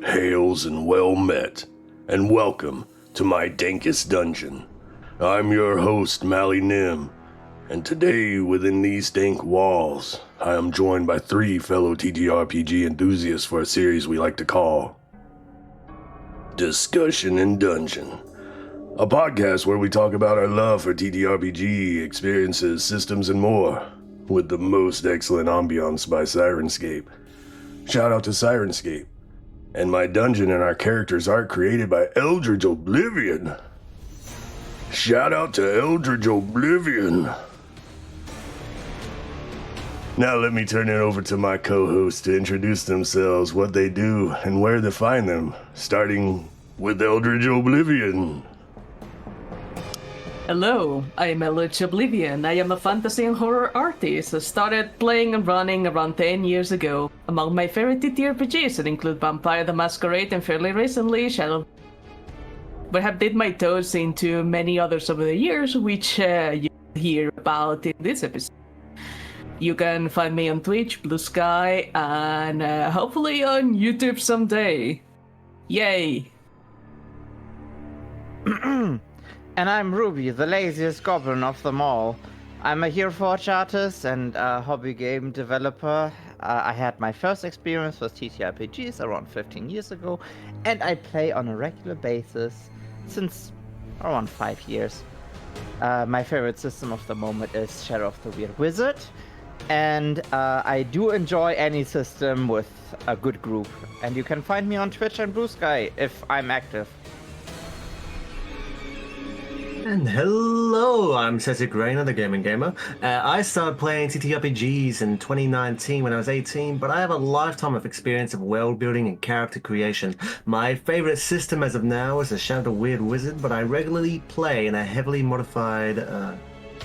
hails and well met, and welcome to my dankest dungeon. I'm your host, Mally Nim, and today within these dank walls, I am joined by 3 fellow ttrpg enthusiasts for a series we like to call Discussion in Dungeon, a podcast where we talk about our love for ttrpg, experiences, systems, and more, with the most excellent ambiance by Sirenscape. Shout out to Sirenscape. And my dungeon and our characters' art created by Eldridge Oblivion. Shout out to Eldridge Oblivion. Now let me turn it over to my co-hosts to introduce themselves, what they do, and where to find them, starting with Eldridge Oblivion. Hello, I am Eldridge Oblivion. I am a fantasy and horror artist. I started playing and running around 10 years ago. Among my favorite ttrpgs that include Vampire the Masquerade and fairly recently Shadow. But have dipped my toes into many others over the years, which you hear about in this episode. You can find me on Twitch, Blue Sky, and hopefully on YouTube someday. Yay! And I'm Ruby, the laziest goblin of them all. I'm a Hero-Forge artist and a hobby game developer. I had my first experience with ttrpgs around 15 years ago, and I play on a regular basis since around 5 years. My favorite system of the moment is Shadow of the Weird Wizard, and I do enjoy any system with a good group. And you can find me on Twitch and Blue Sky if I'm active. And hello, I'm Cedric Rayner, the Gaming Gamer. I started playing TTRPGs in 2019 when I was 18, but I have a lifetime of experience of world building and character creation. My favorite system as of now is the Shadow of the Weird Wizard, but I regularly play in a heavily modified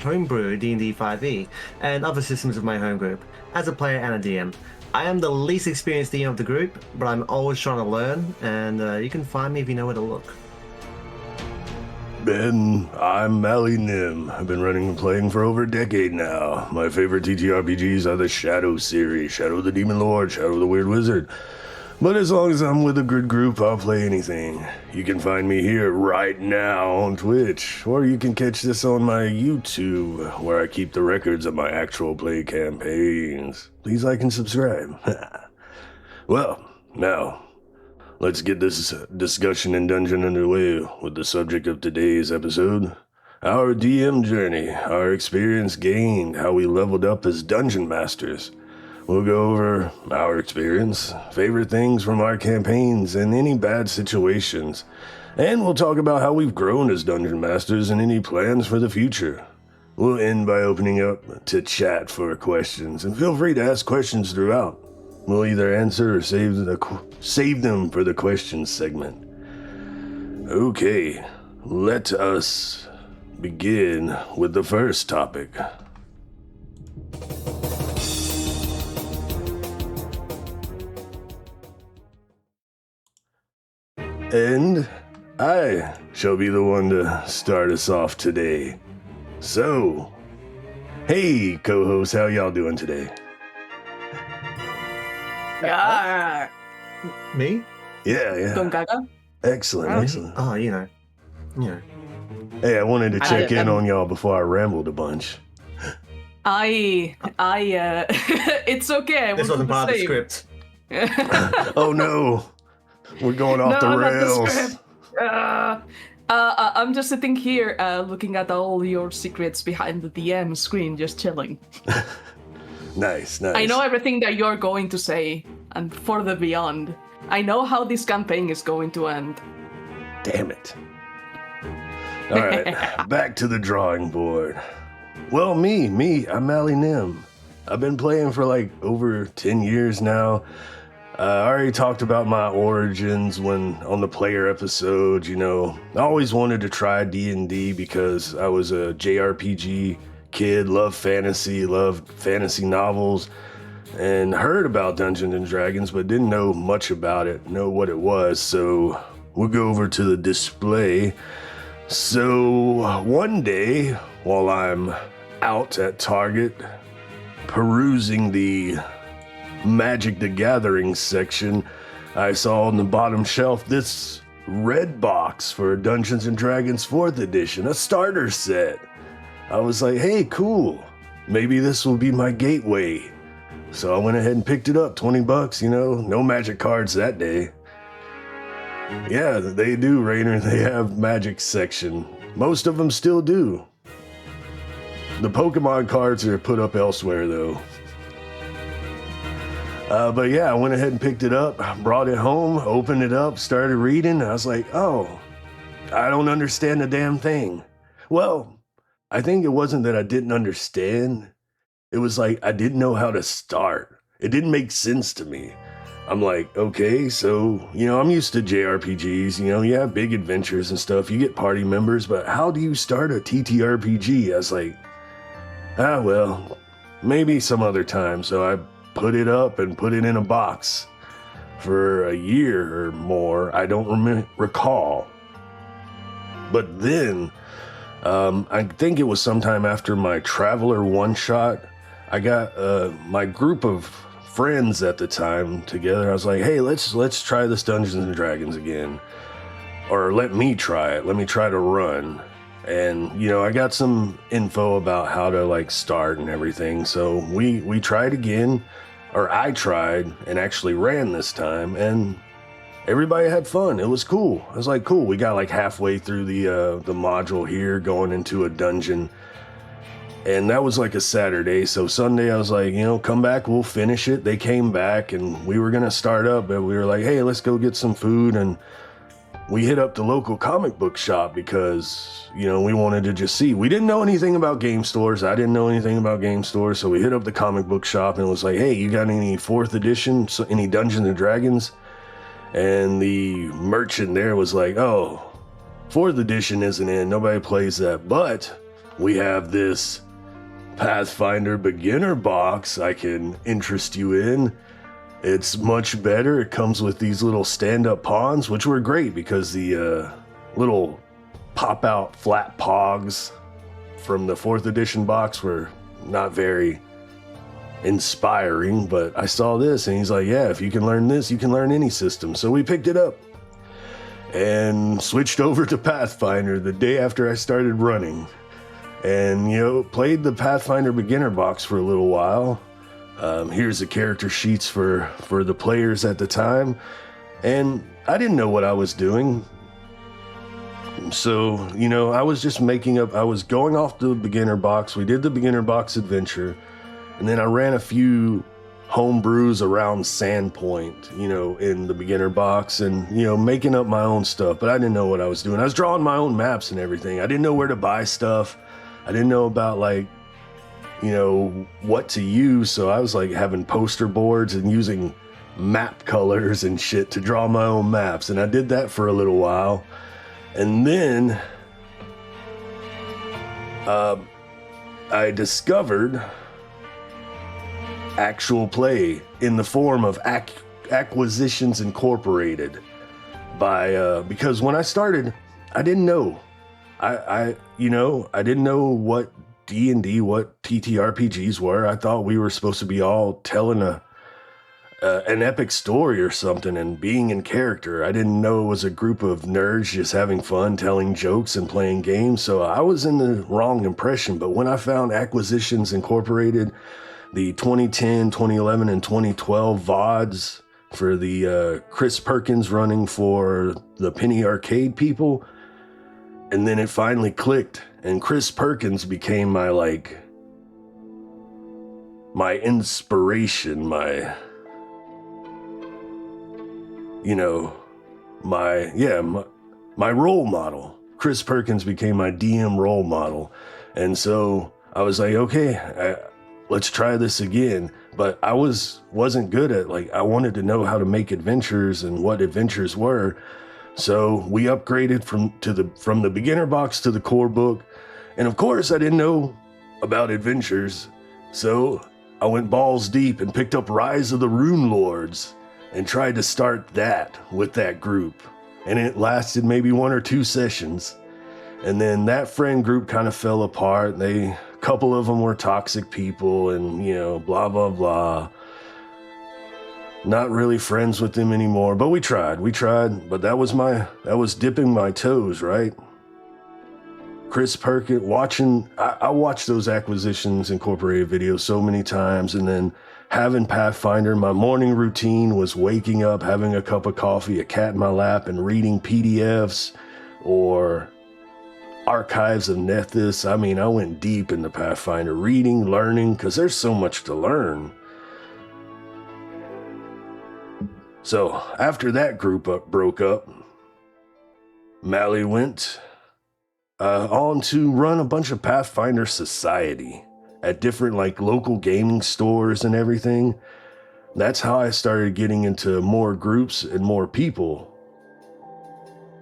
homebrew D&D 5e and other systems of my home group as a player and a DM. I am the least experienced DM of the group, but I'm always trying to learn, and you can find me if you know where to look. Ben, I'm Mally Nim. I've been running and playing for over a decade now. My favorite TTRPGs are the Shadow series, Shadow of the Demon Lord, Shadow of the Weird Wizard. But as long as I'm with a good group, I'll play anything. You can find me here right now on Twitch, or you can catch this on my YouTube, where I keep the records of my actual play campaigns. Please like and subscribe. Well, now, let's get this discussion in dungeon underway with the subject of today's episode. Our DM journey, our experience gained, how we leveled up as dungeon masters. We'll go over our experience, favorite things from our campaigns, and any bad situations. And we'll talk about how we've grown as dungeon masters and any plans for the future. We'll end by opening up to chat for questions, and feel free to ask questions throughout. We'll either answer or save them for the questions segment. Okay, let us begin with the first topic. And I shall be the one to start us off today. So, hey co-hosts, how y'all doing today? Yeah. Me? Yeah. Con caca? Excellent. Oh, you know. Hey, I wanted to check in on y'all before I rambled a bunch. It's okay. This wasn't part of the script. Oh no, we're going off the rails. I'm just sitting here looking at all your secrets behind the DM screen, just chilling. Nice. I know everything that you're going to say, and further beyond. I know how this campaign is going to end. Damn it. All right, back to the drawing board. Well, I'm Mally Nim. I've been playing for like over 10 years now. I already talked about my origins on the player episode. You know, I always wanted to try D&D because I was a JRPG kid, loved fantasy novels, and heard about Dungeons and Dragons, but didn't know much about it, know what it was. So we'll go over to the display. So one day, while I'm out at Target perusing the Magic the Gathering section, I saw on the bottom shelf this red box for Dungeons and Dragons 4th edition, a starter set. I was like, hey, cool. Maybe this will be my gateway. So I went ahead and picked it up, $20, no magic cards that day. Yeah, they do, Rainer. They have magic section. Most of them still do. The Pokemon cards are put up elsewhere, though. But yeah, I went ahead and picked it up, brought it home, opened it up, started reading. I was like, oh, I don't understand a damn thing. Well, I think it wasn't that I didn't understand. It was like I didn't know how to start. It didn't make sense to me. I'm like, okay, so, I'm used to JRPGs, you have big adventures and stuff, you get party members, but how do you start a TTRPG? I was like, well, maybe some other time. So I put it up and put it in a box for a year or more. I don't recall. But then, I think it was sometime after my Traveler one-shot, I got my group of friends at the time together. I was like, hey, let's try this Dungeons and Dragons again. Or let me try it. Let me try to run. And, I got some info about how to start and everything. So we tried again, or I tried and actually ran this time, and everybody had fun. It was cool. I was like, cool. We got halfway through the module here, going into a dungeon. And that was a Saturday. So Sunday I was like, come back, we'll finish it. They came back and we were going to start up, but we were like, hey, let's go get some food. And we hit up the local comic book shop because, we wanted to just see. We didn't know anything about game stores. I didn't know anything about game stores. So we hit up the comic book shop and it was like, hey, you got any 4th edition, any Dungeons and Dragons? And the merchant there was like, oh, 4th edition isn't in. Nobody plays that. But we have this Pathfinder beginner box I can interest you in. It's much better. It comes with these little stand-up pawns, which were great because the little pop-out flat pogs from the 4th edition box were not very inspiring, but I saw this and he's like, yeah, if you can learn this, you can learn any system. So we picked it up and switched over to Pathfinder the day after I started running. And, played the Pathfinder beginner box for a little while. Here's the character sheets for the players at the time. And I didn't know what I was doing. So, I was just I was going off the beginner box. We did the beginner box adventure. And then I ran a few home brews around Sandpoint, in the beginner box and, making up my own stuff. But I didn't know what I was doing. I was drawing my own maps and everything. I didn't know where to buy stuff. I didn't know about what to use. So I was having poster boards and using map colors and shit to draw my own maps. And I did that for a little while. And then I discovered actual play in the form of Acquisitions Incorporated because when I started, I didn't know. I didn't know what D&D, what TTRPGs were. I thought we were supposed to be all telling an epic story or something and being in character. I didn't know it was a group of nerds just having fun, telling jokes and playing games. So I was in the wrong impression. But when I found Acquisitions Incorporated, the 2010, 2011, and 2012 VODs for the Chris Perkins running for the Penny Arcade people, and then it finally clicked, and Chris Perkins became my inspiration, my role model. Chris Perkins became my DM role model. And so I was like, okay, let's try this again. But I wasn't good at, I wanted to know how to make adventures and what adventures were. So we upgraded from the beginner box to the core book. And of course, I didn't know about adventures. So I went balls deep and picked up Rise of the Rune Lords and tried to start that with that group. And it lasted maybe 1 or 2 sessions. And then that friend group kind of fell apart. A couple of them were toxic people and, blah, blah, blah. Not really friends with them anymore, but we tried, but that was dipping my toes, right? Chris Perkins, I watched those Acquisitions Incorporated videos so many times, and then having Pathfinder, my morning routine was waking up, having a cup of coffee, a cat in my lap, and reading PDFs or Archives of Nethys. I mean, I went deep into Pathfinder, reading, learning, because there's so much to learn. So after that group broke up, Mally went on to run a bunch of Pathfinder Society at different like local gaming stores and everything. That's how I started getting into more groups and more people.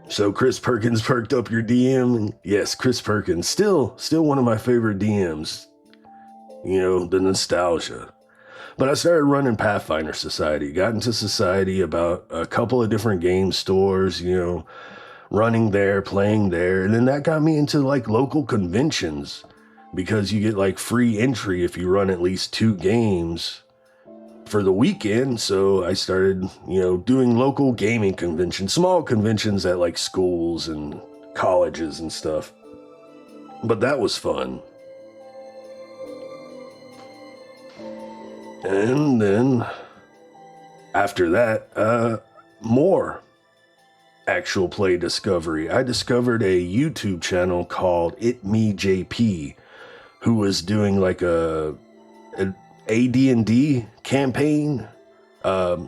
So Chris Perkins perked up your DM, and yes, Chris Perkins, still one of my favorite DMs. You know, the nostalgia. But I started running Pathfinder Society, got into Society about a couple of different game stores, you know, running there, playing there. And then that got me into like local conventions because you get like free entry if you run at least 2 games for the weekend. So I started, you know, doing local gaming conventions, small conventions at like schools and colleges and stuff. But that was fun. And then after that, more actual play discovery. I discovered a YouTube channel called itmejp, who was doing like an AD&D campaign,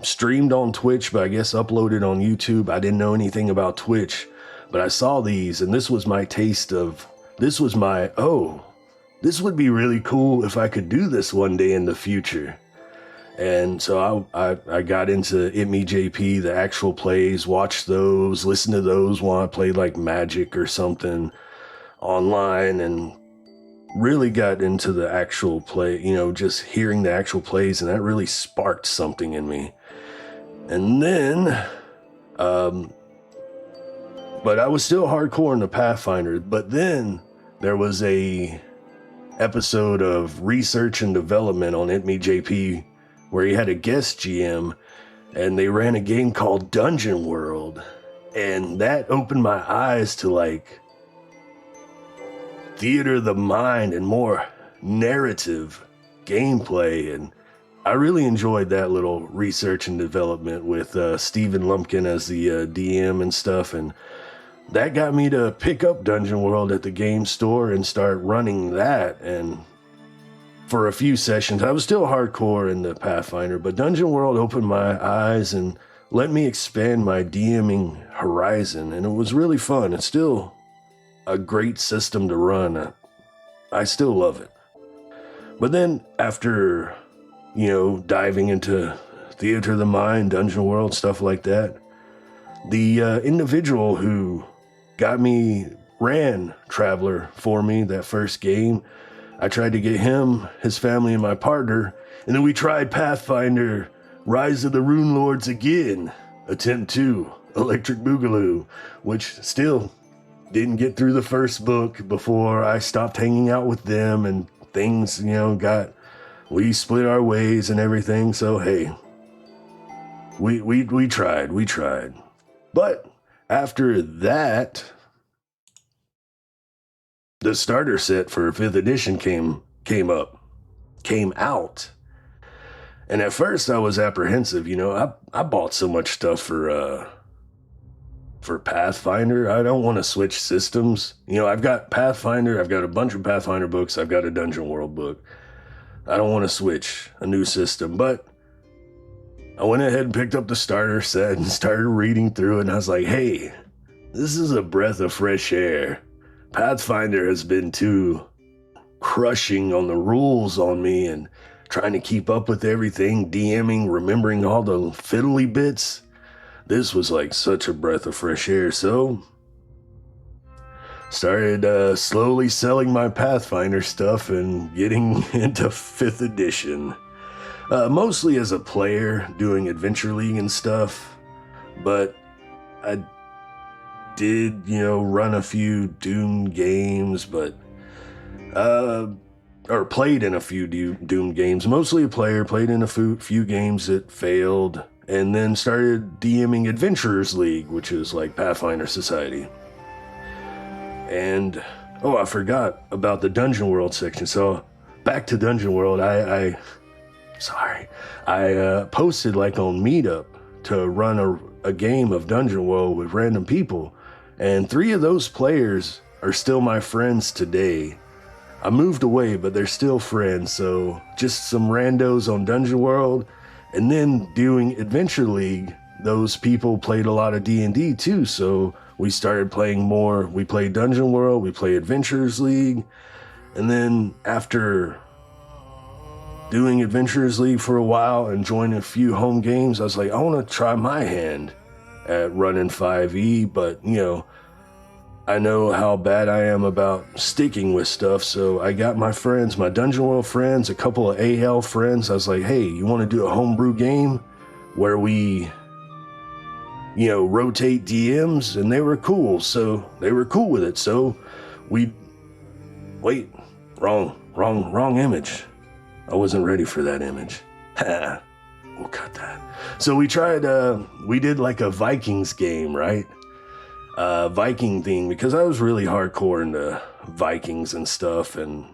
streamed on Twitch, but I guess uploaded on YouTube. I didn't know anything about Twitch, but I saw these, and this was my taste of, this would be really cool if I could do this one day in the future. And so I got into itmejp, the actual plays, watched those, listened to those while I played like Magic or something online, and really got into the actual play, you know, just hearing the actual plays, and that really sparked something in me. And then, but I was still hardcore into Pathfinder, but then there was a episode of research and development on itmejp where he had a guest GM, and they ran a game called Dungeon World, and that opened my eyes to like theater of the mind and more narrative gameplay, and I really enjoyed that little research and development with Stephen Lumpkin as the DM and stuff, and that got me to pick up Dungeon World at the game store and start running that. And for a few sessions, I was still hardcore in the Pathfinder, but Dungeon World opened my eyes and let me expand my DMing horizon, and it was really fun. It's still a great system to run. I still love it. But then after, you know, diving into Theater of the Mind, Dungeon World, stuff like that, the individual who ran Traveler for me that first game, I tried to get him, his family, and my partner, and then we tried Pathfinder Rise of the Rune Lords again, Attempt 2, Electric Boogaloo, which still didn't get through the first book before I stopped hanging out with them, and things, you know, we split our ways and everything, so hey, we tried. But after that, the starter set for 5th edition came out. And at first I was apprehensive, you know, I bought so much stuff for Pathfinder. I don't want to switch systems. You know, I've got Pathfinder, I've got a bunch of Pathfinder books, I've got a Dungeon World book. I don't want to switch a new system, but I went ahead and picked up the starter set and started reading through it, and I was like, hey, this is a breath of fresh air. Pathfinder has been too crushing on the rules on me and trying to keep up with everything, DMing, remembering all the fiddly bits. This was like such a breath of fresh air, so started slowly selling my Pathfinder stuff and getting into 5th edition. Mostly as a player, doing Adventure League and stuff, but I did, you know, run a few Doom games, but or played in a few Doom games, mostly a player, played in a few games that failed, and then started DMing Adventurers League, which is like Pathfinder Society. And, oh, I forgot about the Dungeon World section. So back to Dungeon World, I posted like on Meetup to run a game of Dungeon World with random people. And 3 of those players are still my friends today. I moved away, but they're still friends. So just some randos on Dungeon World. And then doing Adventure League, those people played a lot of D&D too. So we started playing more. We played Dungeon World, we played Adventurers League. And then after doing Adventurers League for a while and joining a few home games, I was like, I want to try my hand at running 5e, but you know, I know how bad I am about sticking with stuff, so I got my friends, my Dungeon World friends, a couple of AL friends. I was like, hey, you want to do a homebrew game where we, you know, rotate DMs? And they were cool, so they were cool with it. So we, wait, wrong image. I wasn't ready for that image. We'll cut that. So we tried, we did like a Vikings game, right? Viking thing, because I was really hardcore into Vikings and stuff, and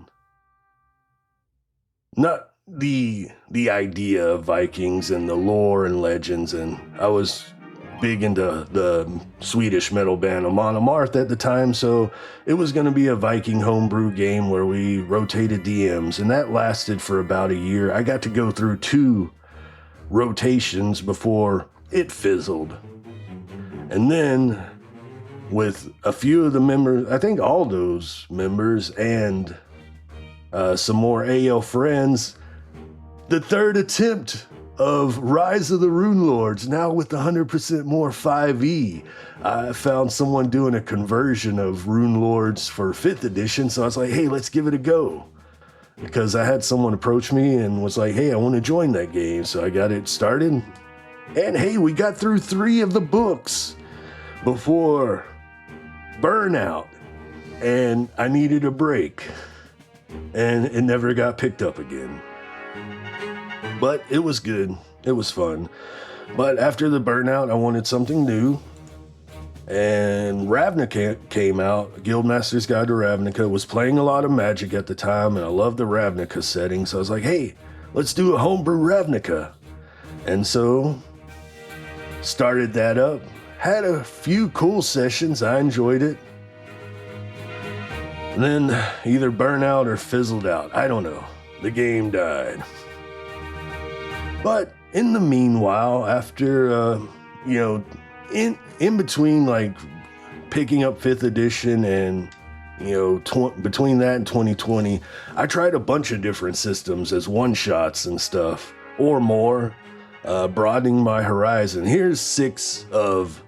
not the idea of Vikings and the lore and legends, and I was big into the Swedish metal band Amon Amarth at the time, so it was going to be a Viking homebrew game where we rotated DMs, and that lasted for about a year. I got to go through 2 rotations before it fizzled. And then with a few of the members, I think all those members and some more AL friends, the 3rd attempt of Rise of the Rune Lords, now with 100% more 5e. I found someone doing a conversion of Rune Lords for 5th edition, so I was like, hey, let's give it a go. Because I had someone approach me and was like, hey, I want to join that game. So I got it started. And hey, we got through 3 of the books before burnout, and I needed a break, and it never got picked up again. But it was good. It was fun. But after the burnout, I wanted something new, and Ravnica came out. Guildmaster's Guide to Ravnica. Was playing a lot of Magic at the time, and I loved the Ravnica setting, so I was like, hey, let's do a homebrew Ravnica. And so started that up. Had a few cool sessions. I enjoyed it. And then either burnout or fizzled out. I don't know. The game died. But in the meanwhile, after, you know, in between like picking up 5th edition and, you know, between that and 2020, I tried a bunch of different systems as one-shots and stuff, or more, broadening my horizon. Here's 6 of...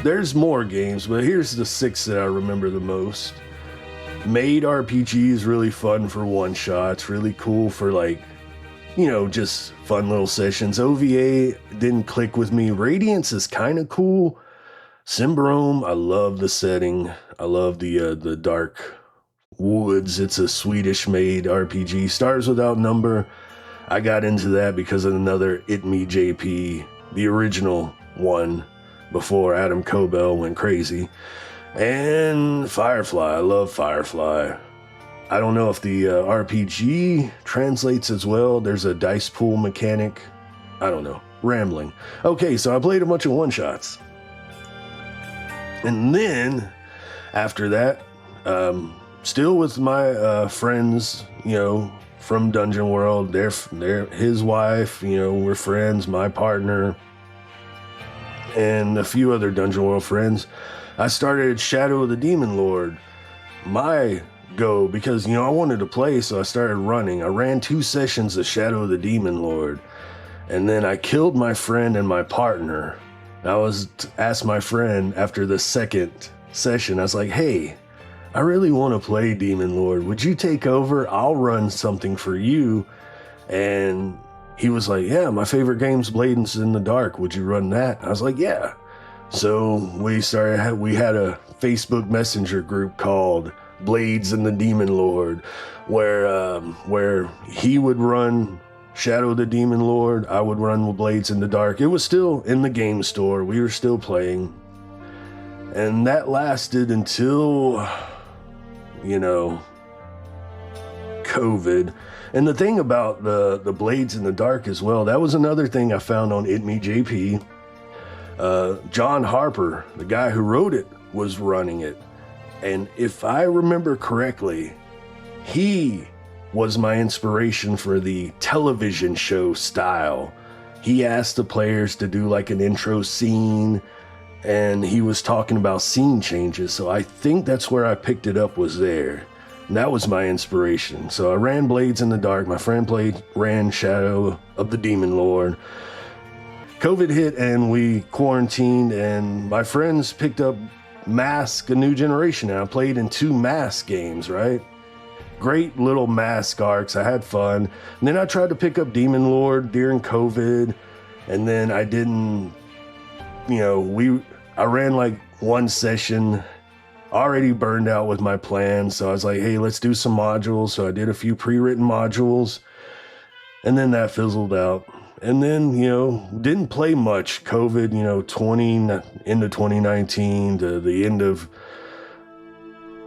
There's more games, but here's the 6 that I remember the most. Made RPG is really fun for one-shots, really cool for like, you know, just fun little sessions. OVA didn't click with me. Radiance is kind of cool. Symbarome, I love the setting. I love the dark woods. It's a Swedish-made RPG. Stars Without Number, I got into that because of another It Me JP, the original one, before Adam Cobell went crazy. And Firefly, I love Firefly. I don't know if the RPG translates as well. There's a dice pool mechanic. I don't know. Rambling. Okay, so I played a bunch of one-shots. And then, after that, still with my friends, you know, from Dungeon World, his wife, you know, we're friends, my partner, and a few other Dungeon World friends. I started Shadow of the Demon Lord, my go, because, you know, I wanted to play, so I started running. I ran 2 sessions of Shadow of the Demon Lord, and then I killed my friend and my partner. I was asked my friend after the 2nd session, I was like, hey, I really want to play Demon Lord. Would you take over? I'll run something for you. And he was like, yeah, my favorite game's Blades in the Dark. Would you run that? I was like, yeah. So we had a Facebook Messenger group called Blades and the Demon Lord, where he would run Shadow the Demon Lord, I would run with Blades in the Dark. It was still in the game store. We were still playing. And that lasted until, COVID. And the thing about the Blades in the Dark as well, that was another thing I found on ItMeJP. John Harper, the guy who wrote it, was running it. And if I remember correctly, he was my inspiration for the television show style. He asked the players to do like an intro scene, and he was talking about scene changes. So I think that's where I picked it up, was there. And that was my inspiration. So I ran Blades in the Dark. My friend ran Shadow of the Demon Lord. COVID hit and we quarantined, and my friends picked up Mask: A New Generation, and I played in 2 Mask games, right? Great little Mask arcs. I had fun. And then I tried to pick up Demon Lord during COVID, and then I didn't, I ran like 1 session, already burned out with my plan. So I was like, hey, let's do some modules. So I did a few pre-written modules, and then that fizzled out. And then, didn't play much. COVID, into 2019 to the end of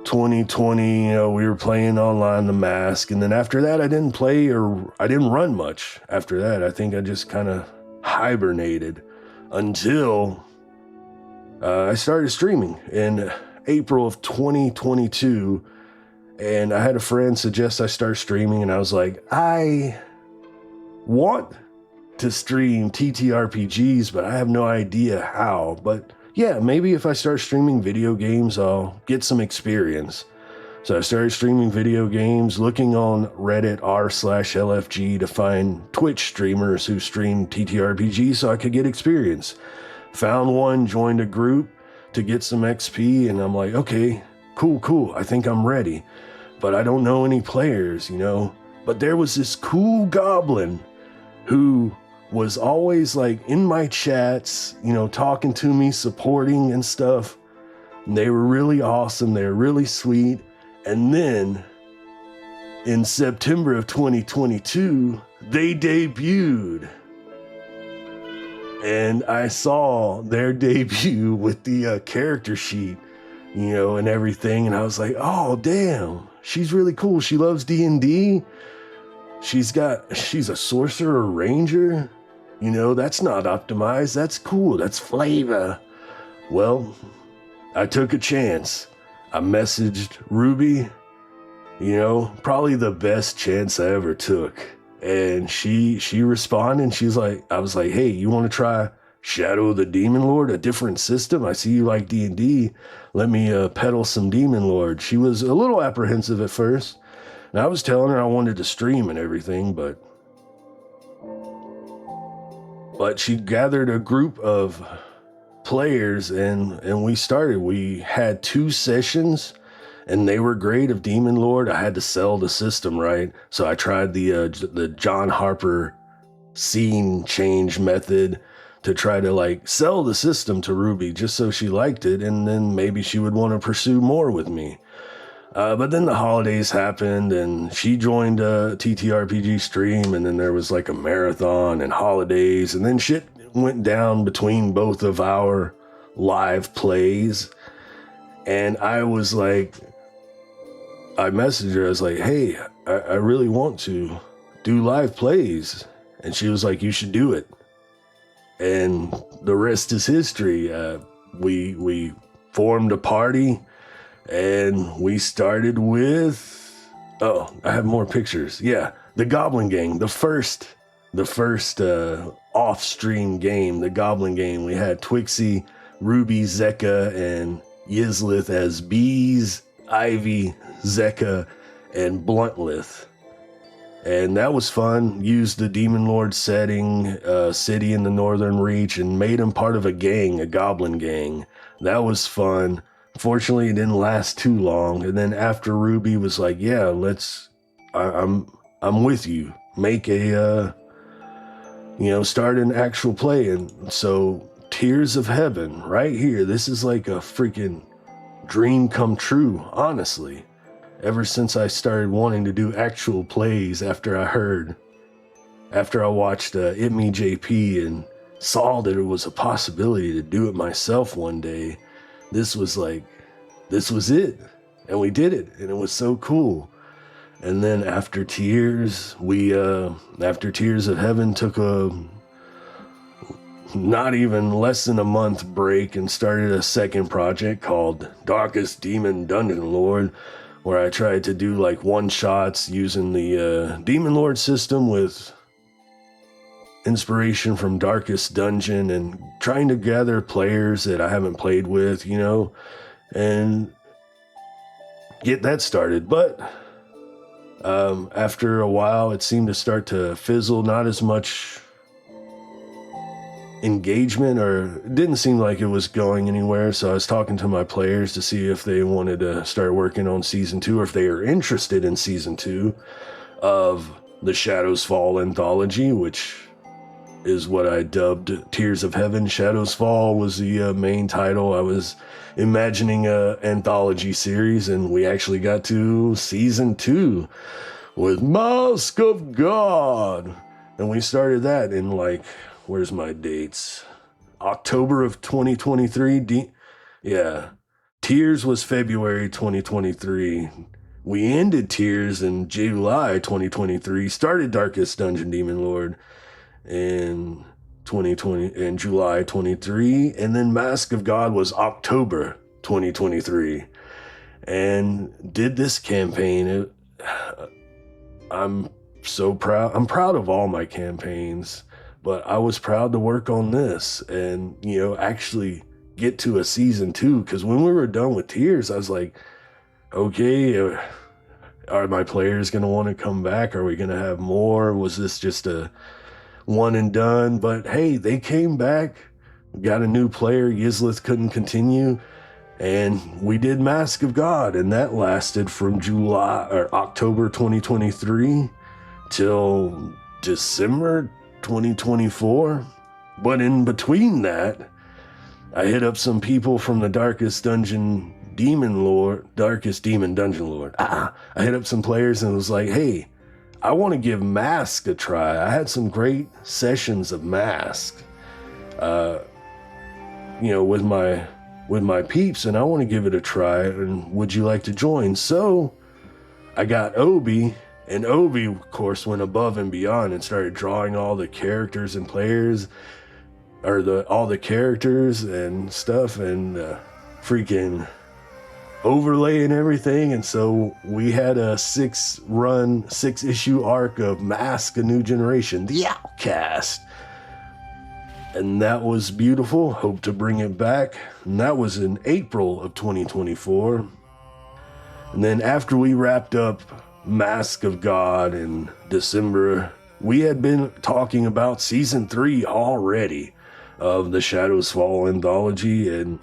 2020, we were playing online the Mask. And then after that, I didn't run much after that. I think I just kind of hibernated until I started streaming in April of 2022. And I had a friend suggest I start streaming, and I was like, I want to stream TTRPGs, but I have no idea how. But yeah, maybe if I start streaming video games, I'll get some experience. So I started streaming video games, looking on Reddit r/LFG to find Twitch streamers who stream TTRPG so I could get experience. Found one, joined a group to get some XP, and I'm like, okay, cool. I think I'm ready. But I don't know any players, But there was this cool goblin who was always like in my chats, talking to me, supporting and stuff. And they were really awesome. They were really sweet. And then in September of 2022, they debuted. And I saw their debut with the character sheet, and everything. And I was like, oh, damn, she's really cool. She loves D&D. She's a sorcerer ranger. That's not optimized. That's cool. That's flavor. Well, I took a chance. I messaged Ruby, probably the best chance I ever took. And she responded, and I was like, hey, you want to try Shadow of the Demon Lord, a different system? I see you like D&D. Let me peddle some Demon Lord. She was a little apprehensive at first. And I was telling her I wanted to stream and everything, but she gathered a group of players and we started. We had 2 sessions, and they were great of Demon Lord. I had to sell the system, right? So I tried the John Harper scene change method to try to sell the system to Ruby just so she liked it, and then maybe she would want to pursue more with me. But then the holidays happened, and she joined a TTRPG stream, and then there was a marathon and holidays, and then shit went down between both of our live plays. And I was like, I messaged her, I was like, hey, I really want to do live plays. And she was like, you should do it. And the rest is history. We formed a party. And we started with, I have more pictures. Yeah, the Goblin Gang, the first off-stream game, the Goblin Gang. We had Twixie, Ruby, Zeka, and Yizlith as bees, Ivy, Zeka, and Bluntlith. And that was fun. Used the Demon Lord setting, city in the Northern Reach, and made him part of a gang, a Goblin Gang. That was fun. Fortunately, it didn't last too long. And then after Ruby was like, yeah, I'm with you. Make start an actual play. And so Tears of Heaven right here. This is like a freaking dream come true, honestly. ever since I started wanting to do actual plays after I watched It Me JP and saw that it was a possibility to do it myself one day. This was it. And we did it, and it was so cool. And then after Tears of Heaven took a not even less than a month break and started a second project called Darkest Demon Dungeon Lord, where I tried to do like one-shots using the Demon Lord system with inspiration from Darkest Dungeon and trying to gather players that I haven't played with, and get that started. But after a while, it seemed to start to fizzle, not as much engagement, or it didn't seem like it was going anywhere. So I was talking to my players to see if they wanted to start working on season 2, or if they are interested in season 2 of the Shadows Fall anthology, which is what I dubbed Tears of Heaven. Shadows Fall was the main title. I was imagining a anthology series, and we actually got to season 2 with Mask of God, and we started that in where's my dates? October of 2023. Tears was February 2023. We ended Tears in July 2023. Started Darkest Dungeon Demon Lord in July 23, and then Mask of God was October 2023, and did this campaign. I'm so proud. I'm proud of all my campaigns, but I was proud to work on this and, actually get to a season 2, because when we were done with Tears, I was like, okay, are my players going to want to come back? Are we going to have more? Was this just a one and done? But hey, they came back, got a new player. Yizlith couldn't continue, and we did Mask of God, and that lasted from October 2023 till December 2024. But in between that, I hit up some people from the Darkest Demon Dungeon Lord. I hit up some players and was like, hey, I want to give Mask a try. I had some great sessions of Mask, with my peeps, and I want to give it a try. And would you like to join? So I got Obi, and Obi, of course, went above and beyond and started drawing all the characters and players, or all the characters and stuff, and freaking overlay and everything. And so we had a 6-issue arc of Mask: A New Generation, The Outcast, and that was beautiful. Hope to bring it back. And that was in April of 2024. And then after we wrapped up Mask of God in December, we had been talking about season 3 already of the Shadows Fall anthology, and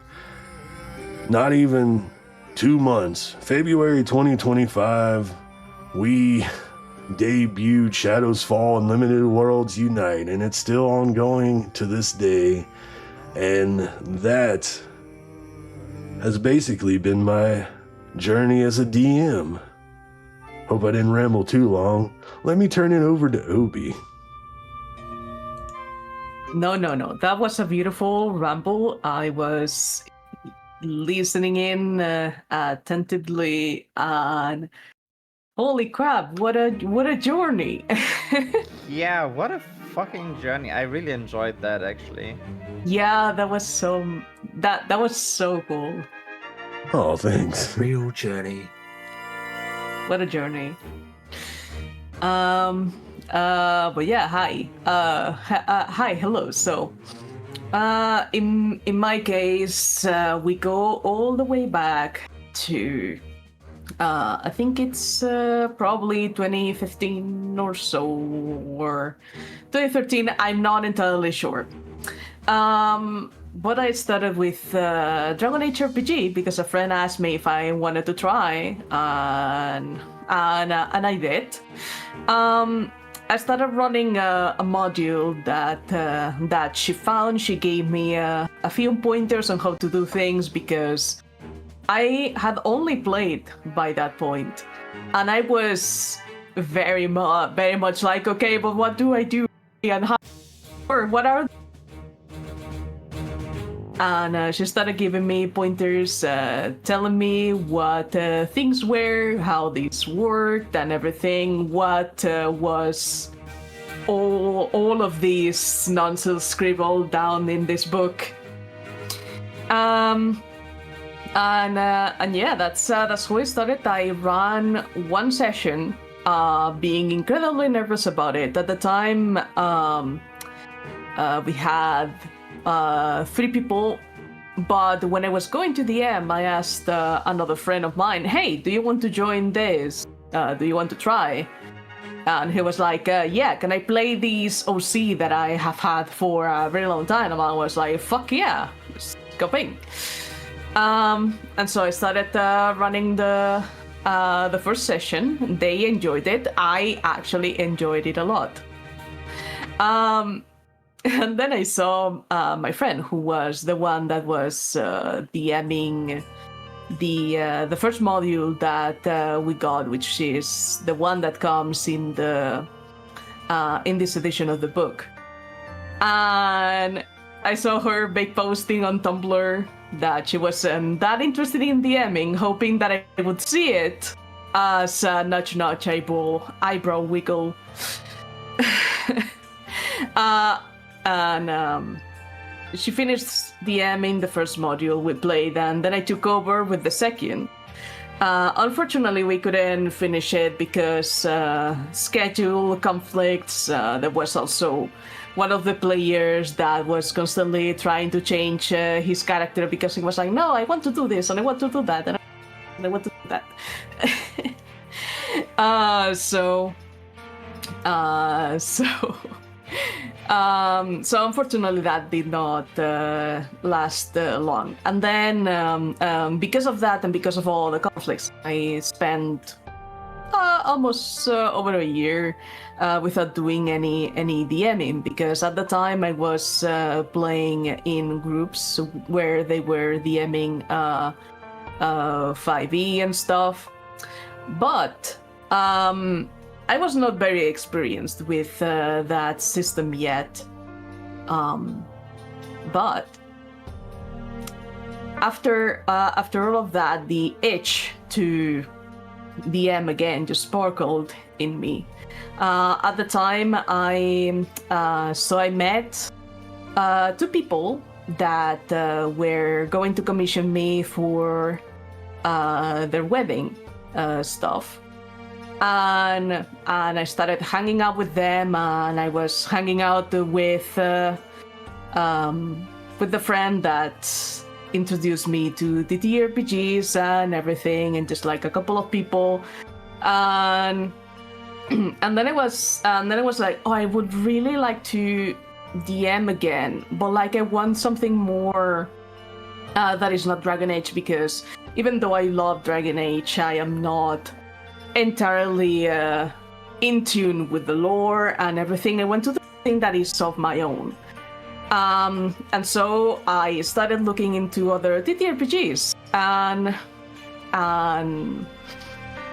not even 2 months, February 2025, we debuted Shadows Fall and Limited Worlds Unite, and it's still ongoing to this day. And that has basically been my journey as a DM. Hope I didn't ramble too long. Let me turn it over to Obi. No. That was a beautiful ramble. I was listening in attentively, and holy crap, what a journey. Yeah, what a fucking journey. I really enjoyed that, actually. Yeah, that was so cool. Oh, thanks. Real journey. What a journey. But yeah, hi. Hello. So, in my case, we go all the way back to, I think it's probably 2015 or so, or 2013. I'm not entirely sure. But I started with Dragon Age RPG because a friend asked me if I wanted to try, and I did. I started running a module that she found. She gave me a few pointers on how to do things, because I had only played by that point, and I was very much like, okay, but what do I do and how, or what are? And she started giving me pointers, telling me what things were, how these worked, and everything. What was all of this nonsense scribbled down in this book. And yeah, that's how it started. I ran one session, being incredibly nervous about it. At the time, we had 3 people, but when I was going to DM, I asked another friend of mine, "Hey, do you want to join this? Do you want to try?" And he was like, "Yeah, can I play these OC that I have had for a very long time?" And I was like, "Fuck yeah, let's go ping." And so I started running the first session. They enjoyed it. I actually enjoyed it a lot. And then I saw my friend, who was the one that was DMing the first module that we got, which is the one that comes in the in this edition of the book. And I saw her big posting on Tumblr that she wasn't that interested in DMing, hoping that I would see it as a nudge nudge eyebrow wiggle. And she finished DMing the first module we played, and then I took over with the second. Unfortunately, we couldn't finish it because schedule conflicts. There was also one of the players that was constantly trying to change his character because he was like, "No, I want to do this and I want to do that and I want to do that." So unfortunately that did not last long. And then because of that and because of all the conflicts, I spent almost over a year without doing any DMing, because at the time I was playing in groups where they were DMing 5e and stuff. But I was not very experienced with that system yet. But after all of that, the itch to DM again just sparkled in me. At the time, I met 2 people that were going to commission me for their wedding stuff. And I started hanging out with them, and I was hanging out with the friend that introduced me to ttrpgs and everything, and just like a couple of people, and then I was like, oh, I would really like to DM again, but like I want something more that is not Dragon Age, because even though I love Dragon Age, I am not entirely in tune with the lore and everything. I want to do something that is of my own. And so I started looking into other TTRPGs and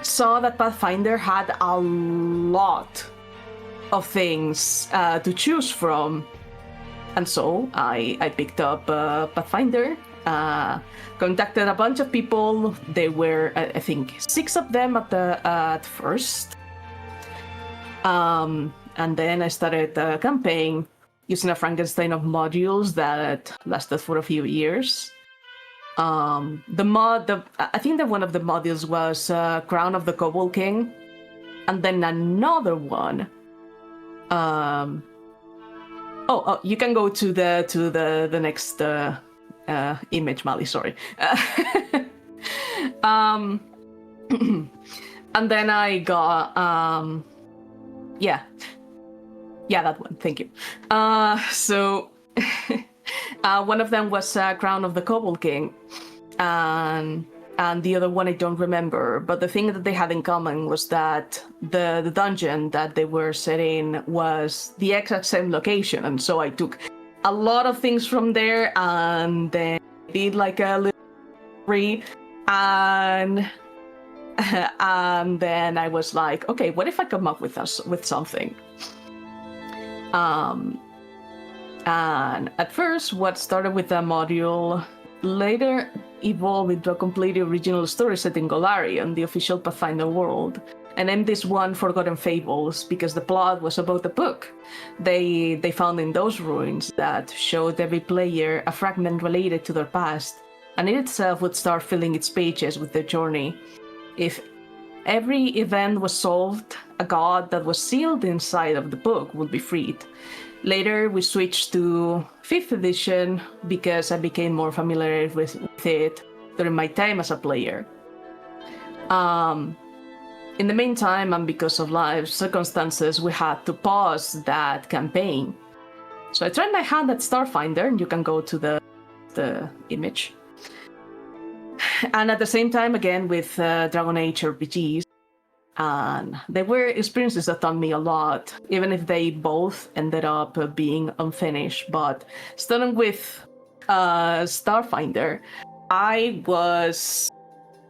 saw that Pathfinder had a lot of things to choose from. And so I picked up Pathfinder, contacted a bunch of people. There were, I think, 6 of them at first. And then I started a campaign using a Frankenstein of modules that lasted for a few years. I think that one of the modules was Crown of the Kobold King, and then another one. You can go to the next image, Mali. Sorry. And then I got that one. Thank you. So one of them was Crown of the Kobold King, and the other one I don't remember. But the thing that they had in common was that the dungeon that they were set in was the exact same location, and so I took a lot of things from there and then did like a little read And and then I was like, okay, what if I come up with something? And at first, what started with a module later evolved into a completely original story set in Golarion, the official Pathfinder world. And named this one Forgotten Fables because the plot was about the book they found in those ruins that showed every player a fragment related to their past, and it itself would start filling its pages with their journey. If every event was solved, a god that was sealed inside of the book would be freed. Later, we switched to 5th edition because I became more familiar with it during my time as a player. In the meantime, and because of life circumstances, we had to pause that campaign. So I tried my hand at Starfinder, and you can go to the image. And at the same time, again, with Dragon Age RPGs. And they were experiences that taught me a lot, even if they both ended up being unfinished. But starting with Starfinder, I was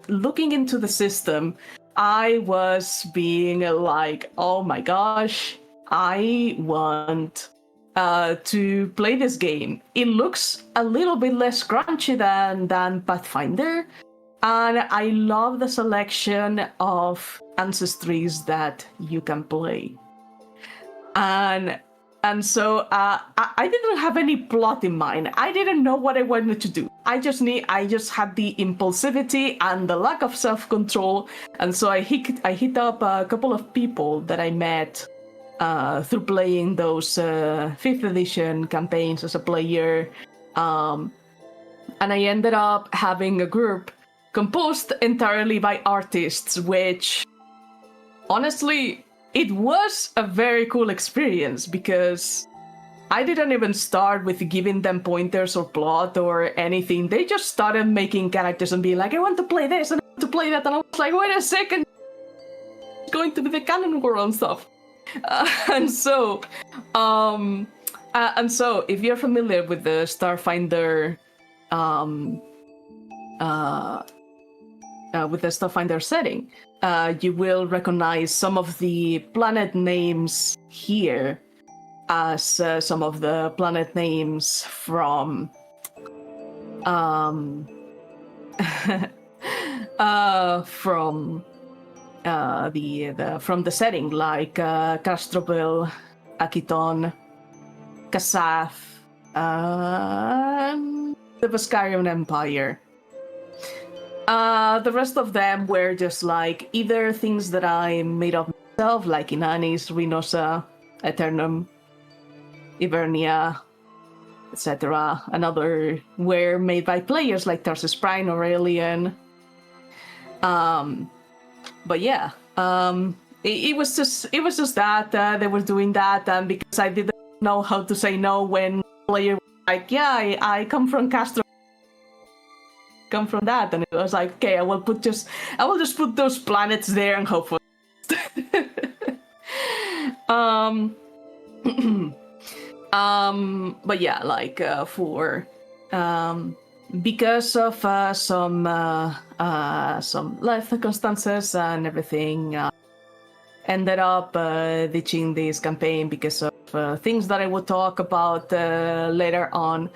looking into the system. I was being like, oh my gosh, I want to play this game. It looks a little bit less crunchy than Pathfinder. And I love the selection of ancestries that you can play. And so I didn't have any plot in mind. I didn't know what I wanted to do. I just had the impulsivity and the lack of self-control. And so I hit up a couple of people that I met through playing those 5th edition campaigns as a player. And I ended up having a group composed entirely by artists, which honestly, it was a very cool experience because I didn't even start with giving them pointers or plot or anything. They just started making characters and being like, I want to play this and I want to play that. And I was like, wait a second, it's going to be the canon world and stuff. And so if you're familiar with the Starfinder with the Starfinder setting, you will recognize some of the planet names here as some of the planet names from from the setting, like Castrovel, Akiton, Kasath, the Vascarian Empire. The rest of them were just like either things that I made up myself, like Inanis, Renosa, Eternum, Ivernia, etc. Another were made by players like Tarsus Prime, Aurelian. But yeah, it was just that they were doing that, and because I didn't know how to say no when player was like, yeah, I come from Castro. Come from that, and it was like, okay, I will just put those planets there and hope for but yeah, like for because of some life circumstances and everything, ended up ditching this campaign because of things that I will talk about later on.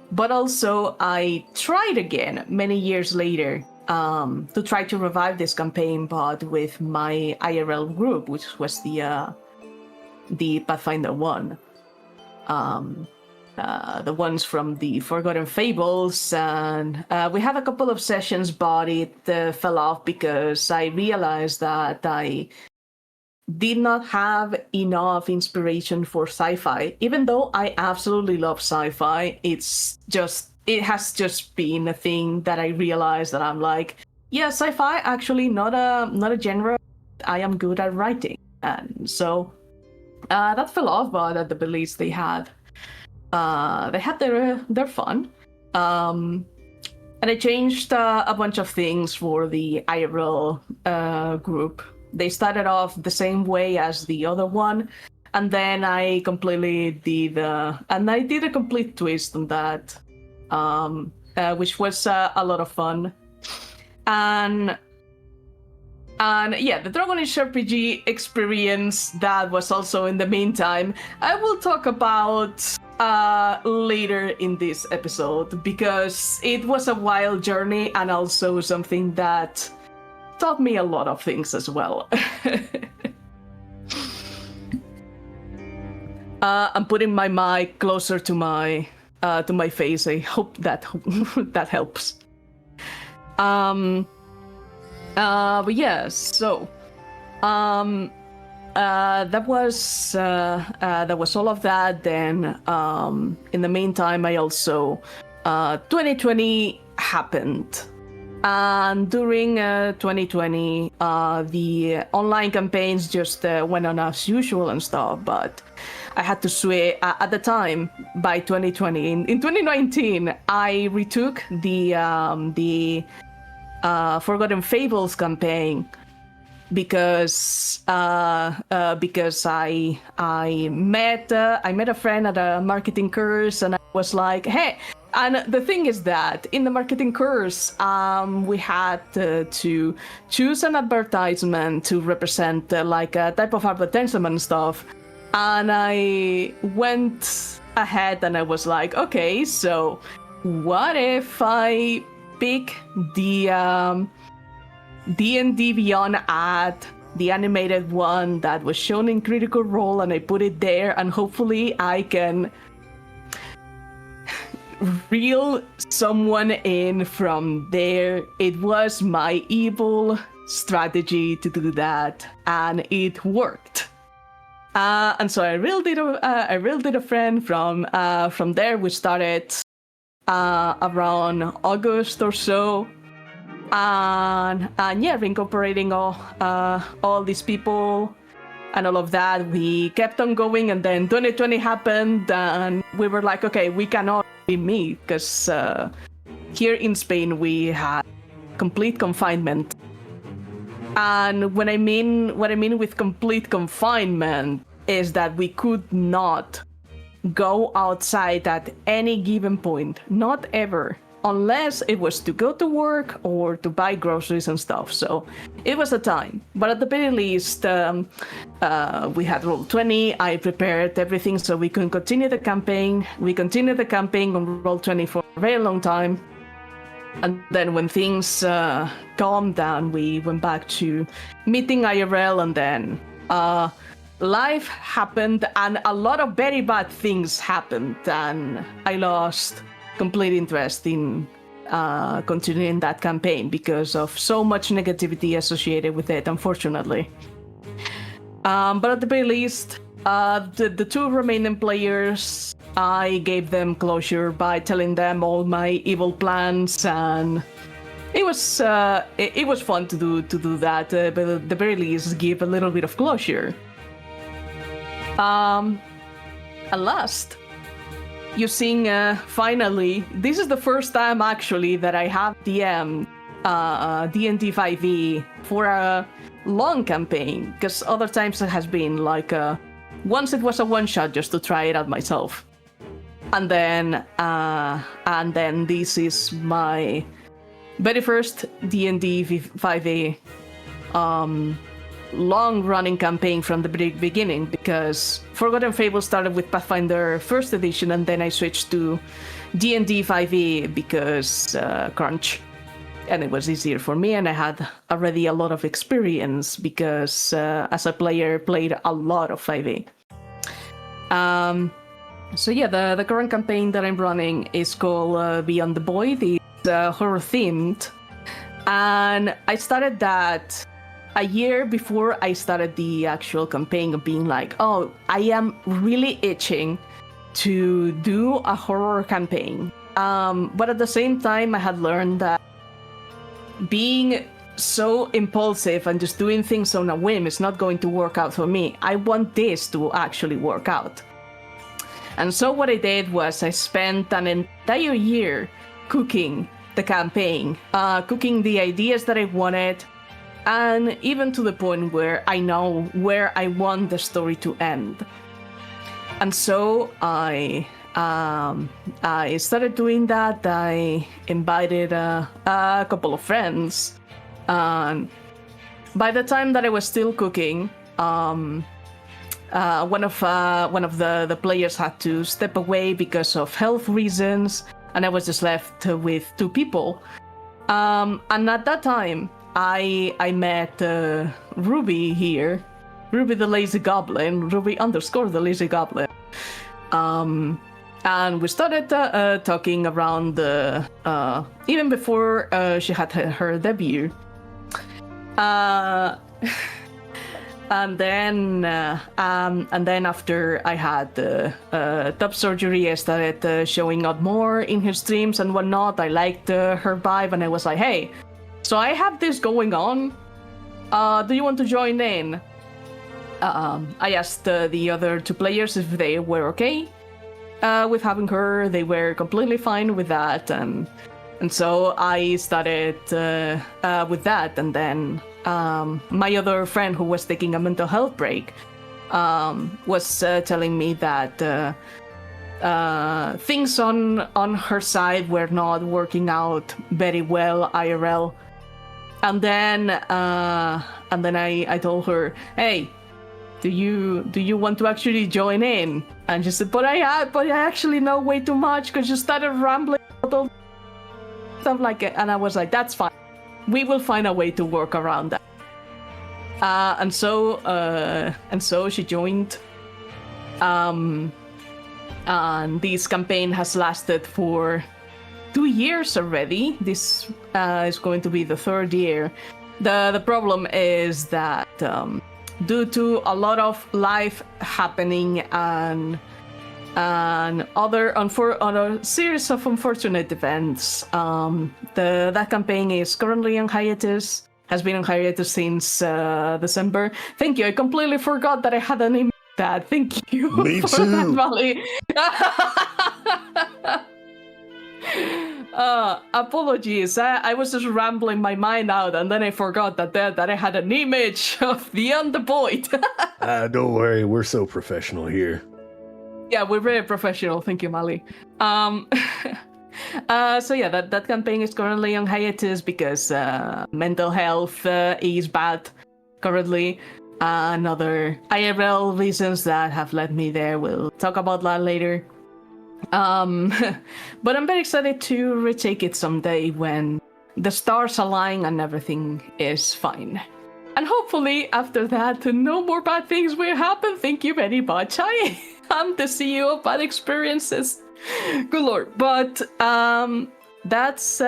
But also, I tried again many years later to try to revive this campaign, but with my IRL group, which was the Pathfinder one. The ones from the Forgotten Fables, and we had a couple of sessions, but it fell off because I realized that I did not have enough inspiration for sci-fi. Even though I absolutely love sci-fi, it has just been a thing that I realized that I'm like, yeah, sci-fi actually not a genre I am good at writing, and so that fell off. But at the beliefs they had their fun, and I changed a bunch of things for the IRL group. They started off the same way as the other one, and then I completely did a complete twist on that, which was a lot of fun. And yeah, the Dragon Age RPG experience that was also in the meantime, I will talk about later in this episode, because it was a wild journey and also something that taught me a lot of things as well. I'm putting my mic closer to my face. I hope that that helps. But yeah, so that was all of that. Then in the meantime, I also 2020 happened, and during 2020, the online campaigns just went on as usual and stuff. But I had to switch at the time. By 2020, in 2019, I retook the Forgotten Fables campaign because I met a friend at a marketing course, and I was like, hey. And the thing is that in the marketing course, we had to choose an advertisement to represent like a type of advertisement and stuff. And I went ahead and I was like, okay, so what if I pick the D&D Beyond ad, the animated one that was shown in Critical Role, and I put it there, and hopefully I can reel someone in from there. It was my evil strategy to do that, and it worked. And so I reeled it a friend from there. We started around August or so, and yeah, incorporating all these people and all of that. We kept on going, and then 2020 happened, and we were like, okay, we cannot meet because here in Spain we had complete confinement. And what I mean with complete confinement is that we could not go outside at any given point, not ever, unless it was to go to work or to buy groceries and stuff. So it was a time, but at the very least, we had Roll20. I prepared everything so we could continue the campaign. We continued the campaign on Roll20 for a very long time. And then when things calmed down, we went back to meeting IRL, and then life happened, and a lot of very bad things happened, and I lost complete interest in continuing that campaign because of so much negativity associated with it, unfortunately. But at the very least, the two remaining players, I gave them closure by telling them all my evil plans, and it was fun to do that, but at the very least give a little bit of closure. At last, using finally, this is the first time actually that I have DM'd D&D 5e for a long campaign, because other times it has been like once it was a one shot just to try it out myself, and then this is my very first D&D 5e long-running campaign from the beginning, because Forgotten Fables started with Pathfinder 1st edition, and then I switched to D&D 5e because crunch, and it was easier for me, and I had already a lot of experience because as a player played a lot of 5e. So yeah, the current campaign that I'm running is called Beyond the Void. It's horror themed, and I started that a year before I started the actual campaign, of being like, oh, I am really itching to do a horror campaign. But at the same time, I had learned that being so impulsive and just doing things on a whim is not going to work out for me. I want this to actually work out. And so what I did was I spent an entire year cooking the campaign, cooking the ideas that I wanted, and even to the point where I know where I want the story to end. And so I I started doing that. I invited a couple of friends. And by the time that I was still cooking, one of the players had to step away because of health reasons, and I was just left with 2 people. And at that time, I met Ruby here, Ruby the Lazy Goblin, Ruby _ the Lazy Goblin. And we started talking around even before she had her debut. And then after I had top surgery, I started showing up more in her streams and whatnot. I liked her vibe, and I was like, hey, so I have this going on. Do you want to join in? I asked the other 2 players if they were okay with having her. They were completely fine with that, and so I started with that. And then my other friend, who was taking a mental health break, was telling me that things on her side were not working out very well IRL. And then I told her, hey, do you want to actually join in? And she said, but I actually know way too much because you started rambling about stuff like it. And I was like, that's fine. We will find a way to work around that. And so she joined. And this campaign has lasted for 2 years already. This is going to be the 3rd year. The problem is that due to a lot of life happening and other series of unfortunate events, that campaign is currently on hiatus. Has been on hiatus since December. Thank you. I completely forgot that I had a name. That. Thank you. Me for too. That, Molly. Apologies. I was just rambling my mind out, and then I forgot that I had an image of Beyond the Void. Don't worry, we're so professional here. Yeah, we're very professional. Thank you, Molly. So yeah, that campaign is currently on hiatus because mental health is bad currently. And other IRL reasons that have led me there. We'll talk about that later. But I'm very excited to retake it someday when the stars align and everything is fine. And hopefully after that, no more bad things will happen. Thank you very much. I am the CEO of Bad Experiences. Good lord. But that's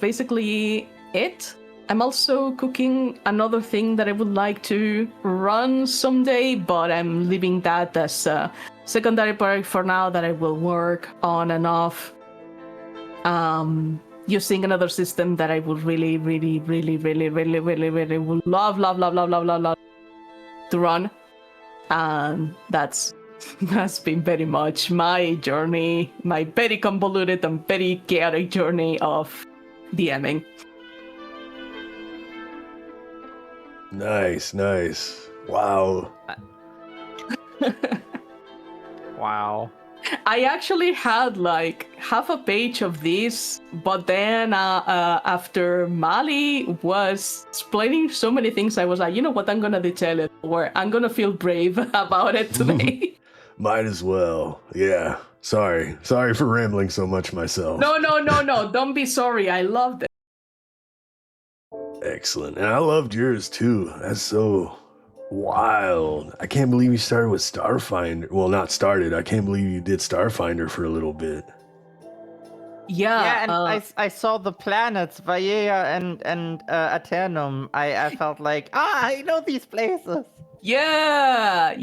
basically it. I'm also cooking another thing that I would like to run someday, but I'm leaving that as a secondary project for now that I will work on and off. Using another system that I would really would love to run. And that's been very much my journey, my very convoluted and very chaotic journey of DMing. Nice. Wow. Wow. I actually had like half a page of this, but then after Mali was explaining so many things, I was like, you know what, I'm gonna detail it, or I'm gonna feel brave about it today. Might as well. Yeah. Sorry for rambling so much myself. No, don't be sorry. I loved it. Excellent. And I loved yours too. That's so wild. I can't believe you started with Starfinder. Well, not started. I can't believe you did Starfinder for a little bit. Yeah, And I saw the planets, Vaea and Aternum. I felt like, I know these places. Yeah.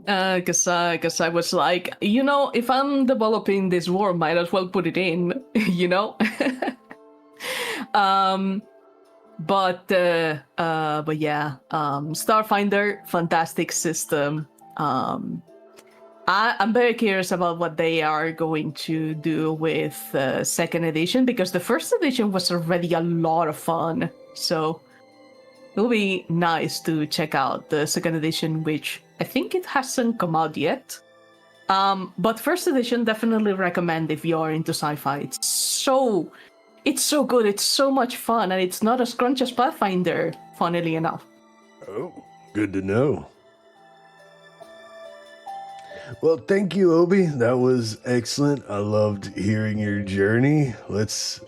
Cause I was like, you know, if I'm developing this world, might as well put it in, you know. But yeah, Starfinder, fantastic system. I'm very curious about what they are going to do with second edition, because the first edition was already a lot of fun. So it'll be nice to check out the second edition, which I think it hasn't come out yet. But first edition definitely recommend if you are into sci-fi. It's so good. It's so much fun, and it's not as crunch as Pathfinder. Funnily enough. Oh, good to know. Well, thank you, Obi. That was excellent. I loved hearing your journey. Let's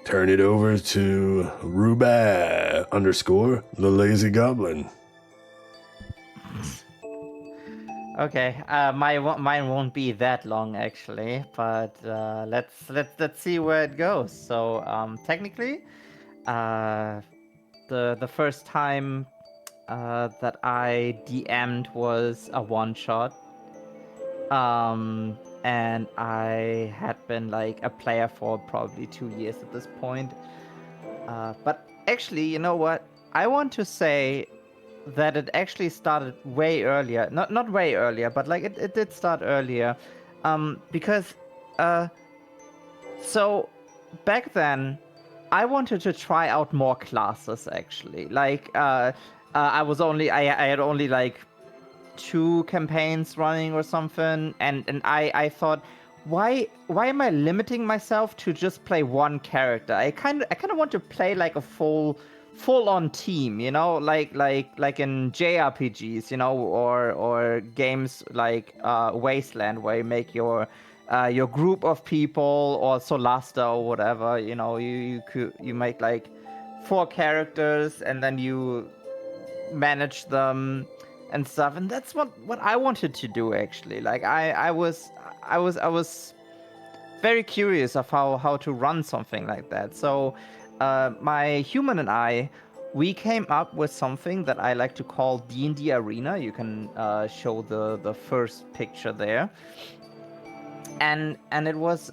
turn it over to Ruba _ the Lazy Goblin. Okay, mine won't be that long actually, but let's see where it goes. So technically, the first time that I DM'd was a one shot. And I had been like a player for probably 2 years at this point. But actually, you know what? I want to say that it actually started way earlier. Not way earlier, but like it did start earlier. Because so back then I wanted to try out more classes actually. Like I had only like 2 campaigns running or something, and I thought, why am I limiting myself to just play one character? I kind of want to play like a full on team, you know, like in JRPGs, you know, or games like Wasteland, where you make your group of people, or Solasta or whatever, you know, you make like 4 characters and then you manage them and stuff, and that's what I wanted to do actually. Like I was very curious of how to run something like that. So my human and I, we came up with something that I like to call D&D Arena. You can show the first picture there, and it was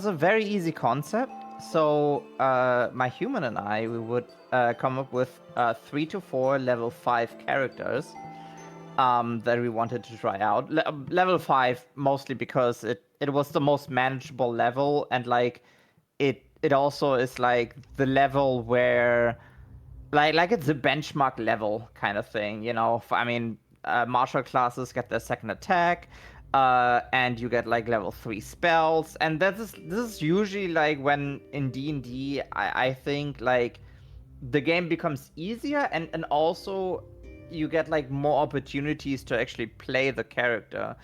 a very easy concept. So my human and I, we would come up with 3 to 4 level 5 characters that we wanted to try out. Level 5 mostly because it was the most manageable level, and like it also is like the level where like it's a benchmark level kind of thing, you know. I mean, martial classes get their second attack, and you get like level 3 spells, and this is usually like when in D&D I think like the game becomes easier, and also you get like more opportunities to actually play the character.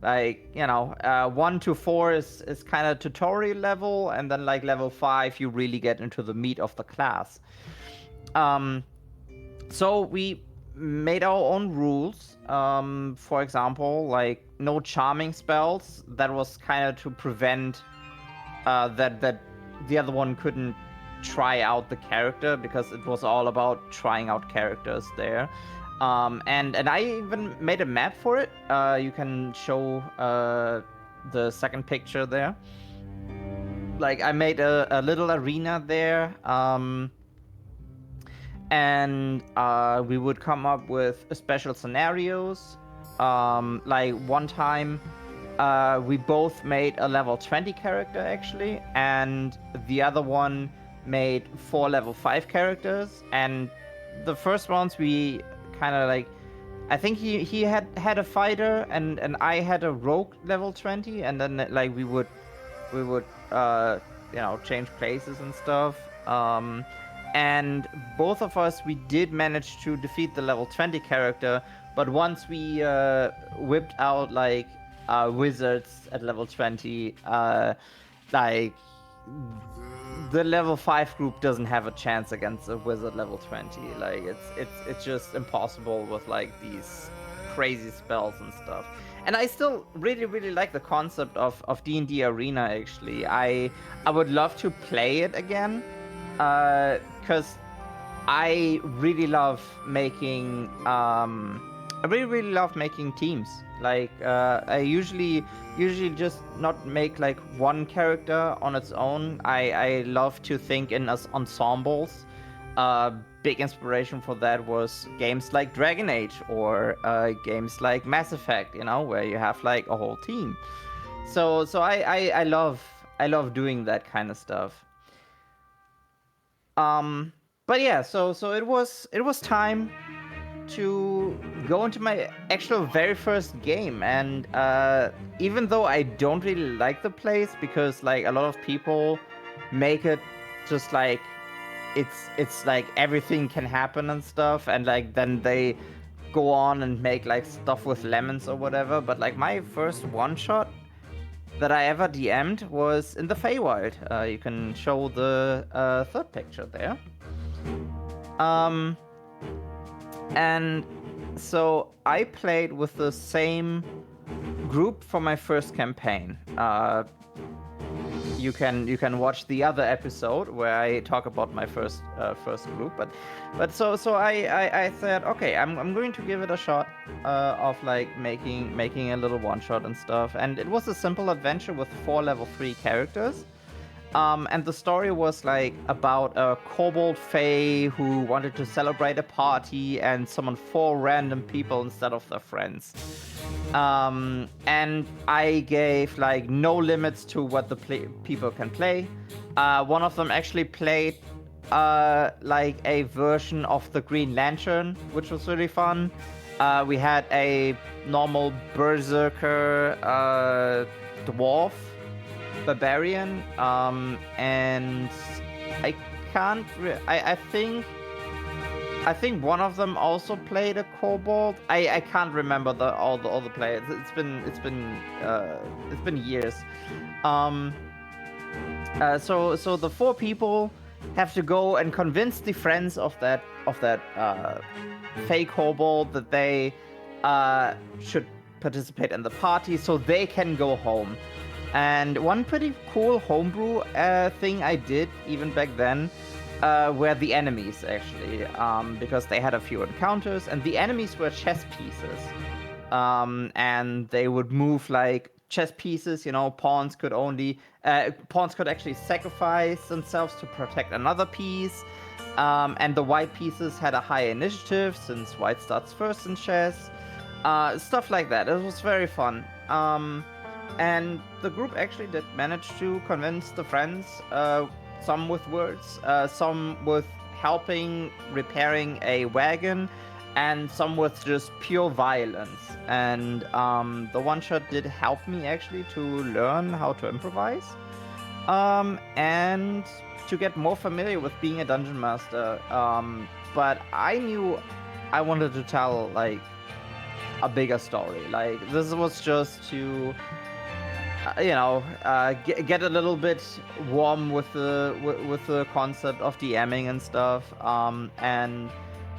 Like, you know, 1 to 4 is kind of tutorial level, and then like level 5 you really get into the meat of the class. So we made our own rules. For example, like no charming spells. That was kind of to prevent that the other one couldn't try out the character, because it was all about trying out characters there. And I even made a map for it. You can show the second picture there. Like I made a little arena there, and we would come up with special scenarios. Like one time, we both made a level 20 character actually, and the other one made 4 level 5 characters. And the first ones we kind of like, I think he had a fighter, and I had a rogue level 20, and then like we would you know, change places and stuff. And both of us, we did manage to defeat the level 20 character, but once we whipped out like wizards at level 20, like the level 5 group doesn't have a chance against a wizard level 20. Like it's just impossible with like these crazy spells and stuff. And I still really like the concept of D&D Arena actually. I would love to play it again, because I really love making teams. Like I usually just not make like one character on its own. I love to think in as ensembles. Big inspiration for that was games like Dragon Age, or games like Mass Effect, you know, where you have like a whole team. So I love doing that kind of stuff. But yeah, so it was time to go into my actual very first game, and even though I don't really like the place because like a lot of people make it just like it's like everything can happen and stuff, and like then they go on and make like stuff with lemons or whatever, but like my first one shot that I ever DM'd was in the Feywild. You can show the third picture there. And so I played with the same group for my first campaign. You can watch the other episode where I talk about my first group, but so I said, okay, I'm going to give it a shot of like making a little one shot and stuff, and it was a simple adventure with 4 level 3 characters. And the story was like about a kobold fae who wanted to celebrate a party and summon 4 random people instead of their friends. And I gave like no limits to what the people can play. One of them actually played like a version of the Green Lantern, which was really fun. We had a normal berserker dwarf barbarian, and I can't. I think one of them also played a kobold. I can't remember all the players. It's been years. So the 4 people have to go and convince the friends of that fake kobold that they should participate in the party so they can go home. And one pretty cool homebrew thing I did even back then were the enemies, actually, because they had a few encounters, and the enemies were chess pieces. And they would move like chess pieces, you know, pawns could actually sacrifice themselves to protect another piece. And the white pieces had a high initiative since white starts first in chess. Stuff like that. It was very fun. And the group actually did manage to convince the friends, some with words, some with helping repairing a wagon, and some with just pure violence. And the one shot did help me actually to learn how to improvise, and to get more familiar with being a dungeon master. But I knew I wanted to tell like a bigger story. Like this was just to get a little bit warm with the concept of DMing and stuff. And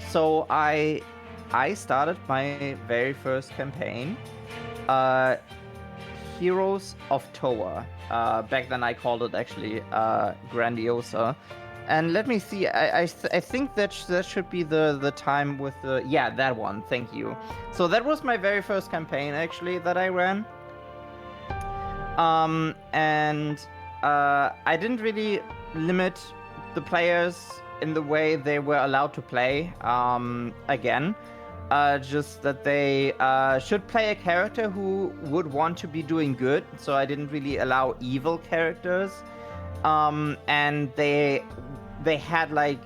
so I started my very first campaign, Heroes of Toa. Back then I called it actually Grandiosa. And let me see, I think that should be the time with the, yeah, that one, thank you. So that was my very first campaign actually that I ran. And I didn't really limit the players in the way they were allowed to play, again. Just that they should play a character who would want to be doing good, so I didn't really allow evil characters. And they had like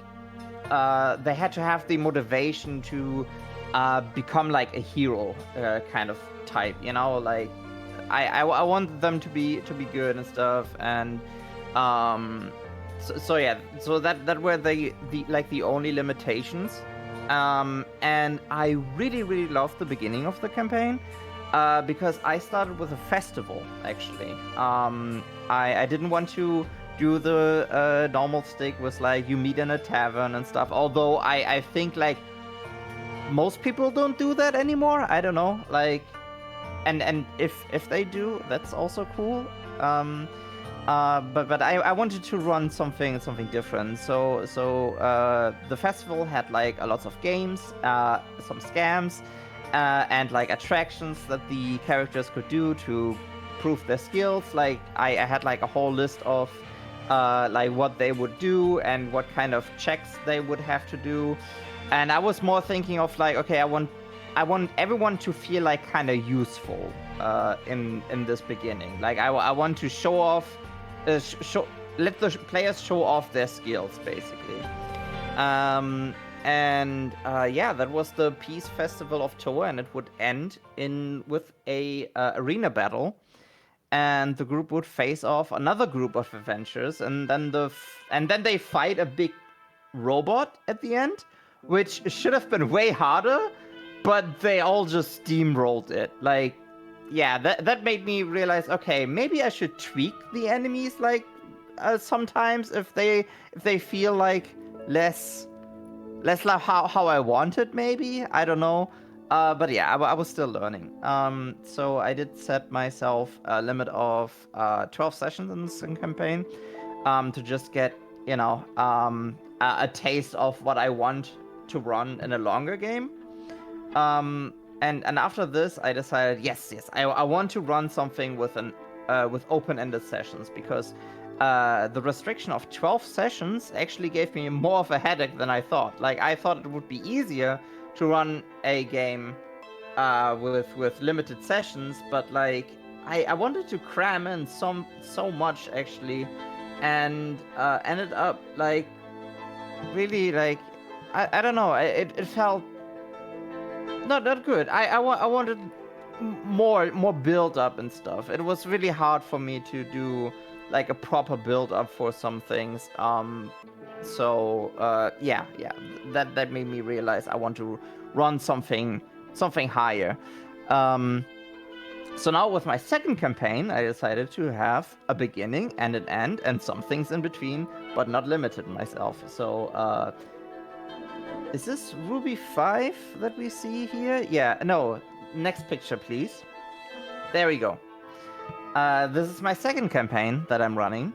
they had to have the motivation to become like a hero kind of type, you know, like I want them to be good and stuff. And so yeah, so that were the only limitations. And I really loved the beginning of the campaign, because I started with a festival, actually. I didn't want to do the normal stick with like you meet in a tavern and stuff, although I think like most people don't do that anymore. I don't know, like, and if they do, that's also cool. But I wanted to run something different. So the festival had like a lot of games, some scams, and like attractions that the characters could do to prove their skills. Like I had like a whole list of like what they would do and what kind of checks they would have to do. And I was more thinking of like, okay, I want everyone to feel like kind of useful in this beginning. Like I want to show off. Let the players show off their skills, basically. And yeah, that was the Peace Festival of Toa, and it would end with a arena battle, and the group would face off another group of adventurers, and then they fight a big robot at the end, which should have been way harder, but they all just steamrolled it. Like, yeah, that made me realize, okay, maybe I should tweak the enemies like sometimes if they feel like less like how I wanted, maybe. I don't know. But yeah, I was still learning. So I did set myself a limit of 12 sessions in this campaign to just get, a taste of what I want to run in a longer game. And after this, I decided, yes, I want to run something with open-ended sessions, because the restriction of 12 sessions actually gave me more of a headache than I thought. Like, I thought it would be easier to run a game with limited sessions, but like I wanted to cram in so much actually, and ended up like really like I don't know. It felt not good. I wanted more build up and stuff. It was really hard for me to do like a proper build up for some things. So yeah, that made me realize I want to run something higher. So now with my second campaign, I decided to have a beginning and an end and some things in between, but not limited myself. So is this Ruby 5 that we see here? Yeah, no, next picture, please. There we go. This is my second campaign that I'm running,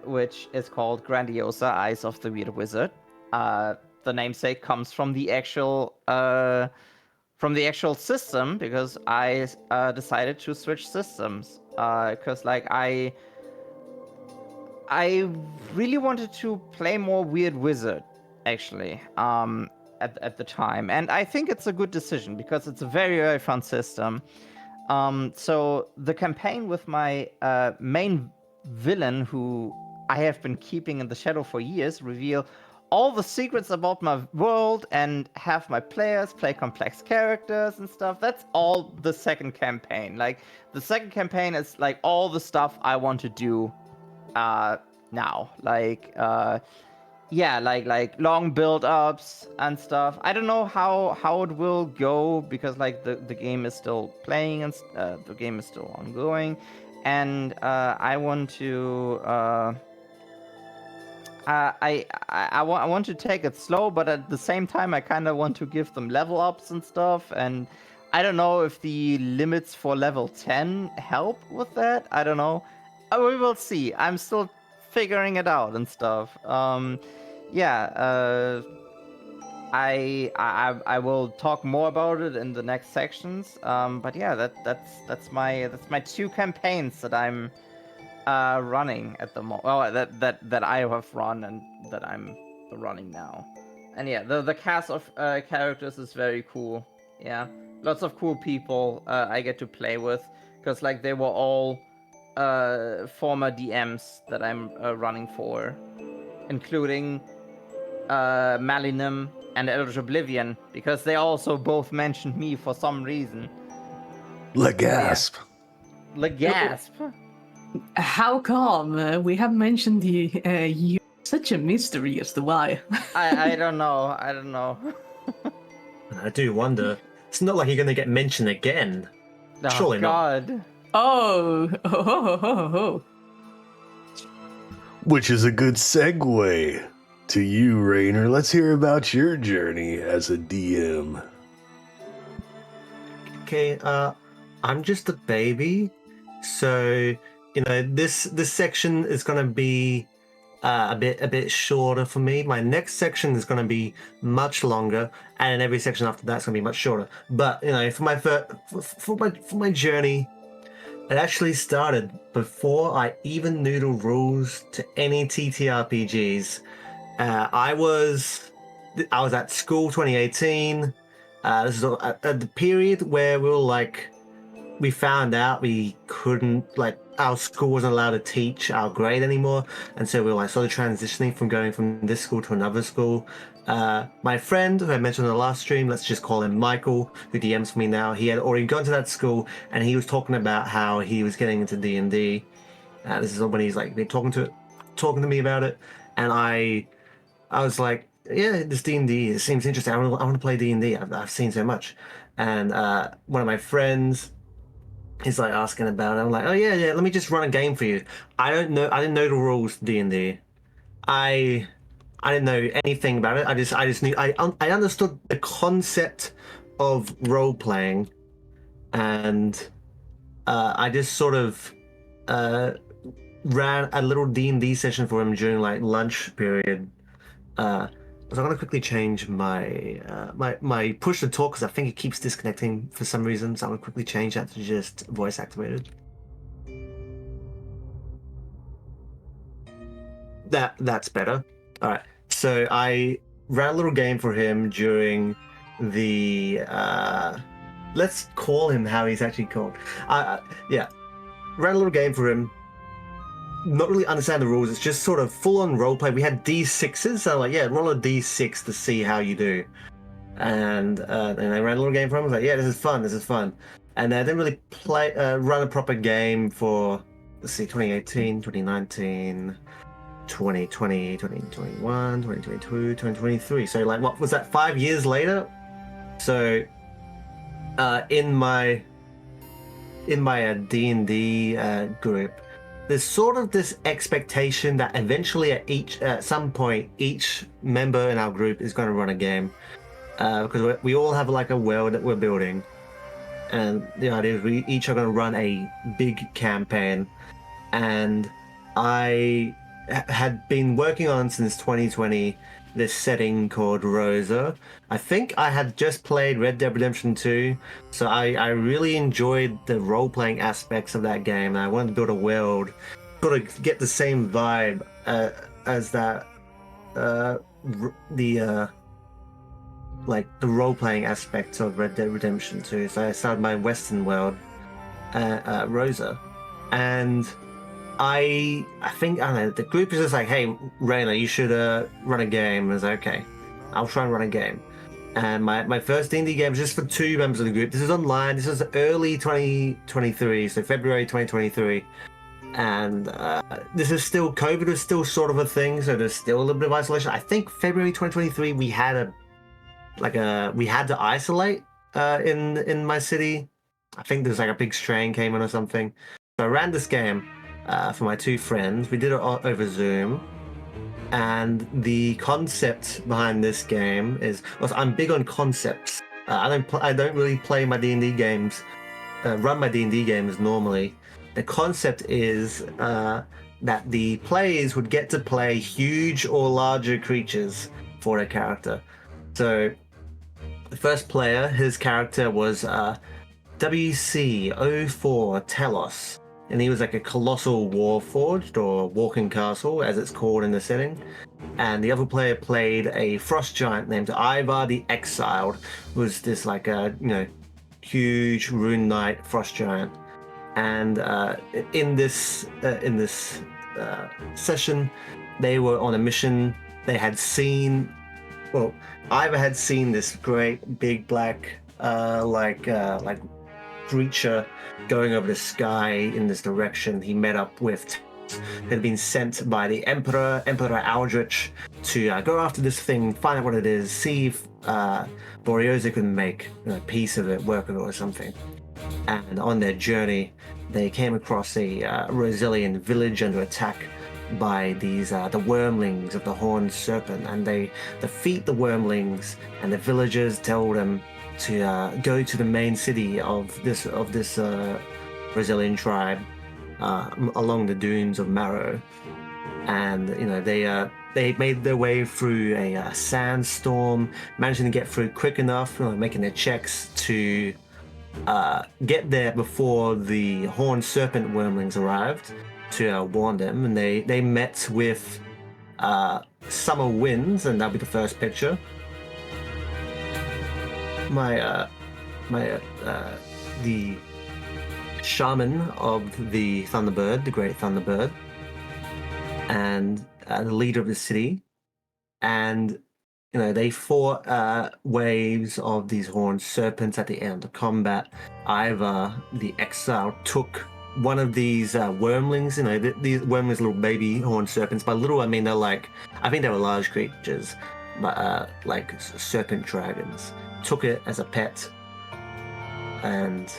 which is called Grandiosa Eyes of the Weird Wizard. The namesake comes from the actual system, because I decided to switch systems. Because like I really wanted to play more Weird Wizard, actually, at the time, and I think it's a good decision because it's a very, very fun system. So the campaign with my main villain, who I have been keeping in the shadow for years, reveal all the secrets about my world and have my players play complex characters and stuff. That's all the second campaign. Like, the second campaign is like all the stuff I want to do now. Like, yeah, like long build-ups and stuff. I don't know how it will go, because like the game is still playing and the game is still ongoing, and I want to I want to take it slow, but at the same time I kind of want to give them level ups and stuff, and I don't know if the limits for level 10 help with that. I don't know. We will see. I'm still figuring it out and stuff. Yeah, I will talk more about it in the next sections. But yeah, that's my two campaigns that I'm running at the moment. Well, that I have run and that I'm running now. And yeah, the cast of characters is very cool. Yeah, lots of cool people I get to play with, because like they were all former DMs that I'm running for, including Malinum and Eldritch Oblivion, because they also both mentioned me for some reason. Legasp. Legasp. How come? We have mentioned you. Such a mystery as to why. I don't know. I do wonder. It's not like you're going to get mentioned again. Oh, Surely not. God. Oh. Which is a good segue to you, Rainer. Let's hear about your journey as a DM. Okay, I'm just a baby, so this section is gonna be a bit shorter for me. My next section is gonna be much longer, and every section after that's gonna be much shorter. But for my journey, it actually started before I even knew the rules to any TTRPGs. I was at school 2018. This is at the period where we found out we couldn't our school wasn't allowed to teach our grade anymore, and so we were like sort of transitioning from going from this school to another school. My friend who I mentioned in the last stream, let's just call him Michael, who DMs for me now, he had already gone to that school, and he was talking about how he was getting into D&D. This is when he's like been talking to me about it, and I was like, yeah, this D&D, it seems interesting. I want to play D&D. I've seen so much, and one of my friends is like asking about it. I'm like, oh yeah, let me just run a game for you. I didn't know the rules to D&D. I didn't know anything about it. I just knew I understood the concept of role playing, and I just sort of ran a little D&D session for him during like lunch period. So I'm gonna quickly change my my push to talk because I think it keeps disconnecting for some reason. So I'm gonna quickly change that to just voice activated. That's better. All right. So I ran a little game for him during the let's call him how he's actually called. Yeah, ran a little game for him. Not really understand the rules. It's just sort of full-on roleplay. We had D6s, so I'm like, yeah, roll a D6 to see how you do. And I ran a little game for him. I was like, yeah, this is fun. And I didn't really run a proper game for, let's see, 2018, 2019, 2020, 2021, 2022, 2023. So like, what was that, 5 years later? So in my D&D group, there's sort of this expectation that eventually at some point each member in our group is going to run a game, because we all have like a world that we're building, and the idea is we each are going to run a big campaign. And I had been working on since 2020 this setting called Rosa. I think I had just played Red Dead Redemption 2, so I really enjoyed the role-playing aspects of that game, and I wanted to build a world, sort of get the same vibe as that, like the role-playing aspects of Red Dead Redemption 2. So I started my Western world, Rosa, and I think, I don't know, the group is just like, hey, Raina, you should run a game. I was like, okay, I'll try and run a game. And my first D&D game was just for 2 members of the group. This is online. This is early 2023, so February 2023. And this is still, COVID was still sort of a thing, so there's still a little bit of isolation. I think February 2023, we had we had to isolate in my city. I think there's like a big strain came in or something. So I ran this game for my 2 friends. We did it over Zoom, and the concept behind this game is, well, I'm big on concepts. I don't really play my D&D games, run my D&D games normally. The concept is that the players would get to play huge or larger creatures for their character. So the first player, his character was WC04 Telos. And he was like a colossal warforged, or walking castle, as it's called in the setting. And the other player played a frost giant named Ivar the Exiled, who was this like a huge rune knight frost giant. And in this session, they were on a mission. They had seen, well, Ivar had seen this great big black like creature going over the sky in this direction. He met up with, had been sent by the Emperor Aldrich, to go after this thing, find out what it is, see if Borioza can make a piece of it, work of it or something. And on their journey, they came across a Rosalian village under attack by these the wormlings of the horned serpent, and they defeat the wormlings, and the villagers tell them to go to the main city of this Brazilian tribe along the dunes of Marrow. And they made their way through a sandstorm, managing to get through quick enough, making their checks to get there before the horned serpent wormlings arrived to warn them. And they met with summer winds, and that'll be the first picture. The shaman of the Thunderbird, the Great Thunderbird, and the leader of the city. And they fought waves of these horned serpents at the end of the combat. Ivar, the exile, took one of these wormlings. These wormlings, little baby horned serpents. By little, I mean they're like, I think they were large creatures, but like serpent dragons. Took it as a pet, and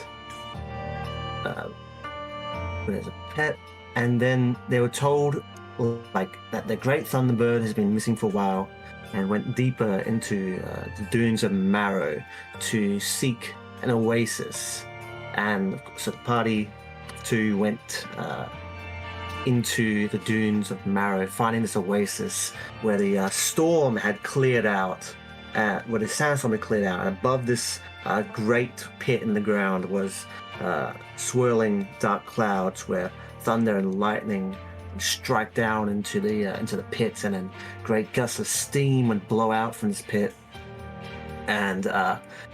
put it as a pet. And then they were told like that the Great Thunderbird has been missing for a while, and went deeper into the dunes of Marrow to seek an oasis. And so the party too went into the dunes of Marrow, finding this oasis where the storm had cleared out, where the sandstorm had cleared out. And above this great pit in the ground was swirling dark clouds where thunder and lightning strike down into the pits, and then great gusts of steam would blow out from this pit. And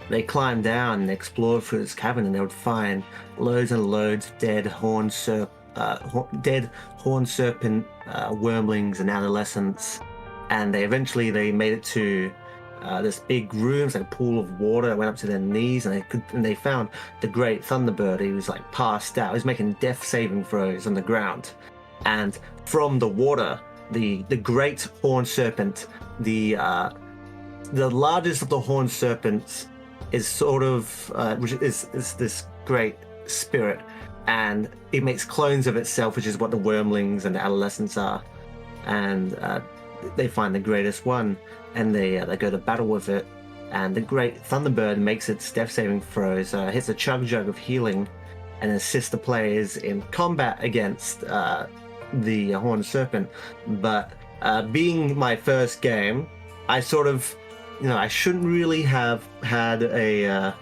they climbed down and explored through this cavern, and they would find loads and loads of dead horned serpent wormlings and adolescents. And they eventually made it to this big room, like a pool of water that went up to their knees, and they found the Great Thunderbird. He was like passed out. He was making death saving throws on the ground. And from the water, the great horned serpent, the largest of the horned serpents, is sort of which is this great spirit, and it makes clones of itself, which is what the wormlings and the adolescents are. And they find the greatest one, and they go to battle with it. And the Great Thunderbird makes its death saving throws, hits a chug jug of healing, and assists the players in combat against the horned serpent. But being my first game, I sort of, I shouldn't really have had a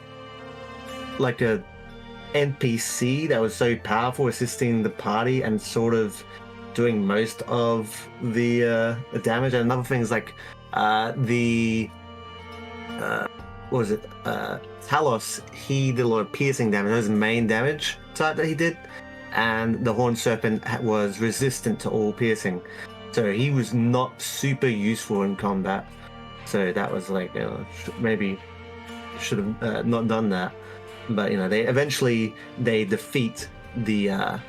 NPC that was so powerful assisting the party and sort of doing most of the damage. And another thing is like what was it? Talos, he did a lot of piercing damage. That was the main damage type that he did. And the horned serpent was resistant to all piercing. So he was not super useful in combat. So that was like, maybe should have not done that. But, they eventually defeat the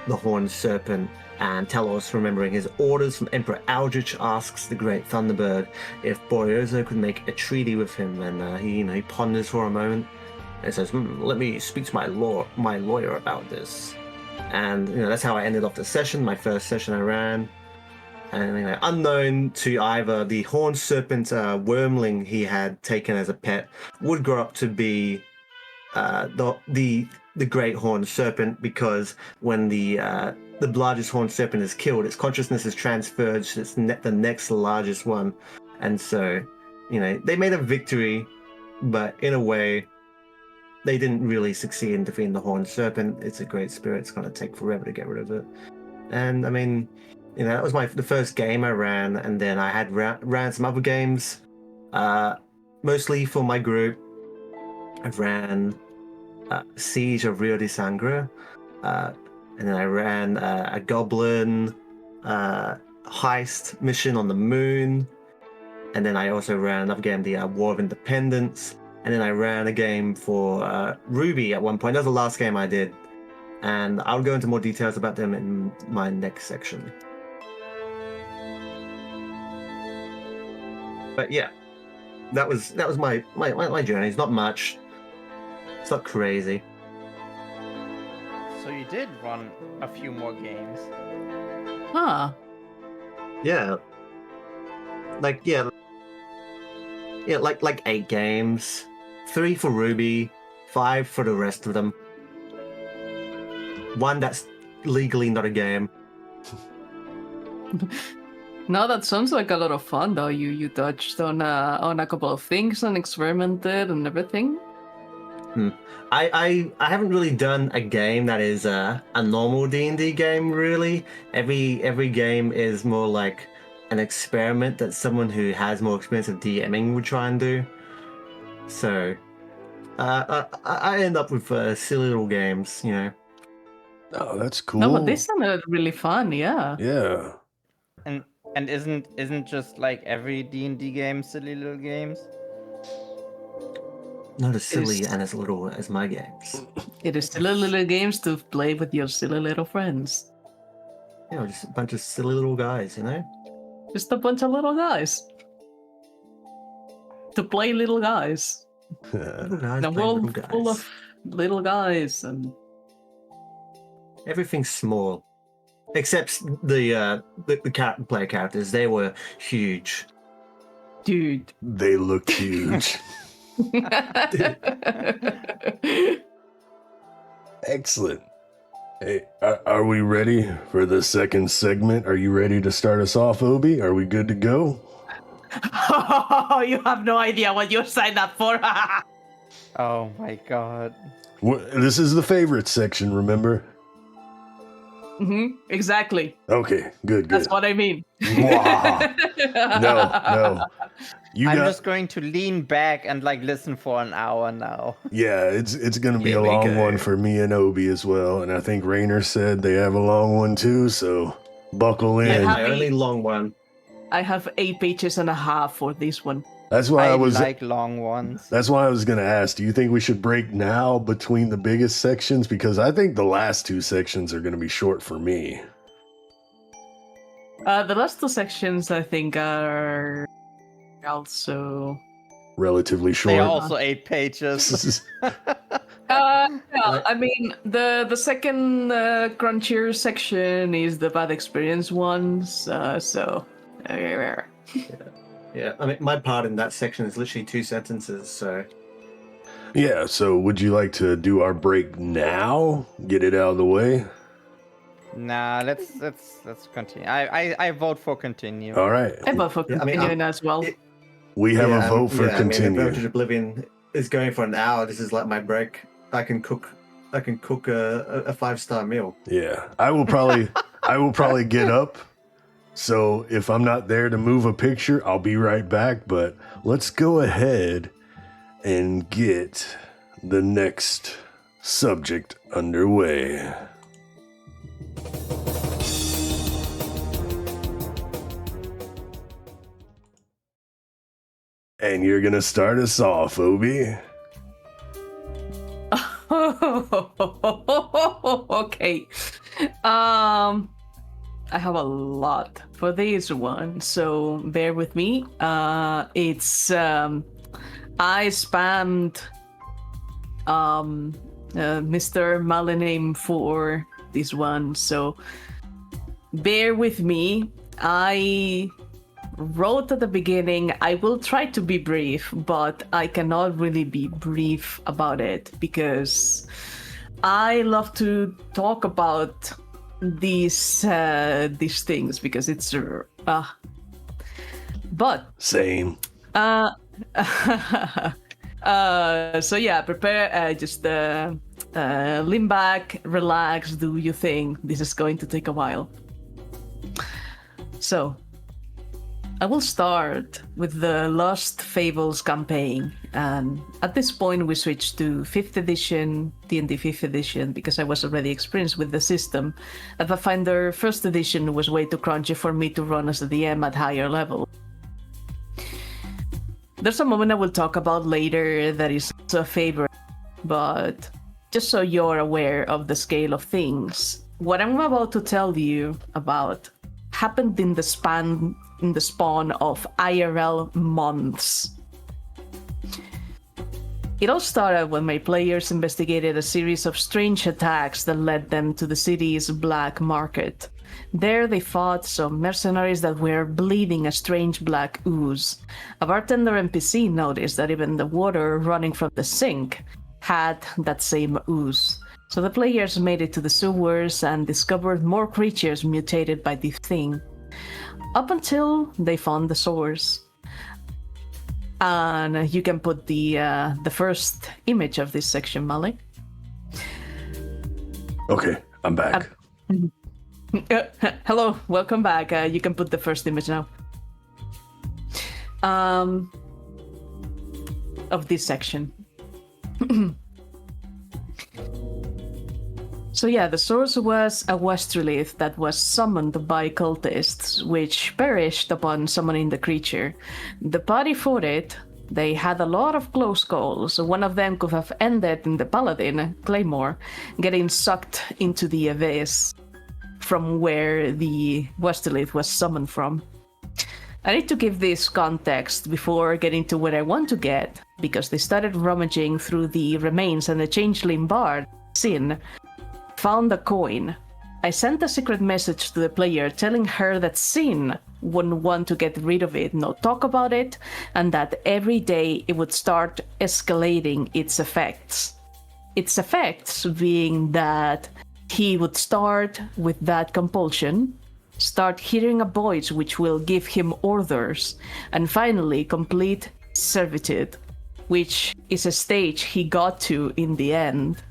horned serpent. And Talos, remembering his orders from Emperor Aldrich, asks the Great Thunderbird if Borioso could make a treaty with him. And he ponders for a moment and says, let me speak to my lawyer about this. And that's how I ended off the session, my first session I ran. And unknown to Ivar, the horned serpent wormling he had taken as a pet would grow up to be the great horned serpent, because when the largest horned serpent is killed, its consciousness is transferred to the next largest one. And so, they made a victory, but in a way, they didn't really succeed in defeating the horned serpent. It's a great spirit. It's going to take forever to get rid of it. And I mean, that was the first game I ran, and then I had ran some other games, mostly for my group. I ran Siege of Rio de Sangre, and then I ran a goblin heist mission on the moon, and then I also ran another game, the War of Independence, and then I ran a game for Ruby at one point. That was the last game I did, and I'll go into more details about them in my next section. But yeah, that was my journey. It's not much. It's not crazy. So you did run a few more games. Huh. Yeah. Like 8 games. 3 for Ruby, 5 for the rest of them. 1 that's legally not a game. No, that sounds like a lot of fun, though. You touched on a couple of things and experimented and everything. I haven't really done a game that is a normal D&D game, really. Every game is more like an experiment that someone who has more experience of DMing would try and do. So I end up with silly little games, Oh, that's cool. No, but this sounded really fun. Yeah. Yeah. And isn't just like every D&D game silly little games? Not as silly Is- and as little as my games. It is silly little games to play with your silly little friends. You know, just a bunch of silly little guys, you know? Just a bunch of little guys. To play little guys. Little guys In a playing world little guys. full of little guys and Everything's small. Except the player characters. They were huge. dude. They looked huge. Excellent. Hey, are we ready for the second segment? Are you ready to start us off, Obi? Are we good to go? You have no idea what you signed up for. Oh my god. This is the favorite section, remember? Exactly. Okay, good. That's what I mean. Wow. No. I'm just going to lean back and like listen for an hour now. Yeah, it's gonna be Here a we long go. one for me and Obi as well, and I think Rainer said they have a long one too. So buckle in. Yeah, my Happy- only long one. I have 8 pages and a half for this one. That's why I was. like long ones. That's why I was gonna ask. Do you think we should break now between the biggest sections? Because I think the last two sections are gonna be short for me. The last 2 sections, I think, are also. Relatively short. They are also 8 pages. Yeah, I mean, the second crunchier section is the bad experience ones. Yeah, I mean, my part in that section is literally 2 sentences, so... Yeah, so would you like to do our break now? Get it out of the way? Nah, let's continue. I vote for continue. All right. I vote for Yeah, I mean, continuing as well. We have a vote for I mean, continue. if Voted Oblivion is going for an hour, this is like my break. I can cook a 5-star meal. Yeah. I will probably get up. So if I'm not there to move a picture, I'll be right back, but let's go ahead and get the next subject underway. And you're gonna start us off, Obi. Okay. I have a lot for this one, so bear with me. It's I spammed Mr. Malinim for this one, so bear with me. I wrote at the beginning, I will try to be brief, but I cannot really be brief about it because I love to talk about these things because it's but Same. so yeah, prepare, just lean back, relax, do your thing. This is going to take a while. So I will start with the Lost Fables campaign, and at this point we switched to 5th edition, D&D 5th edition, because I was already experienced with the system. At Pathfinder 1st edition was way too crunchy for me to run as a DM at higher level. There's a moment I will talk about later that is also a favorite, but just so you're aware of the scale of things, what I'm about to tell you about happened in the spawn of IRL months. It all started when my players investigated a series of strange attacks that led them to the city's black market. There they fought some mercenaries that were bleeding a strange black ooze. A bartender NPC noticed that even the water running from the sink had that same ooze. So the players made it to the sewers and discovered more creatures mutated by this thing. Up until they found the source. And you can put the first image of this section, Malik. Okay, I'm back. Hello, welcome back. You can put the first image now. Of this section. So yeah, the source was a Westerlith that was summoned by cultists, which perished upon summoning the creature. The party fought it. They had a lot of close calls. One of them could have ended in the paladin, Claymore, getting sucked into the abyss from where the Westerlith was summoned from. I need to give this context before getting to where I want to get, because they started rummaging through the remains and the changeling bard, Sin, found a coin. I sent a secret message to the player telling her that Sin wouldn't want to get rid of it, not talk about it, and that every day it would start escalating its effects. Its effects being that he would start with that compulsion, start hearing a voice which will give him orders, and finally complete servitude, which is a stage he got to in the end.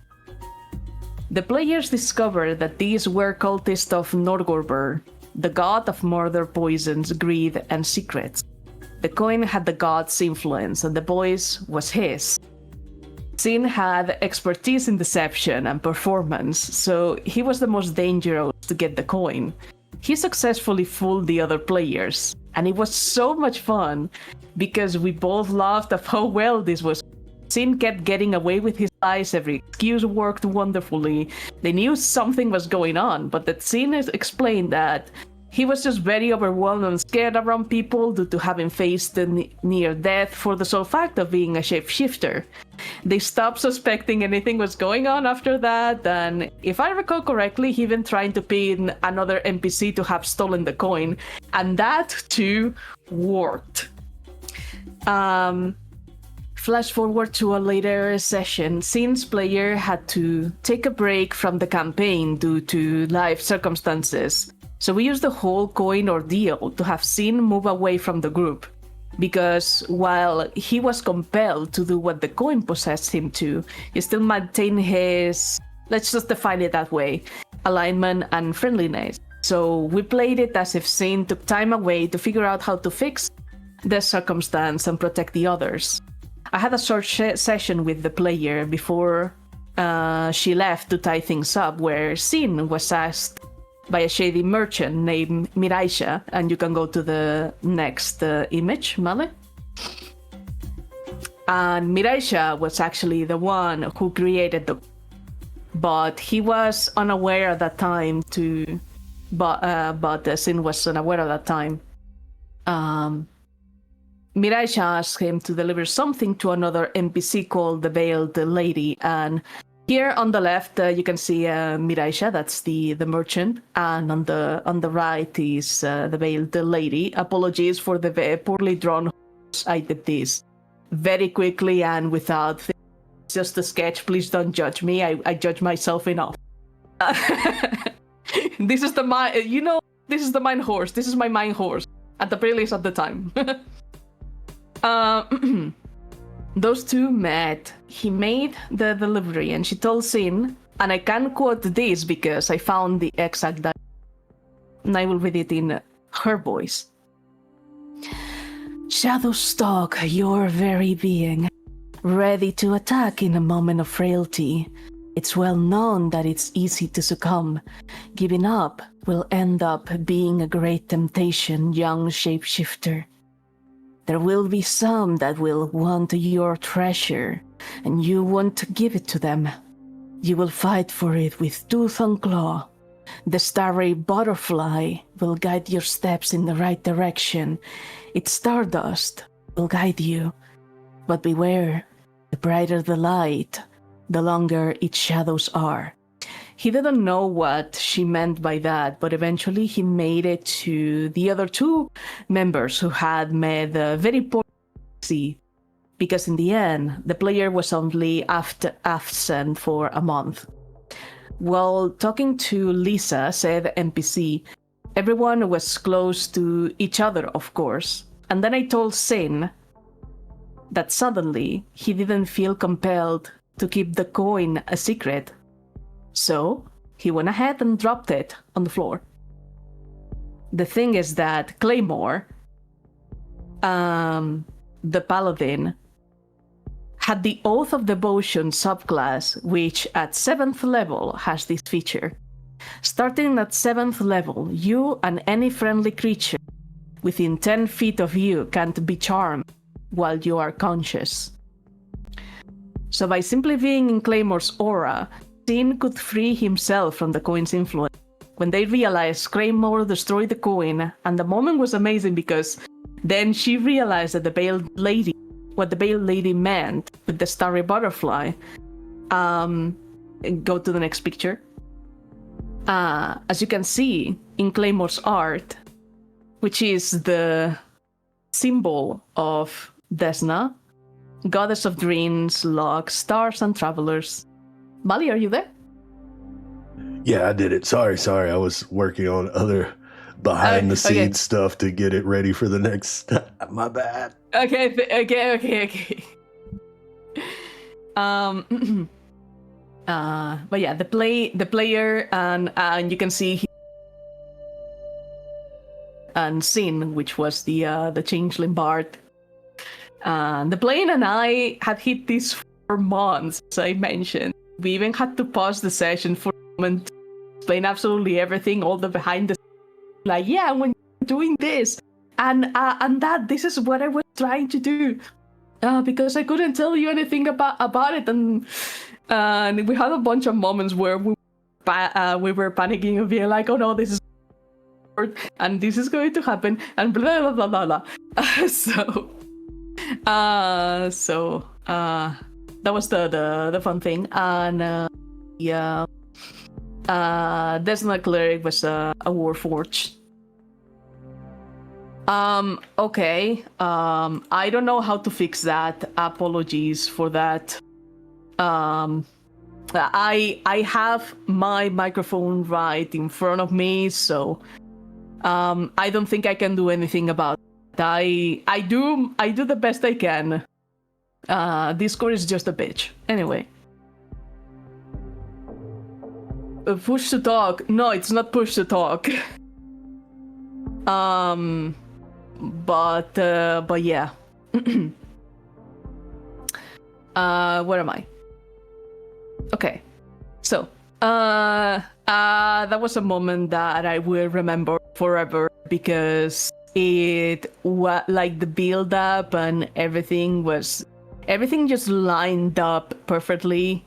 The players discovered that these were cultists of Norgorber, the god of murder, poisons, greed, and secrets. The coin had the god's influence, and the voice was his. Sin had expertise in deception and performance, so he was the most dangerous to get the coin. He successfully fooled the other players, and it was so much fun because we both laughed at how well this was. Sin kept getting away with his lies, every excuse worked wonderfully. They knew something was going on, but that Sin explained that he was just very overwhelmed and scared around people due to having faced the near death for the sole fact of being a shapeshifter. They stopped suspecting anything was going on after that, and if I recall correctly, he even tried to pin another NPC to have stolen the coin, and that too worked. Flash forward to a later session. Sin's player had to take a break from the campaign due to life circumstances. So we used the whole coin ordeal to have Sin move away from the group. Because while he was compelled to do what the coin possessed him to, he still maintained his, let's just define it that way, alignment and friendliness. So we played it as if Sin took time away to figure out how to fix the circumstance and protect the others. I had a short session with the player before she left to tie things up, where Sin was asked by a shady merchant named Miraisha, and you can go to the next image, Male. And Miraisha was actually the one who created the, but he was unaware at that time but Sin was unaware at that time. Miraisha asked him to deliver something to another NPC called the Veiled Lady, and here on the left you can see Miraisha, that's the merchant, and on the right is the Veiled Lady. Apologies for the poorly drawn horse. I did this very quickly and without just a sketch. Please don't judge me. I judge myself enough. This is the this is the mine horse. This is my mine horse at the very least at the time. Those two met. He made the delivery and she told Sin, and I can quote this because I found the exact dialogue, and I will read it in her voice. Shadows stalk your very being, ready to attack in a moment of frailty. It's well known that it's easy to succumb. Giving up will end up being a great temptation, young shapeshifter. There will be some that will want your treasure, and you won't give it to them. You will fight for it with tooth and claw. The starry butterfly will guide your steps in the right direction. Its stardust will guide you. But beware, the brighter the light, the longer its shadows are. He didn't know what she meant by that, but eventually he made it to the other two members who had made a very poor because in the end, the player was only absent for a month. While talking to Lisa, said NPC, everyone was close to each other, of course. And then I told Sin that suddenly he didn't feel compelled to keep the coin a secret. So he went ahead and dropped it on the floor. The thing is that Claymore, the paladin, had the Oath of Devotion subclass, which at 7th level has this feature. Starting at 7th level, you and any friendly creature within 10 feet of you can't be charmed while you are conscious. So by simply being in Claymore's aura, Sin could free himself from the coin's influence. When they realized Claymore destroyed the coin, and the moment was amazing because then she realized that what the Veiled Lady meant with the starry butterfly. Go to the next picture. As you can see in Claymore's art, which is the symbol of Desna, goddess of dreams, luck, stars, and travelers. Mali, are you there? Yeah, I did it. Sorry. I was working on other behind the scenes stuff to get it ready for the next. My bad. Okay. But yeah, the player and you can see and Sin, which was the changeling bard. The player and I had hit this for months, as I mentioned. We even had to pause the session for a moment to explain absolutely everything, all the behind the scenes. Like, yeah, when you're doing this and that, this is what I was trying to do. Because I couldn't tell you anything about it, and we had a bunch of moments where we were panicking and being like, oh no, this is and this is going to happen, and blah blah blah blah blah. So that was the fun thing, and Desna Cleric was a Warforged. Okay. I don't know how to fix that. Apologies for that. I have my microphone right in front of me, so I don't think I can do anything about it. I do the best I can. Discord is just a bitch. Anyway. Push to talk. No, it's not push to talk. But yeah. Where am I? Okay. So, that was a moment that I will remember forever because it was like the build up and everything just lined up perfectly,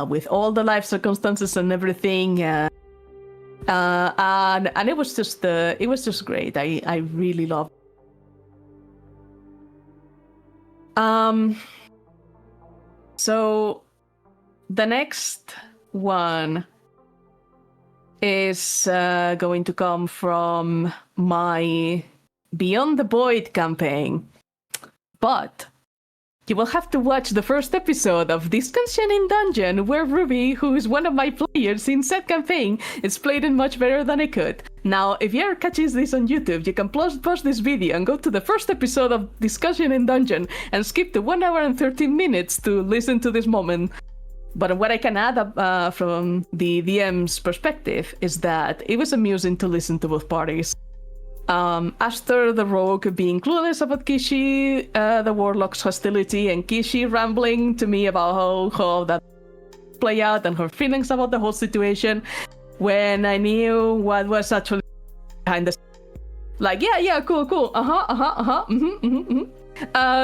with all the life circumstances and everything. And it was just great. I really loved it. So the next one is going to come from my Beyond the Void campaign, but you will have to watch the first episode of Discussion in Dungeon, where Ruby, who is one of my players in said campaign, explained it much better than I could. Now, if you're catching this on YouTube, you can pause this video and go to the first episode of Discussion in Dungeon and skip to 1 hour and 13 minutes to listen to this moment. But what I can add from the DM's perspective is that it was amusing to listen to both parties. Aster the rogue being clueless about Kishi, the warlock's hostility, and Kishi rambling to me about how that play out and her feelings about the whole situation, when I knew what was actually behind the like, yeah, cool,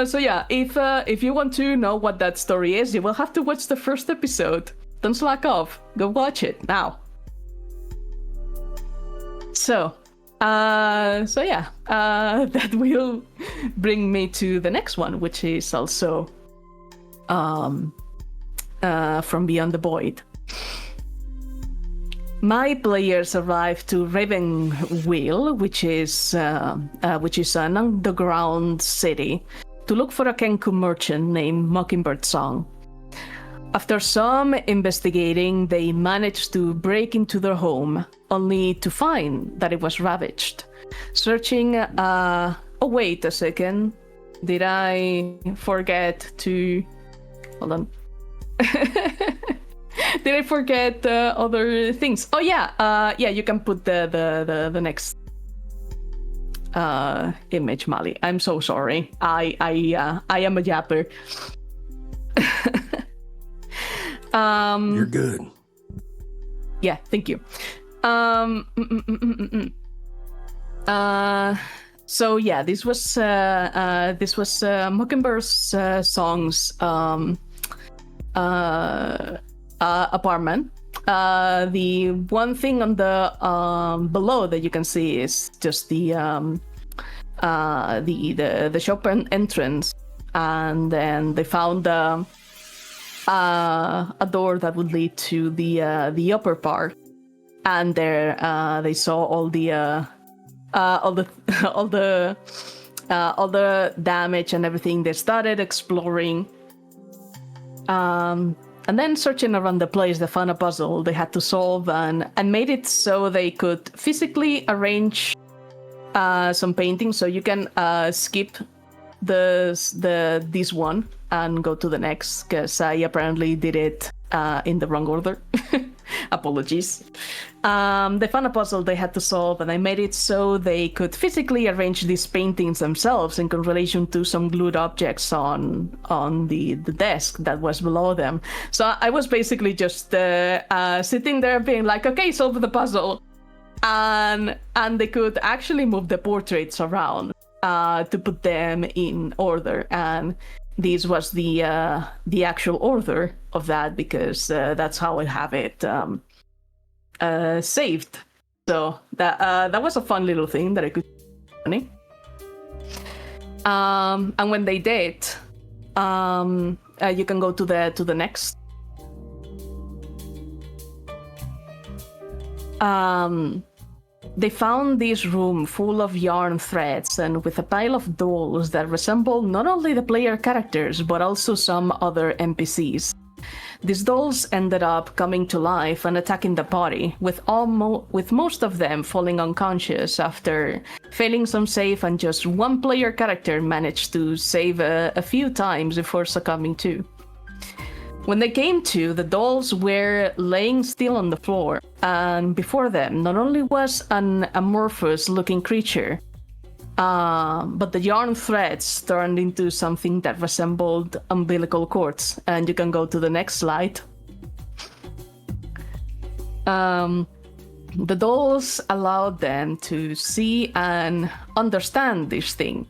so yeah, if you want to know what that story is, you will have to watch the first episode. Don't slack off, go watch it now. So yeah, that will bring me to the next one, which is also from Beyond the Void. My players arrived to Ravenwheel, which is an underground city, to look for a Kenku merchant named Mockingbird Song. After some investigating, they managed to break into their home, only to find that it was ravaged. Searching, oh wait a second, did I forget to... Hold on. Did I forget other things? Oh yeah, you can put the next image, Mali. I'm so sorry. I am a yapper. You're good. Yeah, thank you. So yeah, this was Mockingbird's song's apartment. The one thing on the below that you can see is just the shop entrance, and then they found a door that would lead to the upper part, and there they saw all the damage and everything. They started exploring, and then searching around the place, they found a puzzle they had to solve, and made it so they could physically arrange some paintings. So you can skip this one and go to the next, because I apparently did it in the wrong order. Apologies. They found a puzzle they had to solve, and I made it so they could physically arrange these paintings themselves in relation to some glued objects on the desk that was below them. So I was basically just sitting there being like, okay, solve the puzzle. And they could actually move the portraits around to put them in order, and this was the actual order of that, because that's how I have it saved. So that was a fun little thing that I could do. And when they did, you can go to the next. They found this room full of yarn threads and with a pile of dolls that resemble not only the player characters, but also some other NPCs. These dolls ended up coming to life and attacking the party, with most of them falling unconscious after failing some save, and just one player character managed to save a few times before succumbing to. When they came to, the dolls were laying still on the floor, and before them not only was an amorphous-looking creature, but the yarn threads turned into something that resembled umbilical cords. And you can go to the next slide. The dolls allowed them to see and understand this thing.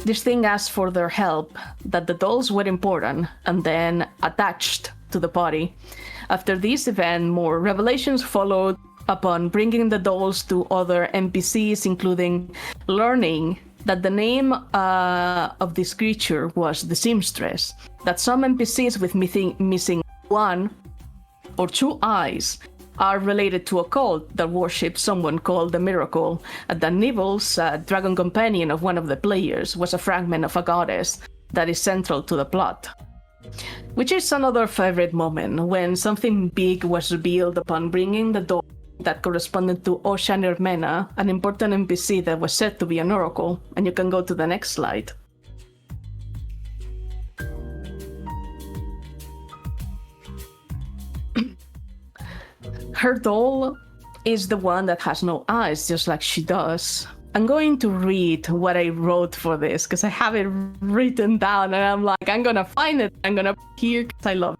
This thing asked for their help, that the dolls were important, and then attached to the party. After this event, more revelations followed upon bringing the dolls to other NPCs, including learning that the name of this creature was the seamstress, that some NPCs with missing one or two eyes are related to a cult that worshipped someone called the Miracle, and that Nibbles, dragon companion of one of the players, was a fragment of a goddess that is central to the plot. Which is another favorite moment, when something big was revealed upon bringing the doll that corresponded to Oshanir Mena, an important NPC that was said to be an oracle. And you can go to the next slide. Her doll is the one that has no eyes, just like she does. I'm going to read what I wrote for this, because I have it written down, and I'm like, I'm gonna find it, I'm gonna put it here, because I love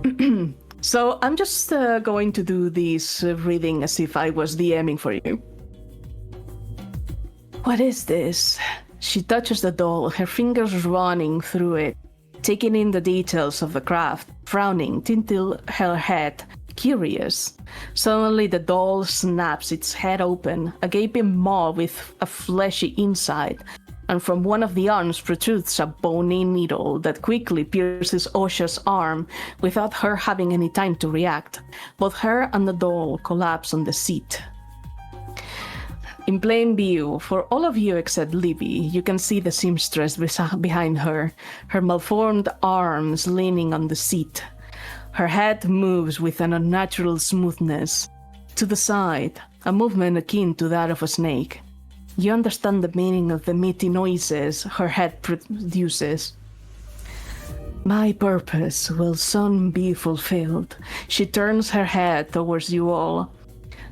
it. So I'm just going to do this reading as if I was DMing for you. What is this? She touches the doll, her fingers running through it, taking in the details of the craft, frowning, tilting her head, curious. Suddenly the doll snaps its head open, a gaping maw with a fleshy inside, and from one of the arms protrudes a bony needle that quickly pierces Osha's arm without her having any time to react. Both her and the doll collapse on the seat. In plain view, for all of you except Libby, you can see the seamstress behind her, her malformed arms leaning on the seat. Her head moves with an unnatural smoothness. To the side, a movement akin to that of a snake. You understand the meaning of the meaty noises her head produces. My purpose will soon be fulfilled. She turns her head towards you all.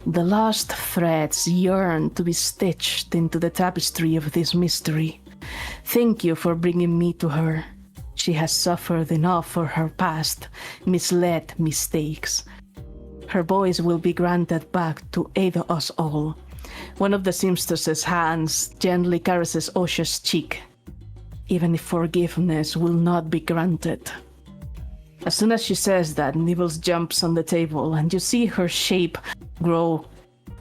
The last threads yearn to be stitched into the tapestry of this mystery. Thank you for bringing me to her. She has suffered enough for her past, misled mistakes. Her voice will be granted back to aid us all. One of the seamstress's hands gently caresses Osha's cheek, even if forgiveness will not be granted. As soon as she says that, Nibbles jumps on the table, and you see her shape grow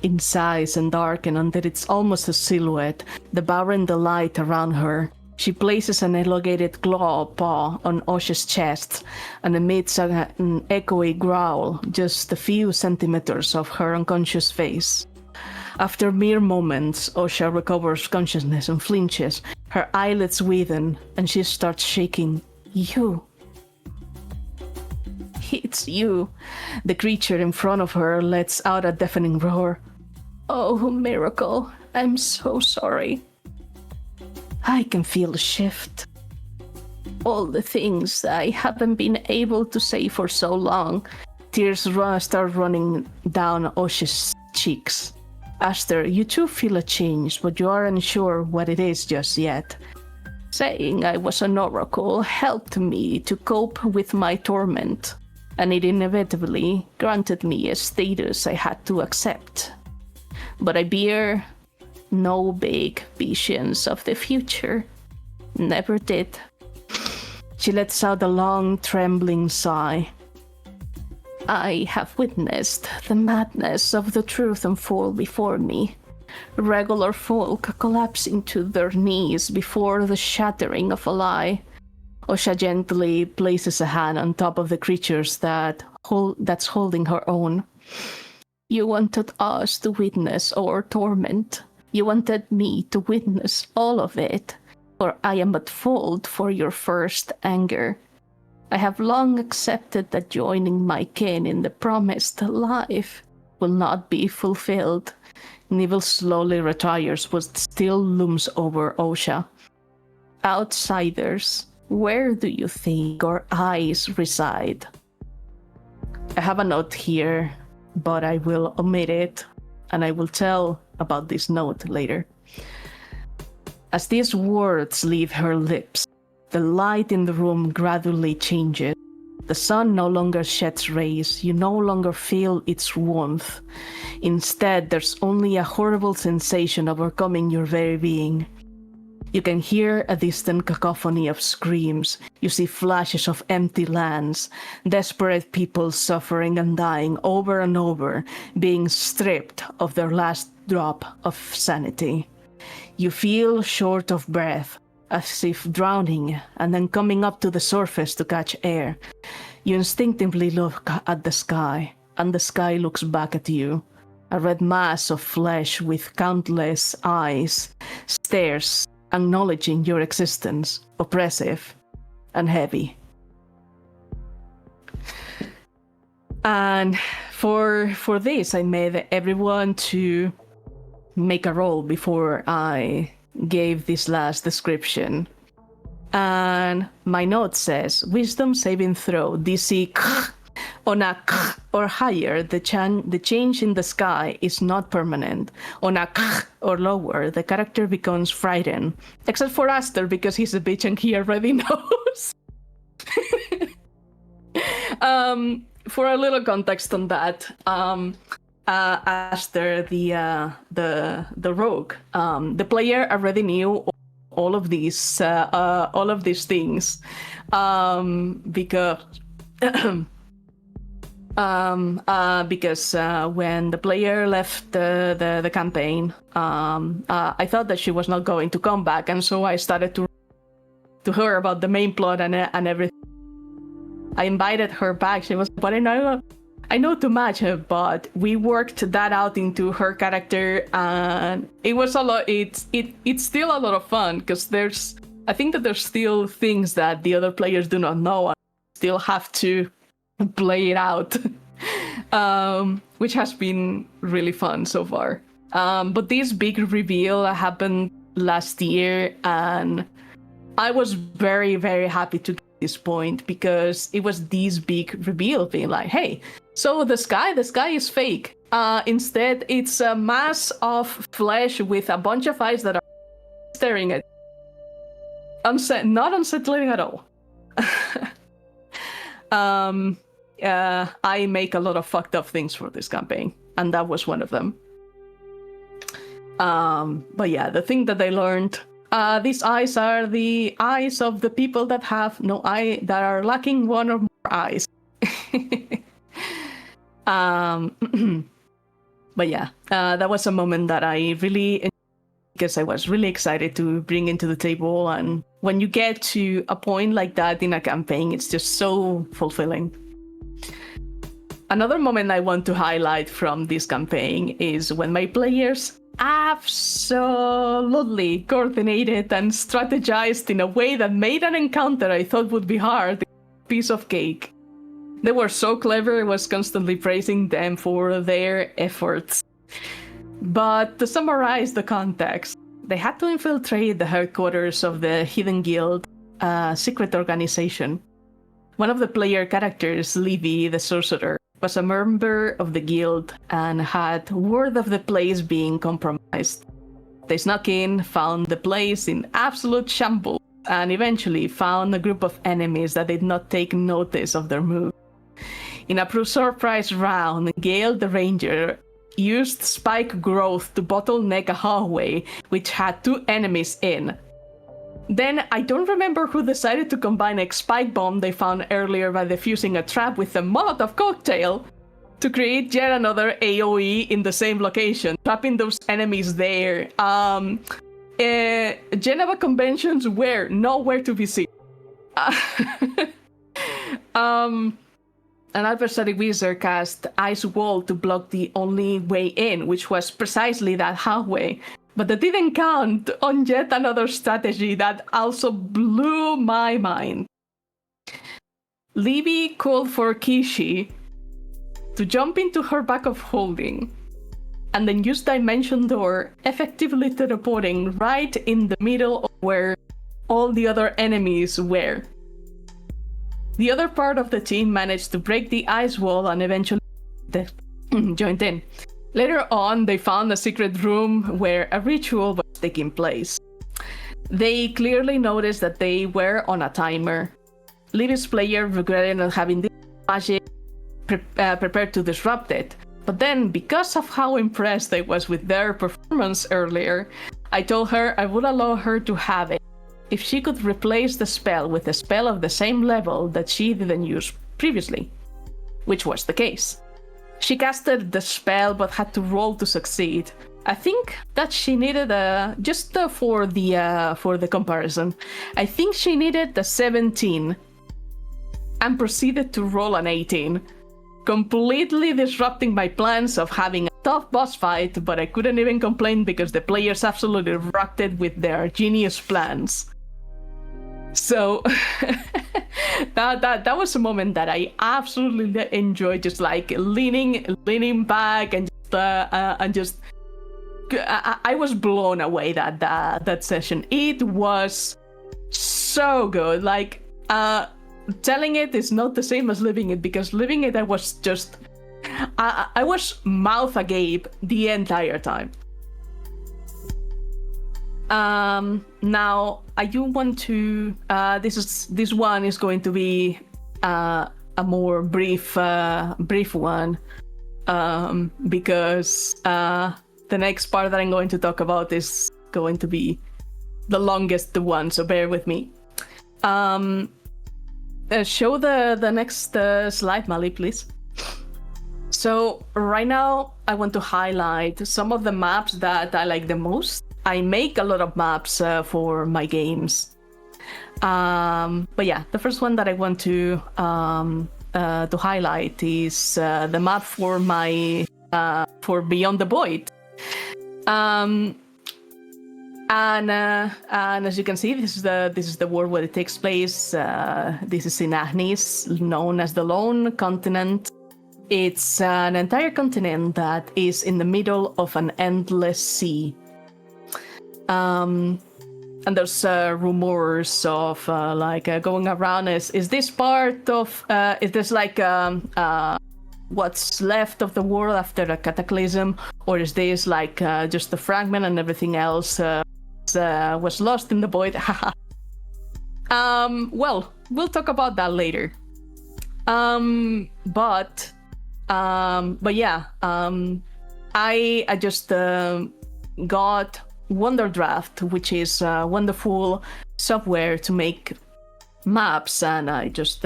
in size and darken until it's almost a silhouette, devouring the light around her. She places an elongated claw paw on Osha's chest and emits an echoey growl just a few centimeters of her unconscious face. After mere moments, Osha recovers consciousness and flinches. Her eyelids widen, and she starts shaking. You. It's you. The creature in front of her lets out a deafening roar. Oh, Miracle. I'm so sorry. I can feel a shift. All the things I haven't been able to say for so long. Tears start running down Osha's cheeks. Aster, you too feel a change, but you aren't sure what it is just yet. Saying I was an oracle helped me to cope with my torment, and it inevitably granted me a status I had to accept. But I bear no big visions of the future. Never did. She lets out a long, trembling sigh. I have witnessed the madness of the truth unfold before me. Regular folk collapsing to their knees before the shattering of a lie. Osha gently places a hand on top of the creature's that's holding her own. You wanted us to witness our torment. You wanted me to witness all of it, for I am at fault for your first anger. I have long accepted that joining my kin in the promised life will not be fulfilled. Nibble slowly retires, but still looms over Osha. Outsiders, where do you think our eyes reside? I have a note here, but I will omit it, and I will tell about this note later. As these words leave her lips, the light in the room gradually changes. The sun no longer sheds rays. You no longer feel its warmth. Instead, there's only a horrible sensation overcoming your very being. You can hear a distant cacophony of screams. You see flashes of empty lands, desperate people suffering and dying over and over, being stripped of their last drop of sanity. You feel short of breath, as if drowning, and then coming up to the surface to catch air. You instinctively look at the sky, and the sky looks back at you. A red mass of flesh with countless eyes stares, acknowledging your existence, oppressive and heavy. And for this, I made everyone to make a roll before I gave this last description. And my note says, Wisdom saving throw, DC on a or higher, the change in the sky is not permanent. On a or lower, the character becomes frightened. Except for Aster, because he's a bitch and he already knows. For a little context on that, Aster, the rogue, the player already knew all of these things, because when the player left the campaign, I thought that she was not going to come back, and so I started to her about the main plot and everything. I invited her back. She was, but I know too much, but we worked that out into her character, and it was a lot. It's still a lot of fun because I think that there's still things that the other players do not know, and still have to play it out, which has been really fun so far. But this big reveal happened last year, and I was very, very happy to get this point because it was this big reveal, being like, hey, so the sky is fake. Instead, it's a mass of flesh with a bunch of eyes that are staring at. not unsettling at all. I make a lot of fucked up things for this campaign, and that was one of them. But yeah, the thing that I learned, these eyes are the eyes of the people that have no eye, that are lacking one or more eyes. But yeah, that was a moment that I really enjoyed because I was really excited to bring into the table. And when you get to a point like that in a campaign, it's just so fulfilling. Another moment I want to highlight from this campaign is when my players absolutely coordinated and strategized in a way that made an encounter I thought would be hard a piece of cake. They were so clever, I was constantly praising them for their efforts. But to summarize the context, they had to infiltrate the headquarters of the Hidden Guild, a secret organization. One of the player characters, Livy the Sorcerer, was a member of the guild and had word of the place being compromised. They snuck in, found the place in absolute shambles, and eventually found a group of enemies that did not take notice of their move. In a surprise round, Gale the Ranger used spike growth to bottleneck a hallway which had 2 enemies in. Then I don't remember who decided to combine a spike bomb they found earlier by defusing a trap with a Molotov cocktail to create yet another AoE in the same location, trapping those enemies there. Geneva conventions were nowhere to be seen. An adversary wizard cast Ice Wall to block the only way in, which was precisely that hallway. But that didn't count on yet another strategy that also blew my mind. Libby called for Kishi to jump into her bag of holding, and then use Dimension Door, effectively teleporting right in the middle of where all the other enemies were. The other part of the team managed to break the ice wall and eventually joined in. Later on, they found a secret room where a ritual was taking place. They clearly noticed that they were on a timer. Libby's player regretted not having this magic prepared to disrupt it. But then, because of how impressed I was with their performance earlier, I told her I would allow her to have it if she could replace the spell with a spell of the same level that she didn't use previously, which was the case. She casted the spell but had to roll to succeed. I think that she needed for the comparison, I think she needed the 17 and proceeded to roll an 18, completely disrupting my plans of having a tough boss fight, but I couldn't even complain because the players absolutely rocked it with their genius plans. So that was a moment that I absolutely enjoyed, just like leaning back and just I was blown away that session. It was so good. Like telling it is not the same as living it, because living it I was just I was mouth agape the entire time. Now I do want to this one is going to be a more brief one, because the next part that I'm going to talk about is going to be the longest one, so bear with me. Show the next slide, Mali, please. So right now I want to highlight some of the maps that I like the most. I make a lot of maps for my games, but yeah, the first one that I want to highlight is the map for my for Beyond the Void, and as you can see, this is the world where it takes place. This is in Agnes, known as the Lone Continent. It's an entire continent that is in the middle of an endless sea. And there's rumors of going around. Is this part of? Is this like what's left of the world after a cataclysm, or is this like just a fragment and everything else was lost in the void? Well, we'll talk about that later. But yeah, I just got Wonderdraft, which is wonderful software to make maps, and I just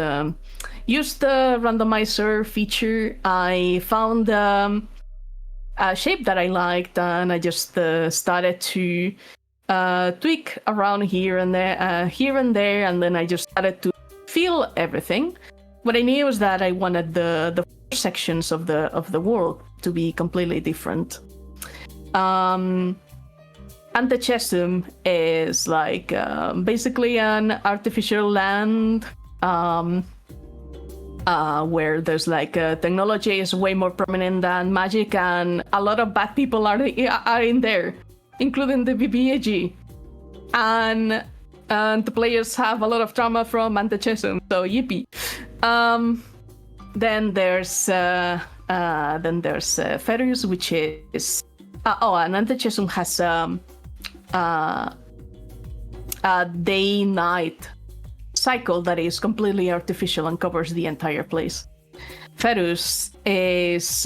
used the randomizer feature. I found a shape that I liked, and I just started to tweak around here and there, and then I just started to fill everything. What I knew was that I wanted the sections of the world to be completely different. Antechesum is like basically an artificial land where there's like technology is way more prominent than magic, and a lot of bad people are in there, including the BBAG, and the players have a lot of trauma from Antechesum, so yippee. Then there's Ferus, which is and Antechesum has a day-night cycle that is completely artificial and covers the entire place. Ferus is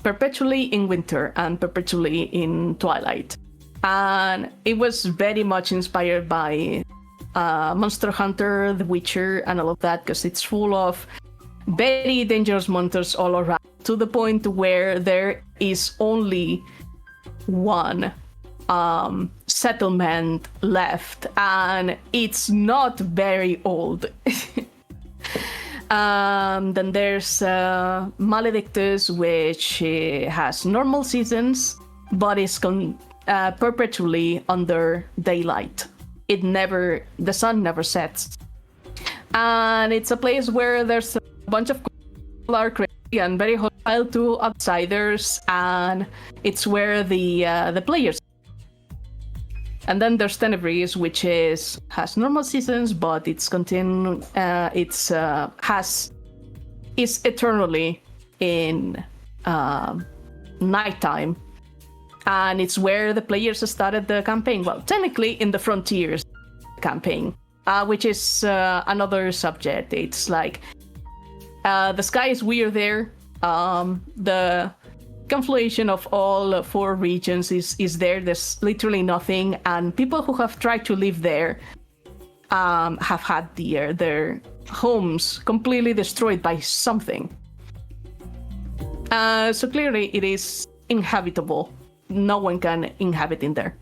perpetually in winter and perpetually in twilight, and it was very much inspired by Monster Hunter, The Witcher, and all of that, because it's full of very dangerous monsters all around, to the point where there is only one settlement left, and it's not very old. Then there's Maledictus, which has normal seasons, but is perpetually under daylight. The sun never sets. And it's a place where there's a bunch of people are crazy and very hostile to outsiders, and it's where the players. And then there's Tenebris, which has normal seasons, but is eternally in nighttime, and it's where the players started the campaign. Well, technically in the Frontiers campaign, which is another subject. It's like the sky is weird there. The confluation of all 4 regions is there. There's literally nothing, and people who have tried to live there have had their homes completely destroyed by something. So clearly it is inhabitable. No one can inhabit in there.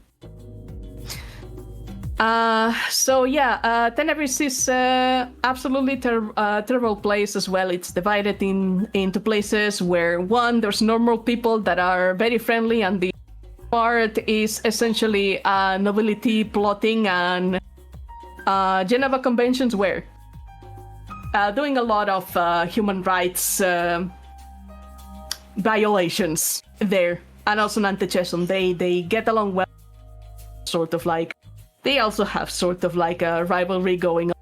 Tenebris is absolutely terrible place as well. It's divided into places where, one, there's normal people that are very friendly, and the part is essentially nobility plotting and Geneva Conventions, where doing a lot of human rights violations there. And also Antechesum, they get along well, sort of like. They also have sort of like a rivalry going on,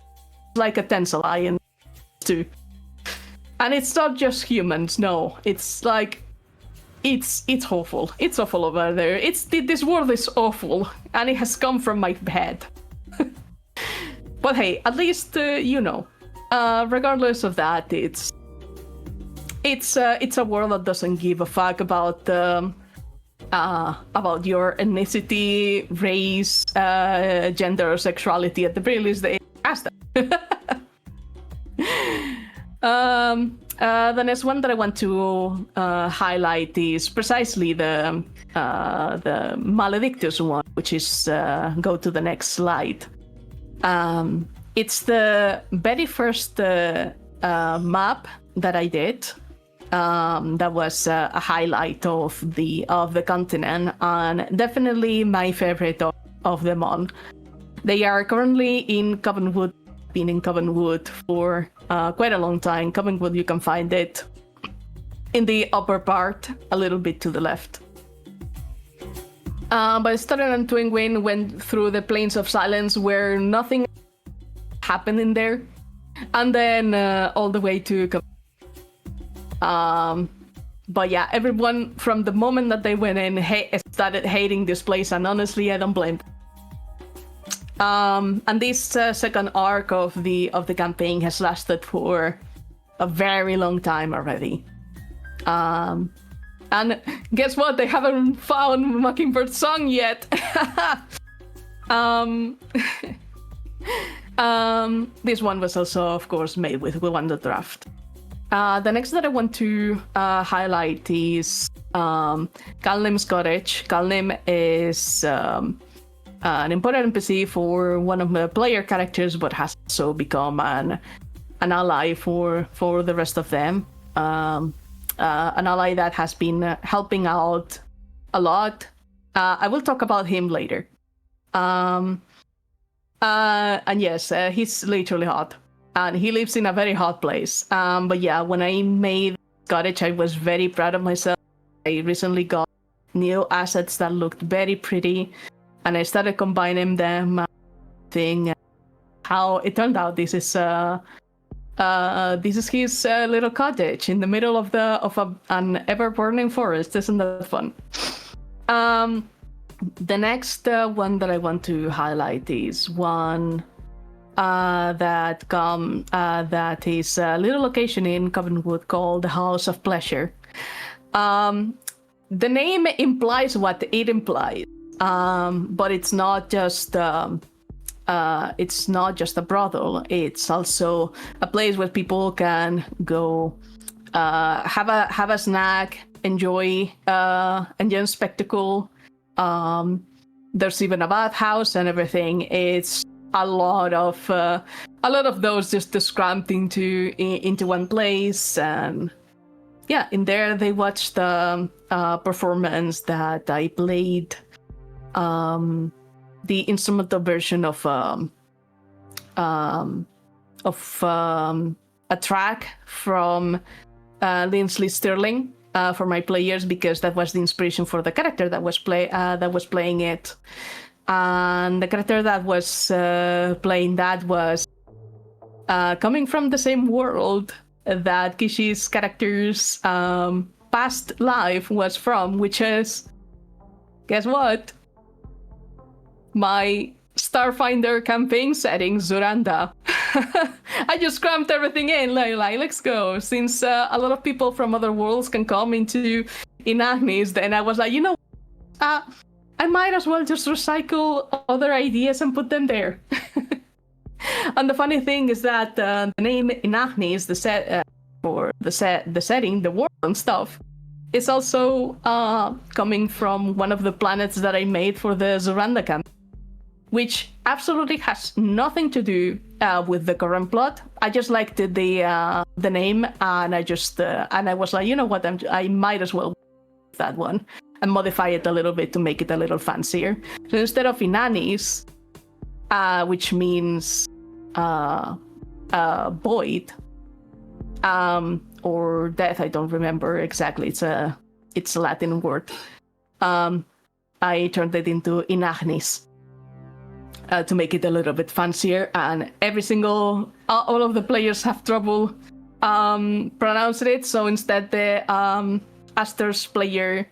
like a tense alliance too. And it's not just humans, no. It's like, it's awful. It's awful over there. This world is awful, and it has come from my head. But hey, at least regardless of that, it's a world that doesn't give a fuck about your ethnicity, race, gender, or sexuality. At the very least, they ask that. The next one that I want to highlight is precisely the Maledictus one, which is go to the next slide. It's the very first map that I did. That was a highlight of the continent, and definitely my favorite of them all. They are currently in Covenwood. Been in Covenwood for quite a long time. Covenwood, you can find it in the upper part, a little bit to the left. But I started on Twinwin, went through the Plains of Silence, where nothing happened in there, and then all the way to but yeah, everyone from the moment that they went in started hating this place, and honestly, I don't blame them. And this second arc of the campaign has lasted for a very long time already. And guess what? They haven't found Mockingbird's song yet. This one was also, of course, made with Wonderdraft. The next that I want to highlight is Calnim's Cottage. Calnim is an important NPC for one of the player characters, but has also become an ally for the rest of them. An ally that has been helping out a lot. I will talk about him later. And yes, he's literally hot. And he lives in a very hot place. But yeah, when I made Cottage, I was very proud of myself. I recently got new assets that looked very pretty. And I started combining them. How it turned out, this is his little cottage in the middle of an ever-burning forest. Isn't that fun? The next one that I want to highlight is one that is a little location in Covenwood called the House of Pleasure. The name implies what it implies, but it's not just a brothel. It's also a place where people can go have a snack, enjoy a spectacle. There's even a bathhouse and everything. It's a lot of those just crammed into one place. And yeah, in there they watched the performance that I played. The instrumental version of a track from Lindsay Sterling for my players, because that was the inspiration for the character that was playing it. And the character that was playing that was coming from the same world that Kishi's character's past life was from, which is, guess what? My Starfinder campaign setting, Zoranda. I just crammed everything in, like let's go. Since a lot of people from other worlds can come into Inagnis, then I was like, I might as well just recycle other ideas and put them there. And the funny thing is that the name Inagnis, the setting, the world and stuff, is also coming from one of the planets that I made for the Zoranda campaign, which absolutely has nothing to do with the current plot. I just liked the name, and I was like, you know what, I might as well that one and modify it a little bit to make it a little fancier. So instead of Inanis, which means void or death, I don't remember exactly. It's a Latin word. I turned it into Inagnis. To make it a little bit fancier, and all of the players have trouble pronouncing it, so instead the Aster's player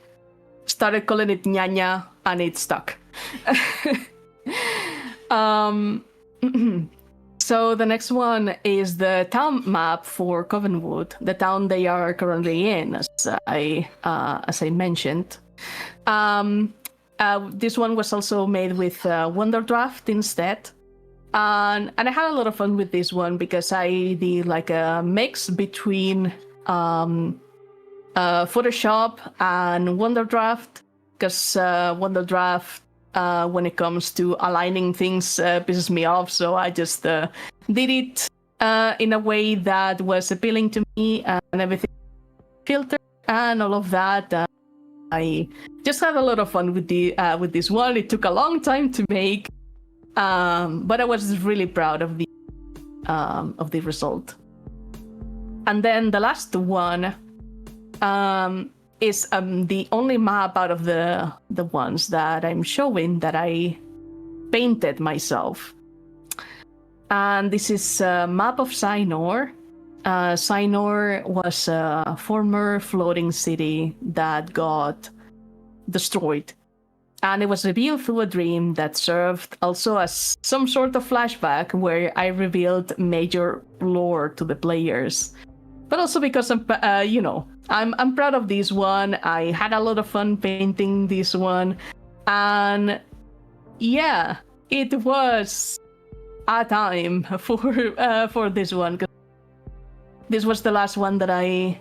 started calling it Nyanya, and it stuck. So the next one is the town map for Covenwood, the town they are currently in, as I mentioned. This one was also made with Wonderdraft instead. And I had a lot of fun with this one because I did like a mix between Photoshop and Wonderdraft, because Wonderdraft, when it comes to aligning things, pisses me off. So I just did it in a way that was appealing to me, and everything filtered and all of that. I just had a lot of fun with this one. It took a long time to make, but I was really proud of the result. And then the last one is the only map out of the ones that I'm showing that I painted myself. And this is a map of Sinor. Sinor was a former floating city that got destroyed. And it was revealed through a dream that served also as some sort of flashback where I revealed major lore to the players. But also because I'm proud of this one. I had a lot of fun painting this one, and yeah, it was a time for this one. This was the last one that I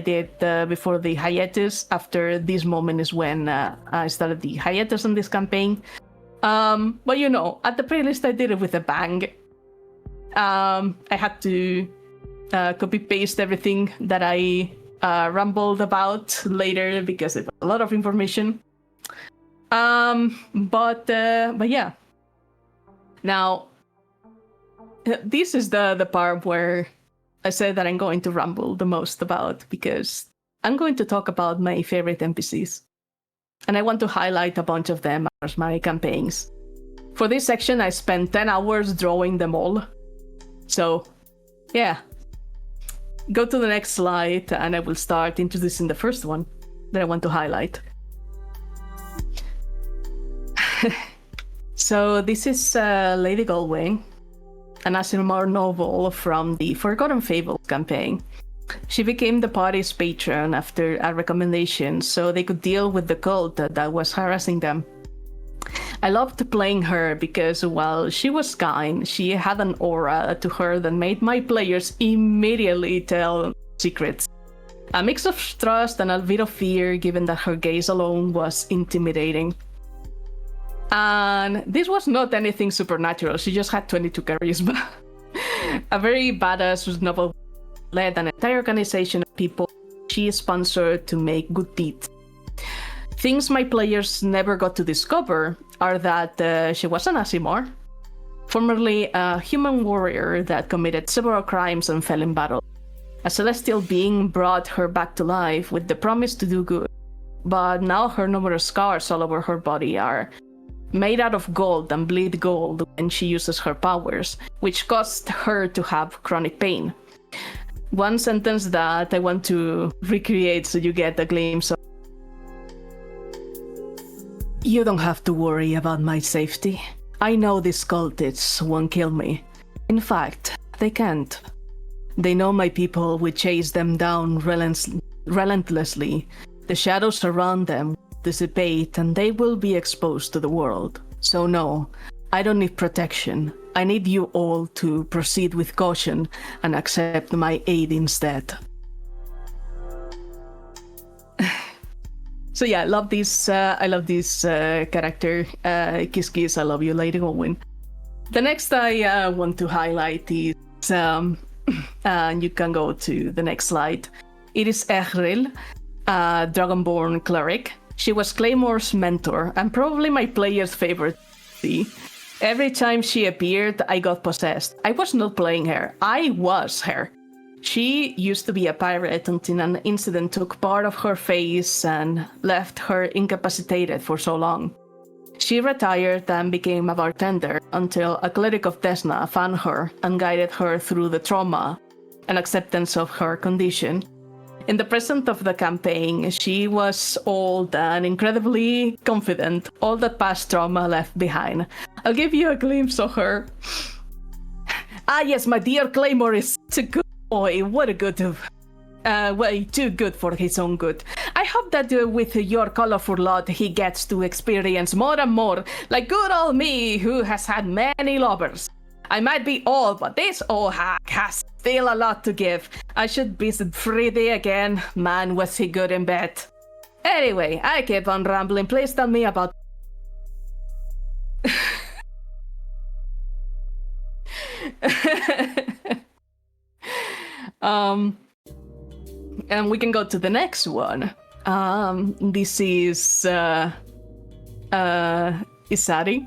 did before the hiatus. After this moment is when I started the hiatus on this campaign. But at the playlist I did it with a bang. I had to copy paste everything that I rambled about later because it was a lot of information. But yeah. Now, this is the part where I said that I'm going to ramble the most about, because I'm going to talk about my favorite NPCs. And I want to highlight a bunch of them as my campaigns. For this section, I spent 10 hours drawing them all. So, yeah. Go to the next slide, and I will start introducing the first one that I want to highlight. So, this is Lady Galway, an Asimar novel from the Forgotten Fables campaign. She became the party's patron after a recommendation so they could deal with the cult that was harassing them. I loved playing her because while she was kind, she had an aura to her that made my players immediately tell secrets. A mix of trust and a bit of fear, given that her gaze alone was intimidating. And this was not anything supernatural, she just had 22 charisma. A very badass novel led an entire organization of people she sponsored to make good deeds. Things my players never got to discover are that she was an Asimar, formerly a human warrior that committed several crimes and fell in battle. A celestial being brought her back to life with the promise to do good, but now her numerous scars all over her body are made out of gold and bleed gold when she uses her powers, which caused her to have chronic pain. One sentence that I want to recreate so you get a glimpse of. You don't have to worry about my safety. I know these cultists won't kill me. In fact, they can't. They know my people will chase them down relentlessly. The shadows around them dissipate and they will be exposed to the world. So no, I don't need protection. I need you all to proceed with caution and accept my aid instead. So yeah, I love this character. Kiss Kiss, I love you, Lady Owen. The next I want to highlight is, and you can go to the next slide. It is Ehril, a Dragonborn cleric. She was Claymore's mentor and probably my player's favorite. Every time she appeared, I got possessed. I was not playing her, I was her. She used to be a pirate until an incident took part of her face and left her incapacitated for so long. She retired and became a bartender until a cleric of Desna found her and guided her through the trauma and acceptance of her condition. In the present of the campaign, she was old and incredibly confident, all that past trauma left behind. I'll give you a glimpse of her. Ah yes, my dear Claymore is such a good boy, what a good... way too good for his own good. I hope that with your colorful lot, he gets to experience more and more, like good old me, who has had many lovers. I might be old, but this old hack has still a lot to give. I should visit Freddy again. Man, was he good in bed. Anyway, I keep on rambling. Please tell me about... And we can go to the next one. This is Isari,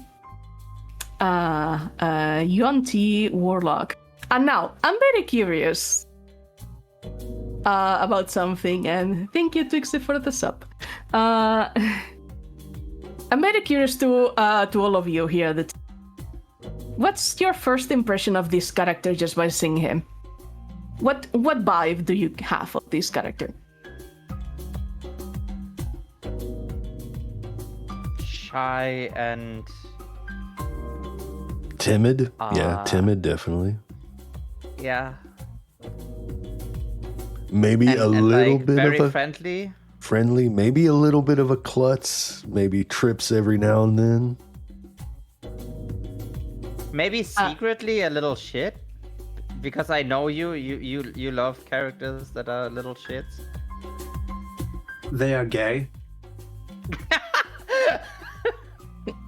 Yuan-Ti Warlock. And now, I'm very curious about something, and thank you, Twixie, for the sub. I'm very curious to all of you here. What's your first impression of this character just by seeing him? What vibe do you have of this character? shy and Timid? Yeah, timid, definitely. yeah, Maybe a and little like bit very of a friendly. maybe a little bit of a klutz, maybe trips every now and then. Maybe secretly a little shit, because I know you love characters that are little shits. They are gay.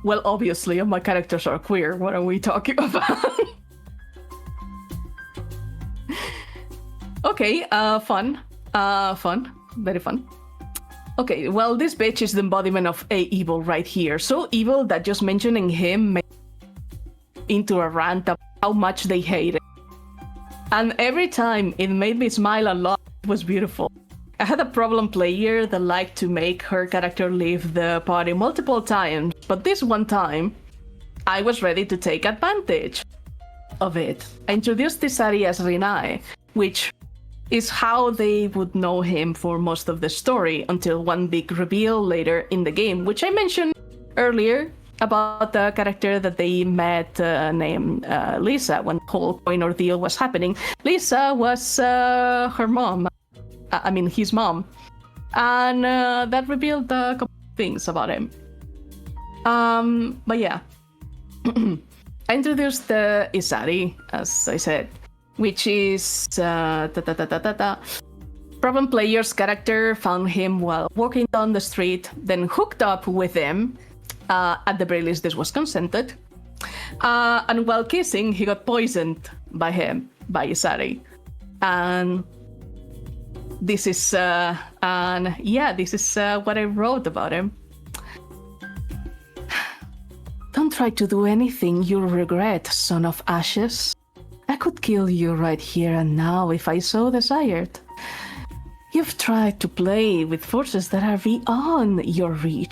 Well, obviously, my characters are queer. What are we talking about? Okay, fun. Fun. Very fun. Okay, well, this bitch is the embodiment of a evil right here. So evil that just mentioning him made into a rant about how much they hate it. And every time it made me smile a lot. It was beautiful. I had a problem player that liked to make her character leave the party multiple times, but this one time, I was ready to take advantage of it. I introduced Tisari as Rinai, which is how they would know him for most of the story until one big reveal later in the game, which I mentioned earlier about the character that they met named Lisa when the whole coin ordeal was happening. Lisa was her mom. I mean, his mom. And that revealed a couple of things about him. But yeah. I introduced Isari, as I said, which is Problem player's character found him while walking down the street, then hooked up with him. At the very least, this was consented. And while kissing, he got poisoned by Isari. And this is this is what I wrote about him. Don't try to do anything you'll regret, son of ashes. I could kill you right here and now if I so desired. You've tried to play with forces that are beyond your reach,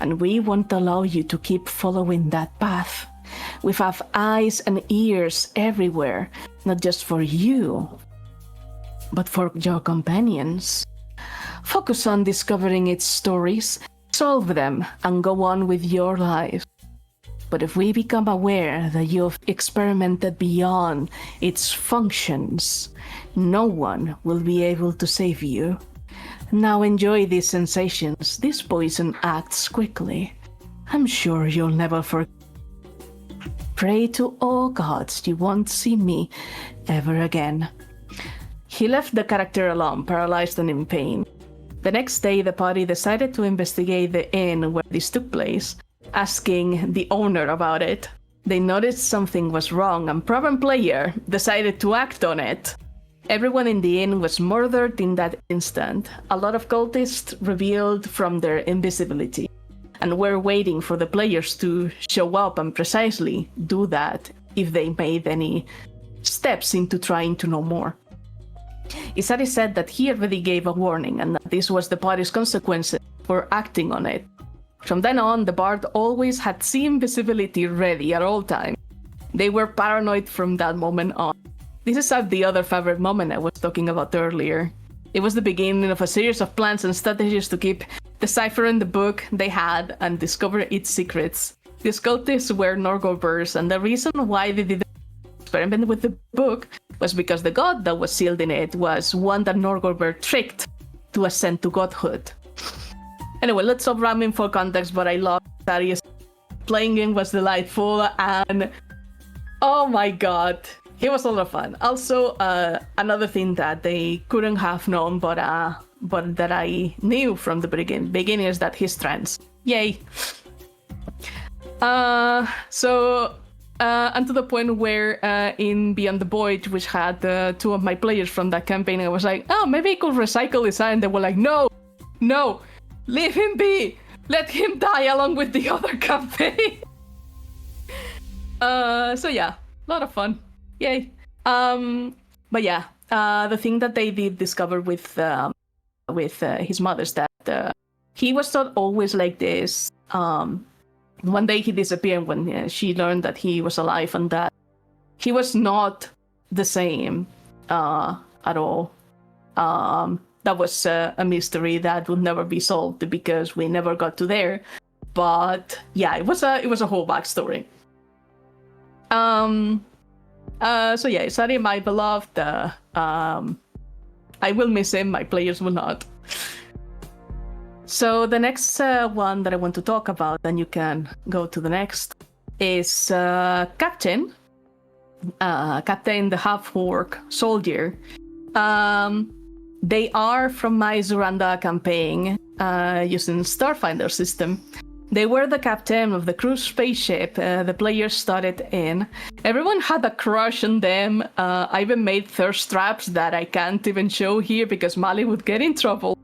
and we won't allow you to keep following that path. We have eyes and ears everywhere, not just for you, but for your companions. Focus on discovering its stories, solve them, and go on with your life. But if we become aware that you've experimented beyond its functions, no one will be able to save you. Now enjoy these sensations. This poison acts quickly. I'm sure you'll never forget. Pray to all gods you won't see me ever again. He left the character alone, paralyzed and in pain. The next day, the party decided to investigate the inn where this took place, asking the owner about it. They noticed something was wrong, and Problem Player decided to act on it. Everyone in the inn was murdered in that instant. A lot of cultists revealed from their invisibility, and were waiting for the players to show up and precisely do that if they made any steps into trying to know more. Isari said that he already gave a warning and that this was the party's consequences for acting on it. From then on, the Bard always had seeing visibility ready at all times. They were paranoid from that moment on. This is the other favorite moment I was talking about earlier. It was the beginning of a series of plans and strategies to keep deciphering the book they had and discover its secrets. The cultists were Norgolbers, and the reason why they didn't experiment with the book was because the god that was sealed in it was one that Norgolber tricked to ascend to godhood. Anyway, let's stop rambling for context, but I love Darius. Playing him was delightful, and oh my god, it was a lot of fun. Also, another thing that they couldn't have known, but that I knew from the beginning is that he's trans. Yay! And to the point where in Beyond the Void, which had two of my players from that campaign, I was like, oh, maybe I could recycle this, and they were like, no, leave him be, let him die along with the other campaign. So yeah, a lot of fun, yay. But yeah, the thing that they did discover with his mother is that he was not always like this. One day he disappeared when she learned that he was alive, and that he was not the same at all. That was a mystery that would never be solved because we never got to there. But yeah, it was a whole backstory. So yeah, Sari, my beloved. I will miss him. My players will not. So the next one that I want to talk about, and you can go to the next, is Captain. Captain, the half-orc soldier. They are from my Zuranda campaign using Starfinder system. They were the captain of the cruise spaceship the players started in. Everyone had a crush on them. I even made thirst traps that I can't even show here because Mali would get in trouble.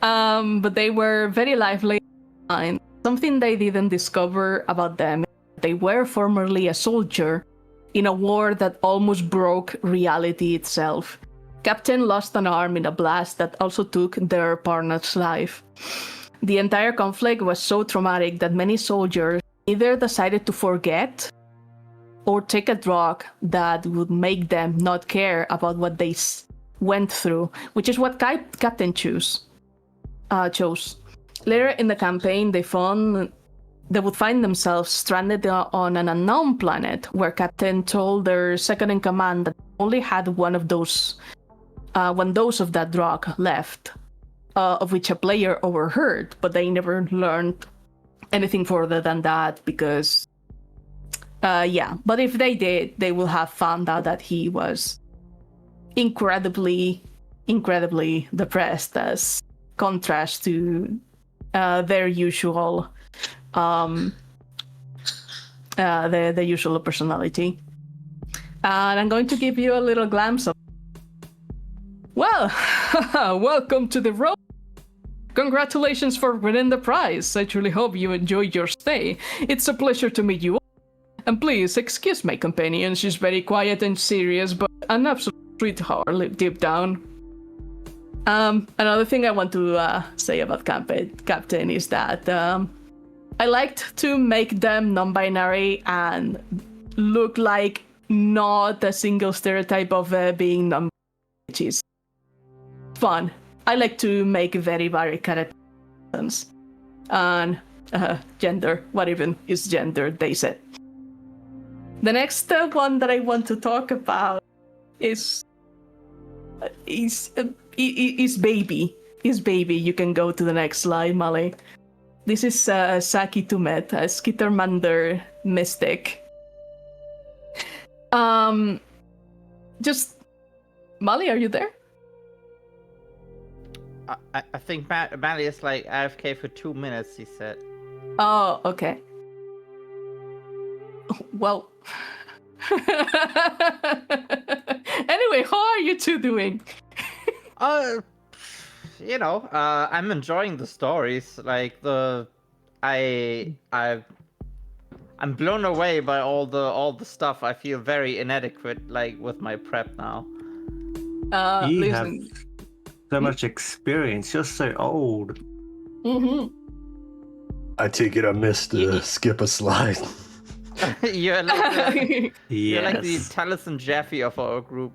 But they were very lively. And something they didn't discover about them, they were formerly a soldier in a war that almost broke reality itself. Captain lost an arm in a blast that also took their partner's life. The entire conflict was so traumatic that many soldiers either decided to forget or take a drug that would make them not care about what they went through, which is what Captain chose. Later in the campaign, they would find themselves stranded on an unknown planet, where Captain told their second in command that only had one dose of that drug left, of which a player overheard, but they never learned anything further than that because, but if they did, they will have found out that he was incredibly depressed, as contrast to their usual the usual personality. And I'm going to give you a little glimpse of. Well, welcome to the road. Congratulations for winning the prize. I truly hope you enjoyed your stay. It's a pleasure to meet you all. And please excuse my companion. She's very quiet and serious, but an absolute sweetheart deep down. Another thing I want to say about Captain is that I liked to make them non-binary and look like not a single stereotype of being non-binary, which is fun. I like to make very varied characters. And gender, what even is gender, they said. The next one that I want to talk about is baby. Is baby. You can go to the next slide, Mali. This is Saki Tumet, a Skittermander mystic. Just Mali, are you there? I think Mali is like AFK for 2 minutes, he said. Oh, okay. Well. Anyway, how are you two doing? I'm enjoying the stories. Like I'm blown away by all the stuff. I feel very inadequate, like with my prep now. You have so much experience. You're so old. Mm-hmm. I take it I missed skip a slide. You're like Yes. you're like the Taliesin Jaffe of our group.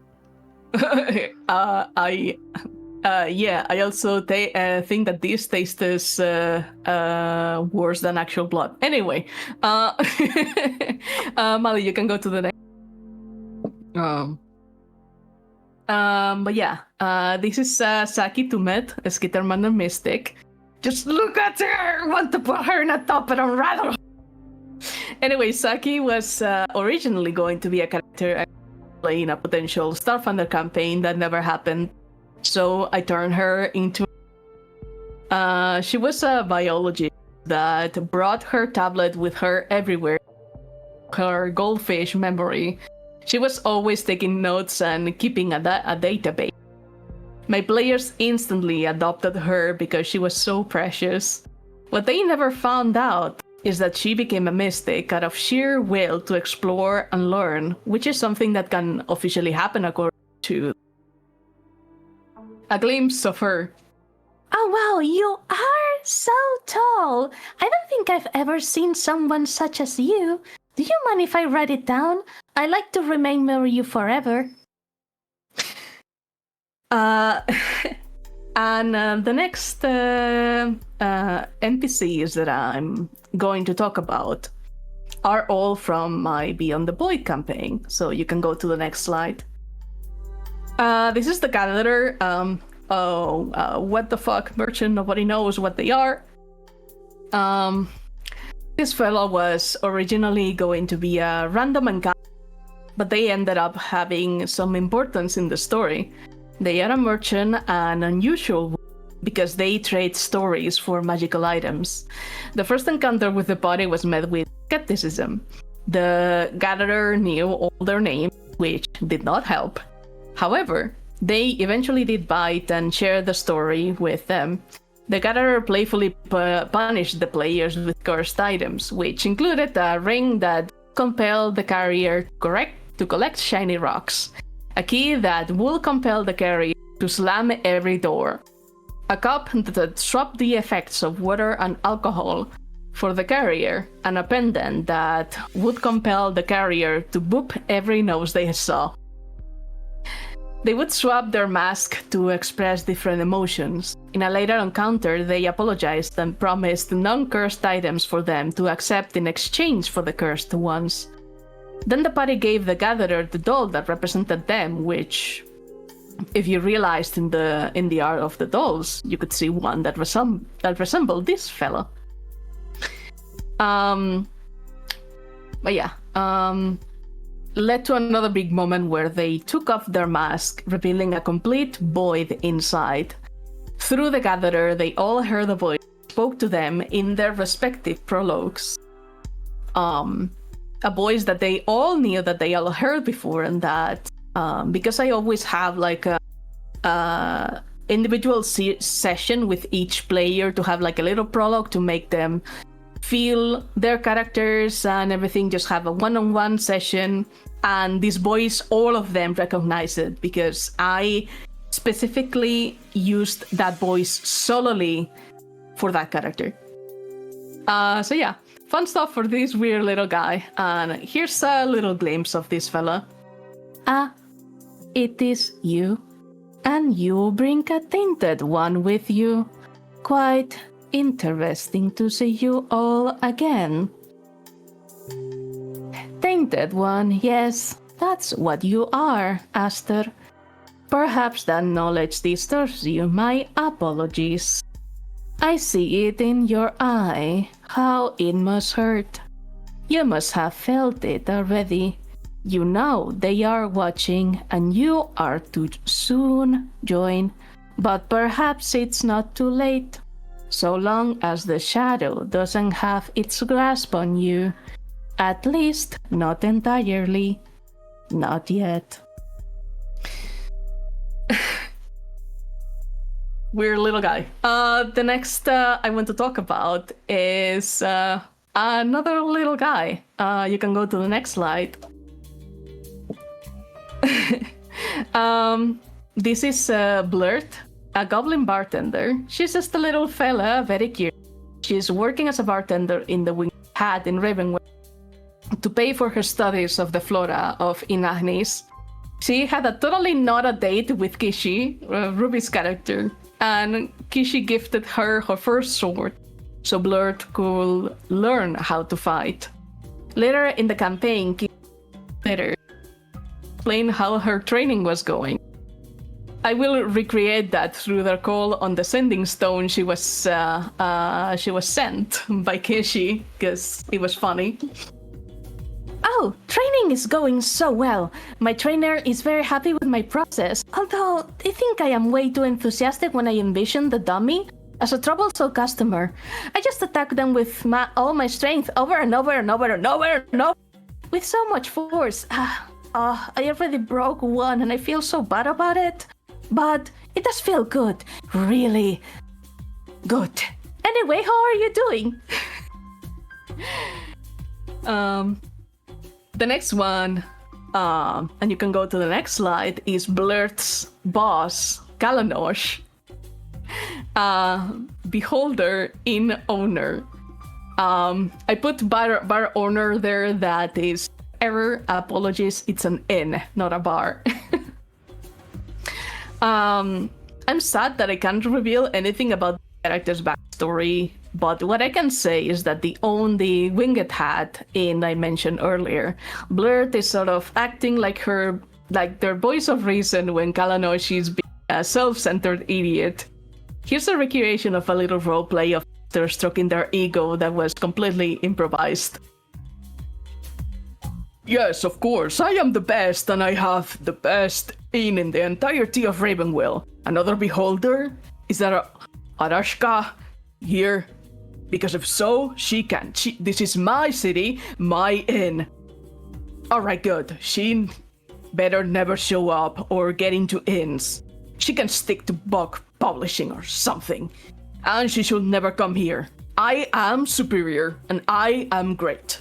I also think that this taste is worse than actual blood. Anyway, Mali, you can go to the next. But yeah, this is Saki Tumet, a Skittermander mystic. Just look at her! Want to put her in a top and unravel. Anyway, Saki was originally going to be a character in a potential Starfinder campaign that never happened. So I turned her into. She was a biologist that brought her tablet with her everywhere. Her goldfish memory. She was always taking notes and keeping a database. My players instantly adopted her because she was so precious. What they never found out is that she became a mystic out of sheer will to explore and learn, which is something that can officially happen according to a glimpse of her. Oh wow, you are so tall. I don't think I've ever seen someone such as you. Do you mind if I write it down? I like to remember you forever. And the next NPCs that I'm going to talk about are all from my Beyond the Void campaign. So you can go to the next slide. This is the Gatherer. What the fuck, merchant? Nobody knows what they are. This fellow was originally going to be a random encounter, but they ended up having some importance in the story. They are a merchant and unusual because they trade stories for magical items. The first encounter with the party was met with skepticism. The Gatherer knew all their names, which did not help. However, they eventually did bite and share the story with them. The Gatherer playfully punished the players with cursed items, which included a ring that compelled the carrier to collect shiny rocks, a key that would compel the carrier to slam every door, a cup that swapped the effects of water and alcohol for the carrier, and a pendant that would compel the carrier to boop every nose they saw. They would swap their mask to express different emotions. In a later encounter, they apologized and promised non-cursed items for them to accept in exchange for the cursed ones. Then the party gave the Gatherer the doll that represented them, which, if you realized in the art of the dolls, you could see one that resembled this fella. Led to another big moment where they took off their mask, revealing a complete void inside. Through the Gatherer, they all heard a voice spoke to them in their respective prologues. A voice that they all knew that they all heard before, and that because I always have like a individual session with each player to have like a little prologue to make them feel their characters and everything, just have a one-on-one session, and this voice, all of them recognize it because I specifically used that voice solely for that character. So yeah, fun stuff for this weird little guy, and here's a little glimpse of this fella. It is you, and you bring a tainted one with you. Quite interesting to see you all again. Tainted one, yes, that's what you are, Aster. Perhaps that knowledge disturbs you, my apologies. I see it in your eye, how it must hurt. You must have felt it already. You know they are watching and you are to soon join, but perhaps it's not too late. So long as the shadow doesn't have its grasp on you. At least, not entirely. Not yet. Weird little guy. The next I want to talk about is another little guy. You can go to the next slide. This is Blurt, a goblin bartender. She's just a little fella, very cute. She's working as a bartender in the Winged Hat in Ravenwood to pay for her studies of the flora of Inagnis. She had a totally not a date with Kishi, Ruby's character, and Kishi gifted her first sword, so Blurt could learn how to fight. Later in the campaign, Kishi explained how her training was going. I will recreate that through the call on the sending stone she was sent by Kishi, because it was funny. Oh, training is going so well. My trainer is very happy with my process, although I think I am way too enthusiastic when I envision the dummy as a troublesome customer. I just attack them with all my strength over and over and over and over and over with so much force. I already broke one and I feel so bad about it. But it does feel good. Really good. Anyway, how are you doing? The next one, and you can go to the next slide, is Blurt's boss, Kalanosh. Beholder in owner. I put bar owner there, that is error, apologies, it's an N, not a bar. I'm sad that I can't reveal anything about the character's backstory story, but what I can say is that the winged hat in I mentioned earlier, Blurt is sort of acting like their voice of reason when Kalanoshi's being a self-centered idiot. Here's a recreation of a little roleplay of they're stroking their ego that was completely improvised. Yes, of course, I am the best, and I have the best inn in the entirety of Ravenwell. Another beholder? Is that Arashka here? Because if so, she can. This is my city, my inn. Alright, good. She better never show up or get into inns. She can stick to book publishing or something. And she should never come here. I am superior, and I am great.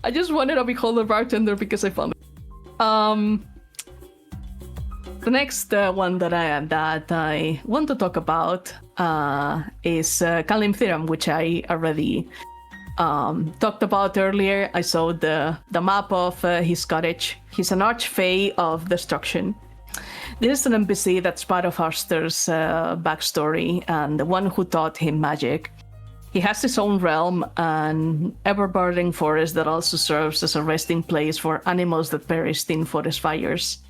I just wanted a beholder bartender because I found it. The next one that I want to talk about is Kalim Thiram, which I already talked about earlier. I saw the map of his cottage. He's an archfey of destruction. This is an NPC that's part of Arster's backstory and the one who taught him magic. He has his own realm, an ever-burning forest that also serves as a resting place for animals that perished in forest fires.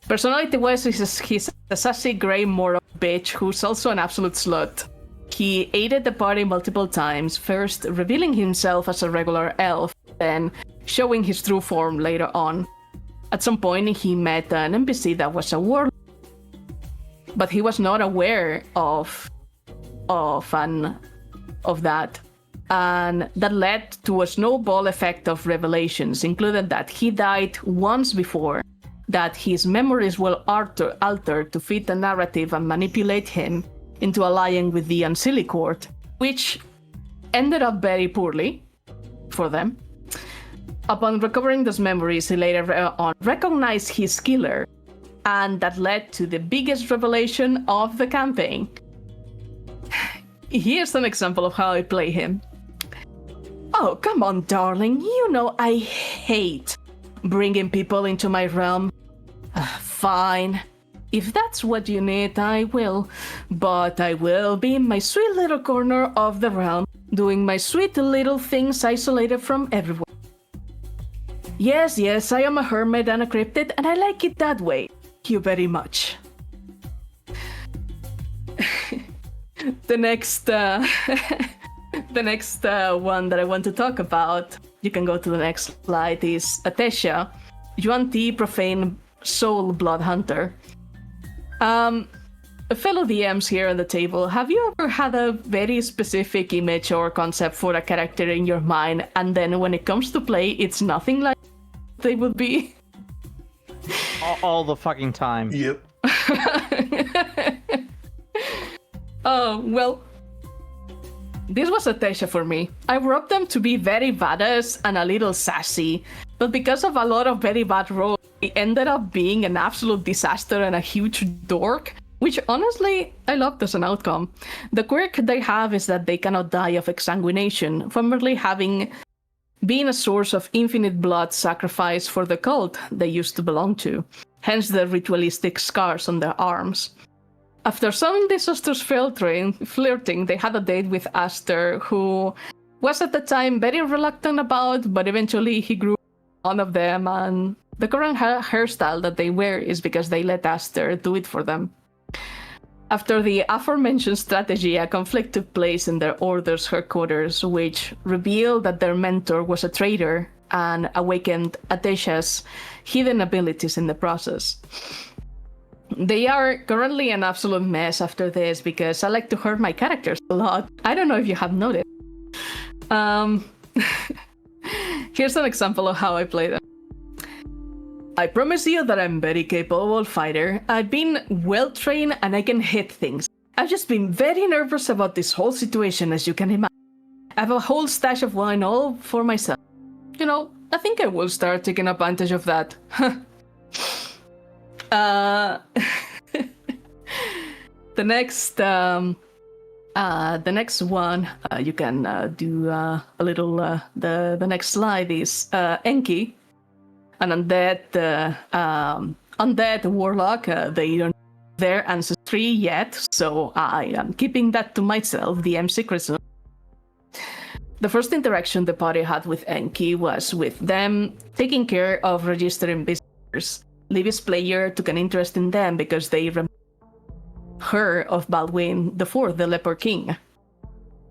Personality-wise, he's a sassy grey moral bitch who's also an absolute slut. He aided the party multiple times, first revealing himself as a regular elf, then showing his true form later on. At some point, he met an NPC that was a warlock, but he was not aware of that, and that led to a snowball effect of revelations, including that he died once before, that his memories were altered to fit the narrative and manipulate him into allying with the Ancili court, which ended up very poorly for them. Upon recovering those memories, he later on recognized his killer, and that led to the biggest revelation of the campaign. Here's an example of how I play him. Oh, come on, darling. You know I hate bringing people into my realm. Fine. If that's what you need, I will. But I will be in my sweet little corner of the realm, doing my sweet little things isolated from everyone. Yes, I am a hermit and a cryptid, and I like it that way. Thank you very much. The next one that I want to talk about, you can go to the next slide, is Atesha, Yuan Ti Profane Soul Blood Hunter. Fellow DMs here on the table, have you ever had a very specific image or concept for a character in your mind, and then when it comes to play, it's nothing like they would be? All the fucking time. Yep. Oh, well, this was Atesha for me. I wrote them to be very badass and a little sassy, but because of a lot of very bad rolls, they ended up being an absolute disaster and a huge dork, which honestly, I loved as an outcome. The quirk they have is that they cannot die of exsanguination, from merely being a source of infinite blood sacrifice for the cult they used to belong to, hence the ritualistic scars on their arms. After some disastrous flirting, they had a date with Aster, who was at the time very reluctant about, but eventually he grew fond of them, and the current hairstyle that they wear is because they let Aster do it for them. After the aforementioned strategy, a conflict took place in their order's headquarters, which revealed that their mentor was a traitor and awakened Atesha's hidden abilities in the process. They are currently an absolute mess after this because I like to hurt my characters a lot. I don't know if you have noticed. Here's an example of how I play them. I promise you that I'm very capable fighter. I've been well trained and I can hit things. I've just been very nervous about this whole situation, as you can imagine. I have a whole stash of wine all for myself. You know, I think I will start taking advantage of that. The next one, you can do a little. The next slide is Enki, an undead warlock. They don't their ancestors 3 yet, so I am keeping that to myself, the M secret zone. The first interaction the party had with Enki was with them taking care of registering visitors. Libby's player took an interest in them because they heard of Baldwin IV, the Leper King.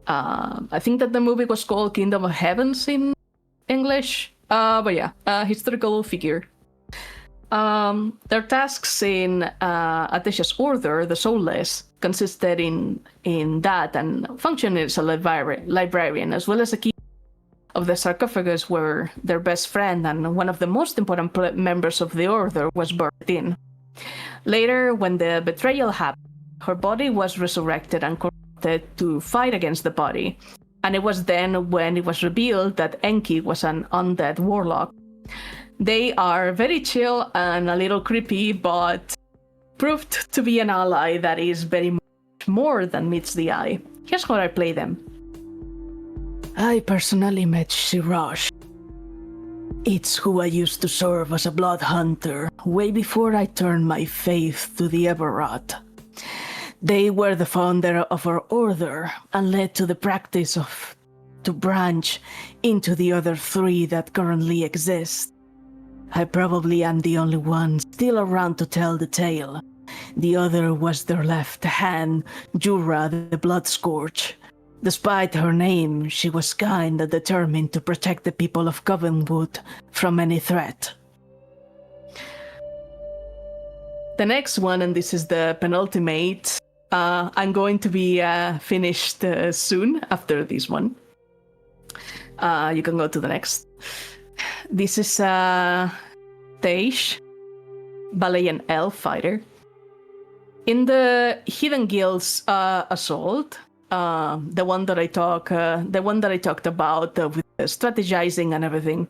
I think that the movie was called Kingdom of Heavens in English. But yeah, a historical figure. Their tasks in Atesha's order, the Soulless, consisted in that and functioned as a librarian, as well as a key of the sarcophagus where their best friend and one of the most important members of the order was buried in. Later, when the betrayal happened, her body was resurrected and corrupted to fight against the body, and it was then when it was revealed that Enki was an undead warlock. They are very chill and a little creepy, but proved to be an ally that is very much more than meets the eye. Here's how I play them. I personally met Shirash. It's who I used to serve as a blood hunter way before I turned my faith to the Everrot. They were the founder of our order and led to the practice to branch into the other 3 that currently exist. I probably am the only one still around to tell the tale. The other was their left hand, Jura the Blood Scourge. Despite her name, she was kind and determined to protect the people of Covenwood from any threat. The next one, and this is the penultimate, I'm going to be finished soon after this one. You can go to the next. This is Teish, Balayan elf fighter. In the Hidden Guild's assault, the one that I talked about with the strategizing and everything,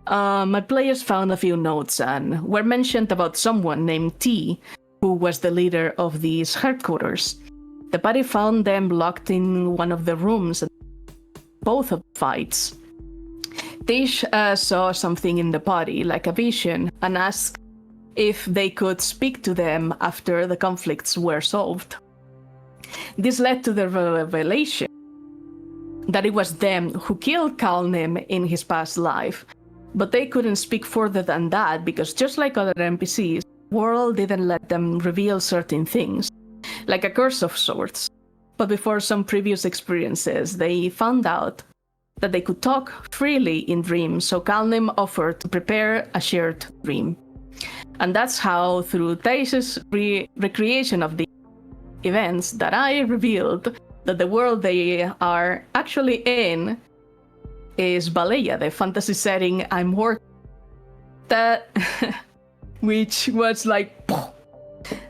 my players found a few notes and were mentioned about someone named T, who was the leader of these headquarters. The party found them locked in one of the rooms at both of the fights. Tish saw something in the party, like a vision, and asked if they could speak to them after the conflicts were solved. This led to the revelation that it was them who killed Kalnim in his past life, but they couldn't speak further than that because just like other NPCs, the world didn't let them reveal certain things, like a curse of sorts. But before some previous experiences, they found out that they could talk freely in dreams, so Kalnim offered to prepare a shared dream. And that's how, through Taish's recreation of the events, that I revealed that the world they are actually in is Balea, the fantasy setting I'm working. That, which was like,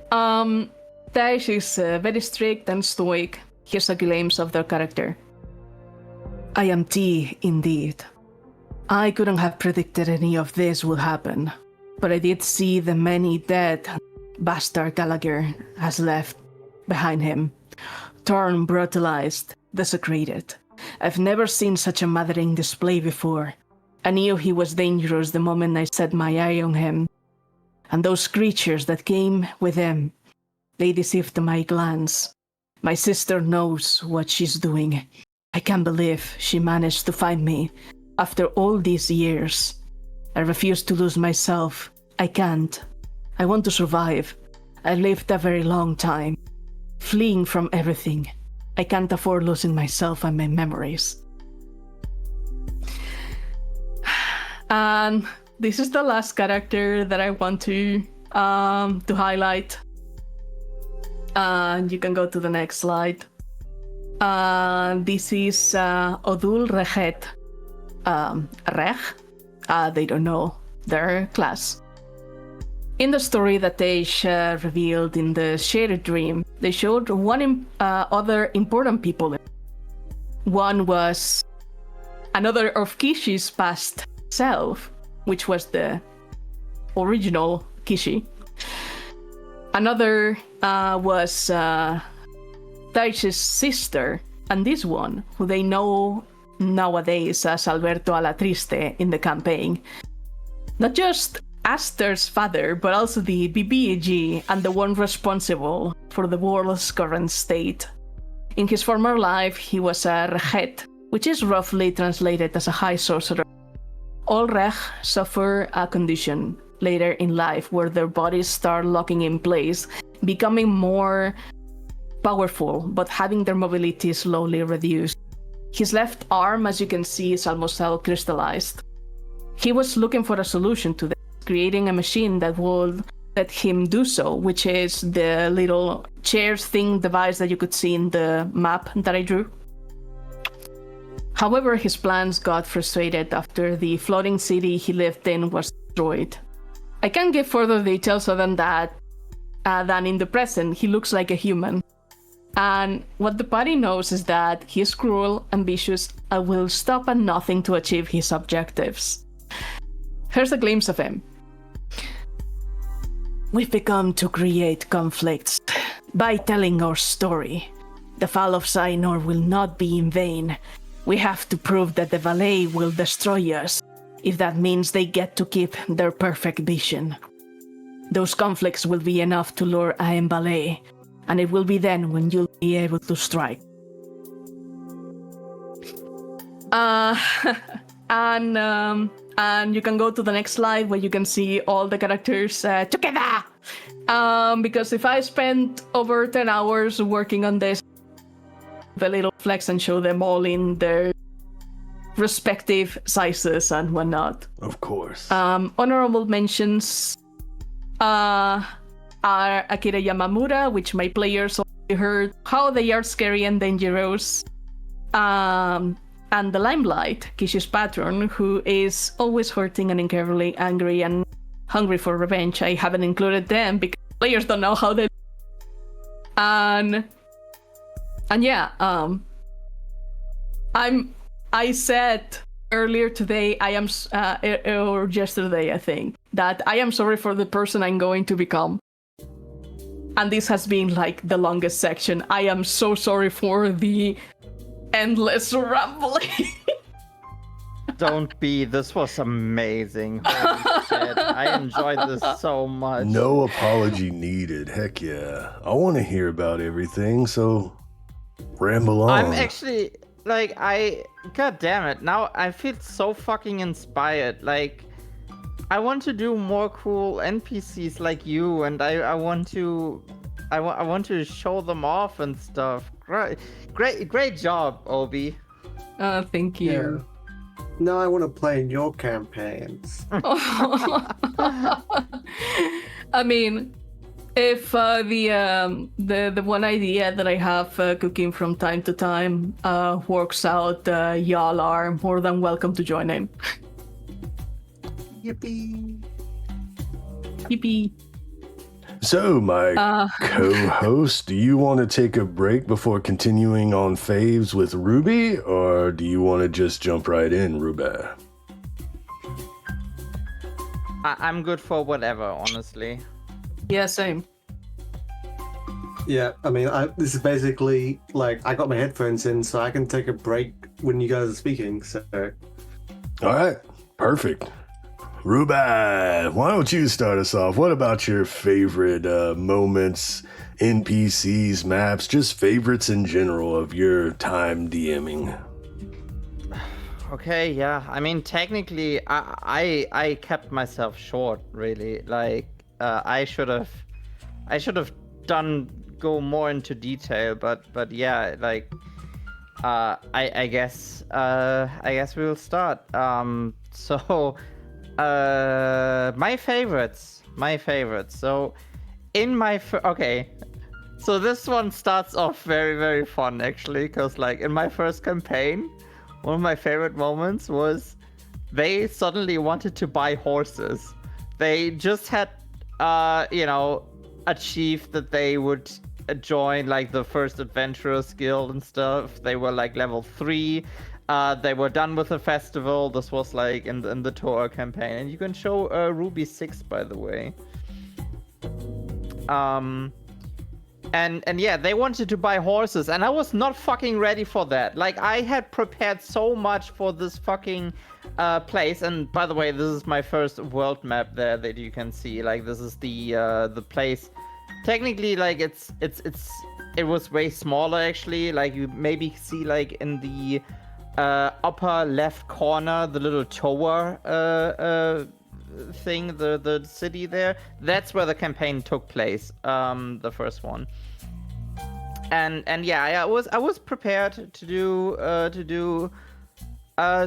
Taish is very strict and stoic. Here's a glimpse of their character. I am T, indeed. I couldn't have predicted any of this would happen, but I did see the many dead bastard Gallagher has left behind him. Torn, brutalized, desecrated. I've never seen such a maddening display before. I knew he was dangerous the moment I set my eye on him. And those creatures that came with him, they deceived my glance. My sister knows what she's doing. I can't believe she managed to find me after all these years. I refuse to lose myself. I can't. I want to survive. I lived a very long time, fleeing from everything. I can't afford losing myself and my memories. And this is the last character that I want to highlight. You can go to the next slide. This is Odul Rehet. They don't know their class. In the story that they revealed in the shared dream, they showed other important people. One was another of Kishi's past self, which was the original Kishi. Another was Taish's sister, and this one, who they know nowadays as Alberto Alatriste in the campaign. Not just Aster's father, but also the BBG and the one responsible for the world's current state. In his former life, he was a Rehet, which is roughly translated as a high sorcerer. All Reh suffer a condition later in life where their bodies start locking in place, becoming more powerful, but having their mobility slowly reduced. His left arm, as you can see, is almost all crystallized. He was looking for a solution to this, creating a machine that would let him do so, which is the little chairs thing device that you could see in the map that I drew. However, his plans got frustrated after the floating city he lived in was destroyed. I can't give further details other than that, than in the present, he looks like a human. And what the party knows is that he's cruel, ambitious, and will stop at nothing to achieve his objectives. Here's a glimpse of him. We've begun to create conflicts by telling our story. The fall of Zainor will not be in vain. We have to prove that the Valet will destroy us, if that means they get to keep their perfect vision. Those conflicts will be enough to lure Aem Valet, and it will be then when you'll be able to strike. And you can go to the next slide where you can see all the characters together. Because if I spent over 10 hours working on this, the little flex and show them all in their respective sizes and whatnot. Of course. Honorable mentions are Akira Yamamura, which my players already heard how they are scary and dangerous. And the Limelight, Kishi's patron, who is always hurting and incredibly angry and hungry for revenge. I haven't included them because players don't know how they. And yeah, I said earlier today, or yesterday, I think, that I am sorry for the person I'm going to become. And this has been like the longest section. I am so sorry for the endless rambling. Don't be. This was amazing. Holy shit. I enjoyed this so much. No apology needed. Heck yeah. I want to hear about everything, so ramble on. I'm actually, god damn it. Now I feel so fucking inspired. I want to do more cool NPCs like you, and I want to show them off and stuff. Great job, Obi. Thank you. Yeah. Now I want to play in your campaigns. I mean, if the one idea that I have cooking from time to time works out, y'all are more than welcome to join in. Yippee! Yippee. So, my co-host, do you want to take a break before continuing on faves with Ruby, or do you want to just jump right in, Ruby? I'm good for whatever, honestly. Yeah, same. Yeah, I mean, this is basically I got my headphones in, so I can take a break when you guys are speaking. So, All right, perfect. Ruby, why don't you start us off? What about your favorite moments, NPCs, maps, just favorites in general of your time DMing? Okay, yeah. I mean, technically, I kept myself short. Really, I should have go more into detail. But yeah, I guess we'll start. So. My favorites. So, in my okay, so this one starts off very, very fun actually, because in my first campaign, one of my favorite moments was they suddenly wanted to buy horses. They just had, achieved that they would join the first adventurers guild and stuff. They were level 3. They were done with the festival. This was in the tour campaign, and you can show Ruby 6, by the way. And yeah, they wanted to buy horses, and I was not fucking ready for that. Like, I had prepared so much for this fucking place. And by the way, this is my first world map there that you can see. Like, this is the place. Technically, like, it was way smaller actually. Like, you maybe see like in the upper left corner the little tower thing, the city there. That's where the campaign took place, the first one. And yeah, I was prepared to do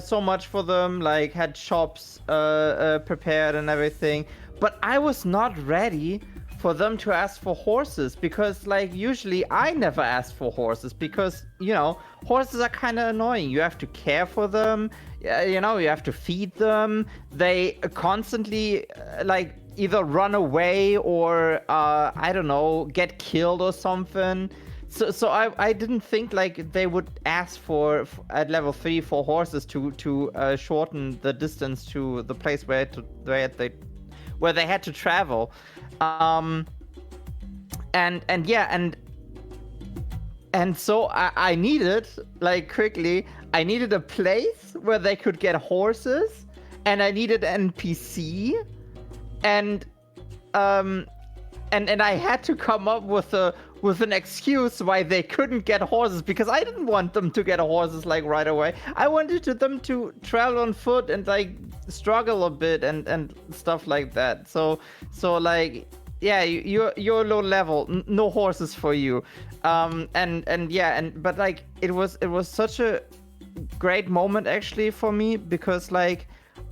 so much for them, like had shops prepared and everything, but I was not ready for them to ask for horses, because like usually I never ask for horses, because you know, horses are kind of annoying. You have to care for them, you know, you have to feed them. They constantly like either run away or I don't know, get killed or something. So I didn't think like they would ask for at level 3 for horses to shorten the distance to the place where they had to travel. And so I needed, like, quickly, I needed a place where they could get horses, and I needed an NPC, and I had to come up with an excuse why they couldn't get horses, because I didn't want them to get horses like right away. I wanted them to travel on foot and like struggle a bit and stuff like that. So like, yeah, you're low level, no horses for you. But like it was such a great moment actually for me, because like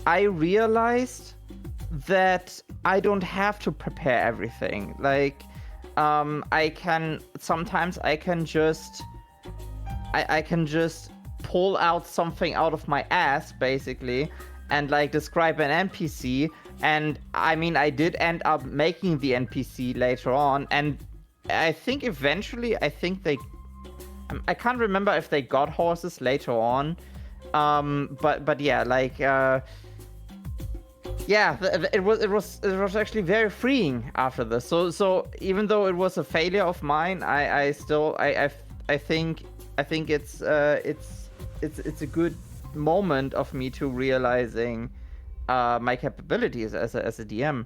I realized that I don't have to prepare everything. Like I can just pull out something out of my ass basically and like describe an NPC. And I mean, I did end up making the NPC later on, and I think eventually, I can't remember if they got horses later on, but yeah, like it was actually very freeing after this. So even though it was a failure of mine, I think it's a good moment of me to realizing my capabilities as a DM.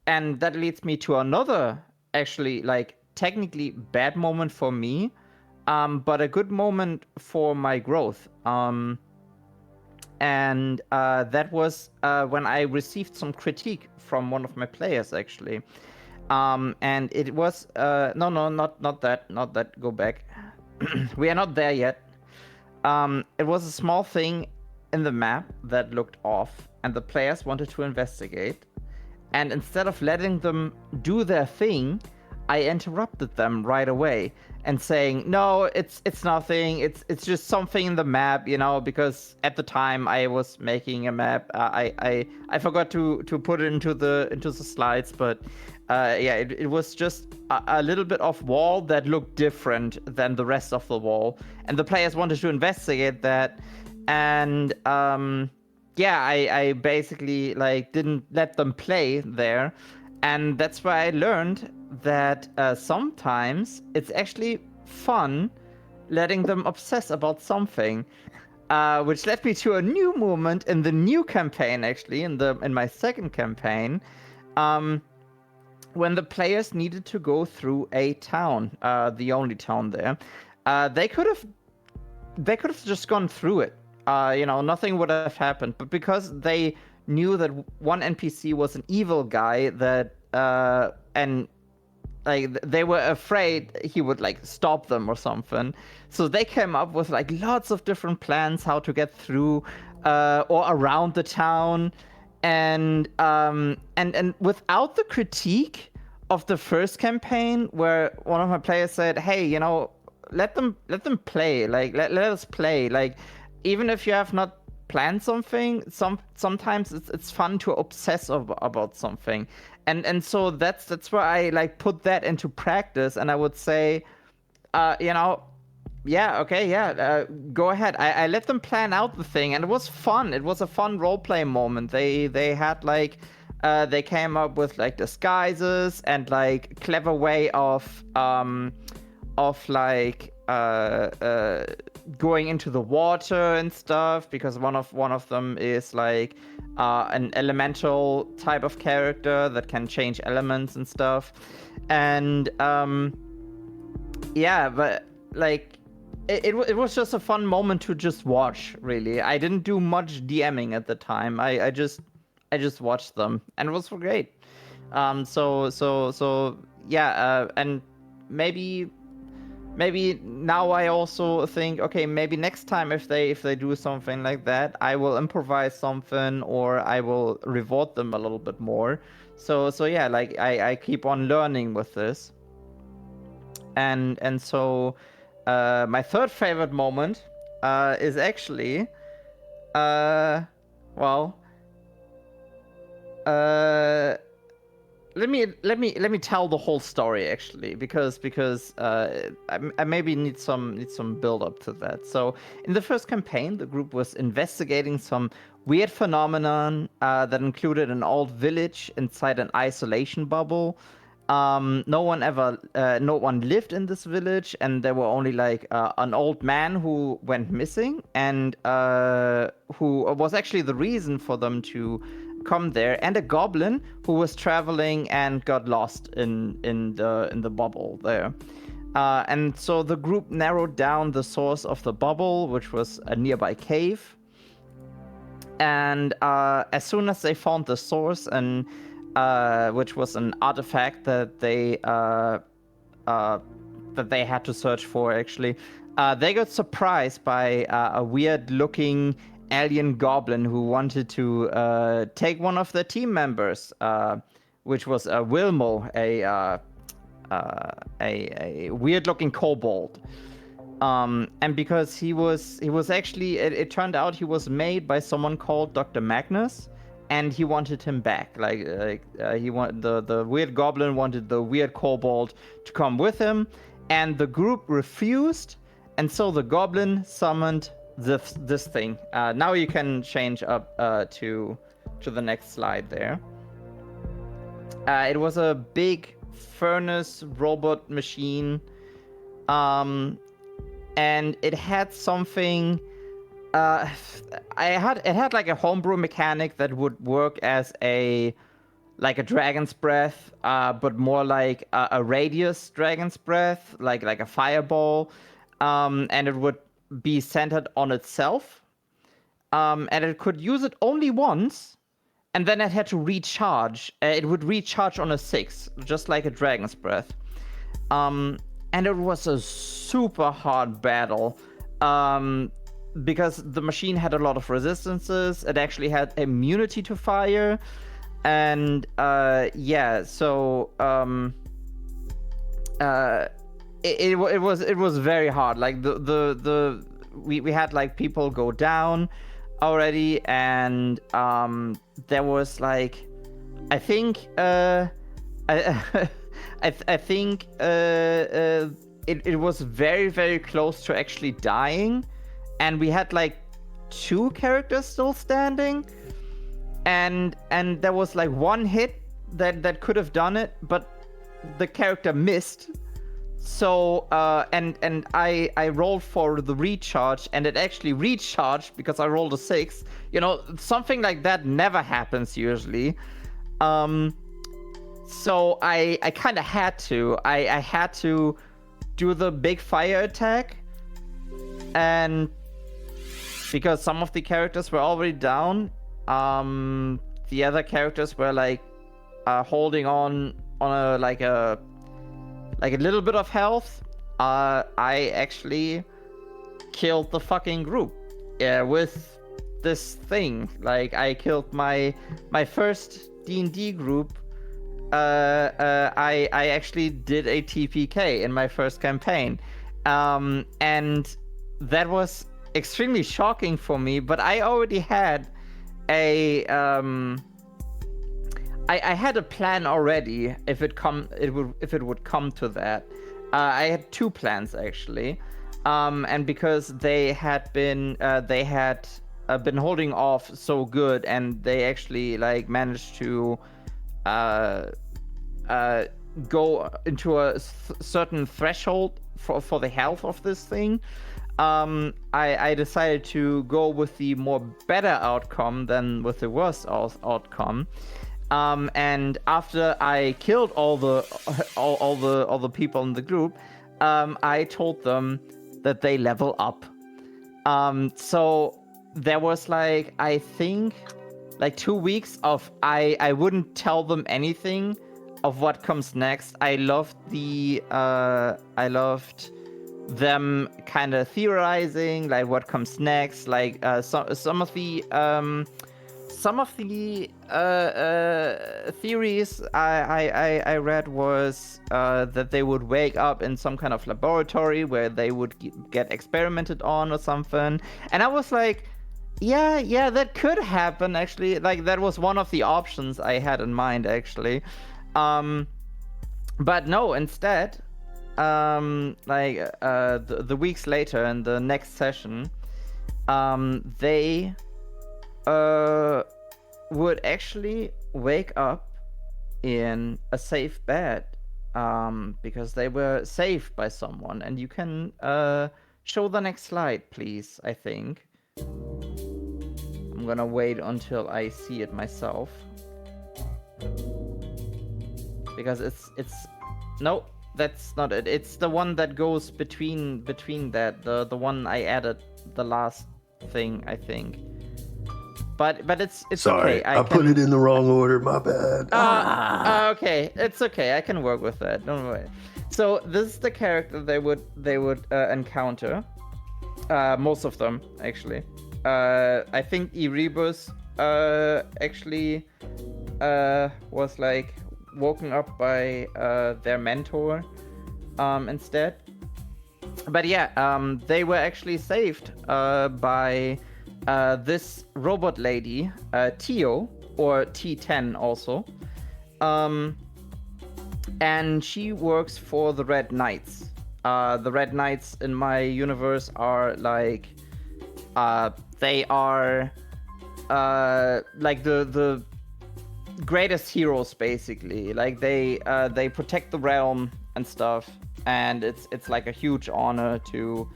And that leads me to another, actually, like, technically bad moment for me, but a good moment for my growth. And that was when I received some critique from one of my players, actually. And it was not that. Go back. We are not there yet. It was a small thing in the map that looked off, and the players wanted to investigate. And instead of letting them do their thing, I interrupted them right away and saying, no, it's nothing. It's just something in the map, you know, because at the time I was making a map. I forgot to put it into the slides, but it was just a little bit of wall that looked different than the rest of the wall, and the players wanted to investigate that. And I basically like didn't let them play there. And that's why I learned that sometimes it's actually fun letting them obsess about something, which led me to a new moment in the new campaign, actually, in my second campaign, when the players needed to go through a town, the only town there. They could have just gone through it. Nothing would have happened, but because they knew that one NPC was an evil guy, that and like they were afraid he would like stop them or something, so they came up with like lots of different plans how to get through or around the town. And without the critique of the first campaign, where one of my players said, hey, let them play, like let us play, like even if you have not planned something, sometimes it's fun to obsess about something. And so that's where I like put that into practice, and I would say, go ahead. I let them plan out the thing, and it was fun. It was a fun role-play moment. They had like they came up with like disguises and like clever way of like going into the water and stuff, because one of them is like an elemental type of character that can change elements and stuff. And yeah, but like it was just a fun moment to just watch, really. I didn't do much DMing at the time. I just watched them, and it was great. So yeah, and maybe now I also think, okay, maybe next time if they do something like that, I will improvise something, or I will reward them a little bit more. So yeah, like I keep on learning with this. And so my third favorite moment is actually well, let me tell the whole story, actually, because I maybe need some build up to that. So in the first campaign, the group was investigating some weird phenomenon that included an old village inside an isolation bubble. No one lived in this village, and there were only like an old man who went missing, and who was actually the reason for them to come there, and a goblin who was traveling and got lost in the bubble there. And so the group narrowed down the source of the bubble, which was a nearby cave. And as soon as they found the source, and which was an artifact that they had to search for, actually, they got surprised by a weird-looking alien goblin who wanted to take one of their team members, which was Wilmo, a weird-looking kobold. And because he was actually, it turned out he was made by someone called Dr. Magnus, and he wanted him back. The weird goblin wanted the weird kobold to come with him, and the group refused, and so the goblin summoned this thing. Now you can change up to the next slide there. It was a big furnace robot machine, and it had something. It had like a homebrew mechanic that would work as a dragon's breath, but more like a radius dragon's breath, like a fireball, and it would be centered on itself, and it could use it only once, and then it had to recharge. It would recharge on a 6, just like a dragon's breath. And it was a super hard battle, because the machine had a lot of resistances. It actually had immunity to fire, and yeah, so it was very hard. Like we had like people go down already, and there was like, I think I think it was very, very close to actually dying, and we had like 2 characters still standing, and there was like one hit that could have done it, but the character missed. So and I rolled for the recharge, and it actually recharged because I rolled a 6. You know, something like that never happens usually. So I kind of had to. I had to do the big fire attack, and because some of the characters were already down, the other characters were like holding on a like a little bit of health. I actually killed the fucking group with this thing. Like, I killed my first D&D group. I actually did a TPK in my first campaign, and that was extremely shocking for me. But I already had a I had a plan already if it would come to that. I had 2 plans actually, and because they had been holding off so good, and they actually like managed to go into a certain threshold for the health of this thing. I decided to go with the more better outcome than with the worst outcome. And after I killed all the people in the group, I told them that they level up. So there was like, I think, like 2 weeks of I wouldn't tell them anything of what comes next. I loved them kind of theorizing like what comes next. Like some of the theories I read was that they would wake up in some kind of laboratory where they would get experimented on or something. And I was like, yeah, that could happen actually. Like that was one of the options I had in mind actually. But no, instead, the weeks later in the next session, they would actually wake up in a safe bed, because they were saved by someone. And you can show the next slide, please. I think I'm gonna wait until I see it myself, because it's no, that's not it. It's the one that goes between that, the one I added the last thing, I think. But it's Sorry, okay. I put it in the wrong order. My bad. Okay, it's okay. I can work with that. Don't worry. So this is the character they would encounter. Most of them actually. I think Erebus actually was like woken up by their mentor instead. But yeah, they were actually saved by this robot lady, Tio, or T10 also. And she works for the Red Knights. The Red Knights in my universe are like, they are like the greatest heroes basically. Like they protect the realm and stuff, and it's like a huge honor to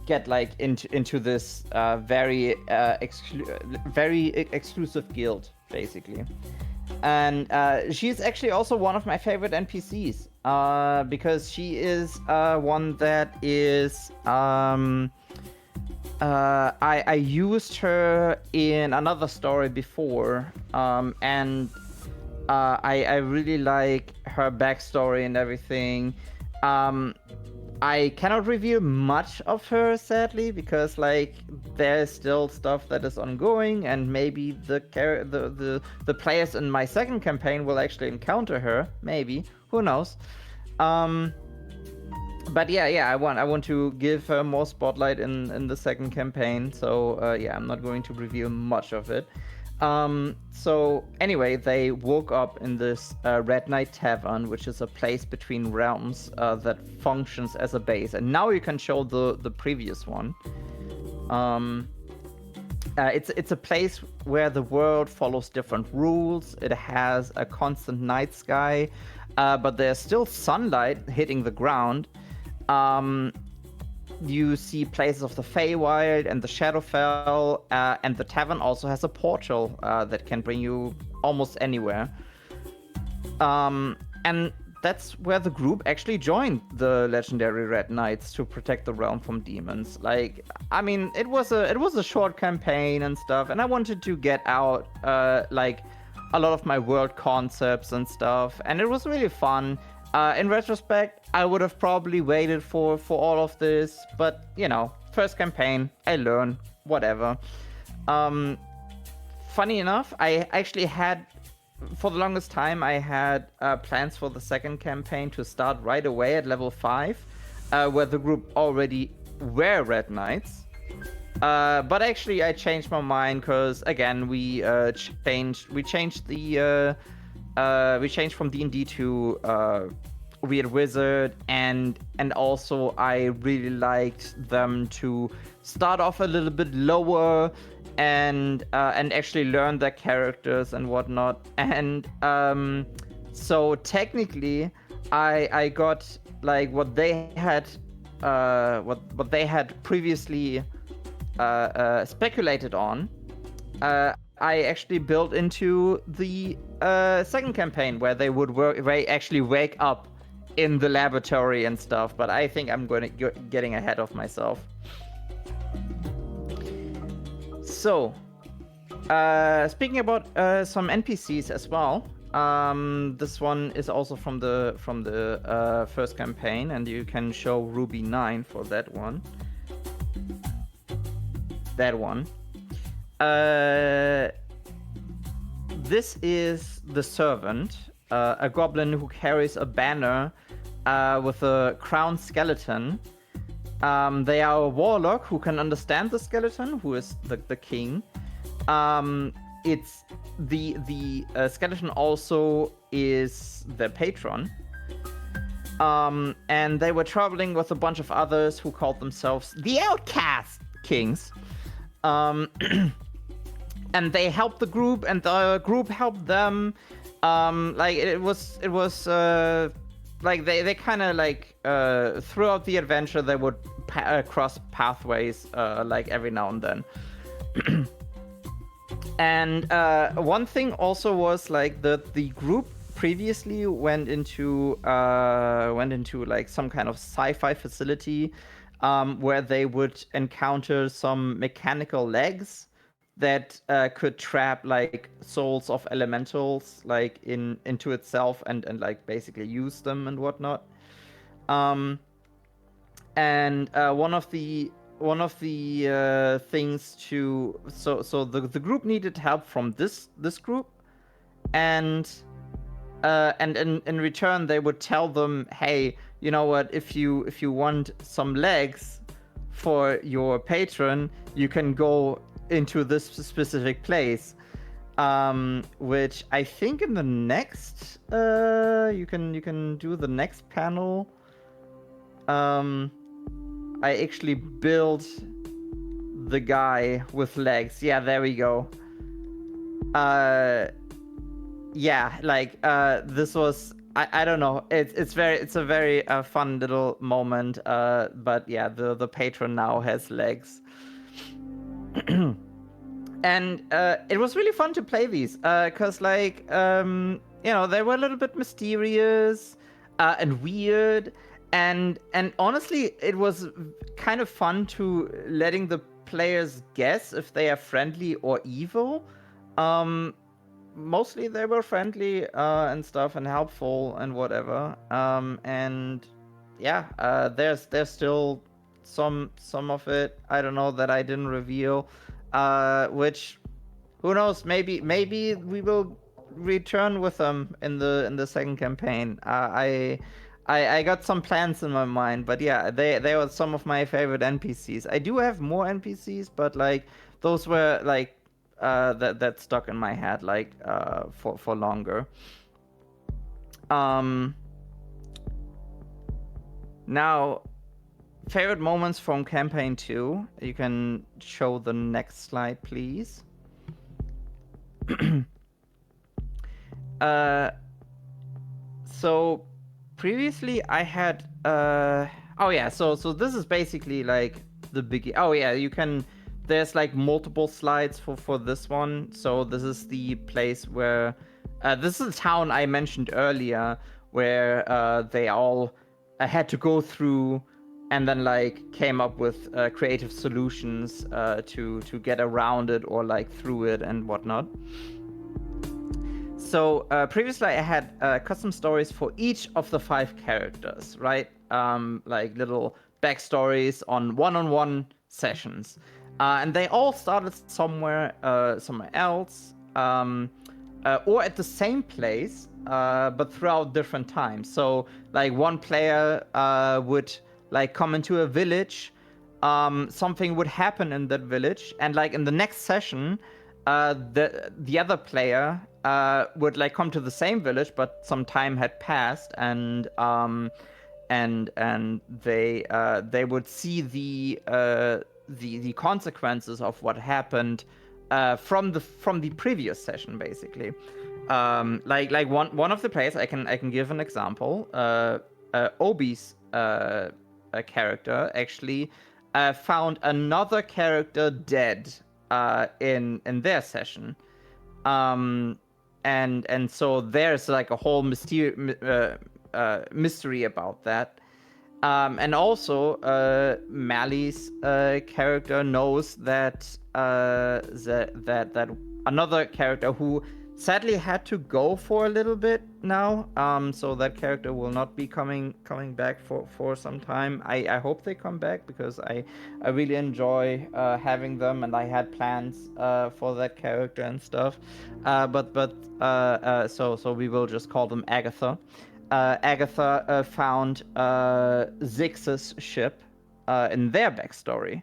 get like into this very exclusive guild basically. And she's actually also one of my favorite NPCs, because she is one that is I used her in another story before, and I really like her backstory and everything. I cannot reveal much of her, sadly, because like there's still stuff that is ongoing, and maybe the players in my second campaign will actually encounter her. Maybe, who knows? But yeah, I want to give her more spotlight in the second campaign. So yeah, I'm not going to reveal much of it. So anyway, they woke up in this Red Knight Tavern, which is a place between realms that functions as a base. And now you can show the previous one. It's a place where the world follows different rules. It has a constant night sky, but there's still sunlight hitting the ground. You see places of the Feywild and the Shadowfell, and the tavern also has a portal that can bring you almost anywhere. And that's where the group actually joined the legendary Red Knights to protect the realm from demons. Like, I mean, it was a short campaign and stuff, and I wanted to get out like a lot of my world concepts and stuff, and it was really fun. In retrospect, I would have probably waited for all of this, but you know, first campaign, I learned, whatever. Funny enough, I actually had, for the longest time, I had plans for the second campaign to start right away at level 5, where the group already were Red Knights. But actually, I changed my mind because again, we changed from D&D to weird wizard, and also I really liked them to start off a little bit lower and actually learn their characters and whatnot. And so technically, I got like what they had previously speculated on. I actually built into the second campaign where they would actually wake up in the laboratory and stuff. But I think I'm getting ahead of myself. So, speaking about some NPCs as well. This one is also from the first campaign, and you can show Ruby 9 for that one. That one. This is the servant, a goblin who carries a banner with a crowned skeleton. They are a warlock who can understand the skeleton, who is the king. It's the skeleton also is their patron. And they were traveling with a bunch of others who called themselves the Outcast Kings. And they helped the group, and the group helped them. Like it was like they kind of like throughout the adventure they would cross pathways like every now and then. And one thing also was like the group previously went into like some kind of sci-fi facility where they would encounter some mechanical legs that could trap like souls of elementals like into itself and like basically use them and whatnot. And one of the things to so the group needed help from this group, and in return they would tell them, hey, you know what, if you want some legs for your patron, you can go into this specific place, which I think in the next you can do the next panel. I actually built the guy with legs. Yeah, there we go. Yeah, like this was I don't know. It's a very fun little moment. But yeah, the patron now has legs. And it was really fun to play these because like you know, they were a little bit mysterious and weird, and honestly it was kind of fun to letting the players guess if they are friendly or evil. Mostly they were friendly and stuff and helpful and whatever. And yeah, there's still some of it, I don't know, that I didn't reveal, which who knows, maybe we will return with them in the second campaign. I got some plans in my mind, but yeah, they were some of my favorite NPCs. I do have more NPCs, but like those were like that stuck in my head like for longer. Now, favorite moments from campaign 2. You can show the next slide, please. So previously I had oh yeah, so this is basically like the big, oh yeah, you can, there's like multiple slides for this one. So this is the place where this is the town I mentioned earlier where they all had to go through and then like came up with creative solutions to get around it or like through it and whatnot. So previously I had custom stories for each of the 5 characters, right? Like little backstories on one-on-one sessions. And they all started somewhere else, or at the same place, but throughout different times. So like one player would like come into a village, something would happen in that village, and like in the next session, the other player would like come to the same village, but some time had passed, and they would see the consequences of what happened from the previous session, basically. Like one of the players, I can give an example. Obi's a character actually found another character dead in their session, and so there's like a whole mystery about that. And also, Mally's character knows that that another character who sadly had to go for a little bit now. So that character will not be coming back for some time. I hope they come back, because I really enjoy having them, and I had plans for that character and stuff. So we will just call them Agatha. Agatha found Zix's ship in their backstory,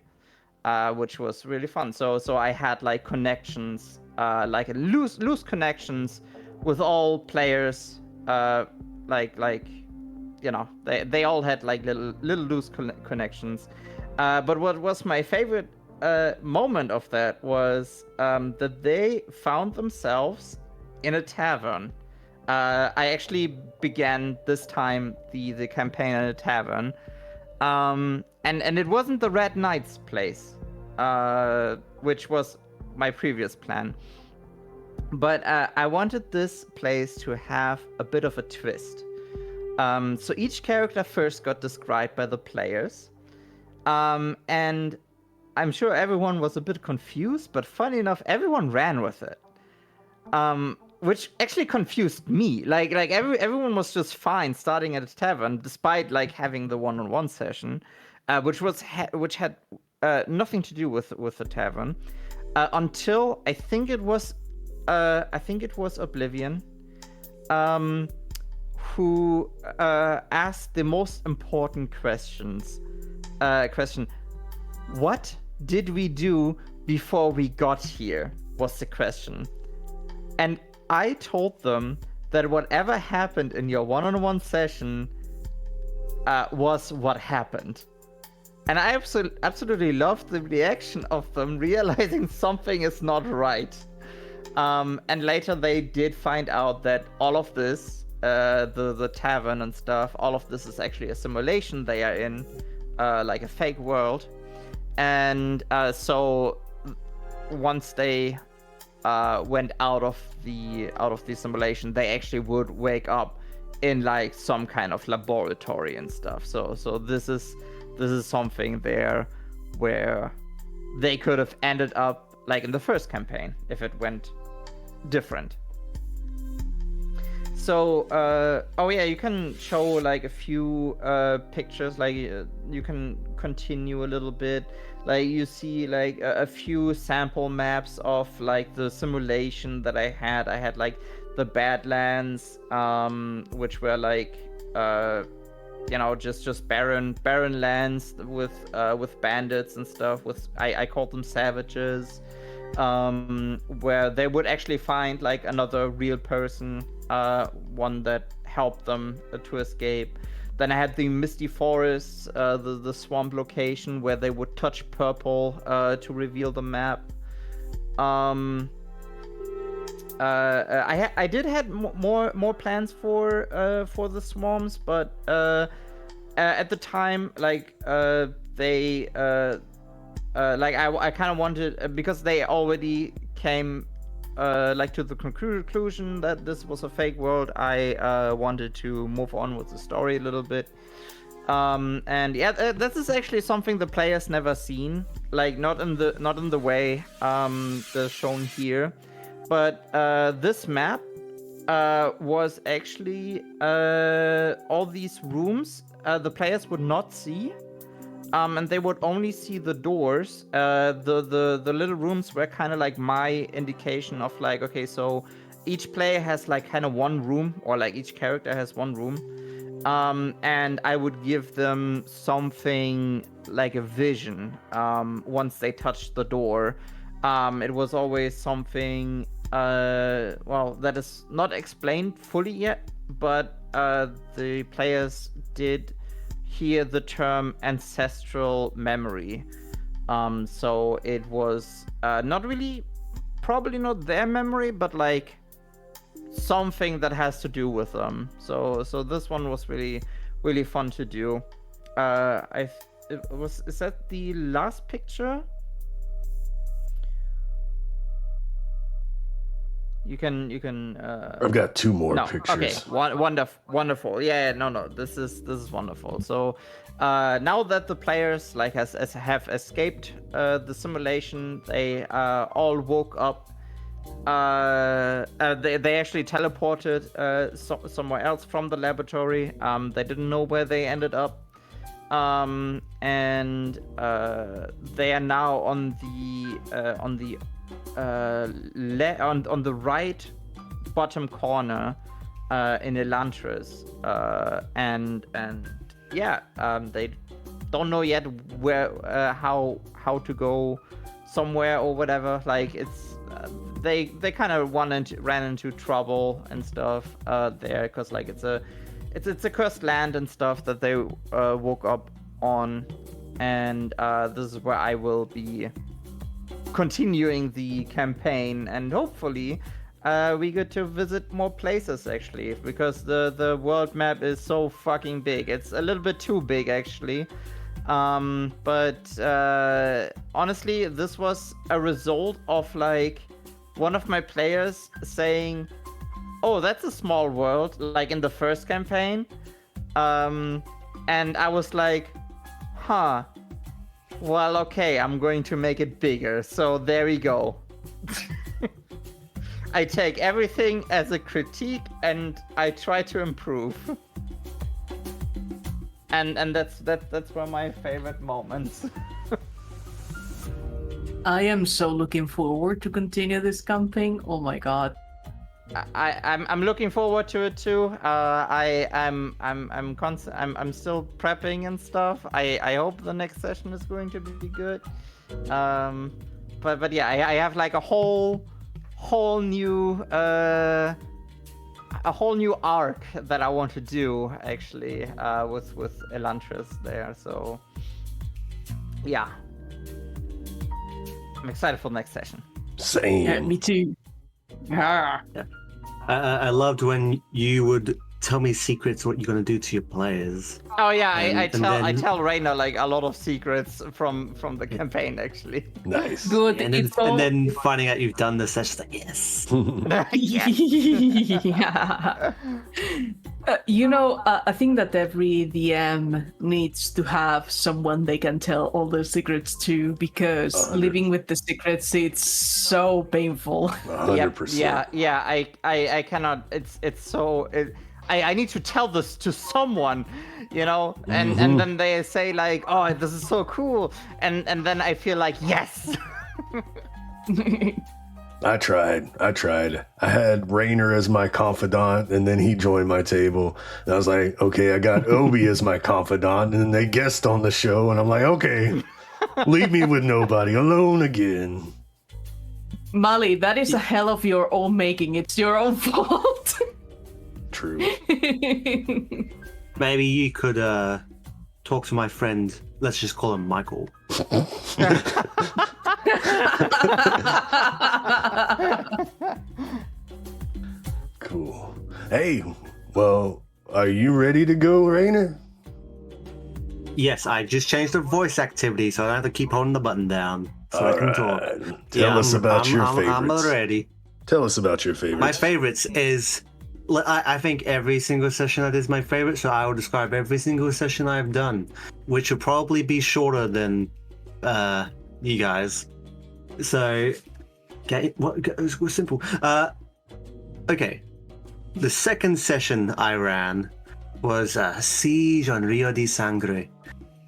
which was really fun. So I had like connections, like loose connections with all players. Like you know, they all had like little loose connections. But what was my favorite moment of that was that they found themselves in a tavern. I actually began this time the campaign in a tavern, and it wasn't the Red Knight's place, which was my previous plan. But I wanted this place to have a bit of a twist. So each character first got described by the players, and I'm sure everyone was a bit confused, but funny enough, everyone ran with it. Which actually confused me. Like everyone was just fine starting at a tavern, despite like having the one-on-one session, which had nothing to do with the tavern, until I think it was Oblivion, who asked the most important question: what did we do before we got here? Was the question. And I told them that whatever happened in your one-on-one session was what happened. And I absolutely loved the reaction of them realizing something is not right. And later they did find out that all of this, the tavern and stuff, all of this is actually a simulation they are in, like a fake world. And so once they went out of the simulation, they actually would wake up in like some kind of laboratory and stuff. So this is something there where they could have ended up like in the first campaign if it went different. So oh yeah, you can show like a few pictures, like you can continue a little bit. Like you see like a few sample maps of like the simulation that I had. I had like the Badlands, which were like you know, just barren lands with bandits and stuff. I called them savages, where they would actually find like another real person, one that helped them to escape. Then I had the Misty Forests, the swamp location where they would touch purple to reveal the map. I did had more plans for the swamps, but at the time, like they like I kind of wanted, because they already came like to the conclusion that this was a fake world. I wanted to move on with the story a little bit, and yeah, this is actually something the players never seen, like not in the way that's shown here, but this map was actually all these rooms the players would not see. And they would only see the doors. The little rooms were kind of like my indication of like, okay, so each player has like kind of one room, or like each character has one room. And I would give them something like a vision once they touched the door. It was always something that is not explained fully yet, but the players did hear the term ancestral memory. So it was not really, probably not their memory, but like something that has to do with them. So this one was really, really fun to do. Is that the last picture? You can. I've got two more No. pictures. Okay. Wonderful. Yeah. No. This is wonderful. So, now that the players have escaped the simulation, they all woke up. They actually teleported somewhere else from the laboratory. They didn't know where they ended up. And they are now on the right bottom corner in Elantris, and yeah, they don't know yet where how to go somewhere or whatever. Like it's they kind of ran into trouble and stuff there, because like it's a cursed land and stuff that they woke up on, and this is where I will be continuing the campaign, and hopefully we get to visit more places actually, because the world map is so fucking big. It's a little bit too big actually, but honestly this was a result of like one of my players saying, oh, that's a small world, like in the first campaign, and I was like, huh, well, okay, I'm going to make it bigger. So there we go. I take everything as a critique and I try to improve. and that's one of my favorite moments. I am so looking forward to continue this campaign. Oh my god. I'm looking forward to it too. I'm still prepping and stuff. I hope the next session is going to be good. But yeah, I have like a whole new arc that I want to do actually with Elantris there. So yeah, I'm excited for the next session. Same. Yeah, me too. Ah. I loved when you would tell me secrets what you're gonna do to your players. Oh yeah, And I then- tell Raina like a lot of secrets from the campaign actually. Nice. Good. And then, It's all... and then finding out you've done this, that's just like, yes. Yeah. I think that every DM needs to have someone they can tell all their secrets to, because 100. living with the secrets, it's so painful. 100%. Yeah. I cannot. It's so. I need to tell this to someone, and then they say like, oh, this is so cool, and then I feel like yes. I tried. I had Rainer as my confidant, and then he joined my table. And I was like, okay, I got Obi as my confidant, and then they guest on the show, and I'm like, okay, leave me with nobody, alone again. Mali, that is a hell of your own making. It's your own fault. True. Maybe you could talk to my friend. Let's just call him Michael. Cool. Hey, well, are you ready to go, Rainer? Yes, I just changed the voice activity, so I don't have to keep holding the button down, so I can talk. Alright. Tell us about your favorites. I'm ready. Tell us about your favorites. My favorites is, I think every single session I did is my favorite, so I will describe every single session I've done, which will probably be shorter than you guys. So, it was simple. Okay, the second session I ran was Siege on Rio de Sangre.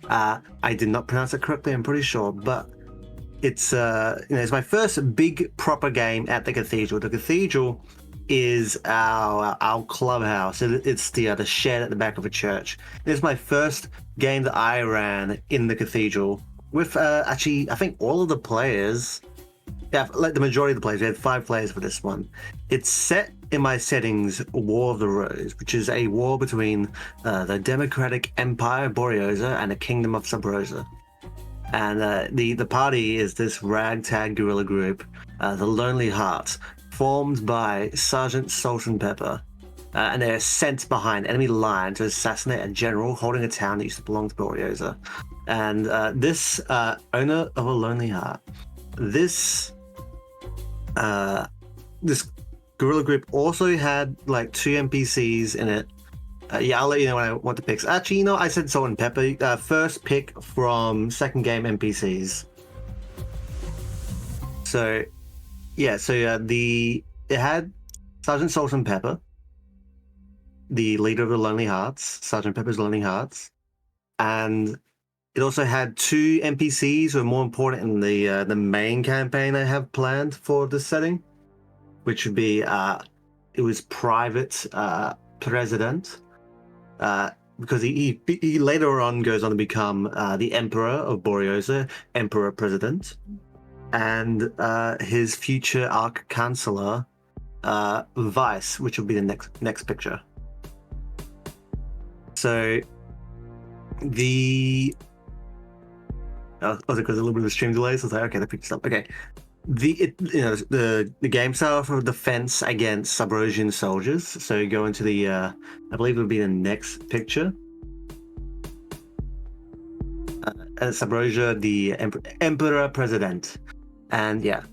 I did not pronounce it correctly, I'm pretty sure, but it's it's my first big proper game at the cathedral. The cathedral is our clubhouse. It's the shed at the back of a church. It's my first game that I ran in the cathedral with actually I think all of the players Yeah, like the majority of the players. We had 5 players for this one. It's set in my settings War of the Rose, which is a war between the Democratic Empire Borriosa and the Kingdom of Subrosa. And the party is this ragtag guerrilla group, the Lonely Hearts, formed by Sergeant Salt and Pepper. And they're sent behind enemy line to assassinate a general holding a town that used to belong to Borriosa. And this owner of a Lonely Heart, this guerrilla group also had like 2 NPCs in it. Yeah, I'll let you know when I want to pick. Actually, I said Salt and Pepper. First pick from second game NPCs. So, yeah, it had Sergeant Salt and Pepper, the leader of the Lonely Hearts, Sergeant Pepper's Lonely Hearts, and it also had 2 NPCs who are more important in the main campaign I have planned for this setting, which would be it was Private President, because he later on goes on to become the Emperor of Borriosa, Emperor President, and his future Arch Chancellor, Vice, which will be the next picture. So because there's a little bit of a stream delay, so it's like, okay, that picture's up. Okay. The game style for defense against Subrosian soldiers. So you go into the I believe it would be the next picture. Subrosia, the Emperor President. And yeah.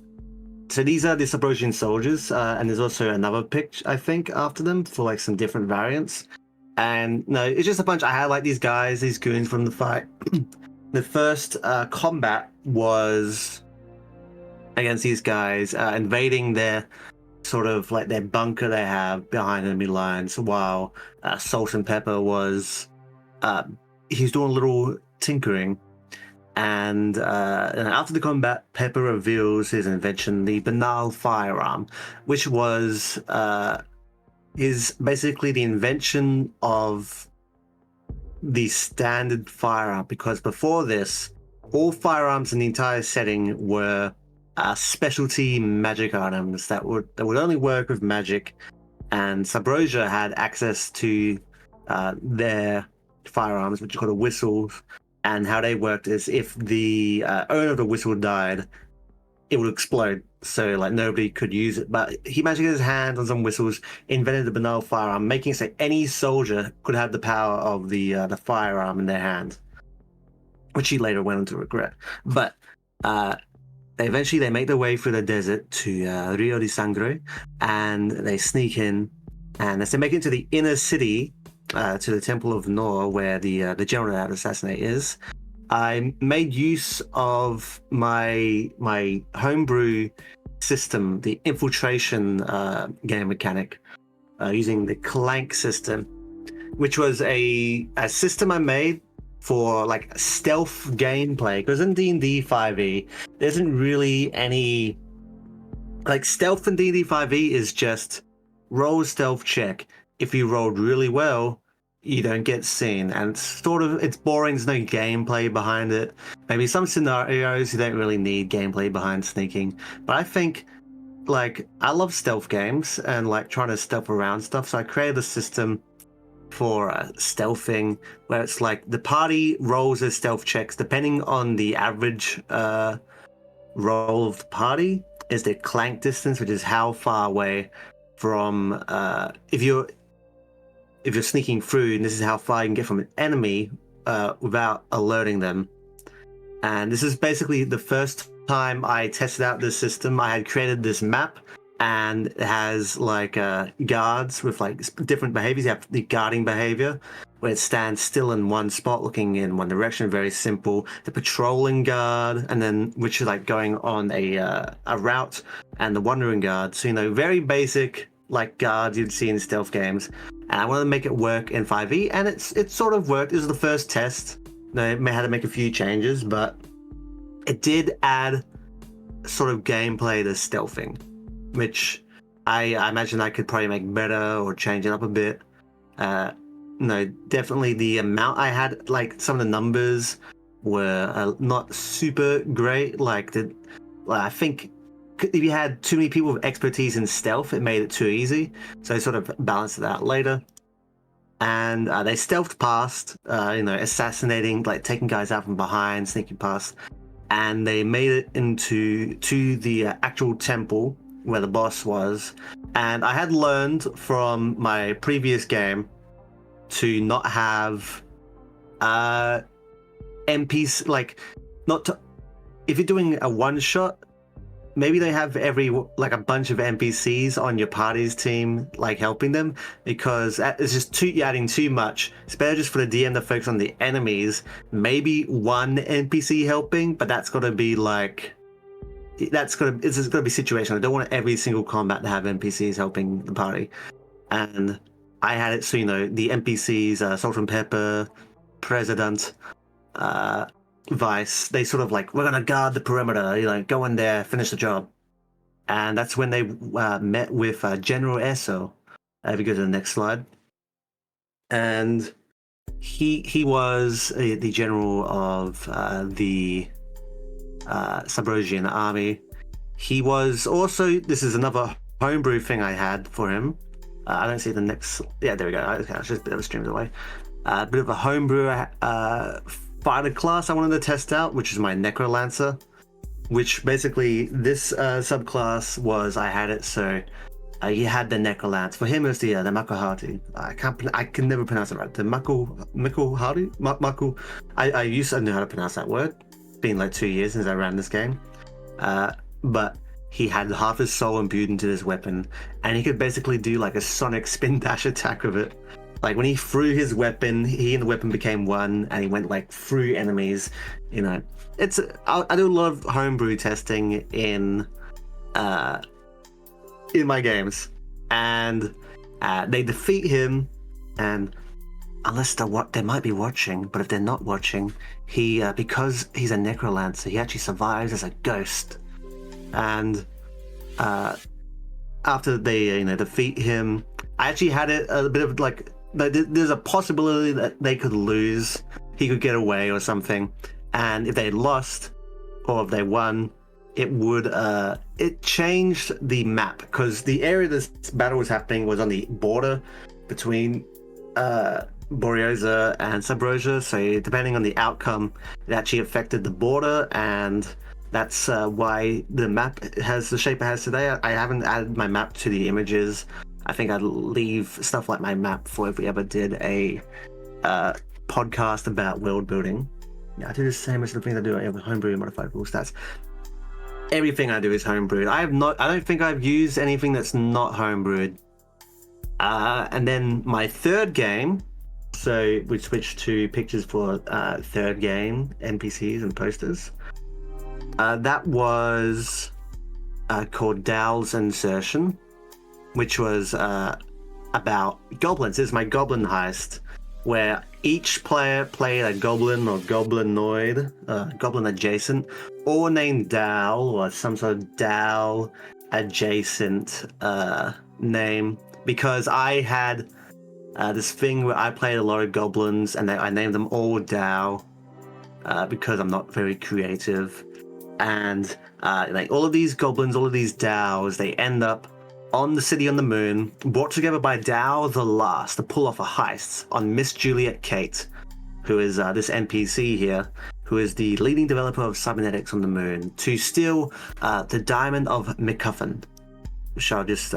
So these are the Subrosian soldiers, and there's also another picture, I think, after them for like some different variants. And no, it's just a bunch. I highlight these guys, these goons from the fight. The first combat was against these guys, invading their sort of like their bunker they have behind enemy lines, while Salt and Pepper was he's doing a little tinkering. And after the combat, Pepper reveals his invention, the banal firearm, which was is basically the invention of the standard firearm, because before this, all firearms in the entire setting were specialty magic items that would only work with magic, and Subrosia had access to their firearms, which are called whistles, and how they worked is if the owner of the whistle died, it would explode, so like nobody could use it. But he managed to get his hands on some whistles, invented the banal firearm, making it so any soldier could have the power of the firearm in their hand, which he later went on to regret. But eventually they make their way through the desert to Rio de Sangre, and they sneak in, and as they make it to the inner city, to the Temple of Nor, where the general that assassinate is, I made use of my homebrew system, the infiltration game mechanic, using the Clank system, which was a system I made for like stealth gameplay. Because in D&D 5e, there isn't really any like stealth in D&D 5e is just roll a stealth check. If you rolled really well, you don't get seen, and it's boring. There's no gameplay behind it. Maybe some scenarios you don't really need gameplay behind sneaking, but I think like I love stealth games and like trying to stealth around stuff, so I created a system for stealthing where it's like the party rolls their stealth checks depending on the average roll of the party is their clank distance, which is how far away from if you're sneaking through, and this is how far you can get from an enemy without alerting them. And this is basically the first time I tested out this system. I had created this map, and it has like guards with like different behaviors. You have the guarding behavior, where it stands still in one spot looking in one direction, very simple. The patrolling guard, and then which is like going on a route, and the wandering guard. So very basic like guards you'd see in stealth games. And I wanted to make it work in 5e, and it sort of worked. It was the first test. I had to make a few changes, but it did add sort of gameplay to stealthing, which I imagine I could probably make better or change it up a bit. Definitely the amount I had, like some of the numbers were not super great. I think if you had too many people with expertise in stealth, it made it too easy. So they sort of balanced it out later. And they stealthed past, assassinating, like taking guys out from behind, sneaking past. And they made it into the actual temple where the boss was. And I had learned from my previous game to not have MPs, like, not to, if you're doing a one shot, maybe they have a bunch of NPCs on your party's team, like helping them, because it's just you're adding too much. It's better just for the DM to focus on the enemies. Maybe one NPC helping, but that's got to be like, it's going to be situational. I don't want every single combat to have NPCs helping the party. And I had it so, the NPCs, Salt and Pepper, President, Vice, they sort of like, we're gonna guard the perimeter, go in there, finish the job. And that's when they met with General Esso. If you go to the next slide. And he was the general of the Sabrosian army. He was also, this is another homebrew thing I had for him. I don't see the next, yeah, there we go. I was just a bit of a stream away. A bit of a homebrew fighter class I wanted to test out, which is my Necrolancer, which basically this subclass was, I had it so he had the Necrolancer. For him it was the Makuhari. I can never pronounce it right. The Makuhari? I used to know how to pronounce that word. It's been like 2 years since I ran this game. But he had half his soul imbued into this weapon, and he could basically do like a sonic spin dash attack with it. Like when he threw his weapon, he and the weapon became one, and he went like through enemies. It's I do a lot of homebrew testing in my games, and they defeat him. And unless they might be watching, but if they're not watching, he because he's a Necrolancer, he actually survives as a ghost. And after they defeat him, I actually had it a bit of like, there's a possibility that they could lose, he could get away or something, and if they lost or if they won, it would it changed the map, because the area this battle was happening was on the border between Boriosa and Sabrosia, so depending on the outcome, it actually affected the border, and that's why the map has the shape it has today. I haven't added my map to the images. I think I'd leave stuff like my map for if we ever did a podcast about world building. Yeah, I do the same as the things I do with homebrew modified rule stats. Everything I do is homebrewed. I don't think I've used anything that's not homebrewed. And then my third game, so we switched to pictures for third game, NPCs and posters. That was called Dowl's Insertion, which was about goblins. This is my goblin heist, where each player played a goblin or goblinoid, goblin adjacent, or named Dowl, or some sort of Dowl adjacent name, because I had this thing where I played a lot of goblins, and I named them all Dowl because I'm not very creative. And like all of these goblins, all of these Dowls, they end up on the city on the moon, brought together by Dow the Last to pull off a heist on Miss Juliet Kate, who is this NPC here, who is the leading developer of cybernetics on the moon, to steal the Diamond of McCuffin, which I'll just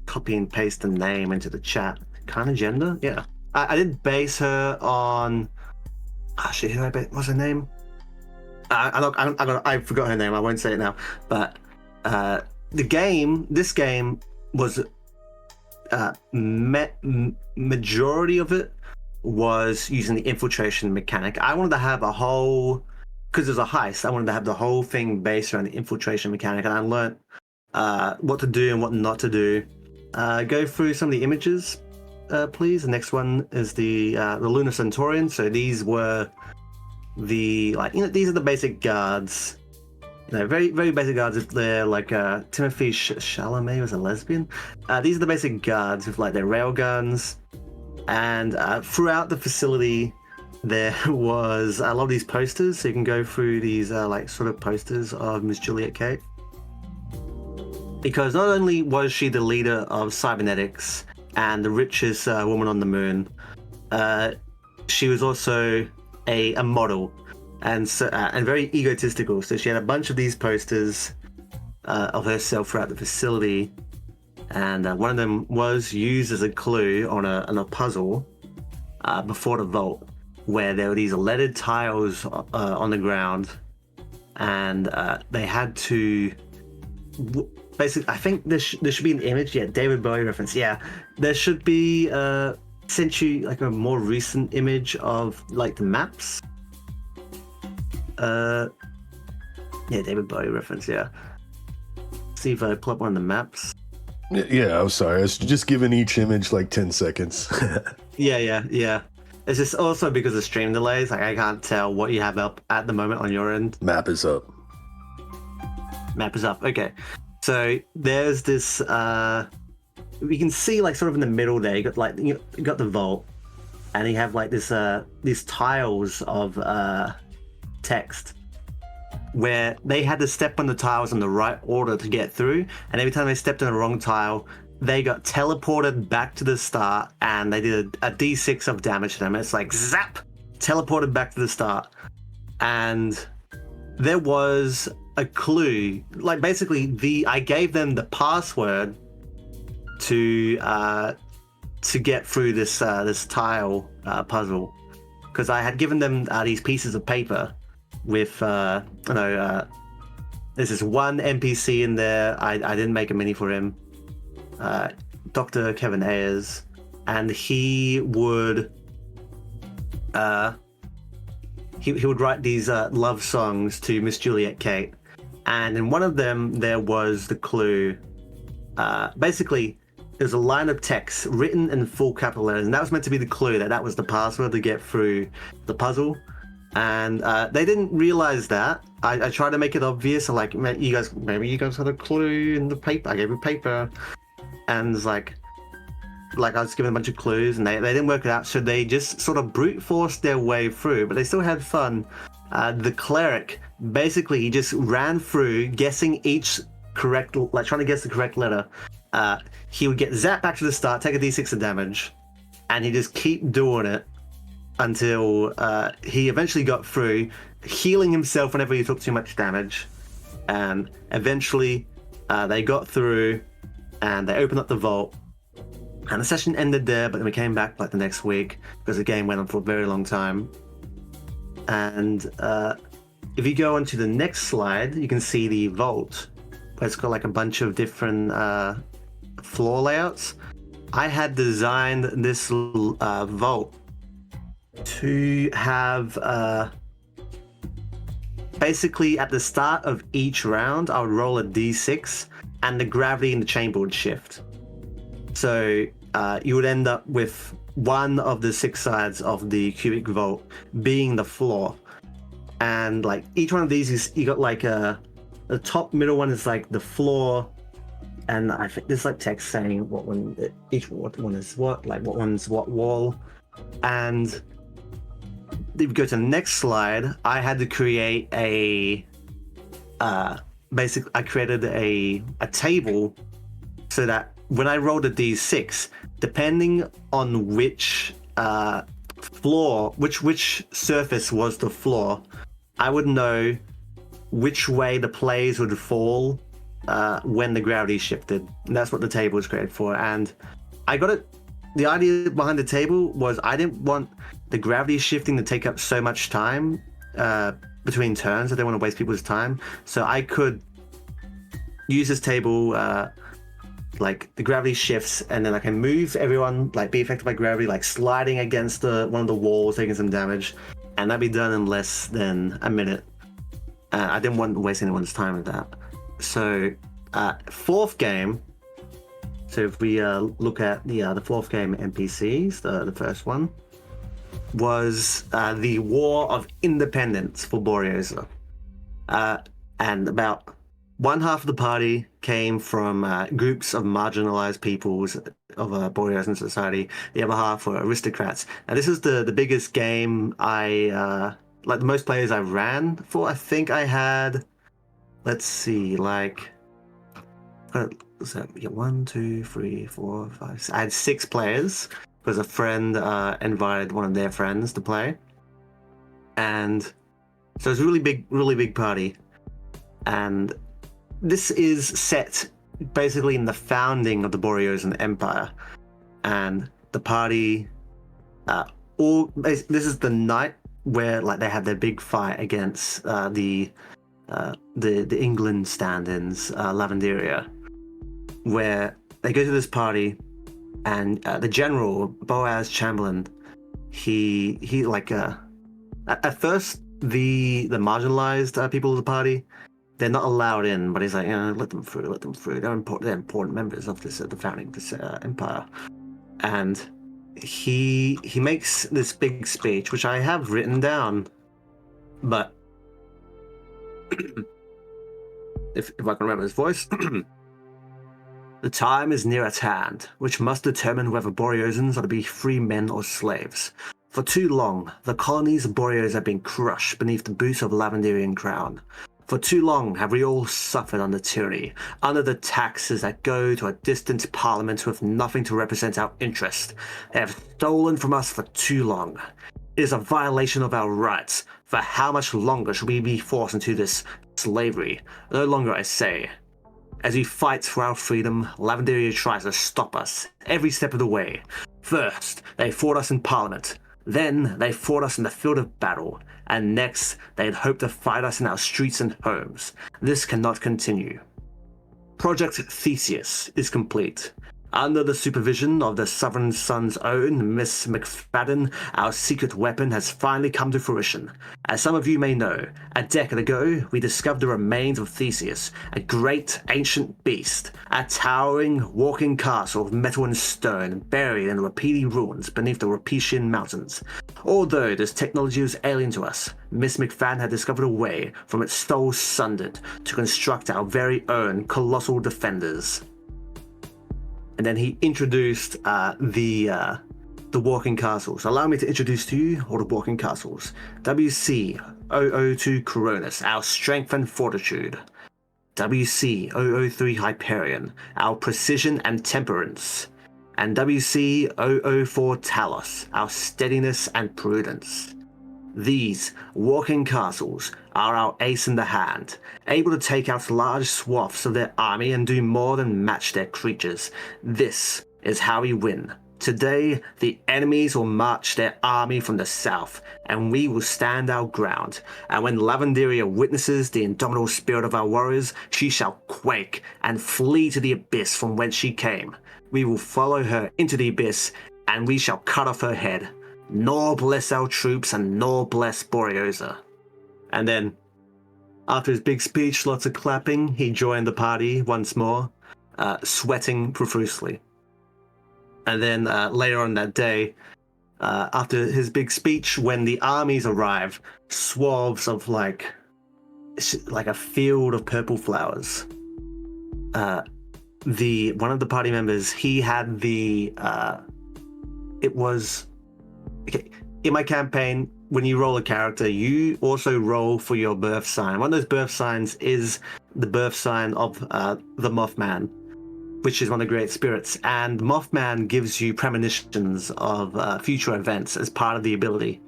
copy and paste the name into the chat. Kind of gender? Yeah. I did base her on... Actually, what's her name? I forgot her name, I won't say it now. But this game was majority of it was using the infiltration mechanic. I wanted to have a whole, because there's a heist, I wanted to have the whole thing based around the infiltration mechanic, and I learned what to do and what not to do. Go through some of the images, please. The next one is the Lunar Centaurian. So these were these are the basic guards. Very, very basic guards. They're like Timothy Chalamet was a lesbian. These are the basic guards with like their railguns, and throughout the facility there was a lot of these posters. So you can go through these like sort of posters of Miss Juliet Kate. because not only was she the leader of cybernetics and the richest woman on the moon, she was also a model, and very egotistical. So she had a bunch of these posters of herself throughout the facility, and one of them was used as a clue on a puzzle before the vault, where there were these leaded tiles on the ground, and they had to basically. I think there should be an image. Yeah, David Bowie reference. Yeah, there should be sent you like a more recent image of like the maps. Yeah, David Bowie reference. Yeah. See if I pull up one of the maps. Yeah, I'm sorry. I was just giving each image like 10 seconds. Yeah. It's just also because of stream delays. Like I can't tell what you have up at the moment on your end. Map is up. Map is up. Okay. So there's this. We can see like sort of in the middle there. You got the vault, and you have like this these tiles of text, where they had to step on the tiles in the right order to get through, and every time they stepped on the wrong tile, they got teleported back to the start, and they did a d6 of damage to them. It's like zap, teleported back to the start, and there was a clue. Like basically, I gave them the password to get through this tile puzzle, because I had given them these pieces of paper with there's this one NPC in there. I didn't make a mini for him, Dr. Kevin Ayers, and he would he would write these love songs to Miss Juliet Kate, and in one of them there was the clue. Basically, there's a line of text written in full capital letters, and that was meant to be the clue that was the password to get through the puzzle. And they didn't realize that. I tried to make it obvious. Like, maybe you guys had a clue in the paper. I gave you paper, and it's like I was giving a bunch of clues, and they didn't work it out. So they just sort of brute forced their way through, but they still had fun. The cleric, basically, he just ran through guessing each correct, like trying to guess the correct letter. He would get zapped back to the start, take a d6 of damage, and he just keep doing it until he eventually got through, healing himself whenever he took too much damage. And eventually they got through, and they opened up the vault, and the session ended there. But then we came back like the next week because the game went on for a very long time. And if you go onto the next slide, you can see the vault, where it's got like a bunch of different floor layouts. I had designed this vault to have basically at the start of each round I would roll a d6, and the gravity in the chamber would shift. So you would end up with one of the 6 sides of the cubic vault being the floor, and like each one of these is, you got like the top middle one is like the floor, and I think there's like text saying what one is what, like what one's what wall. And if you go to the next slide, I had to create I created a table so that when I rolled a d6, depending on which floor, which surface was the floor, I would know which way the plays would fall when the gravity shifted. And that's what the table was created for. And I got it. The idea behind the table was I didn't want the gravity shifting to take up so much time between turns. I didn't want to waste people's time. So I could use this table, like the gravity shifts, and then I can move everyone, like be affected by gravity, like sliding against one of the walls, taking some damage, and that'd be done in less than a minute. I didn't want to waste anyone's time with that. So, fourth game. So if we look at the fourth game NPCs, the first one was the War of Independence for Borriosa, and about one half of the party came from groups of marginalized peoples of Borriosan society. The other half were aristocrats. Now this is the biggest game like the most players I ran for. I think I had, let's see, like So yeah, 1, 2, 3, 4, 5. I had 6 players because a friend invited one of their friends to play, and so it's a really big party. And this is set basically in the founding of the Boreosan Empire, and the party. This is the night where like they had their big fight against the England stand-ins, Lavanderia, where they go to this party, and the general Boaz Chamberlain, he like at first the marginalized people of the party, they're not allowed in, but he's like, let them through. They're important members of this the founding of this empire, and he makes this big speech, which I have written down, but if I can remember his voice. The time is near at hand, which must determine whether Boreosans are to be free men or slaves. For too long, the colonies of Boreos have been crushed beneath the boots of Lavanderian crown. For too long have we all suffered under tyranny, under the taxes that go to a distant parliament with nothing to represent our interest. They have stolen from us for too long. It is a violation of our rights. For how much longer should we be forced into this slavery? No longer, I say. As we fight for our freedom, Lavanderia tries to stop us every step of the way. First, they fought us in Parliament. Then, they fought us in the field of battle. And next, they'd hoped to fight us in our streets and homes. This cannot continue. Project Theseus is complete. Under the supervision of the Sovereign Son's own Miss McFadden, our secret weapon has finally come to fruition. As some of you may know, a decade ago, we discovered the remains of Theseus, a great ancient beast, a towering, walking castle of metal and stone buried in the Rapidi ruins beneath the Rapetian mountains. Although this technology was alien to us, Miss McFadden had discovered a way from its soul sundered to construct our very own colossal defenders. And then he introduced the walking castles. Allow me to introduce to you all the walking castles. WC002 Coronis, our strength and fortitude. WC003 Hyperion, our precision and temperance. And WC004 Talos, our steadiness and prudence. These walking castles are our ace in the hand, able to take out large swaths of their army and do more than match their creatures. This is how we win. Today, the enemies will march their army from the south, and we will stand our ground. And when Lavanderia witnesses the indomitable spirit of our warriors, she shall quake and flee to the abyss from whence she came. We will follow her into the abyss, and we shall cut off her head. Nor bless our troops, and nor bless Boreosa. And then, after his big speech, lots of clapping, he joined the party once more, sweating profusely. And then later on that day, after his big speech, when the armies arrive, swaths of like a field of purple flowers. One of the party members, he had okay, in my campaign, when you roll a character, you also roll for your birth sign. One of those birth signs is the birth sign of the Mothman, which is one of the great spirits. And Mothman gives you premonitions of future events as part of the ability.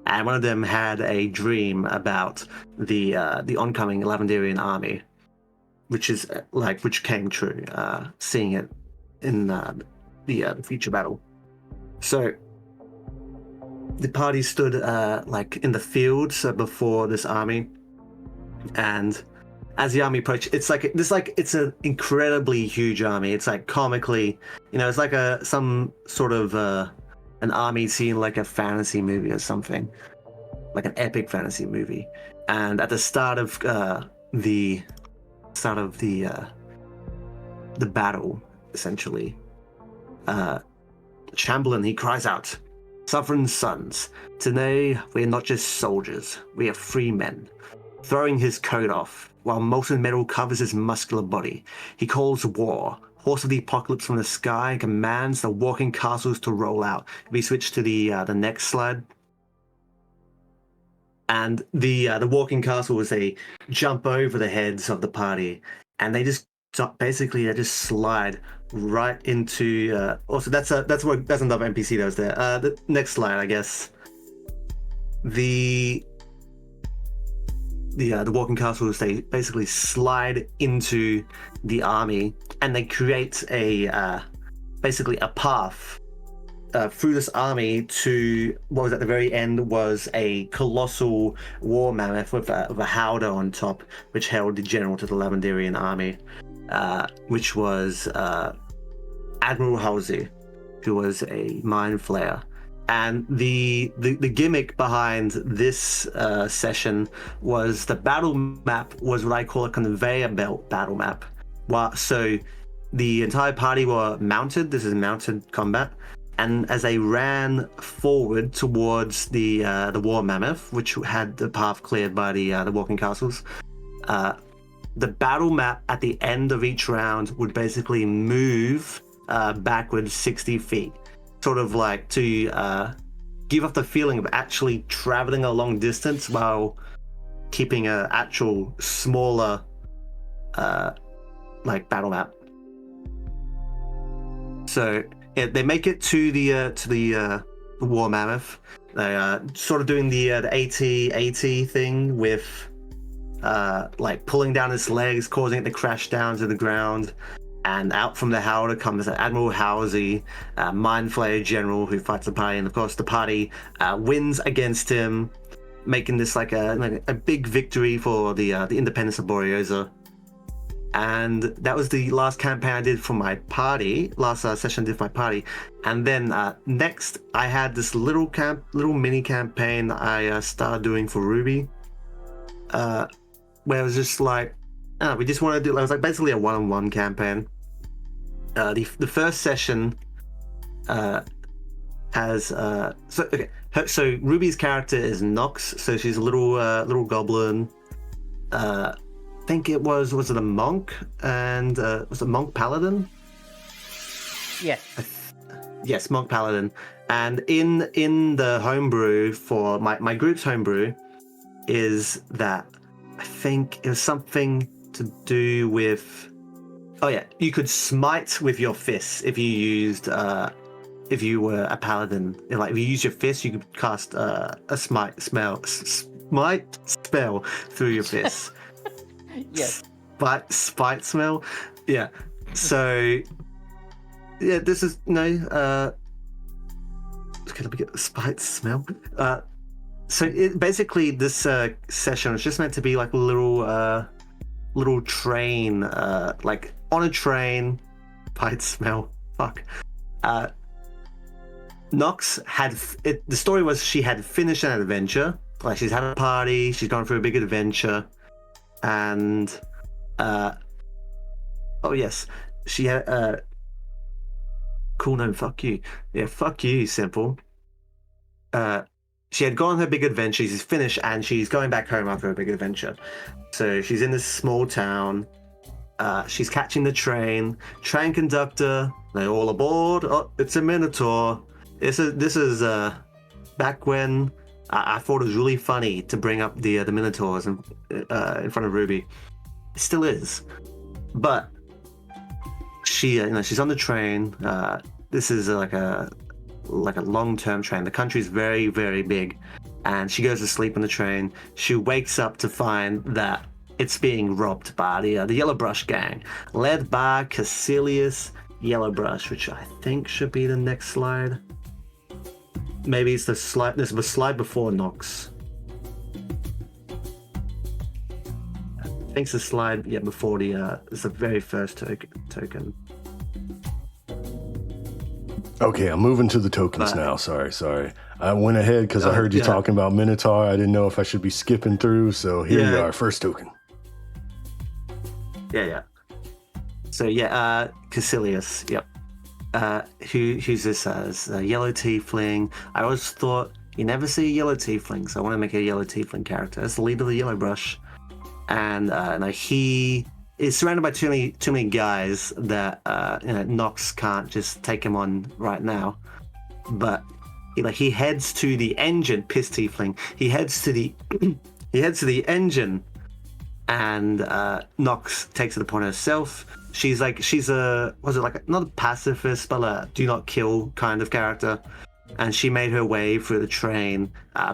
And one of them had a dream about the oncoming Lavanderian army, which came true, seeing it in the future battle. So the party stood in the fields before this army, and as the army approached, it's an incredibly huge army. It's like comically, it's like some sort of an army scene, like a fantasy movie or something, like an epic fantasy movie. And at the start of the battle, essentially, Chamberlain, he cries out, "Sovereign sons, today we are not just soldiers, we are free men." Throwing his coat off, while molten metal covers his muscular body, he calls war. Horse of the Apocalypse from the sky and commands the walking castles to roll out. If we switch to the next slide. And the walking castles, they jump over the heads of the party, and they just basically they just slide right into. Also, that's another NPC that was there. The next slide, I guess. The walking castles, they basically slide into the army, and they create basically a path through this army to what was at the very end was a colossal war mammoth with a howdah on top, which held the general to the Lavendarian army, which was Admiral Halsey, who was a mind flayer. And the gimmick behind this session was the battle map was what I call a conveyor belt battle map. So the entire party were mounted. This is mounted combat. And as they ran forward towards the war mammoth, which had the path cleared by the walking castles, the battle map at the end of each round would basically move backwards 60 feet. Sort of like to give off the feeling of actually traveling a long distance while keeping an actual smaller like battle map. So they make it to the war mammoth. They sort of doing the AT thing with like pulling down its legs, causing it to crash down to the ground. And out from the howdah comes Admiral Halsey, Mind Flayer General, who fights the party. And of course, the party wins against him, making this like a big victory for the independence of Borriosa. And that was the last campaign I did for my party. Last session I did for my party. And then next, I had this little mini campaign I started doing for Ruby, where it was just like, we just wanted to do. It was like basically a one-on-one campaign. The first session has so Ruby's character is Nox, so she's a little goblin. I think it was it a monk, and was it monk paladin? Yes, monk paladin. And in the homebrew for my group's homebrew is that I think it was something to do with. Oh yeah, you could smite with your fists if you used if you were a paladin. Like if you use your fists, you could cast a smite spell through your fists. Yes. Spite smell. Yeah. So yeah, this is okay, let me get the spite smell. So basically this session was just meant to be like a little train, like on a train. Spite smell. Fuck. Nox had the story was she had finished an adventure. Like she's had a party, she's gone through a big adventure, and she had cool name. Fuck you. Yeah, fuck you, Simple. She had gone on her big adventure, she's finished, and she's going back home after her big adventure. So she's in this small town. She's catching the train. Train conductor, they all aboard. Oh, it's a Minotaur. This is back when I thought it was really funny to bring up the Minotaurs in front of Ruby. It still is, but she she's on the train. This is like a long-term train. The country's very, very big, and she goes to sleep on the train. She wakes up to find that it's being robbed by the Yellowbrush gang, led by Caecilius Yellowbrush, which I think should be the next slide. Maybe it's the slide. There's a slide before Nox. I think it's the slide before it's the very first token. Okay, I'm moving to the tokens now. Sorry. I went ahead because I heard you talking about Minotaur. I didn't know if I should be skipping through, so here you are, first token. Yeah. So Caecilius, yep. Who's this as? A yellow tiefling. I always thought you never see a yellow tiefling, so I want to make a yellow tiefling character. That's the leader of the Yellowbrush. And he is surrounded by too many guys that Nox can't just take him on right now. But he heads to the engine, piss tiefling. He heads to the engine, and Nox takes it upon herself. she's not a pacifist, but a do not kill kind of character. And she made her way through the train,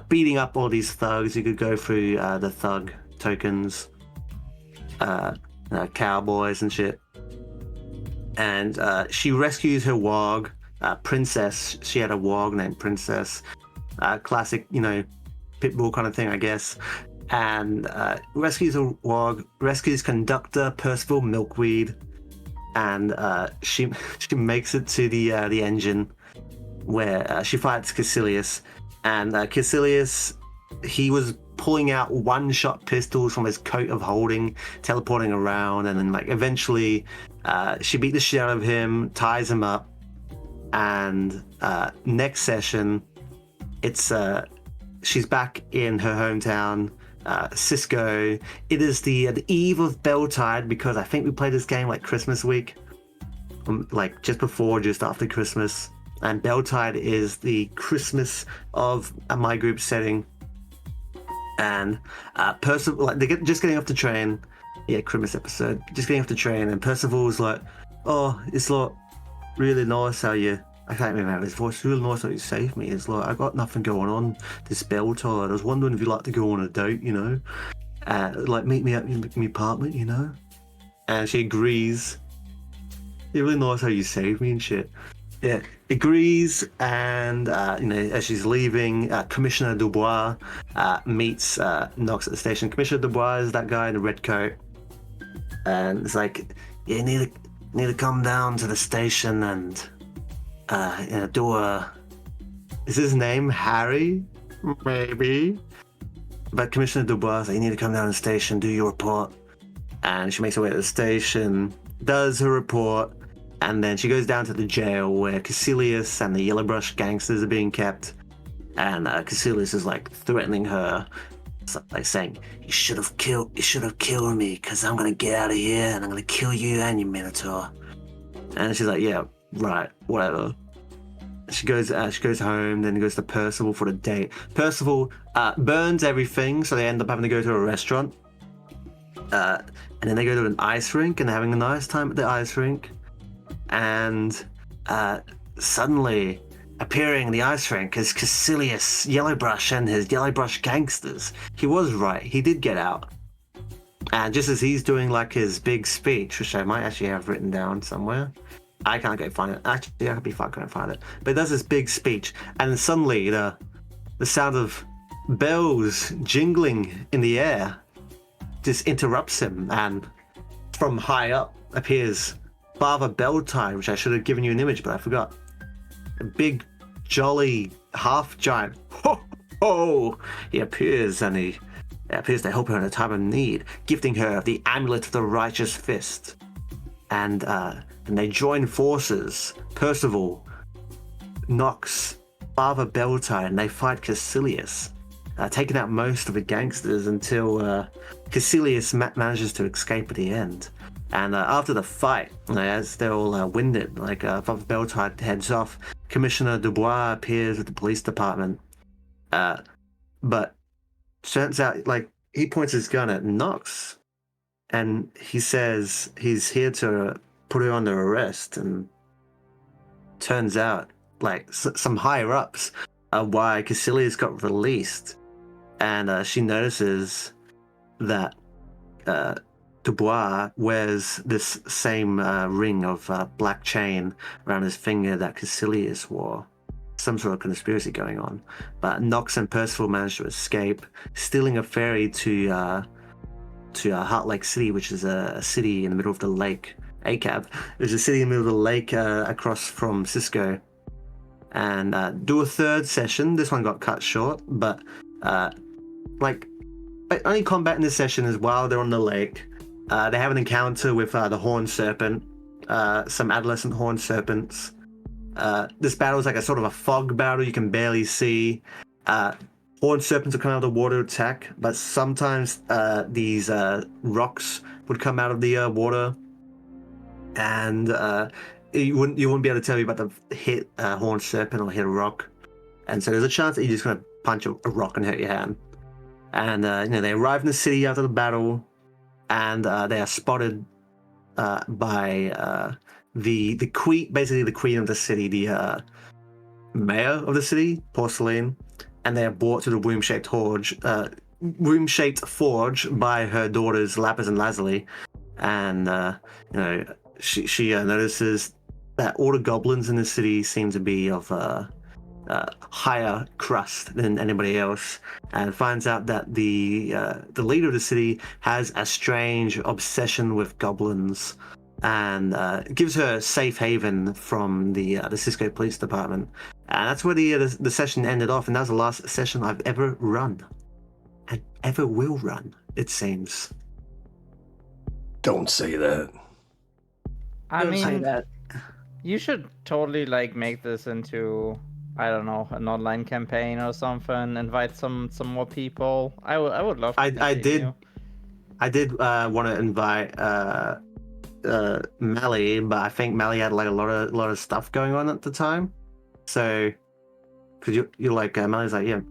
beating up all these thugs. You could go through the thug tokens, cowboys and shit. And she rescues her warg, Princess. She had a warg named Princess. Classic, pitbull kind of thing, I guess. And rescues a warg, rescues conductor Percival Milkweed, and she makes it to the engine, where she fights Caecilius. And Caecilius, he was pulling out one-shot pistols from his coat of holding, teleporting around, and then eventually she beat the shit out of him, ties him up, and next session, it's she's back in her hometown, Cisco. It is the eve of Beltide, because I think we played this game Christmas week, just before, just after Christmas. And Beltide is the Christmas of my group setting. And Percival, they're just getting off the train. Yeah, Christmas episode. Just getting off the train, and Percival's like, "Oh, it's really nice how you." I can't remember his voice. Really nice how you saved me. It's I got nothing going on this Beltide. I was wondering if you'd like to go on a date, meet me at my apartment, And she agrees. It's really nice how you saved me and shit. Yeah, agrees, and as she's leaving, Commissioner Dubois meets Knox at the station. Commissioner Dubois is that guy in the red coat, and it's you need to come down to the station and do a. Is his name Harry? Maybe. But Commissioner Dubois, you need to come down to the station, do your report, and she makes her way to the station, does her report. And then she goes down to the jail where Caecilius and the Yellowbrush gangsters are being kept. And Caecilius is threatening her, saying, you should have killed me, because I'm going to get out of here and I'm going to kill you and your Minotaur. And she's like, yeah, right, whatever. She goes home, then goes to Percival for the date. Percival burns everything, so they end up having to go to a restaurant. And then they go to an ice rink and having a nice time at the ice rink. And suddenly appearing in the ice rink is Caecilius Yellowbrush and his Yellowbrush gangsters. He was right, he did get out. And just as he's doing his big speech, which I might actually have written down somewhere. I can't go find it. Actually, I could be fine, can't find it. But he does this big speech, and then suddenly the sound of bells jingling in the air just interrupts him, and from high up appears Father Beltide, which I should have given you an image, but I forgot. A big, jolly, half-giant, ho! He appears, and he appears to help her in a time of need, gifting her the amulet of the righteous fist. And they join forces. Percival, Knox, Father Beltide, and they fight Caecilius, taking out most of the gangsters until Caecilius manages to escape at the end. And after the fight, as they're all winded, Father Beltide heads off, Commissioner Dubois appears at the police department. But turns out, he points his gun at Knox, and he says he's here to put her under arrest. And turns out, some higher ups are why Caecilius got released. And she notices that Dubois wears this same ring of black chain around his finger that Caecilius wore. Some sort of conspiracy going on. But Knox and Percival managed to escape, stealing a ferry to Heart Lake City, which is a city in the middle of the lake. ACAB. There's a city in the middle of the lake across from Cisco. And do a third session. This one got cut short, but only combat in this session is while they're on the lake. They have an encounter with the Horned Serpent, some adolescent Horned Serpents. This battle is a sort of a fog battle you can barely see. Horned Serpents will come out of the water to attack, but sometimes these rocks would come out of the water, and you wouldn't be able to tell you about to hit a Horned Serpent or hit a rock. And so there's a chance that you're just going to punch a rock and hurt your hand. And they arrive in the city after the battle, and they are spotted by the queen, basically the queen of the city, the mayor of the city, Porcelain, and they are brought to the womb-shaped forge by her daughters Lapis and Lazuli, and she notices that all the goblins in the city seem to be of higher crust than anybody else, and finds out that the leader of the city has a strange obsession with goblins, and gives her a safe haven from the Cisco Police Department. And that's where the session ended off, and that was the last session I've ever run, and ever will run, it seems. Don't say that. I Don't say mean, that. you should totally like make this into, I don't know, an online campaign or something. Invite some more people. I would love to. I continue. did want to invite Mally, but I think Mally had like a lot of stuff going on at the time. So, because you're like Mally's like, yeah,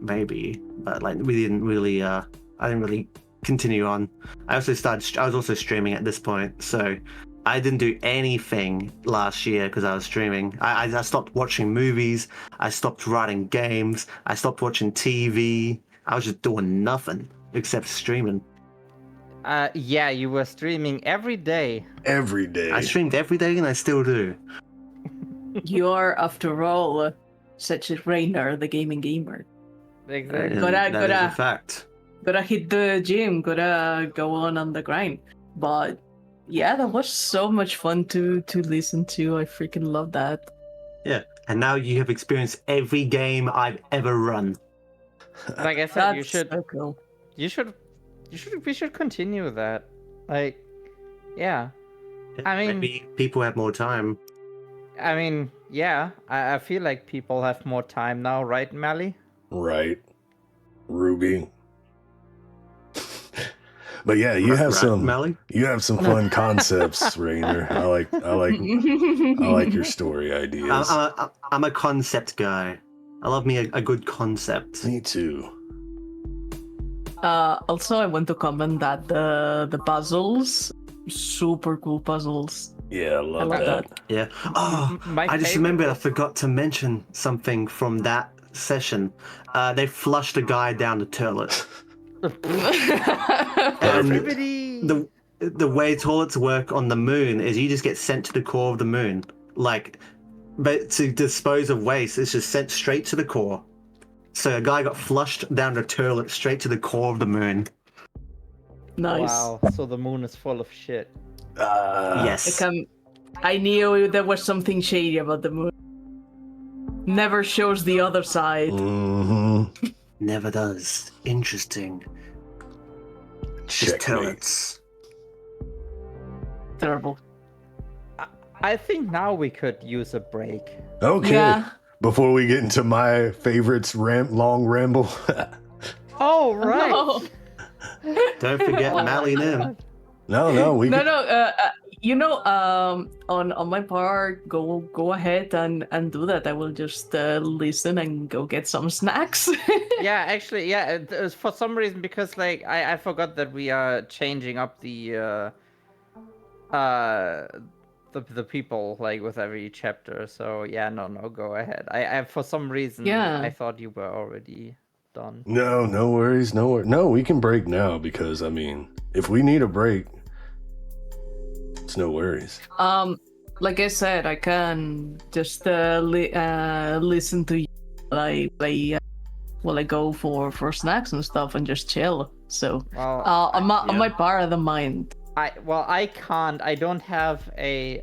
maybe, but like we didn't really. I didn't really continue on. I was also streaming at this point, so I didn't do anything last year because I was streaming. I stopped watching movies. I stopped writing games. I stopped watching TV. I was just doing nothing except streaming. Yeah, you were streaming every day. Every day. I streamed every day, and I still do. You are, after all, such a Rainer, the gaming gamer. Exactly. And Gotta- that is a fact. Gotta hit the gym, gotta go on the grind. But yeah, that was so much fun to listen to. I freaking love that. Yeah, and now you have experienced every game I've ever run. Like I said, That's so cool. we should continue that. Like, yeah. I mean- Maybe people have more time. I mean, yeah. I feel like people have more time now, right, Mally? Right. Ruby. But yeah, you have some Melly? you have some fun concepts, Rainer. I like your story ideas. I'm a concept guy. I love me a good concept. Me too. Also, I want to comment that the puzzles, super cool puzzles. Yeah, I love love that. Yeah. Oh, My I just favorite remembered I was- forgot to mention something from that session. They flushed a guy down the toilet. And Everybody. the way toilets work on the moon is you just get sent to the core of the moon. But to dispose of waste, it's just sent straight to the core. So a guy got flushed down the toilet straight to the core of the moon. Nice. Wow, so the moon is full of shit. Yes. I knew there was something shady about the moon. Never shows the other side. Mm-hmm. Never does. Interesting. Just Checkmate. toilets. Terrible. I think now we could use a break. Okay. Yeah. Before we get into my favorites, long ramble. Oh, right. No, Don't forget Mally Nim. no, we no, can- on my part, go ahead and do that. I will just listen and go get some snacks. Yeah, actually, yeah. It was for some reason because like I forgot that we are changing up the people like with every chapter. So yeah, no, go ahead. I for some reason Yeah. I thought you were already done. No worries, no worries. No, we can break now because I mean, if we need a break, it's no worries. Like I said, I can just listen to you while I go for snacks and stuff and just chill. So Well, on my part of the mind. I can't. I don't have a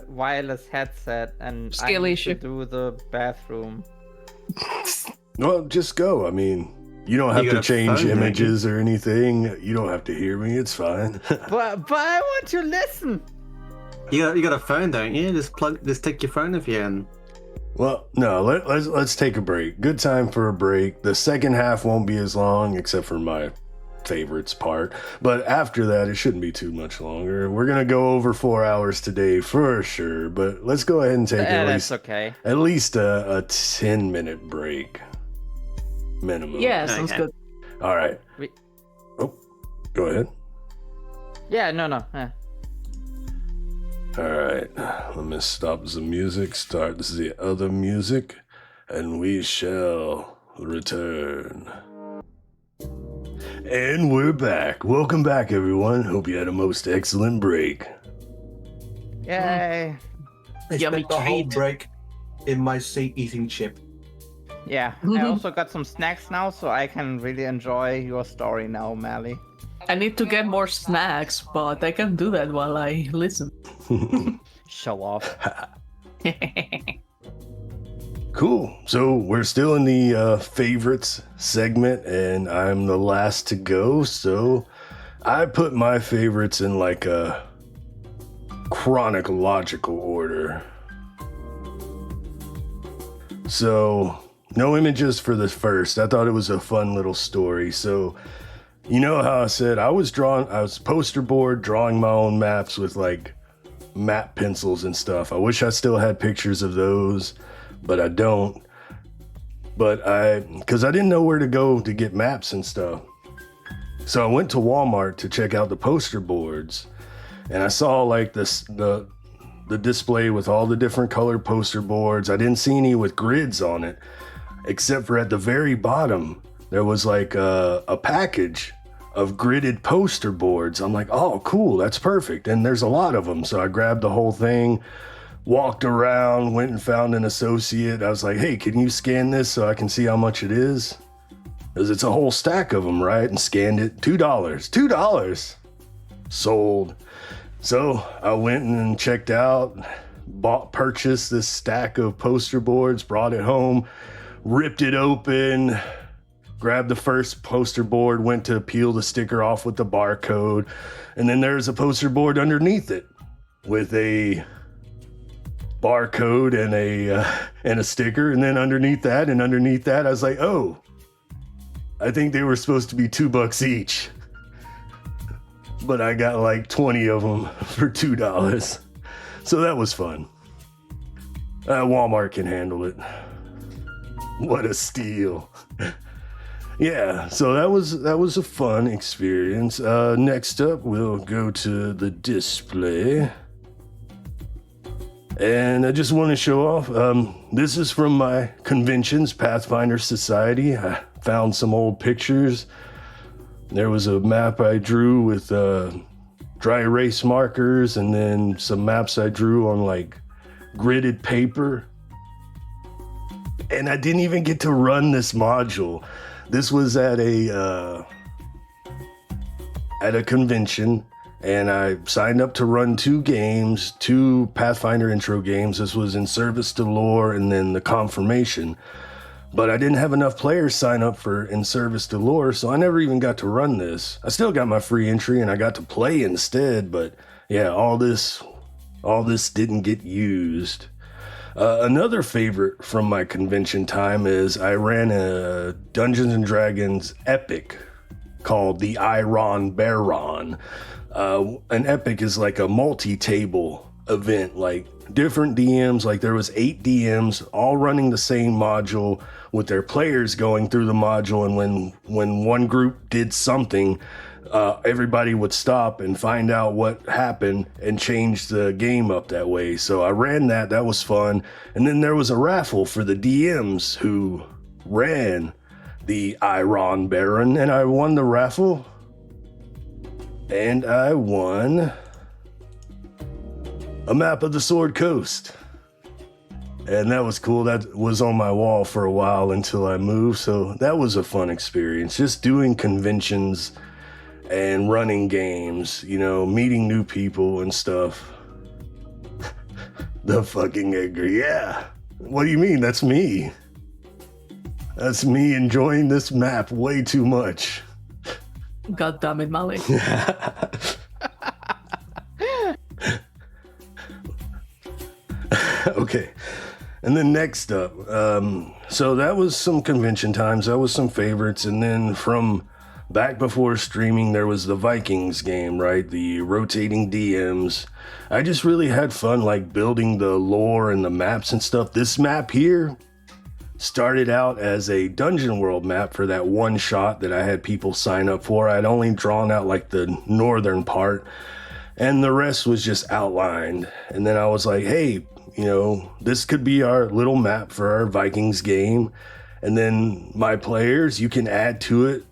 wireless headset, and Skill I need issue. to do the bathroom. Well, just go. I mean, you don't have You to got a change phone, don't you? images or anything. You don't have to hear me. It's fine. But I want to listen. You got a phone, don't you? Just take your phone with you and Well, no, let's take a break. Good time for a break. The second half won't be as long, except for my favorites part. But after that, it shouldn't be too much longer. We're gonna go over 4 hours today for sure. But let's go ahead and take That's okay. at least a 10-minute break minimum. Yeah, sounds Okay. good. All right. We- Oh, go ahead. Yeah, no. Alright, let me stop the music, start the other music, and we shall return. And we're back. Welcome back, everyone. Hope you had a most excellent break. Yay! I Yummy spent the whole treat. break in my seat eating chip. Yeah, I also got some snacks now, so I can really enjoy your story now, Mally. I need to get more snacks, but I can do that while I listen. Show off. Cool. So we're still in the favorites segment, and I'm the last to go. So I put my favorites in like a chronological order. So no images for the first. I thought it was a fun little story. So you know how I said I was poster board drawing my own maps with like map pencils and stuff. I wish I still had pictures of those, but I don't. But because I didn't know where to go to get maps and stuff. So I went to Walmart to check out the poster boards, and I saw like the display with all the different colored poster boards. I didn't see any with grids on it, except for at the very bottom, there was like a package of gridded poster boards. I'm like, oh, cool, that's perfect. And there's a lot of them. So I grabbed the whole thing, walked around, went and found an associate. I was like, hey, can you scan this so I can see how much it is? Because it's a whole stack of them, right? And scanned it. $2. Sold. So I went and checked out, purchased this stack of poster boards, brought it home, ripped it open, grabbed the first poster board, went to peel the sticker off with the barcode, and then there's a poster board underneath it with a barcode and a sticker, and then underneath that, I was like, oh, I think they were supposed to be $2 each. But I got like 20 of them for $2. So that was fun. Walmart can handle it. What a steal. Yeah, so that was a fun experience. Next up, we'll go to the display. And I just want to show off, this is from my conventions, Pathfinder Society. I found some old pictures. There was a map I drew with dry erase markers, and then some maps I drew on like gridded paper. And I didn't even get to run this module. This was at a convention, and I signed up to run 2 games, 2 Pathfinder intro games. This was In Service to Lore and then the Confirmation. But I didn't have enough players sign up for In Service to Lore, so I never even got to run this. I still got my free entry and I got to play instead, but yeah, all this didn't get used. Another favorite from my convention time is I ran a Dungeons and Dragons epic called the Iron Baron. An epic is like a multi-table event, like different DMs, like there was 8 DMs all running the same module with their players going through the module, and when one group did something, everybody would stop and find out what happened and change the game up that way. So I ran that was fun. And then there was a raffle for the DMs who ran the Iron Baron, and I won the raffle, and I won a map of the Sword Coast. And that was cool. That was on my wall for a while until I moved. So that was a fun experience. Just doing conventions and running games, you know, meeting new people and stuff. The fucking Edgar, yeah. What do you mean? That's me. That's me enjoying this map way too much. God damn it, Malik. Okay. And then next up, so that was some convention times. That was some favorites. And then from back before streaming, there was the Vikings game, right? The rotating DMs. I just really had fun, like building the lore and the maps and stuff. This map here started out as a Dungeon World map for that one shot that I had people sign up for. I'd only drawn out like the northern part. and the rest was just outlined. And then I was like, hey, this could be our little map for our Vikings game. And then my players, you can add to it,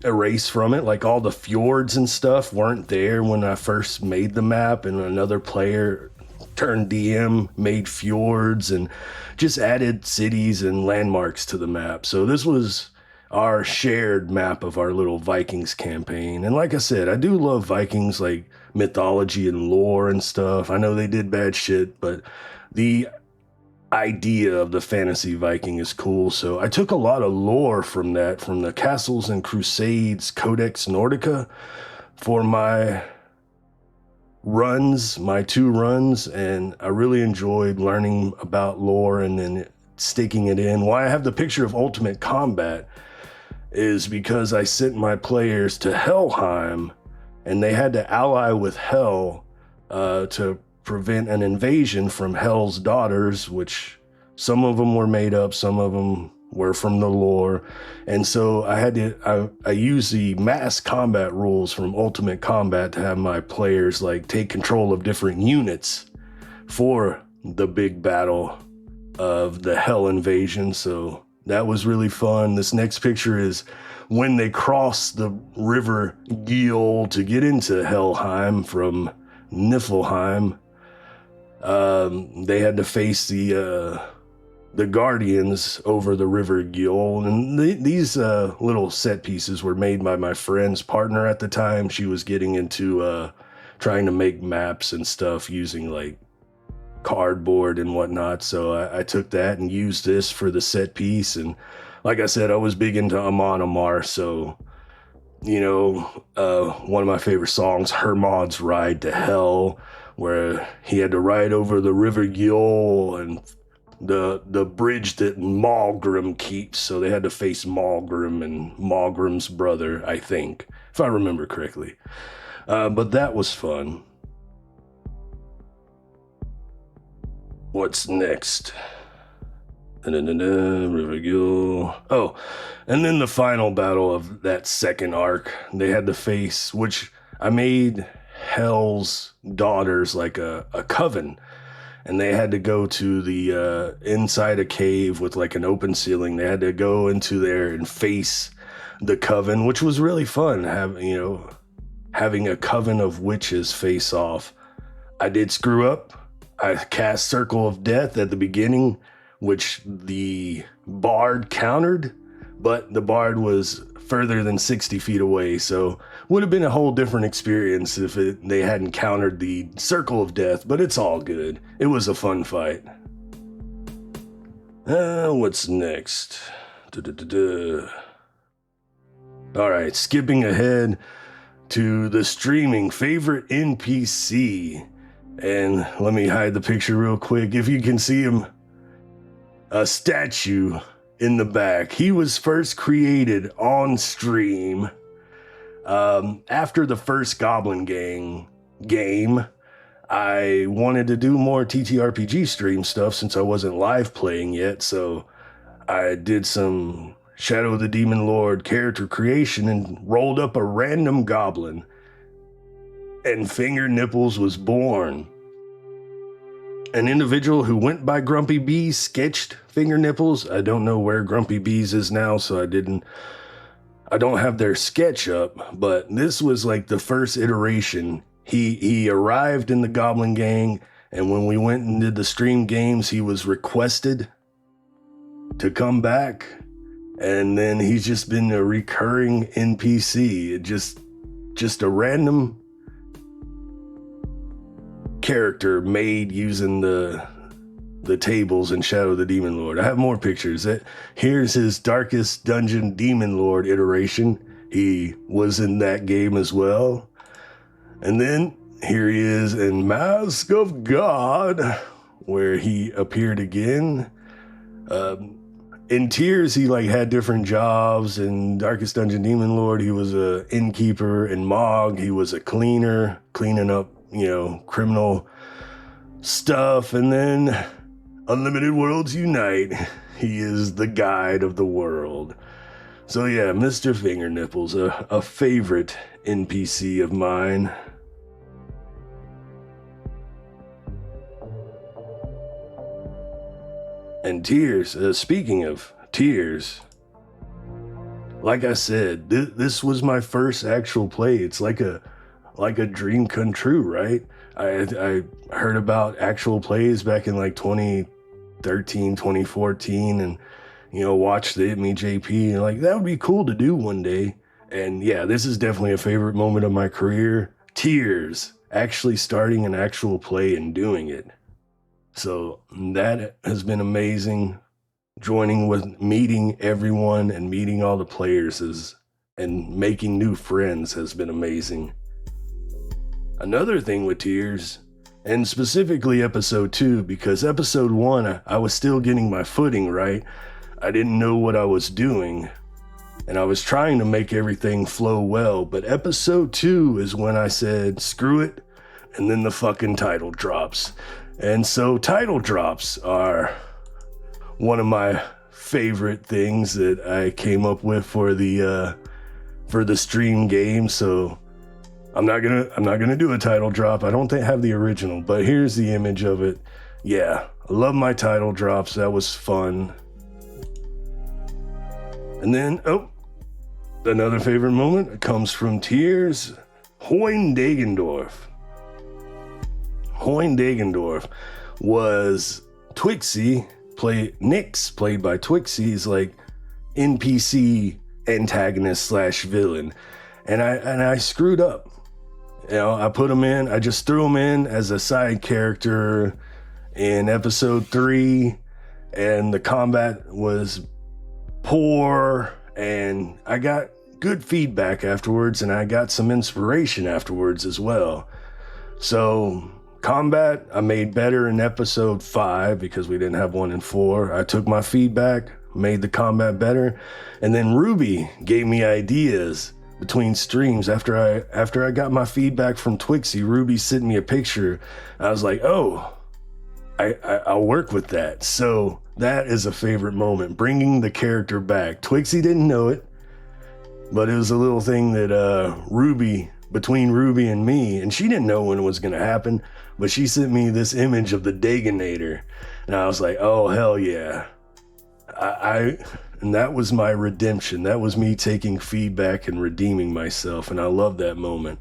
erase from it, like all the fjords and stuff weren't there when I first made the map, and another player turned DM, made fjords, and just added cities and landmarks to the map. So this was our shared map of our little Vikings campaign. And like I said, I do love Vikings, like mythology and lore and stuff. I know they did bad shit, but the idea of the fantasy Viking is cool. So I took a lot of lore from that, from the Castles and Crusades Codex Nordica for my runs, my 2 runs, and I really enjoyed learning about lore and then sticking it in. Why I have the picture of Ultimate Combat is because I sent my players to Helheim, and they had to ally with Hel to prevent an invasion from Hel's daughters, which some of them were made up, some of them were from the lore. And so I use the mass combat rules from Ultimate Combat to have my players like take control of different units for the big battle of the Hell invasion. So that was really fun. This next picture is when they cross the river Giel to get into Helheim from Niflheim. They had to face the Guardians over the river Giel, and these little set pieces were made by my friend's partner at the time. She was getting into trying to make maps and stuff using like cardboard and whatnot, so I took that and used this for the set piece. And like I said, I was big into Amon Amar, so one of my favorite songs, Hermod's Ride to Hell, where he had to ride over the river Giel and the bridge that Malgrim keeps. So they had to face Malgrim and Malgrim's brother, I think, if I remember correctly. But that was fun. What's next? River Giel. Oh, and then the final battle of that second arc, they had to face, which I made Hel's daughters like a coven, and they had to go to the inside a cave with like an open ceiling. They had to go into there and face the coven, which was really fun. Having a coven of witches face off. I did screw up. I cast Circle of Death at the beginning, which the bard countered, but the bard was further than 60 feet away, so would have been a whole different experience if they hadn't countered the Circle of Death, but it's all good. It was a fun fight. What's next? Alright, skipping ahead to the streaming favorite NPC. And let me hide the picture real quick. If you can see him, a statue in the back. He was first created on stream after the first Goblin Gang game. I wanted to do more TTRPG stream stuff since I wasn't live playing yet, so I did some Shadow the Demon Lord character creation and rolled up a random goblin, and Finger Nipples was born. An individual who went by Grumpy Bees sketched Finger Nipples. I don't know where Grumpy Bees is now, so I don't have their sketch up, but this was like the first iteration. He arrived in the Goblin Gang, and when we went and did the stream games, he was requested to come back, and then he's just been a recurring NPC. Just a random character made using the tables in Shadow the Demon Lord. I have more pictures. Here's his Darkest Dungeon Demon Lord iteration. He was in that game as well. And then here he is in Mask of God, where he appeared again. In Tears, he had different jobs. In Darkest Dungeon Demon Lord, he was a innkeeper. In Mog, he was a cleaner, cleaning up criminal stuff. And then Unlimited Worlds Unite, he is the guide of the world. So yeah, Mr. Finger Nipples, a favorite NPC of mine. And Tears, speaking of Tears, like I said, this was my first actual play. It's like a dream come true, right? I heard about actual plays back in like 2013, 2014, and watched the Hit Me JP, and like that would be cool to do one day. And yeah, this is definitely a favorite moment of my career. Tears, actually starting an actual play and doing it. So that has been amazing. Meeting everyone and meeting all the players and making new friends has been amazing. Another thing with Tears, and specifically episode 2, because episode 1, I was still getting my footing, right? I didn't know what I was doing, and I was trying to make everything flow well, but episode 2 is when I said, screw it, and then the fucking title drops. And so title drops are one of my favorite things that I came up with for the stream game. So I'm not gonna do a title drop. I don't have the original, but here's the image of it. Yeah, I love my title drops. That was fun. And then another favorite moment comes from Tears. Hoyn-Dagendorf. Hoyn-Dagendorf was Twixie, Nyx, played by Twixie's like NPC antagonist / villain. And I screwed up. I put him in, I just threw him in as a side character in episode 3, and the combat was poor, and I got good feedback afterwards, and I got some inspiration afterwards as well. So combat I made better in episode 5 because we didn't have 1 and 4. I took my feedback, made the combat better, and then Ruby gave me ideas between streams. After I got my feedback from Twixie, Ruby sent me a picture. I was like, oh, I'll work with that. So that is a favorite moment, bringing the character back. Twixie didn't know it, but it was a little thing that between Ruby and me, and she didn't know when it was going to happen, but she sent me this image of the Dagonator, and I was like, oh, hell yeah. And that was my redemption. That was me taking feedback and redeeming myself, and I love that moment.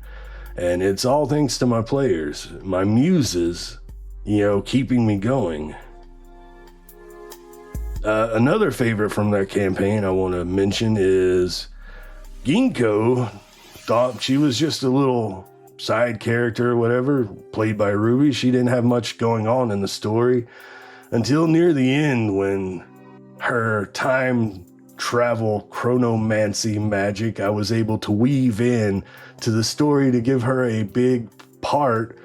And it's all thanks to my players, my muses, keeping me going. Another favorite from that campaign I want to mention is Ginkgo. Thought she was just a little side character or whatever, played by Ruby. She didn't have much going on in the story until near the end when her time travel chronomancy magic, I was able to weave in to the story to give her a big part,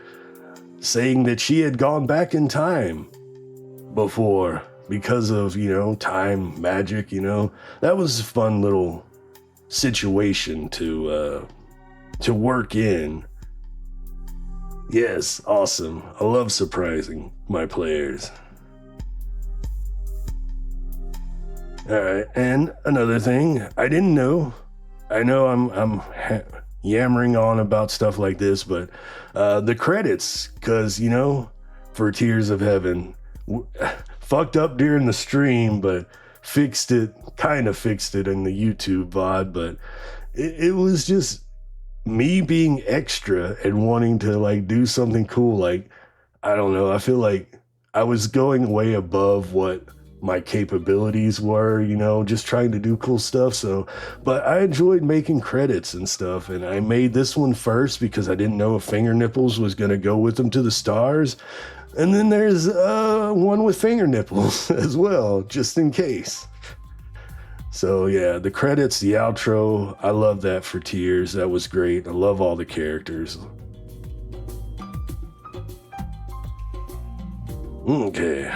saying that she had gone back in time before because of, time magic, That was a fun little situation to work in. Yes, awesome. I love surprising my players. All right, and another thing I didn't know. I know I'm yammering on about stuff like this, but the credits, because for Tears of Heaven, fucked up during the stream, but kind of fixed it in the YouTube VOD. But it was just me being extra and wanting to do something cool. I don't know. I feel like I was going way above what my capabilities were, just trying to do cool stuff. But I enjoyed making credits and stuff, and I made this one first because I didn't know if Finger Nipples was going to go with them to the stars. And then there's one with Finger Nipples as well, just in case. So yeah, the credits, the outro, I love that for Tears. That was great. I love all the characters. Okay.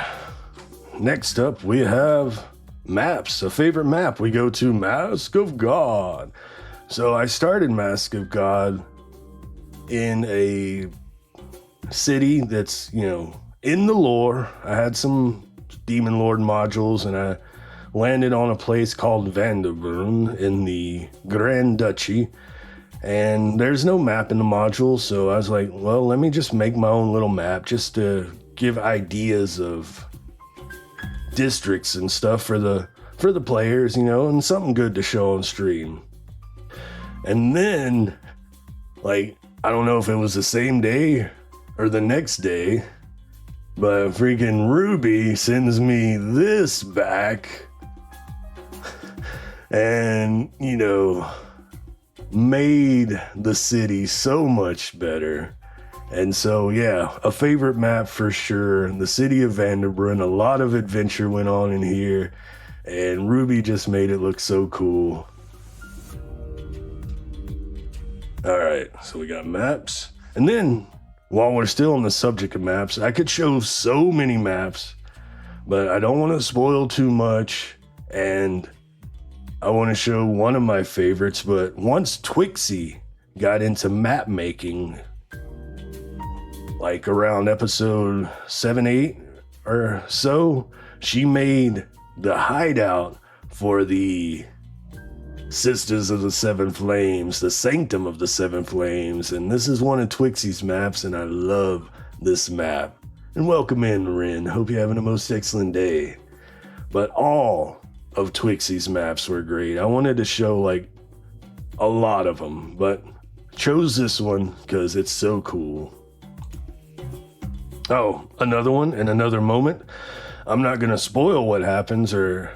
Next up, we have maps. A favorite map. We go to Mask of God. So I started Mask of God in a city that's, in the lore. I had some Demon Lord modules, and I landed on a place called Vanderbrunn in the Grand Duchy. And there's no map in the module, so I was like, well, let me just make my own little map just to give ideas of districts and stuff for the players, you know, and something good to show on stream. And then, like, I don't know if it was the same day or the next day, but freaking Ruby sends me this back and, you know, made the city so much better. And so, yeah, a favorite map for sure. The city of Vanderbrunn, a lot of adventure went on in here, and Ruby just made it look so cool. All right, so we got maps. And then, while we're still on the subject of maps, I could show so many maps, but I don't want to spoil too much, and I want to show one of my favorites. But once Twixie got into map making, like around episode 7, 8 or so, she made the hideout for the Sisters of the Seven Flames, the Sanctum of the Seven Flames, and this is one of Twixie's maps, and I love this map. And welcome in, Rin. Hope you're having a most excellent day. But all of Twixie's maps were great. I wanted to show like a lot of them, but chose this one because it's so cool. Oh, another one and another moment. I'm not going to spoil what happens or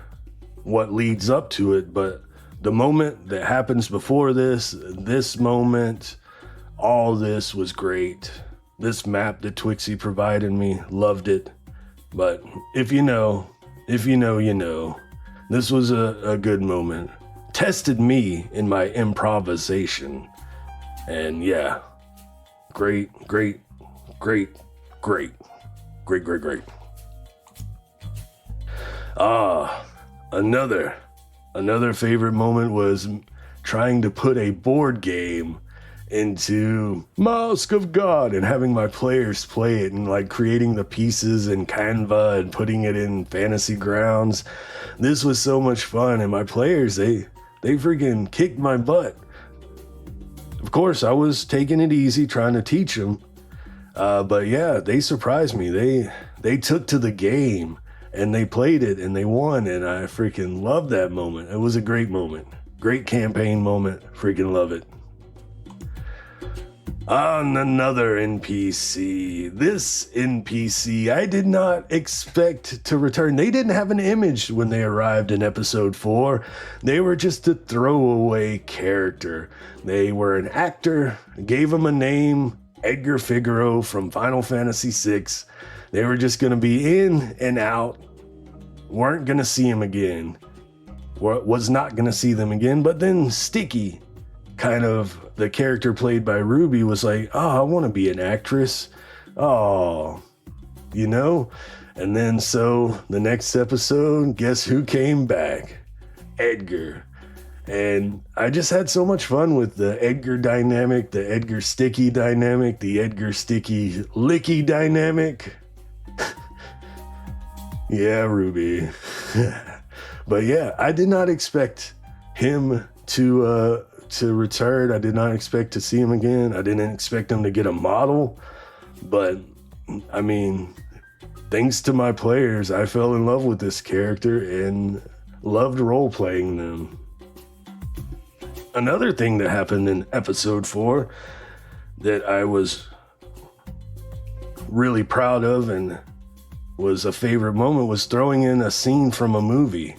what leads up to it, but the moment that happens before this moment, all this was great. This map that Twixie provided me, loved it. But if you know, you know. This was a good moment. Tested me in my improvisation. And yeah, great. Another favorite moment was trying to put a board game into Mask of God and having my players play it and like creating the pieces in Canva and putting it in Fantasy Grounds. This was so much fun, and my players, they freaking kicked my butt. Of course, I was taking it easy, trying to teach them. But yeah, they surprised me. They took to the game and they played it and they won, and I freaking loved that moment. It was a great moment. Great campaign moment. Freaking love it. On another NPC. This NPC I did not expect to return. They didn't have an image when they arrived in episode 4. They were just a throwaway character. They were an actor, gave them a name, Edgar Figaro from Final Fantasy VI. They were just going to be in and out. Weren't going to see him again. Was not going to see them again. But then Sticky, kind of the character played by Ruby, was like, oh, I want to be an actress. Oh, you know? And then so the next episode, guess who came back? Edgar. And I just had so much fun with the Edgar dynamic, the Edgar Sticky dynamic, the Edgar Sticky Licky dynamic. Yeah, Ruby. But yeah, I did not expect him to return. I did not expect to see him again. I didn't expect him to get a model. But I mean, thanks to my players, I fell in love with this character and loved role-playing them. Another thing that happened in episode 4 that I was really proud of and was a favorite moment was throwing in a scene from a movie.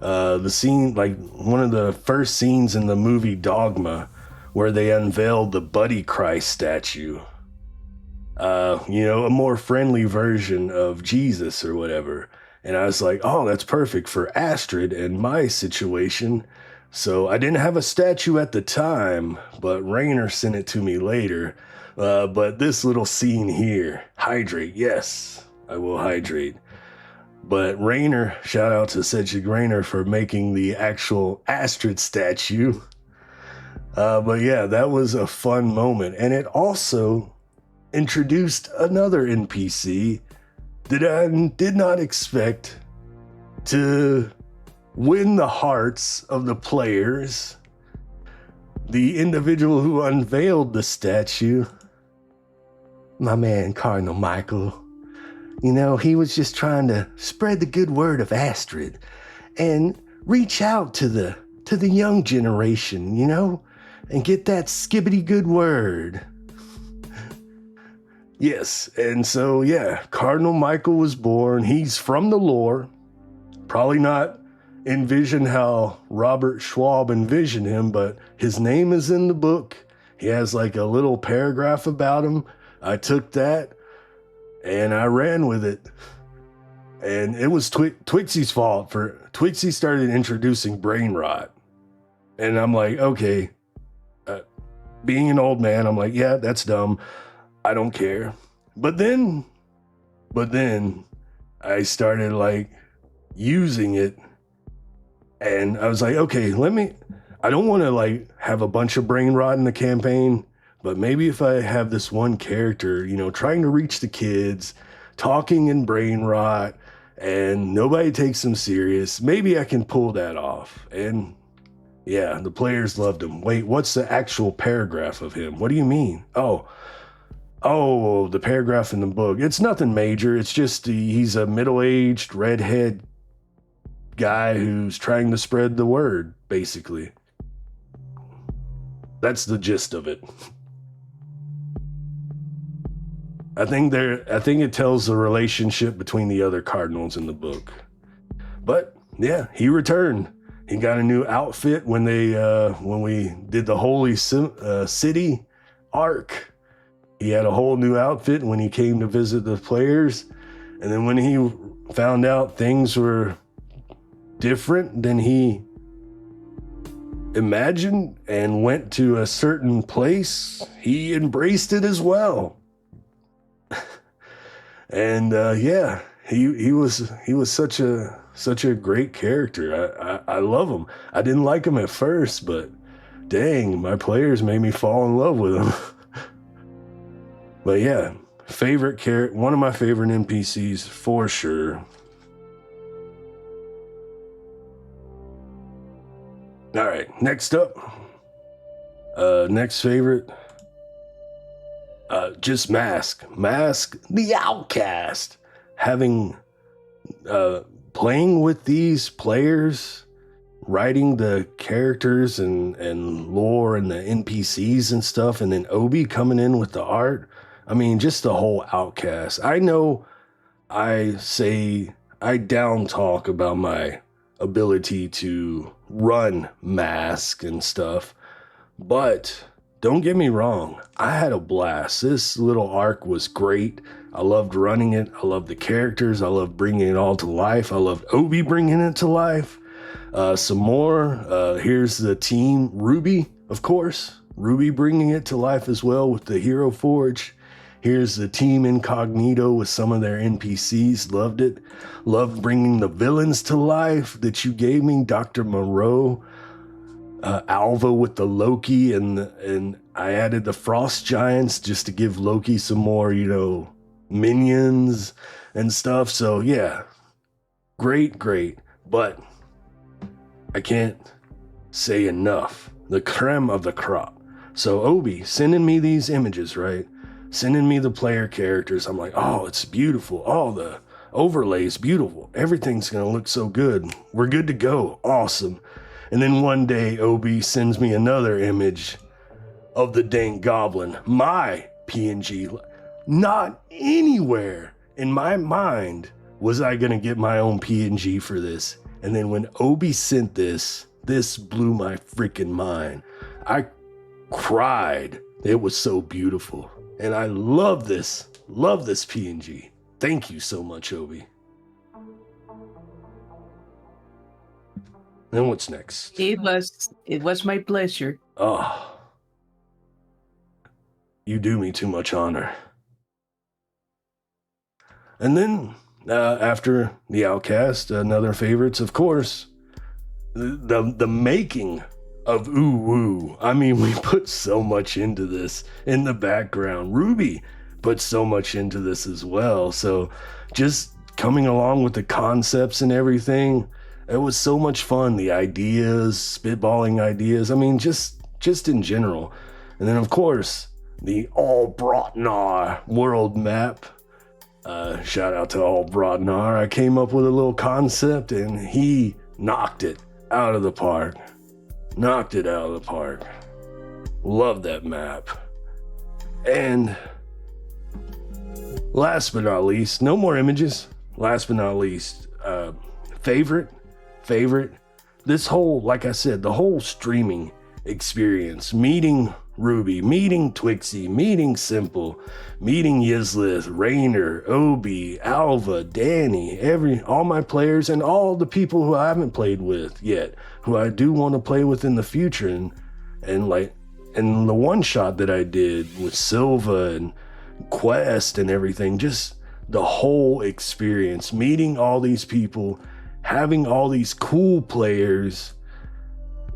The scene, like one of the first scenes in the movie Dogma, where they unveiled the Buddy Christ statue. A more friendly version of Jesus or whatever. And I was like, oh, that's perfect for Astrid and my situation. So I didn't have a statue at the time, but Rainer sent it to me later. But this little scene here, hydrate, yes, I will hydrate. But Rainer, shout out to Cedric Rainer for making the actual Astrid statue. But yeah, that was a fun moment. And it also introduced another NPC that I did not expect to win the hearts of the players. The individual who unveiled the statue, my man Cardinal Michael. You know, he was just trying to spread the good word of Astrid and reach out to the young generation, you know, and get that skibbity good word. Yes, and so, yeah, Cardinal Michael was born. He's from the lore. Probably not envision how Robert Schwab envisioned him, but his name is in the book. He has like a little paragraph about him. I took that and I ran with it. And it was Twixie's fault. Twixie started introducing brain rot. And I'm like, okay, being an old man, I'm like, yeah, that's dumb. I don't care. But then I started like using it, and I was like, okay, I don't want to like have a bunch of brain rot in the campaign, but maybe if I have this one character, you know, trying to reach the kids, talking in brain rot, and nobody takes him serious, maybe I can pull that off. And yeah, the players loved him. Wait, what's the actual paragraph of him? What do you mean? Oh, the paragraph in the book. It's nothing major. It's just he's a middle-aged redhead guy who's trying to spread the word, basically. That's the gist of it. I think it tells the relationship between the other cardinals in the book. But yeah, he returned. He got a new outfit when we did the Holy City arc. He had a whole new outfit when he came to visit the players. And then when he found out things were different than he imagined and went to a certain place, he embraced it as well. And yeah, he was such a great character. I love him. I didn't like him at first, but dang, my players made me fall in love with him. But yeah, favorite character, one of my favorite NPCs for sure. All right, next up, next favorite, just Mask the Outcast. Having, playing with these players, writing the characters and lore and the NPCs and stuff, and then Obi coming in with the art. I mean, just the whole Outcast. I know I down talk about my ability to run Mask and stuff, but don't get me wrong, I had a blast. This little arc was great. I loved running it. I loved the characters. I loved bringing it all to life. I loved Obi bringing it to life. Some more. Here's the team. Ruby, of course. Ruby bringing it to life as well with the Hero Forge. Here's the team Incognito with some of their NPCs. Loved it. Loved bringing the villains to life that you gave me. Dr. Moreau, Alva with the Loki, and I added the Frost Giants just to give Loki some more, you know, minions and stuff. So yeah, great. But I can't say enough. The creme of the crop. So Obi sending me these images, right? Sending me the player characters. I'm like, oh, it's beautiful. Oh, the overlay's beautiful. Everything's going to look so good. We're good to go. Awesome. And then one day, Obi sends me another image of the dang goblin. My PNG. Not anywhere in my mind was I going to get my own PNG for this. And then when Obi sent this blew my freaking mind. I cried. It was so beautiful. And I love this PNG. Thank you so much, Obi. Then what's next? It was my pleasure. Oh, you do me too much honor. And then after the Outcast, another favorites, of course, the making of Ooh Woo. I mean, we put so much into this in the background. Ruby put so much into this as well. So just coming along with the concepts and everything, it was so much fun. The ideas, spitballing ideas. I mean, just in general. And then, of course, the All Brotnar world map. Shout out to all Broadnar. I came up with a little concept and he knocked it out of the park. Knocked it out of the park. Love that map. And last but not least, no more images. Last but not least, favorite. This whole, like I said, the whole streaming experience, meeting Ruby, meeting Twixie, meeting Simple, meeting Yizlith, Rainer, Obi, Alva, Danny, all my players and all the people who I haven't played with yet, who I do want to play with in the future. And the one shot that I did with Silva and Quest and everything, just the whole experience, meeting all these people, having all these cool players.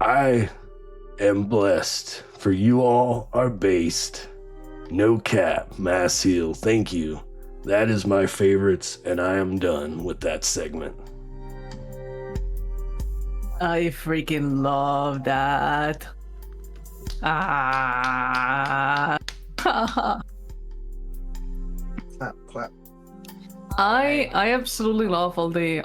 I am blessed, for you all are based. No cap, Mass Heal, thank you. That is my favorites, and I am done with that segment. I freaking love that. Ah. Clap. I absolutely love all the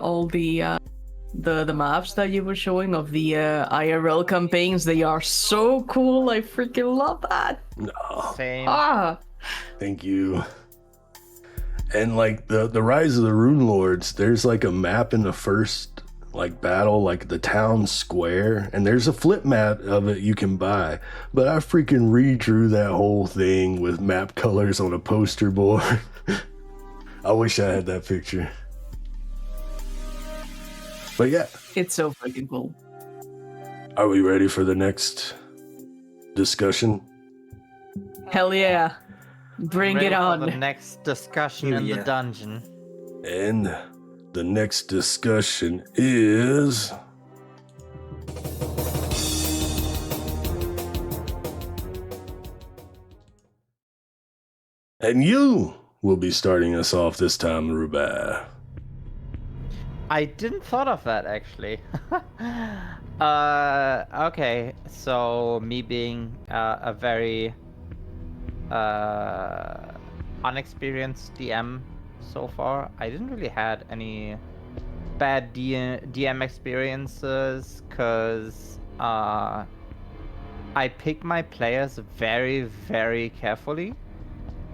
maps that you were showing of the IRL campaigns. They are so cool. I freaking love that. No, Same. thank you. And like the Rise of the Rune Lords, there's like a map in the first like battle, like the town square, and there's a flip map of it you can buy. But I freaking redrew that whole thing with map colors on a poster board. I wish I had that picture. But yeah, It's so freaking cool. are we ready for the next discussion? Hell yeah. Bring Ready it for on. the next discussion in the dungeon. And the next discussion is... And you will be starting us off this time, Rubai. I didn't thought of that actually. Okay, so me being a very unexperienced DM so far, I didn't really had any bad DM experiences because I pick my players very, very carefully,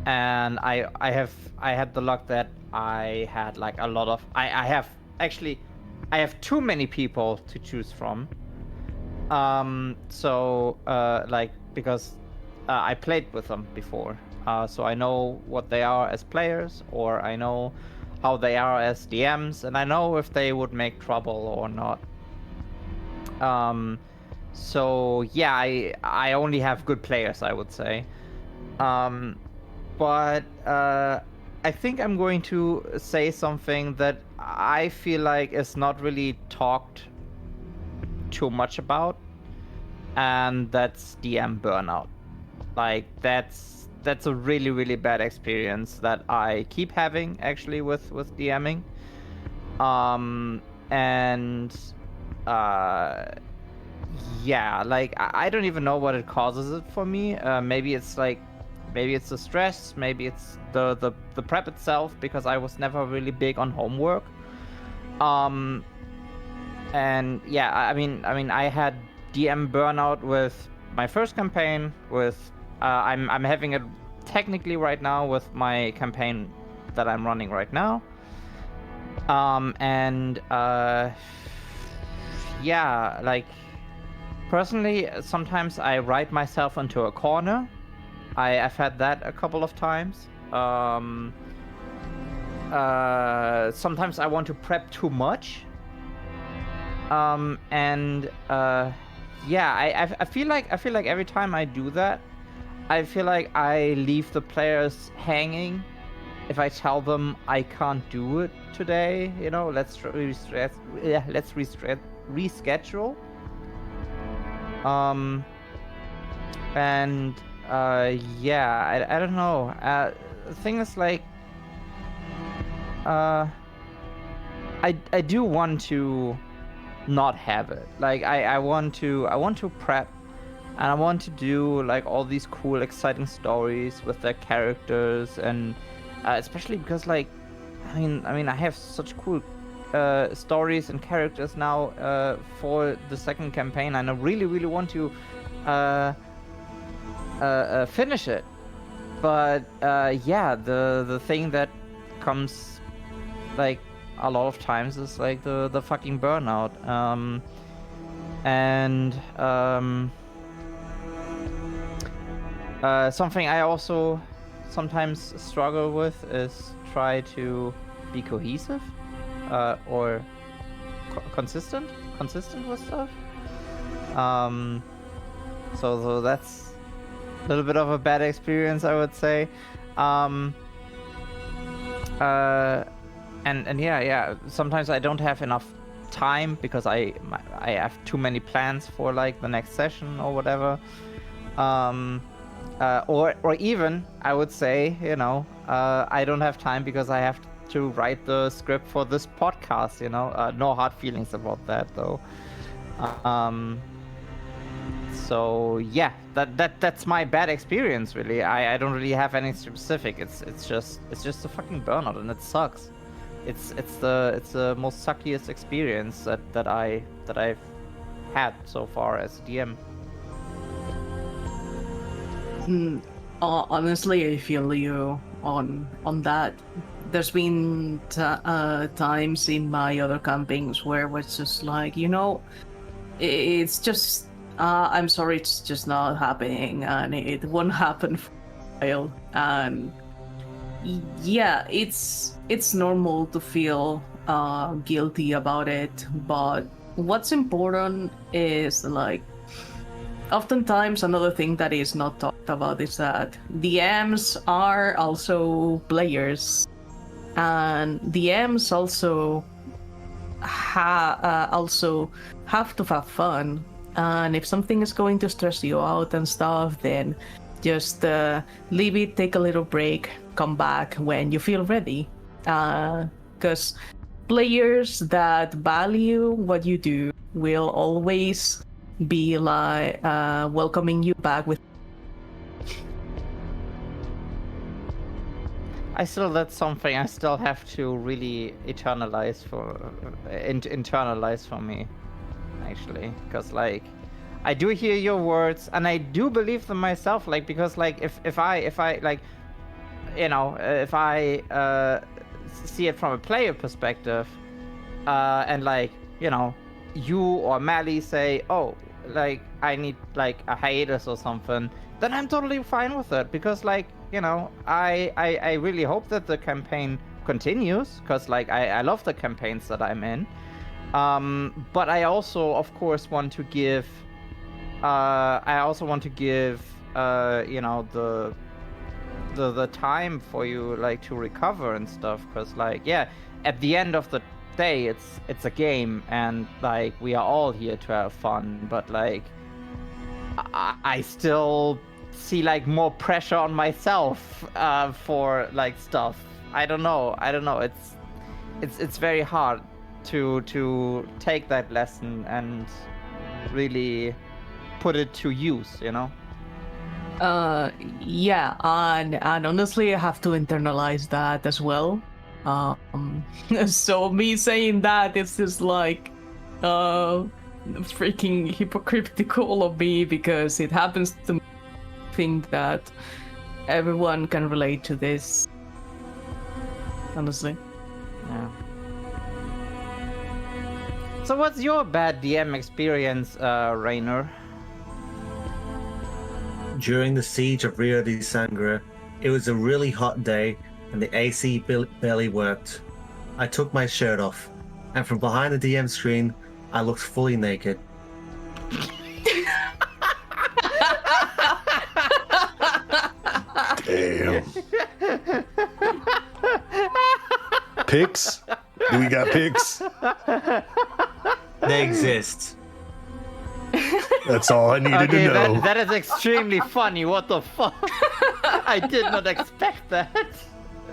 and I had the luck that I had like a lot of I have too many people to choose from. Because I played with them before, so I know what they are as players, or I know how they are as DMs, and I know if they would make trouble or not. So yeah, I only have good players, I would say. But I think I'm going to say something that I feel like is not really talked too much about, and that's DM burnout. Like that's a really, really bad experience that I keep having actually with DMing. Yeah, like I don't even know what it causes it for me. Maybe it's the stress, maybe it's the prep itself, because I was never really big on homework. And yeah, I mean I had DM burnout with my first campaign, with I'm having it technically right now with my campaign that I'm running right now. Yeah, like personally, sometimes I write myself into a corner. I've had that a couple of times. Sometimes I want to prep too much. Yeah, I feel like every time I do that, I feel like I leave the players hanging. If I tell them I can't do it today, let's reschedule. Yeah, I don't know. The thing is, like, I do want to not have it. Like, I want to prep, and I want to do like all these cool, exciting stories with their characters, and especially because like I have such cool stories and characters now for the second campaign, and I really, really want to finish it. But yeah, the thing that comes like a lot of times is like the fucking burnout. Something I also sometimes struggle with is try to be cohesive or consistent with stuff. So that's a little bit of a bad experience, I would say. And yeah, sometimes I don't have enough time because I have too many plans for like the next session or whatever. Or even I would say, I don't have time because I have to write the script for this podcast. No hard feelings about that though. So yeah, that's my bad experience really. I don't really have any specific. It's just a fucking burnout and it sucks. It's the most suckiest experience that I've had so far as a DM. Honestly, I feel you on that. There's been times in my other campaigns where it was just like, it's just I'm sorry, it's just not happening, and it won't happen for a while. And yeah, it's normal to feel guilty about it, but what's important is like oftentimes another thing that is not talked about is that DMs are also players, and DMs also have to have fun. And if something is going to stress you out and stuff, then just leave it, take a little break, come back when you feel ready. Because players that value what you do will always be like welcoming you back with. That's something I still have to really internalize for me, actually, because like I do hear your words and I do believe them myself, like because like if I like if I see it from a player perspective, and like you or Mally say, oh, like I need like a hiatus or something, then I'm totally fine with it, because like I really hope that the campaign continues, because like I love the campaigns that I'm in. But I also of course want to give the time for you like to recover and stuff, because like yeah, at the end of the day it's a game and like we are all here to have fun, but like I still see like more pressure on myself for like stuff. I don't know, it's very hard to take that lesson and really put it to use, Yeah, and honestly I have to internalize that as well. So me saying that, it's just like freaking hypocritical of me, because it happens to me. I think that everyone can relate to this, honestly. Yeah. So what's your bad DM experience, Rainer? During the siege of Rio de Sangre, it was a really hot day and the AC barely worked. I took my shirt off, and from behind the DM screen, I looked fully naked. Damn. Pics? Do we got pics? They exist. That's all I needed to know. That is extremely funny. What the fuck? I did not expect that.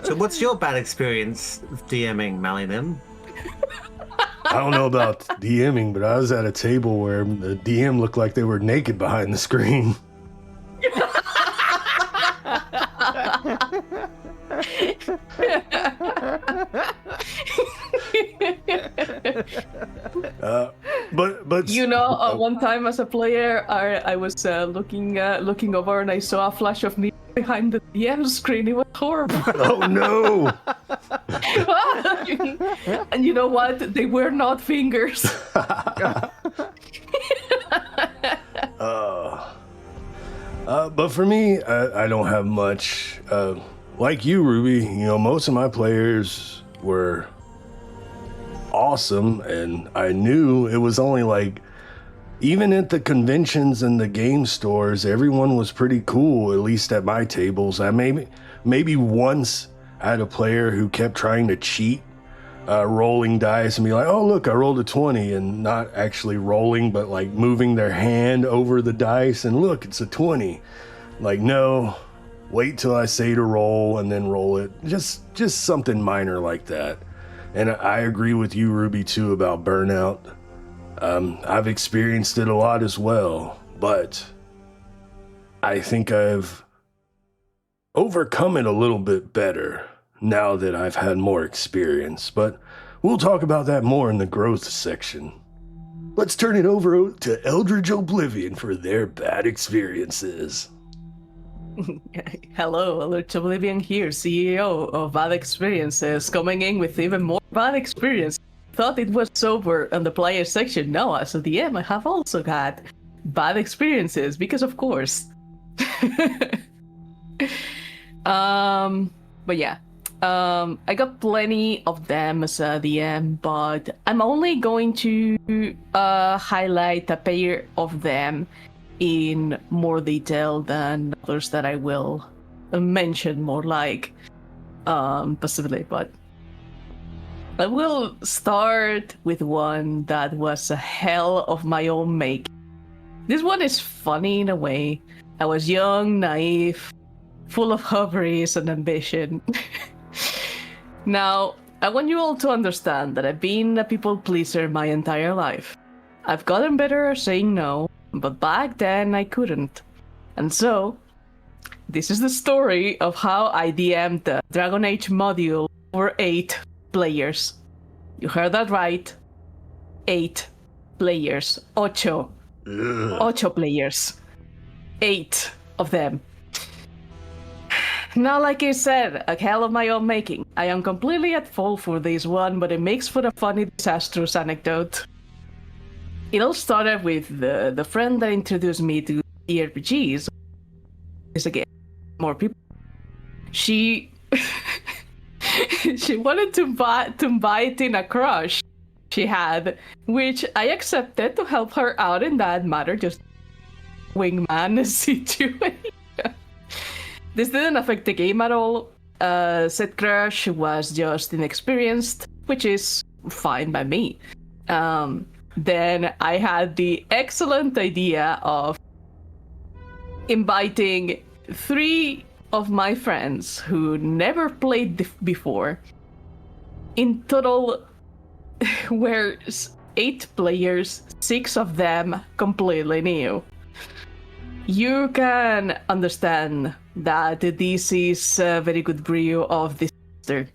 So what's your bad experience with DMing, Malinim? I don't know about DMing, but I was at a table where the DM looked like they were naked behind the screen. But You know, one time as a player, I was looking over and I saw a flash of me behind the DM screen. It was horrible. oh no! And you know what? They were not fingers. But for me, I don't have much. Like you, Ruby, you know, most of my players were awesome, and I knew it was only like, even at the conventions and the game stores, everyone was pretty cool, at least at my tables. I maybe once I had a player who kept trying to cheat, rolling dice and be like, oh, look, I rolled a 20, and not actually rolling, but like moving their hand over the dice and look, it's a 20. Like, no, wait till I say to roll and then roll it. Just something minor like that. And I agree with you, Ruby, too, about burnout. I've experienced it a lot as well, but I think I've overcome it a little bit better now that I've had more experience, but we'll talk about that more in the growth section. Let's turn it over to Eldridge Oblivion for their bad experiences. Hello, Eldridge Oblivion here, CEO of Bad Experiences, coming in with even more bad experience. Thought it was sober on the player section. No, as a DM, I have also had bad experiences, because of course. But yeah. I got plenty of them as a DM, but I'm only going to highlight a pair of them in more detail than others that I will mention more like possibly. But I will start with one that was a hell of my own make. This one is funny in a way. I was young, naive, full of hubris and ambition. Now, I want you all to understand that I've been a people pleaser my entire life. I've gotten better at saying no, but back then I couldn't. And so, this is the story of how I DM'd the Dragon Age module for 8 players. You heard that right. 8 players. Ocho. Ocho players. 8 of them. Now, like I said, a hell of my own making. I am completely at fault for this one, but it makes for a funny, disastrous anecdote. It all started with the friend that introduced me to TRPGs. Is again, more people. She she wanted to invite in a crush she had, which I accepted to help her out in that matter, just wingman situation. This didn't affect the game at all. Said crush was just inexperienced, which is fine by me. Then I had the excellent idea of inviting 3 of my friends who never played before. In total, were 8 players, 6 of them completely new. You can understand that this is a very good brew of disaster.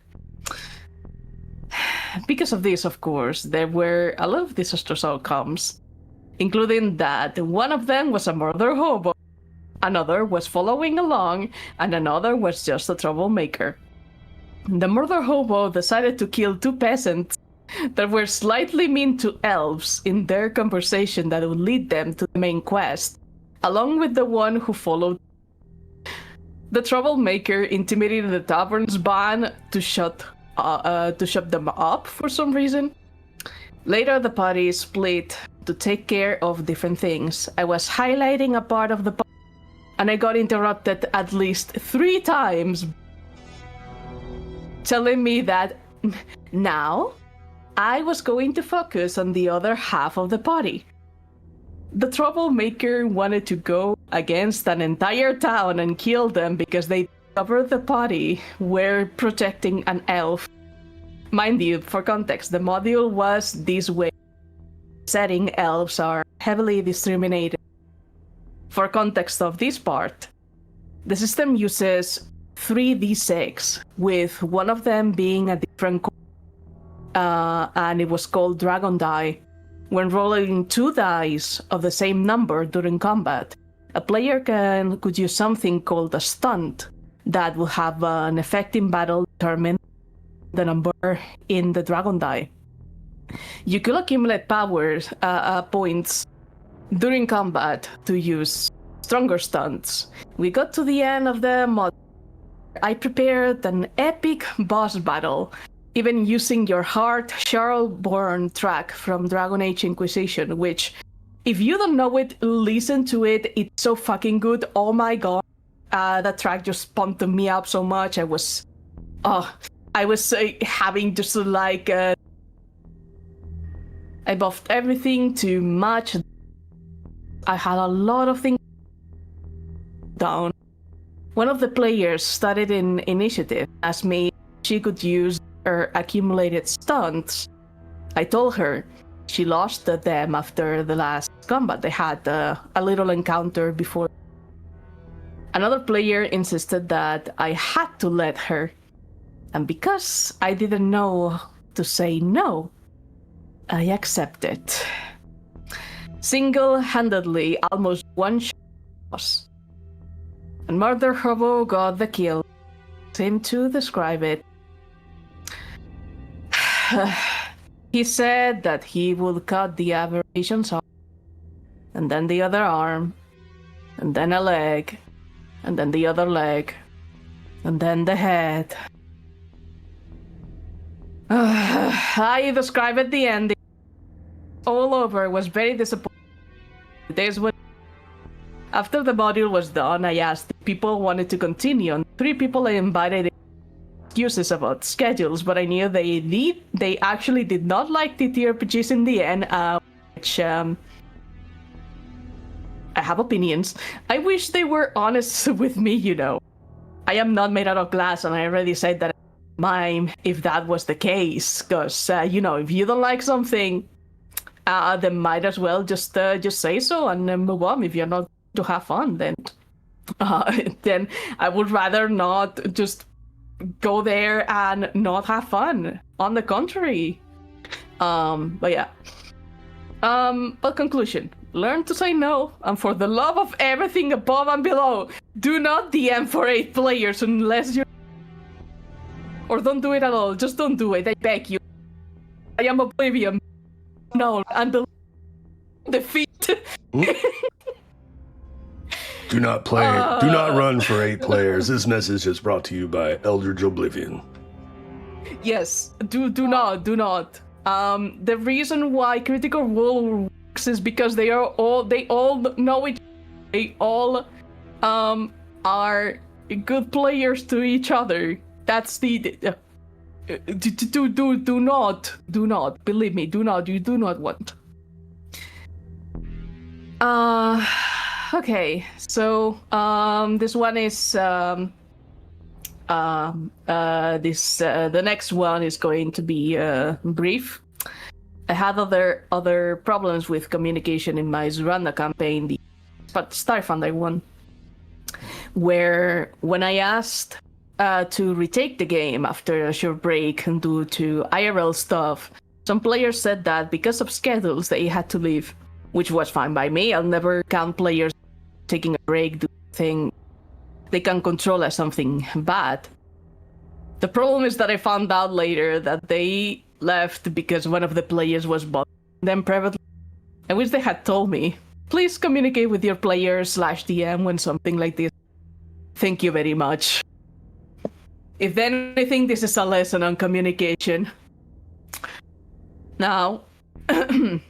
Because of this, of course, there were a lot of disastrous outcomes, including that one of them was a murder hobo, another was following along, and another was just a troublemaker. The murder hobo decided to kill 2 peasants that were slightly mean to elves in their conversation that would lead them to the main quest, along with the one who followed. The troublemaker intimidated the tavern's band to shut them up for some reason. Later, the party split to take care of different things. I was highlighting a part of the party, and I got interrupted at least 3 times, telling me that now I was going to focus on the other half of the party. The troublemaker wanted to go against an entire town and kill them because they discovered the party were protecting an elf. Mind you, for context, the module was this way. Setting elves are heavily discriminated. For context of this part, the system uses 3d6, with one of them being a different and it was called Dragon Die. When rolling 2 dice of the same number during combat, a player could use something called a stunt that will have an effect in battle determine the number in the Dragon Die. You could accumulate powers points during combat to use stronger stunts. We got to the end of the mod. I prepared an epic boss battle, even using your heart Charlesborn track from Dragon Age Inquisition, which, if you don't know it, listen to it. It's so fucking good. Oh my god. That track just pumped me up so much. I was having just like I buffed everything to match. I had a lot of things down. One of the players started in initiative, asked me if she could use her accumulated stunts. I told her. She lost them after the last combat. They had a little encounter before. Another player insisted that I had to let her. And because I didn't know to say no, I accepted. Single-handedly, almost one shot. And Murder Hobo got the kill. Seem to describe it. He said that he would cut the aberration's arm, and then the other arm, and then a leg, and then the other leg, and then the head. I described at the ending. All over, was very disappointing. Days when, after the module was done, I asked if people wanted to continue, and 3 people I invited excuses about schedules, but I knew they actually did not like ttrpgs in the end, which I have opinions. I wish they were honest with me, you know. I am not made out of glass, and I already said that mime if that was the case, because you know, if you don't like something, then might as well just say so and move on. If you're not to have fun, then I would rather not just go there and not have fun. On the contrary. But yeah. But conclusion. Learn to say no, and for the love of everything above and below, do not DM for 8 players unless you're... Or don't do it at all. Just don't do it. I beg you. I am Oblivion. No, and the defeat. Do not play. Do not run for 8 players. This message is brought to you by Eldridge Oblivion. Yes, do not. The reason why Critical Role works is because they all know each. They all are good players to each other. That's the do not believe me. Do not. You do not want. Okay, so this one is the next one is going to be brief. I had other problems with communication in my Zuranda campaign, the Starfinder one, where when I asked to retake the game after a short break due to IRL stuff, some players said that because of schedules they had to leave, which was fine by me. I'll never count players taking a break, do thing they can control as something bad. The problem is that I found out later that they left because one of the players was bothering them privately. I wish they had told me. Please communicate with your player/DM when something like this. Thank you very much. If anything, this is a lesson on communication. Now, I've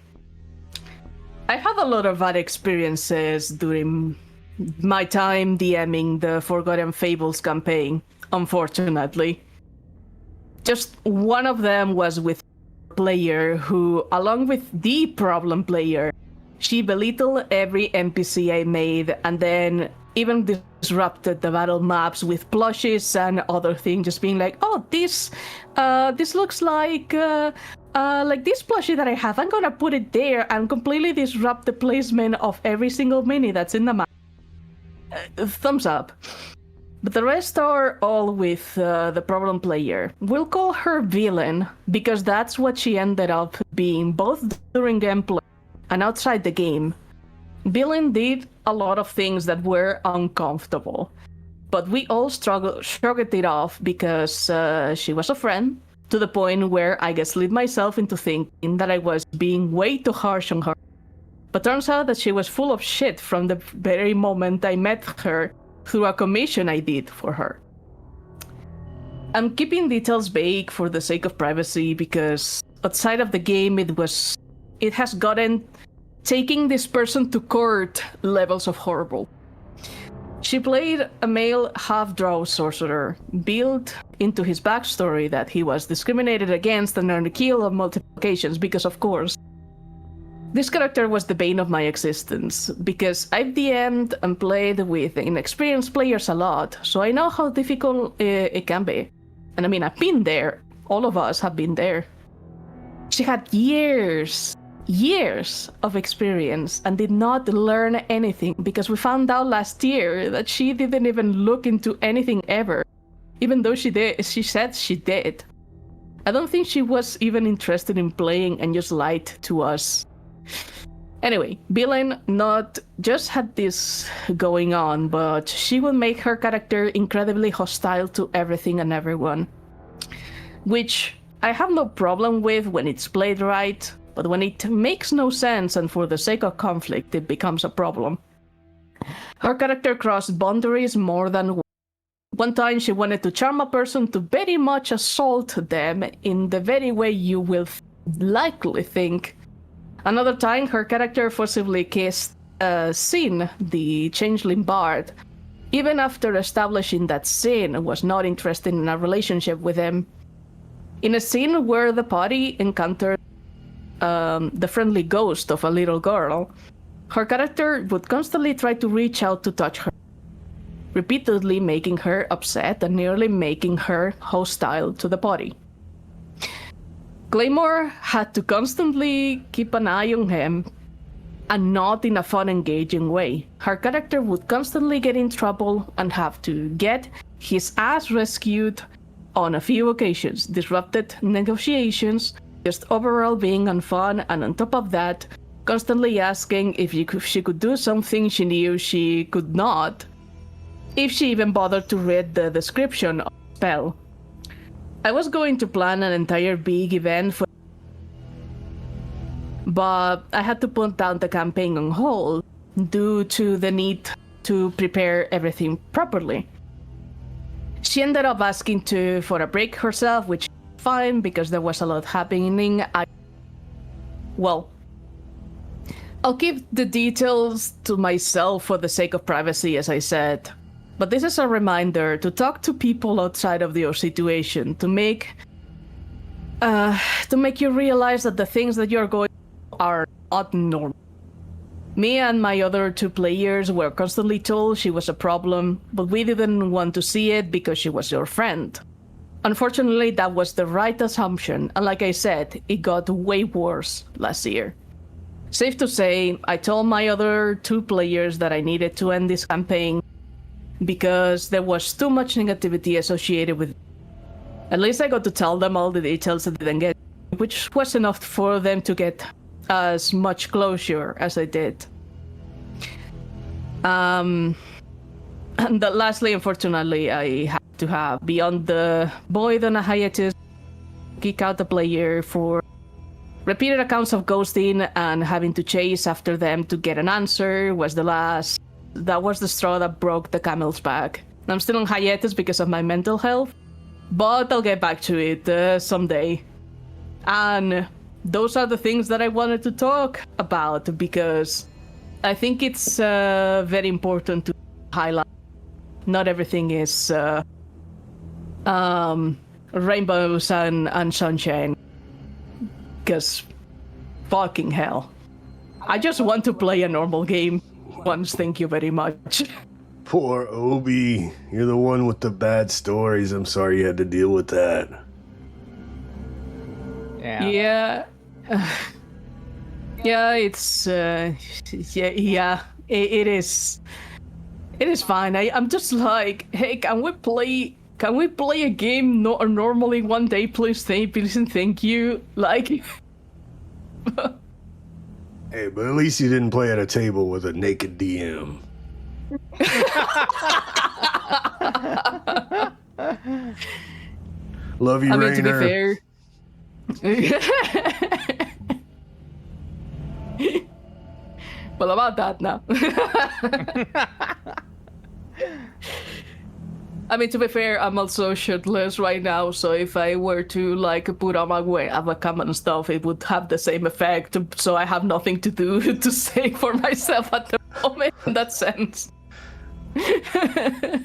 had a lot of bad experiences during my time DMing the Forgotten Fables campaign, unfortunately. Just one of them was with a player who, along with the problem player, she belittled every NPC I made and then even disrupted the battle maps with plushes and other things, just being like, oh, this looks like this plushie that I have. I'm gonna put it there and completely disrupt the placement of every single mini that's in the map. Thumbs up. But the rest are all with the problem player. We'll call her villain because that's what she ended up being both during gameplay and outside the game. Villain did a lot of things that were uncomfortable, but we all shrugged it off because she was a friend, to the point where I gaslit myself into thinking that I was being way too harsh on her. But turns out that she was full of shit from the very moment I met her through a commission I did for her. I'm keeping details vague for the sake of privacy because outside of the game it has gotten taking this person to court levels of horrible. She played a male half-drow sorcerer, built into his backstory that he was discriminated against and earned a kill on multiple occasions because, of course, this character was the bane of my existence, because I've DM'd and played with inexperienced players a lot, so I know how difficult it can be. And I mean, I've been there. All of us have been there. She had years of experience and did not learn anything, because we found out last year that she didn't even look into anything ever, even though she said she did. I don't think she was even interested in playing and just lied to us. Anyway, Villain not just had this going on, but she would make her character incredibly hostile to everything and everyone, which I have no problem with when it's played right. But when it makes no sense and for the sake of conflict, it becomes a problem. Her character crossed boundaries more than once. One time she wanted to charm a person to very much assault them in the very way you will likely think. Another time her character forcibly kissed Sin, the changeling bard, even after establishing that Sin was not interested in a relationship with him. In a scene where the party encountered the friendly ghost of a little girl, her character would constantly try to reach out to touch her, repeatedly making her upset and nearly making her hostile to the party. Claymore had to constantly keep an eye on him, and not in a fun, engaging way. Her character would constantly get in trouble and have to get his ass rescued on a few occasions, disrupted negotiations, just overall being unfun, and on top of that, constantly asking if she could do something she knew she could not, if she even bothered to read the description of the spell. I was going to plan an entire big event for, but I had to put down the campaign on hold due to the need to prepare everything properly. She ended up asking for a break herself, which fine because there was a lot happening. I'll keep the details to myself for the sake of privacy, as I said. But this is a reminder to talk to people outside of your situation, to make you realize that the things that you're going through are not normal. Me and my other two players were constantly told she was a problem, but we didn't want to see it because she was your friend. Unfortunately, that was the right assumption, and like I said, it got way worse last year. Safe to say, I told my other two players that I needed to end this campaign because there was too much negativity associated with it. At least I got to tell them all the details I didn't get, which was enough for them to get as much closure as I did. And lastly, unfortunately, I had to have Beyond the Void on a hiatus, kick out the player for repeated accounts of ghosting and having to chase after them to get an answer that was the straw that broke the camel's back. I'm still on hiatus because of my mental health, but I'll get back to it someday. And those are the things that I wanted to talk about because I think it's very important to highlight. Not everything is rainbows and sunshine. Because fucking hell. I just want to play a normal game once, thank you very much. Poor Obi. You're the one with the bad stories. I'm sorry you had to deal with that. Yeah. Yeah, it's... it is... It is fine. I'm just like, hey, can we play a game normally one day, please? Please and thank you. Like, Hey, but at least you didn't play at a table with a naked DM. Love you, I mean, to be Rainer. fair. Well, about that now. I mean, to be fair, I'm also shirtless right now, so if I were to like put on my webcam and stuff, it would have the same effect. So I have nothing to do to say for myself at the moment in that sense.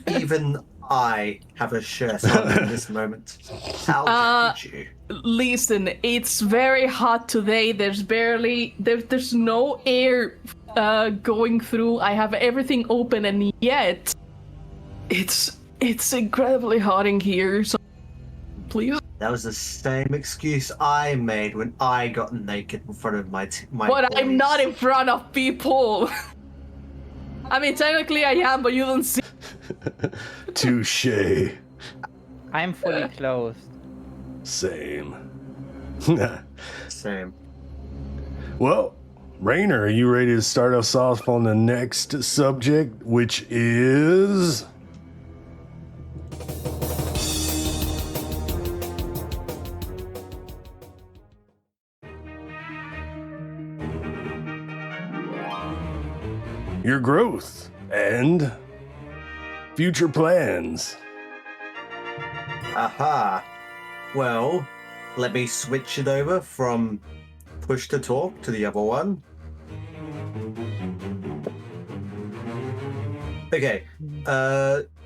Even I have a shirt on in this moment. How could you? Listen, it's very hot today. There's no air going through. I have everything open, and yet it's incredibly hot in here. So please. That was the same excuse I made when I got naked in front of my But I'm boys. not in front of people. I mean, technically I am, but you don't see. Touche. I'm fully clothed. Same. Same. Well, Rainer, are you ready to start us off on the next subject, which is... your growth and future plans. Aha. Well, let me switch it over from push to talk to the other one. Okay.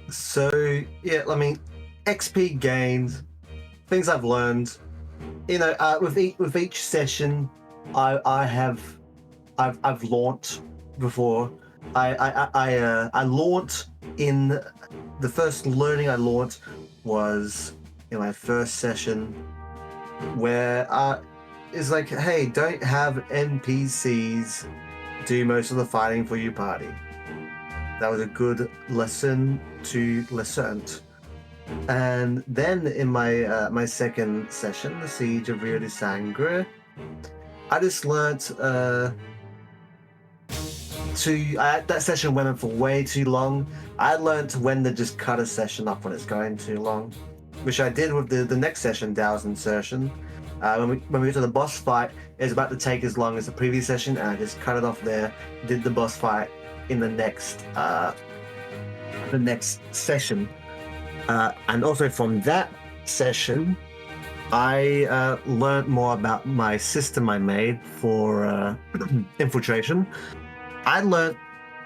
So yeah, I mean, XP gains, things I've learned. You know, with each session, I've launched before. I launched in the first learning I launched was in my first session, where it's like, hey, don't have NPCs do most of the fighting for your party. That was a good lesson to listen. And then in my my second session, the Siege of Rio de Sangre, I just learnt that session went on for way too long. I learned when to just cut a session up when it's going too long, which I did with the next session, Dow's Insertion. When we got to the boss fight, it was about to take as long as the previous session, and I just cut it off there. Did the boss fight in the next session, and also from that session, I learned more about my system I made for infiltration. I learned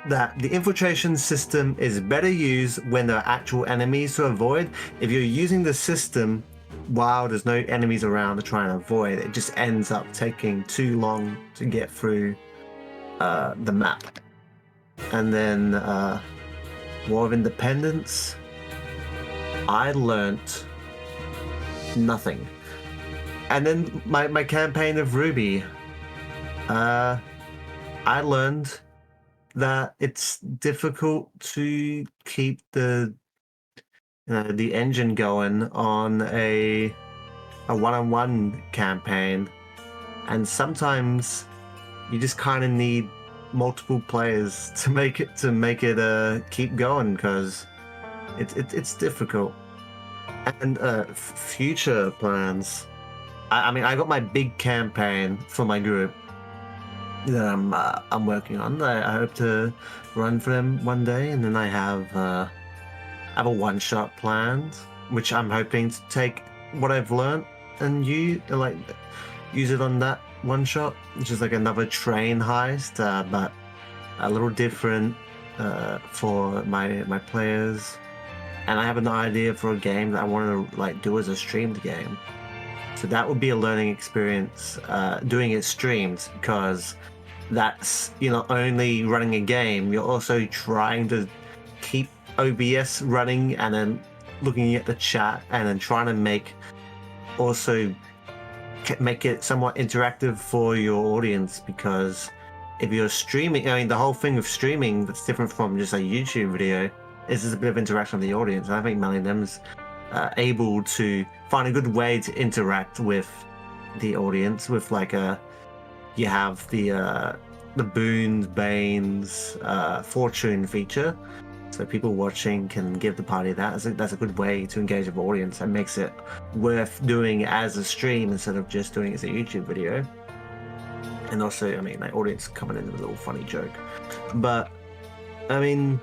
that the infiltration system is better used when there are actual enemies to avoid. If you're using the system while there's no enemies around to try and avoid, it just ends up taking too long to get through the map. And then War of Independence, I learnt nothing. And then my campaign of Ruby, I learned that it's difficult to keep the engine going on a one-on-one campaign, and sometimes you just kind of need multiple players to make it keep going, because it's difficult. And future plans, I mean, I got my big campaign for my group that I'm working on. I hope to run for them one day, and then I have a one-shot planned, which I'm hoping to take what I've learned and use it on that one-shot, which is like another train heist, but a little different for my players. And I have an idea for a game that I want to do as a streamed game. So that would be a learning experience, doing it streamed, because that's, you're not only running a game, you're also trying to keep OBS running, and then looking at the chat, and then trying to make it somewhat interactive for your audience, because if you're streaming, I mean, the whole thing of streaming that's different from just a YouTube video is there's a bit of interaction with the audience. And I think Melly Nim's able to find a good way to interact with the audience with like you have the boons, banes, fortune feature. So people watching can give the party that. That's a good way to engage with the audience and makes it worth doing as a stream instead of just doing it as a YouTube video. And also, I mean, like, audience coming in with a little funny joke. But, I mean,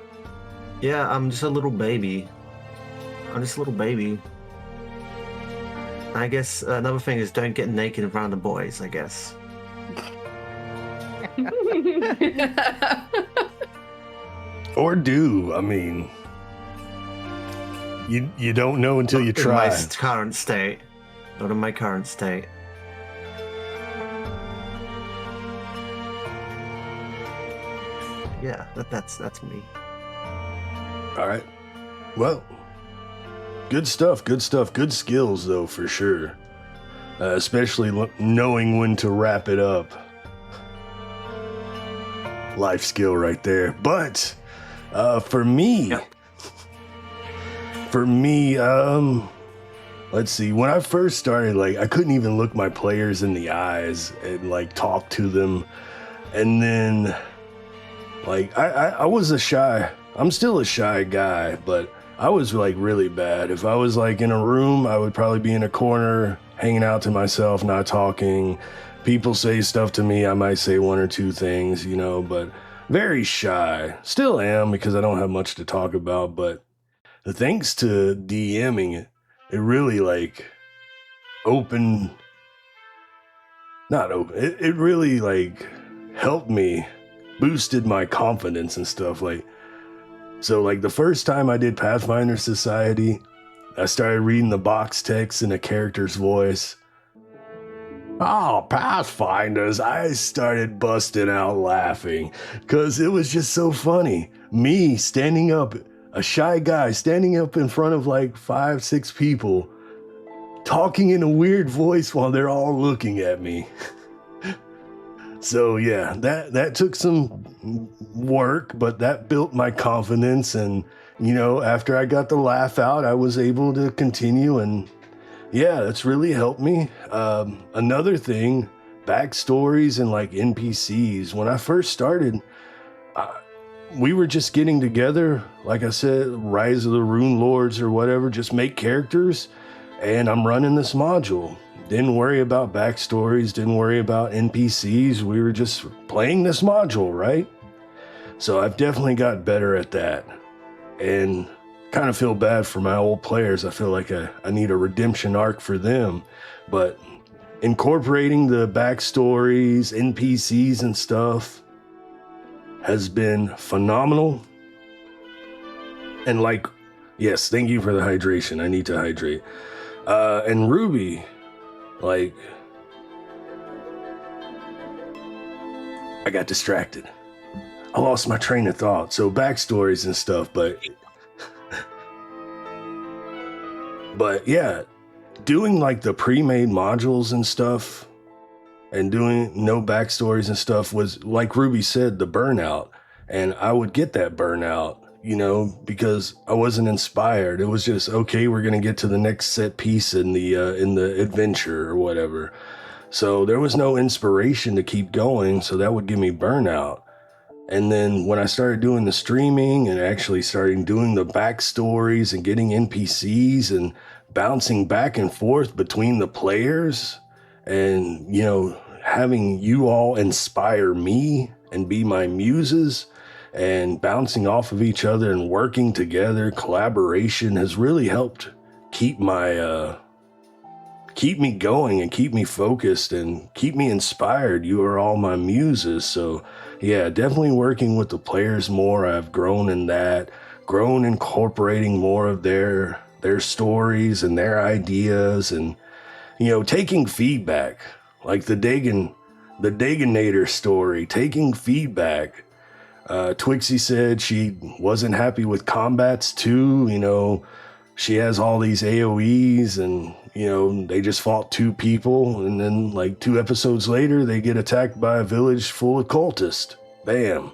yeah, I'm just a little baby. I guess another thing is don't get naked in front of the boys, I guess. Or do. I mean, you don't know until you try. In my current state. Not in my current state. Yeah, that's me. All right. Well, good stuff. Good skills, though, for sure. Especially knowing when to wrap it up. Life skill right there. But for me, let's see. When I first started, like, I couldn't even look my players in the eyes and like talk to them. And then, like, I was I'm still a shy guy, but I was like really bad. If I was like in a room, I would probably be in a corner, hanging out to myself, not talking. People say stuff to me, I might say one or two things, you know, but very shy. Still am because I don't have much to talk about, but thanks to DMing it, it really like it really like helped me, boosted my confidence and stuff. Like, so like the first time I did Pathfinder Society, I started reading the box text in a character's voice. Oh, Pathfinders, I started busting out laughing because it was just so funny. Me standing up, a shy guy standing up in front of like 5-6 people, talking in a weird voice while they're all looking at me. So yeah, that took some work, but that built my confidence. And, you know, after I got the laugh out, I was able to continue, and yeah, that's really helped me. Another thing, backstories and like NPCs. When I first started, we were just getting together, like I said, Rise of the Rune Lords or whatever, just make characters, and I'm running this module. Didn't worry about backstories, didn't worry about NPCs. We were just playing this module, right? So I've definitely got better at that. And kind of feel bad for my old players. I feel like I need a redemption arc for them. But incorporating the backstories, NPCs and stuff has been phenomenal. And like, yes, thank you for the hydration. I need to hydrate. And Ruby, like, I got distracted. I lost my train of thought. So backstories and stuff, but yeah, doing like the pre-made modules and stuff and doing no backstories and stuff was, like Ruby said, the burnout. And I would get that burnout, you know, because I wasn't inspired. It was just, okay, we're going to get to the next set piece in the adventure or whatever. So there was no inspiration to keep going. So that would give me burnout. And then when I started doing the streaming and actually starting doing the backstories and getting NPCs and bouncing back and forth between the players and, you know, having you all inspire me and be my muses and bouncing off of each other and working together, collaboration has really helped keep my, keep me going and keep me focused and keep me inspired. You are all my muses. So yeah, definitely working with the players more. I've grown in that, grown incorporating more of their stories and their ideas, and, you know, taking feedback, like the Daganator story, taking feedback. Twixie said she wasn't happy with combats too, you know, she has all these AoEs and, you know, they just fought 2 people. And then like 2 episodes later, they get attacked by a village full of cultists. Bam.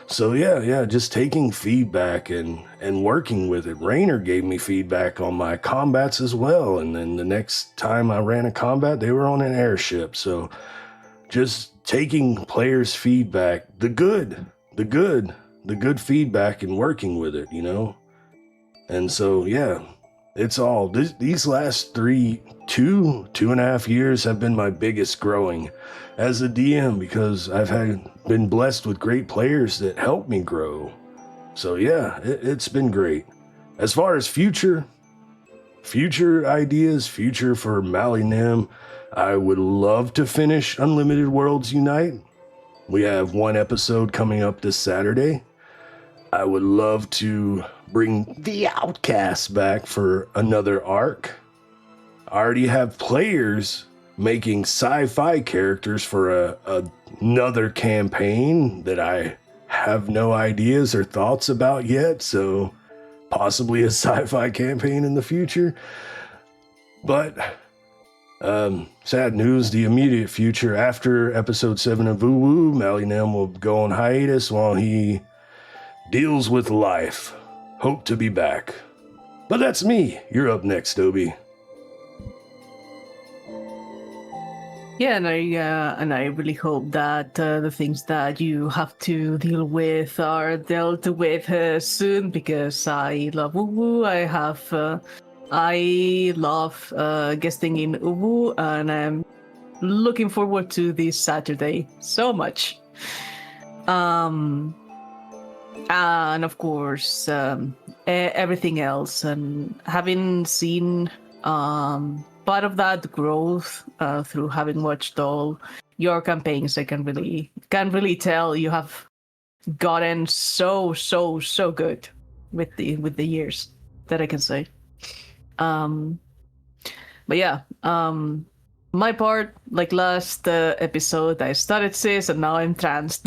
So yeah, just taking feedback and working with it. Rainer gave me feedback on my combats as well. And then the next time I ran a combat, they were on an airship. So just taking players' feedback, the good feedback and working with it, you know? And so, yeah, it's all, these last 2.5 years have been my biggest growing as a DM because I've been blessed with great players that help me grow. So yeah, it's been great. As far as future ideas, future for Mally Nim, I would love to finish Unlimited Worlds Unite. We have 1 episode coming up this Saturday. I would love to bring the Outcasts back for another arc. I already have players making sci-fi characters for another campaign that I have no ideas or thoughts about yet, so possibly a sci-fi campaign in the future. But sad news, the immediate future after episode 7 of Woo Woo, Mally Nim will go on hiatus while he deals with life. Hope to be back. But that's me. You're up next, Obi. Yeah, and I really hope that the things that you have to deal with are dealt with soon, because I love Uwu. I love guesting in Uwu, and I'm looking forward to this Saturday so much. And of course, everything else, and having seen part of that growth through having watched all your campaigns, I can really tell you have gotten so good with the years, that I can say. But yeah, my part, like last episode, I started cis and now I'm trans.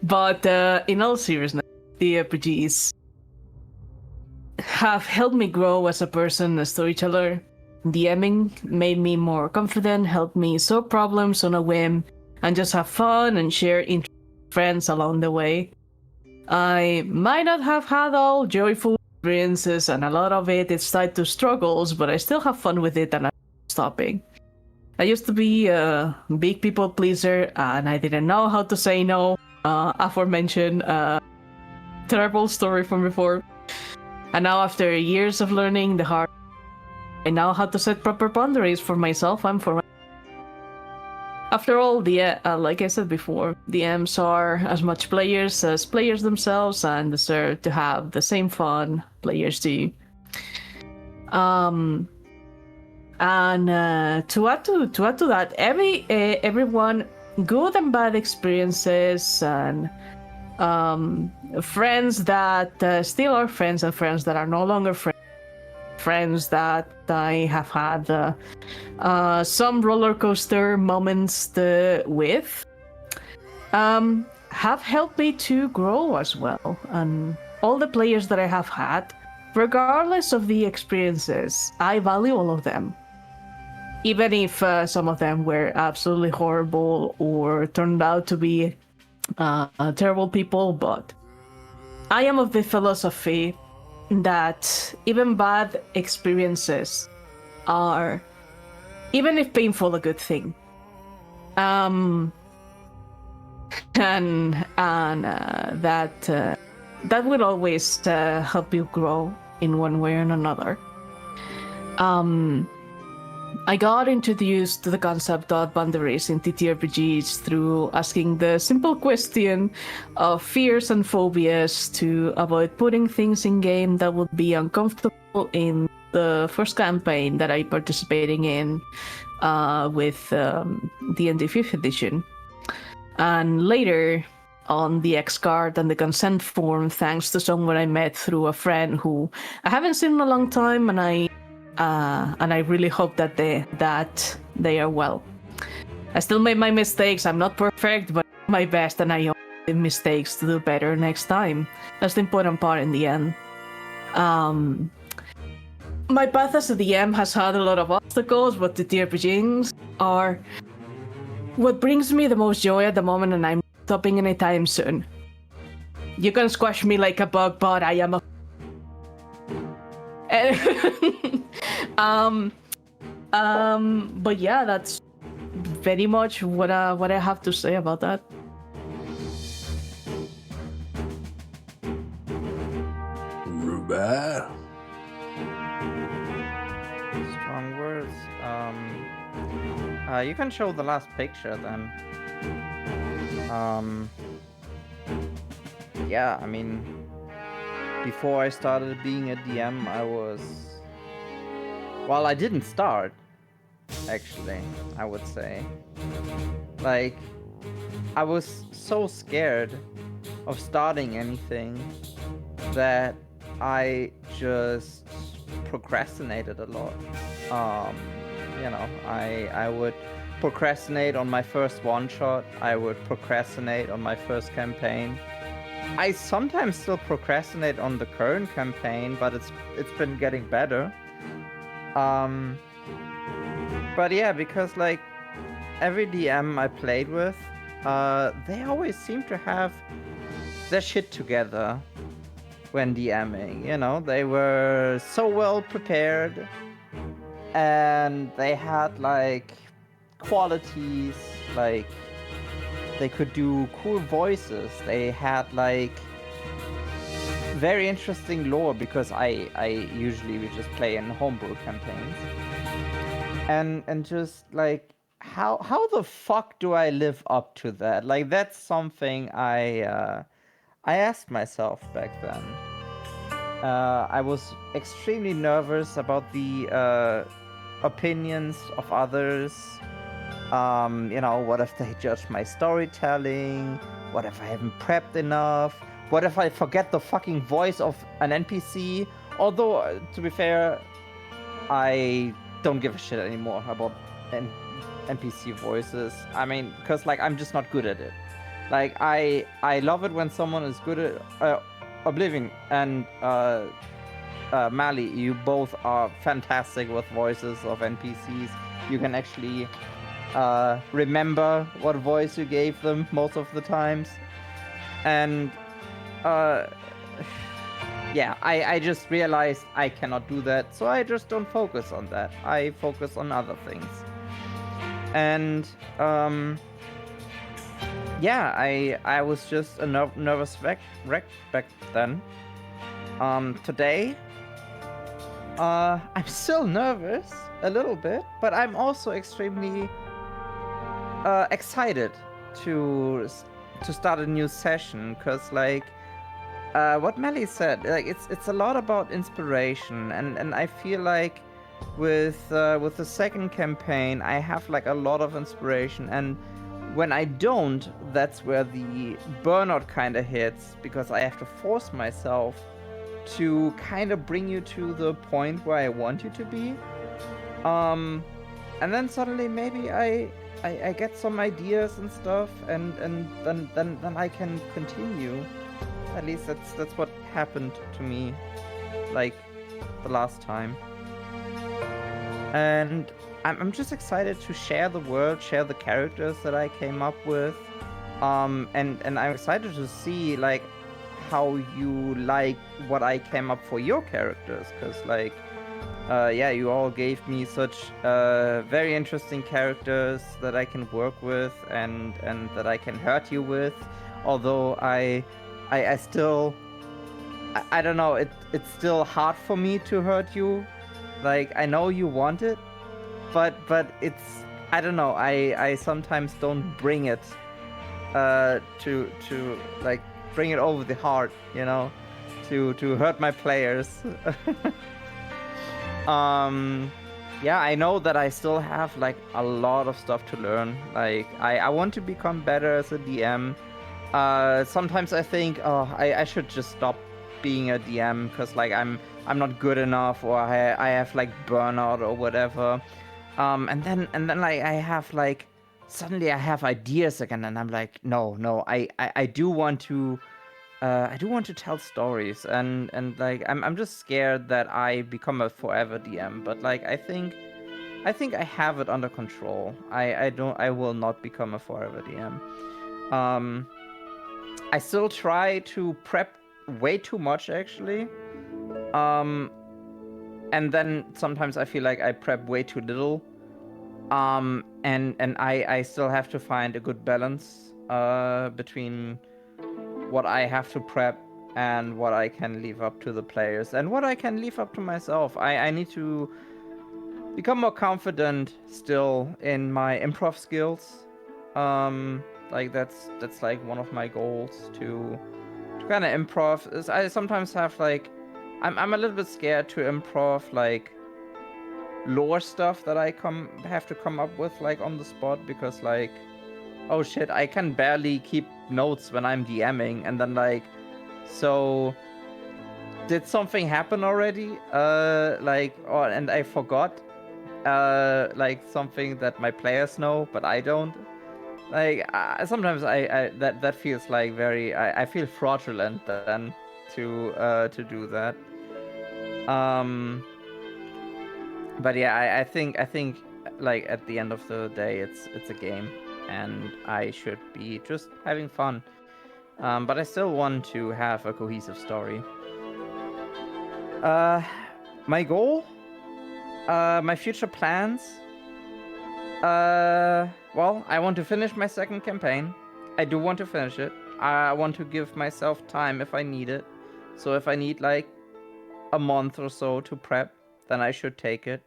But in all seriousness, the RPGs have helped me grow as a person, a storyteller. DMing made me more confident, helped me solve problems on a whim, and just have fun and share interests with friends along the way. I might not have had all joyful experiences, and a lot of it is tied to struggles, but I still have fun with it and I'm not stopping. I used to be a big people pleaser, and I didn't know how to say no. Aforementioned terrible story from before. And now, after years of learning the hard, I now have to set proper boundaries for myself and for After all, like I said before, DMs are as much players as players themselves and deserve to have the same fun players do. And to add to that, everyone, good and bad experiences, and friends that still are friends, and friends that are no longer friends that I have had some roller coaster moments with, have helped me to grow as well. And all the players that I have had, regardless of the experiences, I value all of them. Even if some of them were absolutely horrible or turned out to be terrible people, but I am of the philosophy that even bad experiences are, even if painful, a good thing. And that will always help you grow in one way or another. I got introduced to the concept of boundaries in TTRPGs through asking the simple question of fears and phobias to avoid putting things in game that would be uncomfortable in the first campaign that I participating in with D&D 5th edition. And later on the X card and the consent form, thanks to someone I met through a friend who I haven't seen in a long time, and I really hope that they are well. I still made my mistakes. I'm not perfect, but my best, and I own mistakes to do better next time. That's the important part in the end. my path as a DM has had a lot of obstacles, but the TRPGs are what brings me the most joy at the moment, and I'm not stopping anytime soon. You can squash me like a bug, but I am a. But yeah, that's very much what I have to say about that. Ruby? Strong words. You can show the last picture then. Yeah, I mean, before I started being a DM, I was. Well, I didn't start, actually, I would say. Like, I was so scared of starting anything that I just procrastinated a lot. You know, I would procrastinate on my first one-shot. I would procrastinate on my first campaign. I sometimes still procrastinate on the current campaign, but it's been getting better. But yeah, because like every DM I played with, they always seem to have their shit together when DMing. You know, they were so well prepared, and they had like qualities, like they could do cool voices. They had like very interesting lore, because I usually would just play in homebrew campaigns. And just like how the fuck do I live up to that? Like that's something I asked myself back then. I was extremely nervous about the opinions of others. You know, what if they judge my storytelling? What if I haven't prepped enough? What if I forget the fucking voice of an NPC? Although, to be fair, I don't give a shit anymore about NPC voices. I mean, because like I'm just not good at it. Like I love it when someone is good at Oblivion and Mali. You both are fantastic with voices of NPCs. You can actually remember what voice you gave them most of the times, and yeah, I just realized I cannot do that, so I just don't focus on that. I focus on other things. And yeah, I was just a nervous wreck back then. Today, I'm still nervous a little bit, but I'm also extremely excited to start a new session, because like what Melly said, like it's a lot about inspiration, and I feel like with the second campaign I have like a lot of inspiration, and when I don't, that's where the burnout kind of hits, because I have to force myself to kind of bring you to the point where I want you to be, and then suddenly maybe I get some ideas and stuff, and then I can continue. At least that's what happened to me, like the last time. And I'm just excited to share the world, share the characters that I came up with, and I'm excited to see like how you like what I came up for your characters, because like yeah, you all gave me such very interesting characters that I can work with and that I can hurt you with. Although I still, I don't know, it's still hard for me to hurt you. Like I know you want it, but it's, I don't know, I sometimes don't bring it to like bring it over the heart, you know, to hurt my players. Yeah, I know that I still have like a lot of stuff to learn. Like I want to become better as a DM. Sometimes I think, oh, I should just stop being a DM, because like I'm not good enough, or I have like burnout or whatever. And then like I have like, suddenly I have ideas again, and I'm like, no, I do want to I do want to tell stories, and like I'm just scared that I become a forever DM. But like I think I have it under control. I will not become a forever DM. I still try to prep way too much actually. And then sometimes I feel like I prep way too little. And I still have to find a good balance between what I have to prep and what I can leave up to the players and what I can leave up to myself. I need to become more confident still in my improv skills. Like that's like one of my goals to kind of improv. Is I sometimes have like I'm a little bit scared to improv like lore stuff that I have to come up with like on the spot, because like, oh shit, I can barely keep notes when I'm DMing, and then like, so did something happen already? And I forgot like something that my players know but I don't. Like sometimes I that feels like very I feel fraudulent then to do that. But yeah, I think like at the end of the day it's a game and I should be just having fun. But I still want to have a cohesive story. My goal, my future plans. Well, I want to finish my second campaign. I do want to finish it. I want to give myself time if I need it. So if I need like a month or so to prep, then I should take it.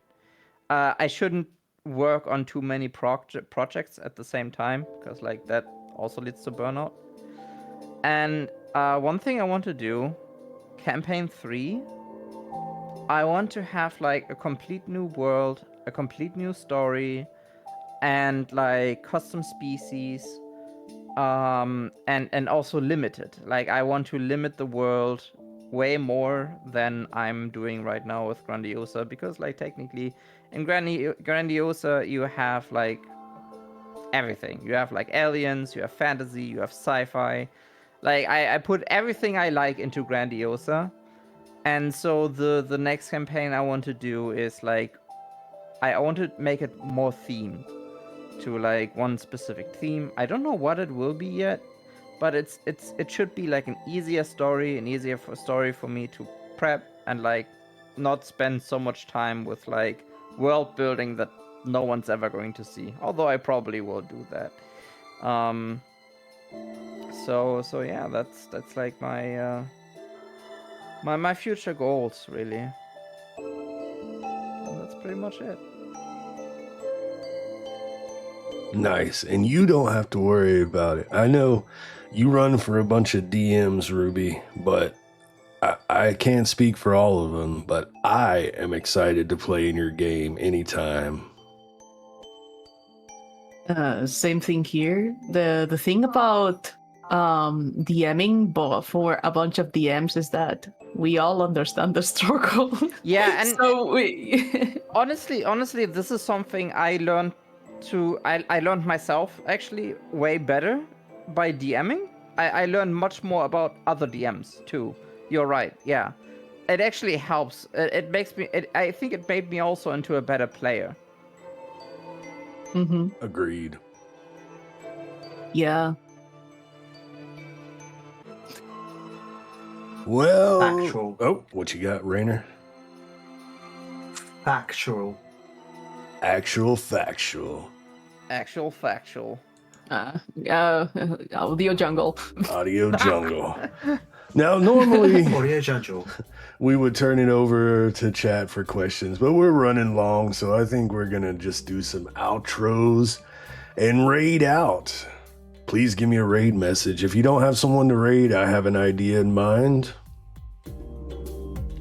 I shouldn't work on too many projects at the same time, because like that also leads to burnout. And one thing I want to do, campaign 3, I want to have like a complete new world, a complete new story, and like custom species, and also limited. Like I want to limit the world way more than I'm doing right now with Grandiosa, because like technically in Grandiosa you have like everything. You have like aliens, you have fantasy, you have sci-fi. Like I put everything I like into Grandiosa. And so the next campaign I want to do is like I want to make it more themed to like one specific theme. I don't know what it will be yet, but it should be like an easier story for me to prep and like not spend so much time with like world building that no one's ever going to see. Although I probably will do that. So yeah, that's like my my future goals really. And that's pretty much it. Nice. And you don't have to worry about it. I know you run for a bunch of DMs, Ruby, but I can't speak for all of them, but I am excited to play in your game anytime. Same thing here. The thing about DMing for a bunch of DMs is that we all understand the struggle. Yeah, and so we honestly, this is something I learned I learned myself actually way better by DMing. I learned much more about other DMs too. You're right. Yeah, it actually helps. It makes me. I think it made me also into a better player. Mm-hmm. Agreed. Yeah. Well, Factual. Oh, what you got, Rainer? Factual. Actual factual. Actual factual. Audio jungle. Audio jungle. Now, normally Audio jungle. we would turn it over to chat for questions, but we're running long, so I think we're going to just do some outros and raid out. Please give me a raid message. If you don't have someone to raid, I have an idea in mind.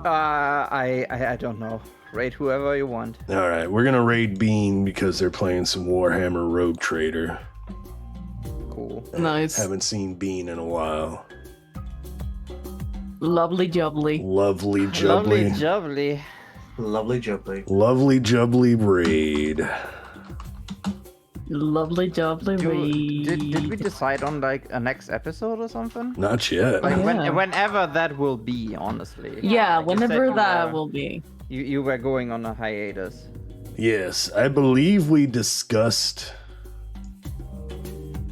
I don't know. Raid whoever you want. All right, we're going to raid Bean because they're playing some Warhammer Rogue Trader. Cool. Nice. Haven't seen Bean in a while. Lovely jubbly. Lovely jubbly. Lovely jubbly. Lovely jubbly. Lovely jubbly raid. Lovely jubbly Did we decide on like a next episode or something? Not yet. Like Yeah. whenever that will be, honestly. Yeah, Like you said whenever you that were- will be. You were going on a hiatus. Yes, I believe we discussed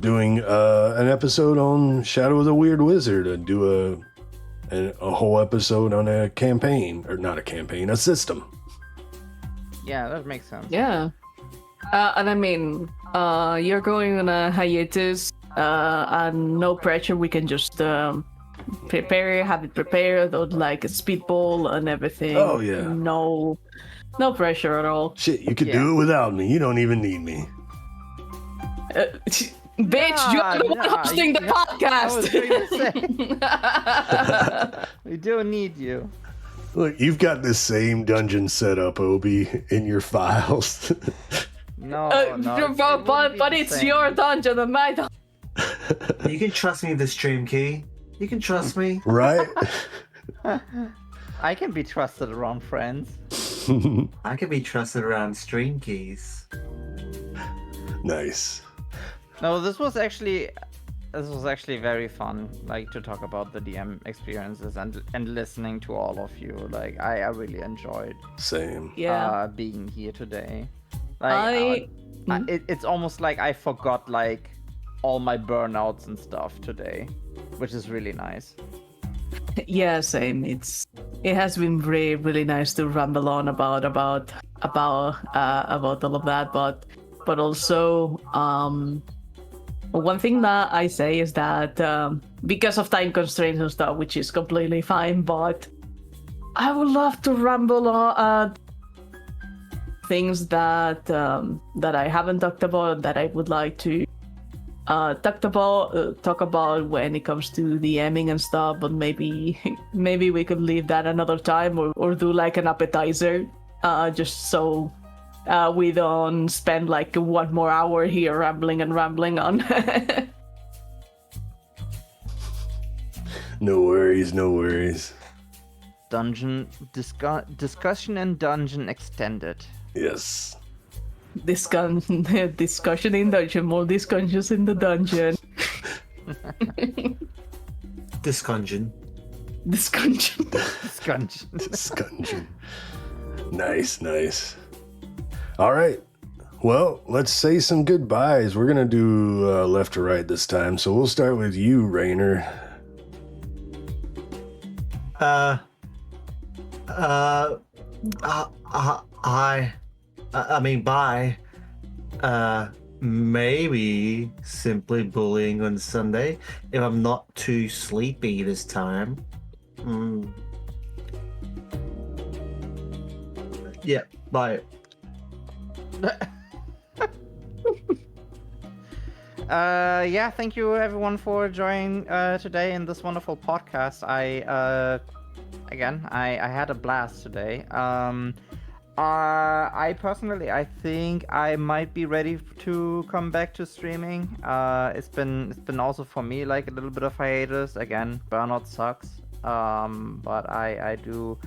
doing an episode on Shadow of the Weird Wizard and do a whole episode on a campaign, or not a campaign, a system. Yeah, that makes sense. Yeah. And I mean, you're going on a hiatus, and no pressure. We can just have it prepared, or like a speedball and everything. Oh, yeah. No pressure at all. Shit, you could Yeah. do it without me. You don't even need me. Bitch, you're the one hosting the I was podcast. going to say, we do need you. Look, you've got the same dungeon set up, Obi, in your files. No, no. but it's your dungeon and my dungeon. You can trust me with the stream key. You can trust me. Right? I can be trusted around friends. I can be trusted around stream keys. Nice. No, this was actually very fun. Like to talk about the DM experiences and listening to all of you. Like I really enjoyed Same. Yeah. being here today. Like it's almost like I forgot like all my burnouts and stuff today, which is really nice. Yeah, same. It has been really, really nice to ramble on about all of that, but also one thing that I say is that because of time constraints and stuff, which is completely fine, but I would love to ramble on things that I haven't talked about that I would like to talk about when it comes to the DMing and stuff, but maybe we could leave that another time or do like an appetizer, just so we don't spend like 1 more hour here rambling on. No worries, no worries. Dungeon discussion and dungeon extended. Yes. Discussion in dungeon, more discussions in the dungeon. Discungeon. Discussion. Discussion. Discussion. Nice, nice. All right. Well, let's say some goodbyes. We're going to do left to right this time. So we'll start with you, Rainer. I mean, bye. Maybe simply bullying on Sunday if I'm not too sleepy this time. Yeah, bye. Yeah, thank you everyone for joining today in this wonderful podcast. I had a blast today. I personally, I think I might be ready to come back to streaming. It's been also for me like a little bit of hiatus. Again, burnout sucks. But I do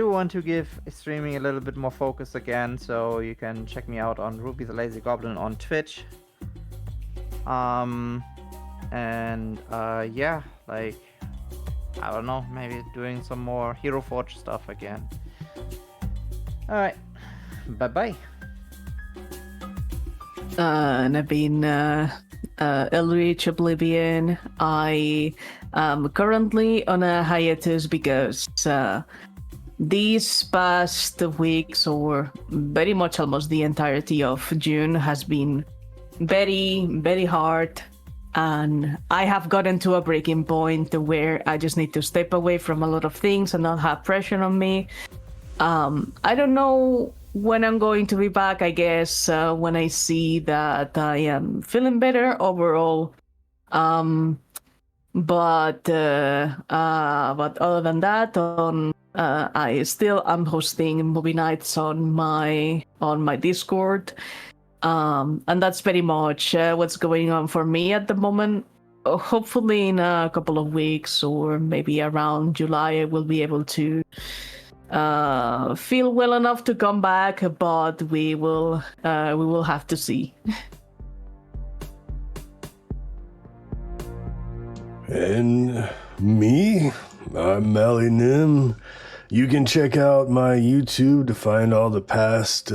want to give streaming a little bit more focus again. So you can check me out on Ruby the Lazy Goblin on Twitch. Yeah, like I don't know, maybe doing some more Hero Forge stuff again. Alright, bye bye. And I've been Elrich Oblivion. I am currently on a hiatus because these past weeks, or very much almost the entirety of June, has been very, very hard. And I have gotten to a breaking point where I just need to step away from a lot of things and not have pressure on me. I don't know when I'm going to be back. I guess when I see that I am feeling better overall. But other than that, I still am hosting movie nights on my Discord. And that's very much what's going on for me at the moment. Hopefully in a couple of weeks or maybe around July I will be able to feel well enough to come back, but we will have to see. And me, I'm Mally Nim. You can check out my YouTube to find all the past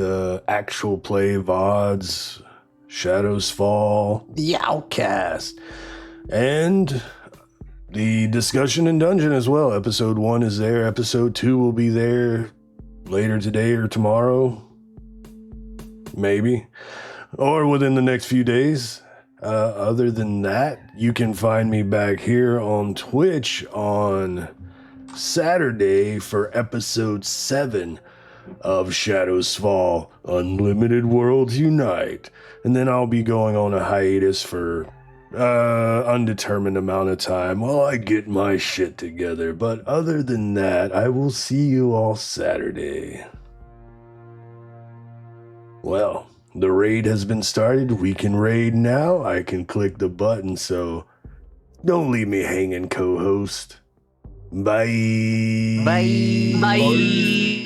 actual play VODs, Shadows Fall, The Outcast, and the discussion in Dungeon as well. Episode 1 is there. Episode 2 will be there later today or tomorrow. Maybe. Or within the next few days. Other than that, you can find me back here on Twitch on Saturday for episode 7 of Shadows Fall, Unlimited Worlds Unite. And then I'll be going on a hiatus for undetermined amount of time while I get my shit together. But other than that, I will see you all Saturday. Well, the raid has been started. We can raid now. I can click the button, so don't leave me hanging, co-host. Bye. Bye. Bye.